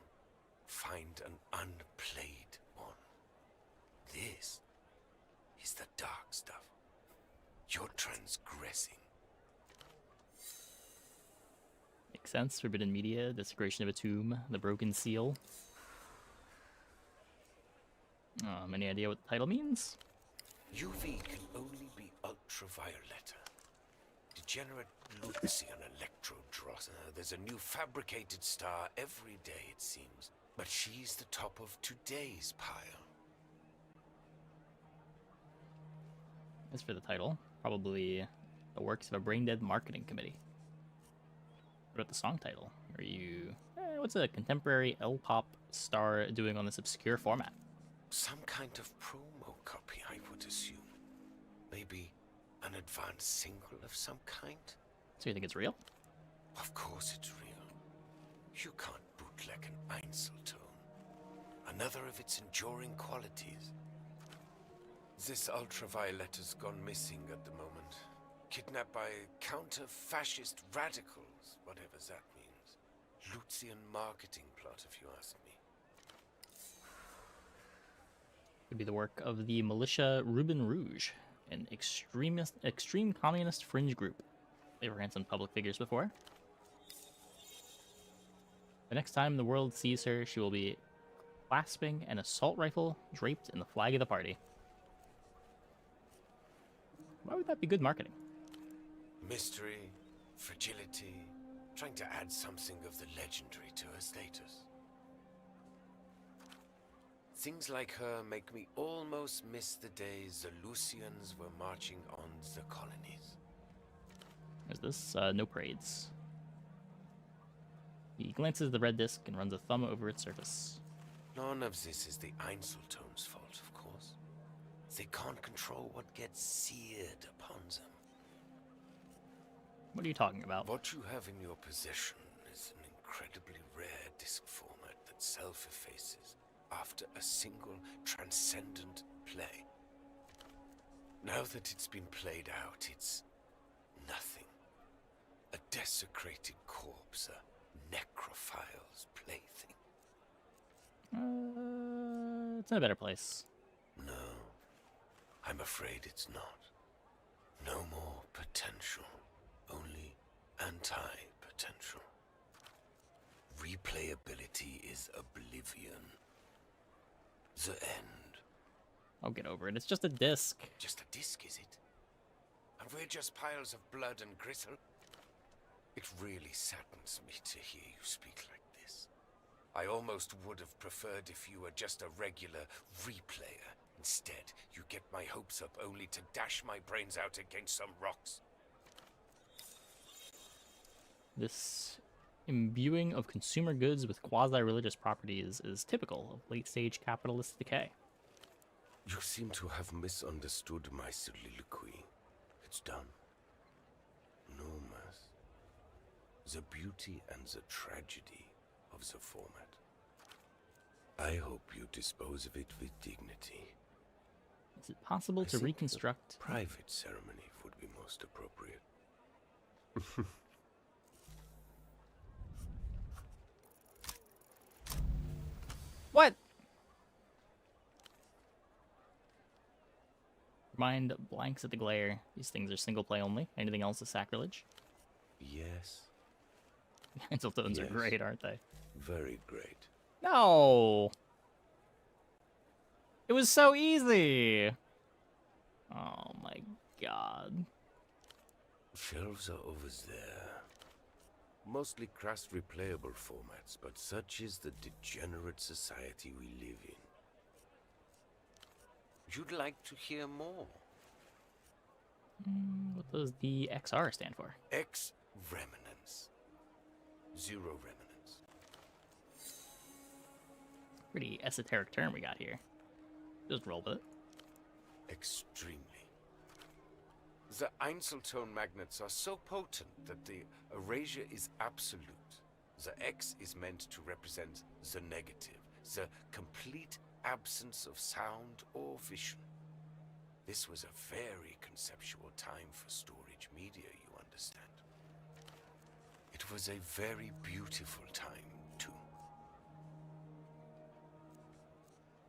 find an unplayed one. This is the dark stuff. You're transgressing. Makes sense. Forbidden Media, Desecration of a Tomb, The Broken Seal. Any idea what the title means? UV can only be ultraviolet. Degenerate Lucian Electrodross. There's a new fabricated star every day, it seems. But she's the top of today's pile. As for the title, probably the works of a brain-dead marketing committee. What about the song title? Are you... what's a contemporary L-pop star doing on this obscure format? Some kind of promo copy, I would assume. Maybe an advanced single of some kind? So you think it's real? Of course it's real. You can't bootleg an Einzeltone. Another of its enduring qualities. This ultraviolet has gone missing at the moment. Kidnapped by counter-fascist radicals, whatever that means. Lucian marketing plot, if you ask me. Could be the work of the militia Ruben Rouge, an extreme communist fringe group. They ran some public figures before. The next time the world sees her, she will be clasping an assault rifle draped in the flag of the party. Why would that be good marketing? Mystery, fragility, trying to add something of the legendary to her status. Things like her make me almost miss the days the Lucians were marching on the colonies. There's this, no parades. He glances at the red disc and runs a thumb over its surface. None of this is the Einzeltone's fault, of course. They can't control what gets seared upon them. What are you talking about? What you have in your possession is an incredibly rare disc format that self-effaces after a single transcendent play. Now that it's been played out, it's nothing. A desecrated corpse, a necrophile's plaything. It's in a better place. No, I'm afraid it's not. No more potential, only anti-potential. Replayability is oblivion. The end. I'll get over it. It's just a disc. Just a disc, is it? And we're just piles of blood and gristle? It really saddens me to hear you speak like this. I almost would have preferred if you were just a regular replayer. Instead, you get my hopes up only to dash my brains out against some rocks. This imbuing of consumer goods with quasi-religious properties is typical of late-stage capitalist decay. You seem to have misunderstood my soliloquy. It's done. No mass. The beauty and the tragedy of the format. I hope you dispose of it with dignity. Is it possible to reconstruct? Private ceremony would be most appropriate. What? Mind blanks at the glare. These things are single play only. Anything else is sacrilege. Yes. Einzeltones are great, aren't they? Very great. No! It was so easy! Oh my god. Shelves are over there. Mostly crass replayable formats, but such is the degenerate society we live in. You'd like to hear more. What does the XR stand for? X remnants. Zero remnants. Pretty esoteric term we got here. Just roll with it. Extremely. The Einzeltone magnets are so potent that the erasure is absolute. The X is meant to represent the negative, the complete absence of sound or vision. This was a very conceptual time for storage media, you understand. It was a very beautiful time, too.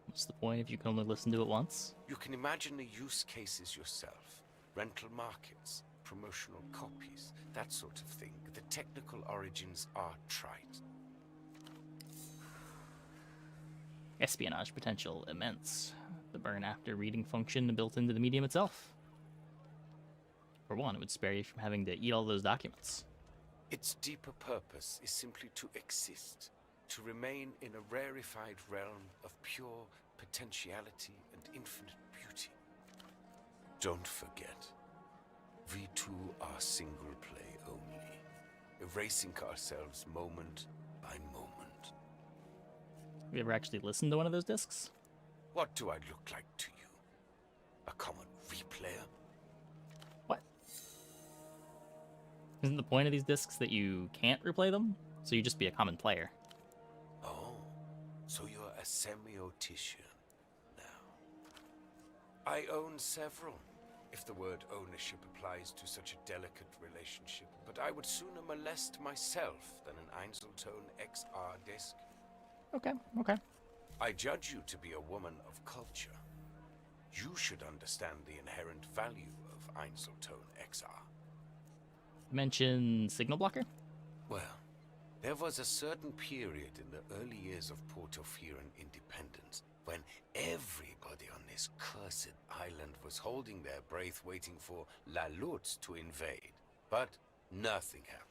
What's the point if you can only listen to it once? You can imagine the use cases yourself. Rental markets, promotional copies, that sort of thing. The technical origins are trite. Espionage potential immense. The burn after reading function built into the medium itself. For one, it would spare you from having to eat all those documents. Its deeper purpose is simply to exist, to remain in a rarefied realm of pure potentiality and infinite beauty. Don't forget, we too are single play only, erasing ourselves moment by moment. Have you ever actually listened to one of those discs? What do I look like to you? A common replayer? What? Isn't the point of these discs that you can't replay them? So you just be a common player. Oh, so you're a semiotician now. I own several, if the word ownership applies to such a delicate relationship, but I would sooner molest myself than an Einzeltone XR disc. Okay, okay. I judge you to be a woman of culture. You should understand the inherent value of Einzeltone XR. Mention signal blocker? Well, there was a certain period in the early years of Portofieran independence when everybody on this cursed island was holding their breath waiting for La Lutz to invade. But nothing happened.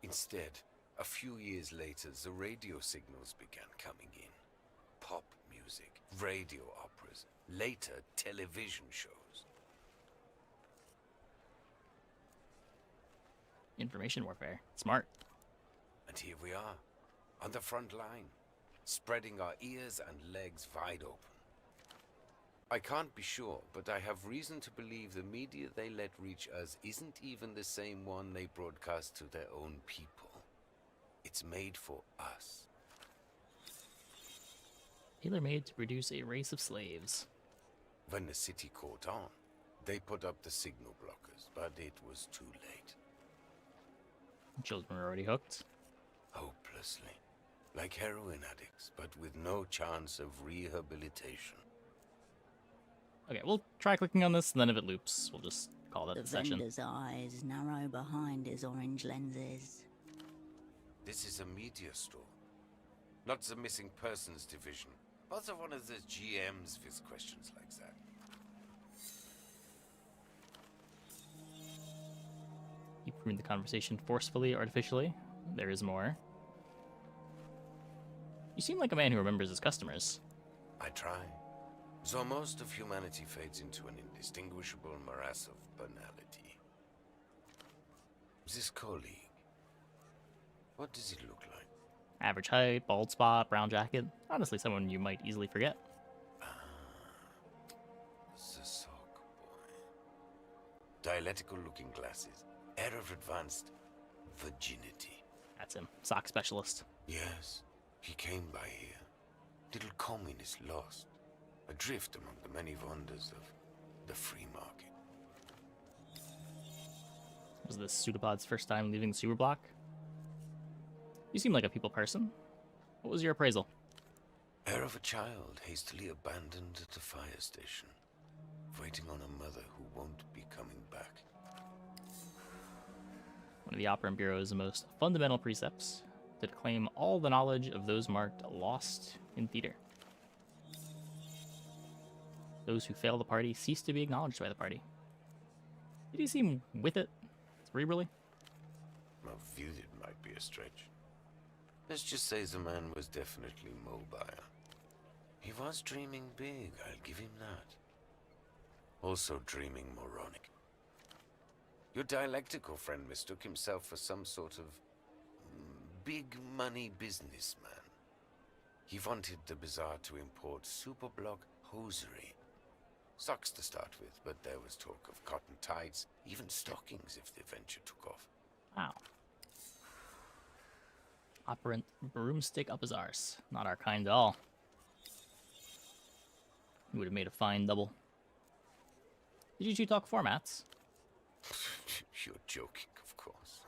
Instead, a few years later, the radio signals began coming in. Pop music, radio operas, later television shows. Information warfare. Smart. And here we are, on the front line, spreading our ears and legs wide open. I can't be sure, but I have reason to believe the media they let reach us isn't even the same one they broadcast to their own people. It's made for us. Tailor-made to produce a race of slaves. When the city caught on, they put up the signal blockers, but it was too late. Children were already hooked. Hopelessly. Like heroin addicts, but with no chance of rehabilitation. Okay, we'll try clicking on this, and then if it loops, we'll just call that The the session. vendor's eyes narrow behind his orange lenses. This is a media store, not the missing persons division. Also one of the GMs with questions like that. Keep moving the conversation forcefully, artificially. There is more. You seem like a man who remembers his customers. I try. So most of humanity fades into an indistinguishable morass of banality. This colleague, what does he look like? Average height, bald spot, brown jacket. Honestly, someone you might easily forget. The sock boy. Dialectical-looking glasses. Air of advanced virginity. That's him. Sock specialist. Yes, he came by here. Little communist lost. Adrift among the many wonders of the free market. Was this Pseudopod's first time leaving the sewer block? You seem like a people person. What was your appraisal? Heir of a child hastily abandoned at the fire station, waiting on a mother who won't be coming back. One of the Operant Bureau's most fundamental precepts to claim all the knowledge of those marked lost in theater. Those who fail the party cease to be acknowledged by the party. Did he seem with it, cerebrally? Well, viewed it might be a stretch. Let's just say the man was definitely mobile. He was dreaming big, I'll give him that. Also dreaming moronic. Your dialectical friend mistook himself for some sort of big money businessman. He wanted the bazaar to import superblock hosiery. Socks to start with, but there was talk of cotton tights, even stockings if the venture took off. Wow. Operant broomstick up his arse. Not our kind at all. He would have made a fine double. Did you two talk formats? You're joking, of course.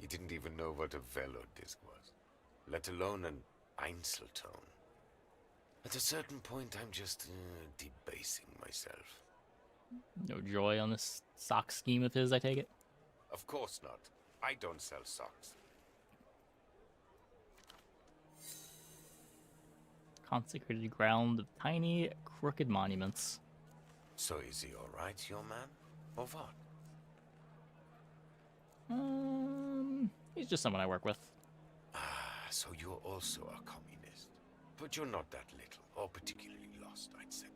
He didn't even know what a velo disc was, let alone an Einzelton. At a certain point, I'm just debasing myself. No joy on this sock scheme of his, I take it? Of course not. I don't sell socks. Consecrated ground of tiny, crooked monuments. So is he alright, your man? Or what? He's just someone I work with. Ah, so you're also a communist. But you're not that little, or particularly lost, I'd say.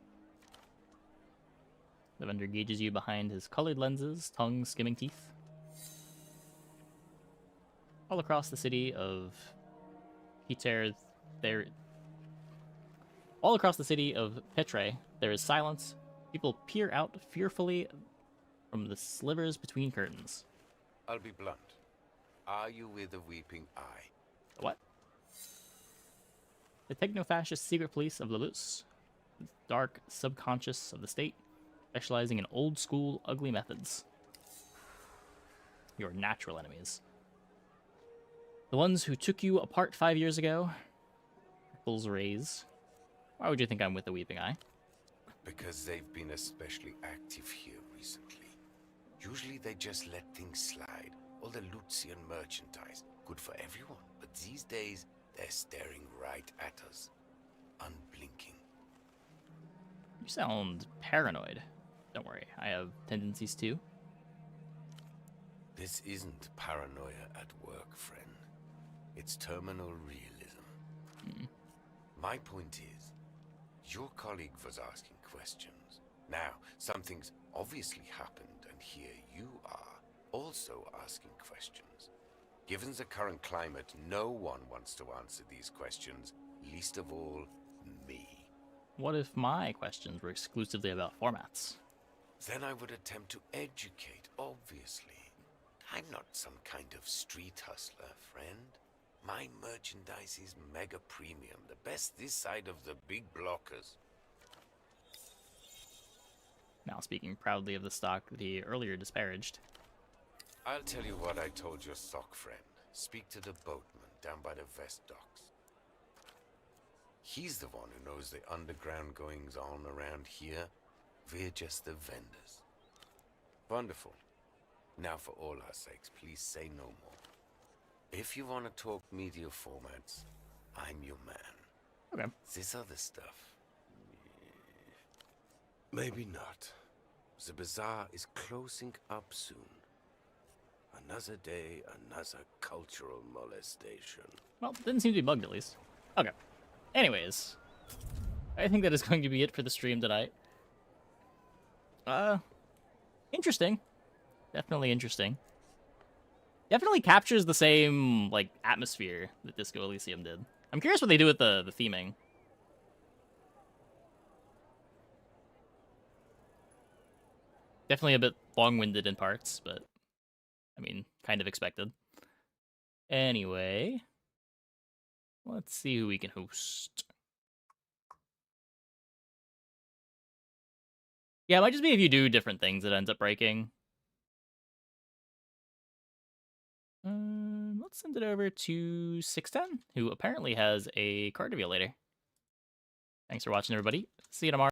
The vendor gauges you behind his colored lenses, tongue skimming teeth. All across the city of Petre, all across the city of Petre, there is silence. People peer out fearfully from the slivers between curtains. I'll be blunt. Are you with a weeping eye? What? The techno-fascist secret police of Lalus, the dark subconscious of the state, specializing in old-school, ugly methods. Your natural enemies. The ones who took you apart 5 years ago. Ripples raise. Why would you think I'm with the Weeping Eye? Because they've been especially active here recently. Usually they just let things slide. All the Lucian merchandise. Good for everyone. But these days, they're staring right at us. Unblinking. You sound paranoid. Don't worry, I have tendencies too. This isn't paranoia at work, friend. It's terminal realism. My point is, your colleague was asking questions. Now, something's obviously happened, and here you are, also asking questions. Given the current climate, no one wants to answer these questions, least of all, me. What if my questions were exclusively about formats? Then I would attempt to educate, obviously. I'm not some kind of street hustler, friend. My merchandise is mega premium, the best this side of the big blockers. Now speaking proudly of the stock that he earlier disparaged. I'll tell you what I told your sock friend. Speak to the boatman down by the West docks. He's the one who knows the underground goings on around here. We're just the vendors. Wonderful. Now for all our sakes, please say no more. If you want to talk media formats, I'm your man. Okay. This other stuff... maybe not. The bazaar is closing up soon. Another day, another cultural molestation. Well, didn't seem to be bugged at least. Okay. Anyways, I think that is going to be it for the stream tonight. Interesting. Definitely interesting. Definitely captures the same, like, atmosphere that Disco Elysium did. I'm curious what they do with the theming. Definitely a bit long-winded in parts, but, I mean, kind of expected. Anyway, let's see who we can host. Yeah, it might just be if you do different things, it ends up breaking. Let's send it over to 610, who apparently has a card reveal later. Thanks for watching, everybody. See you tomorrow.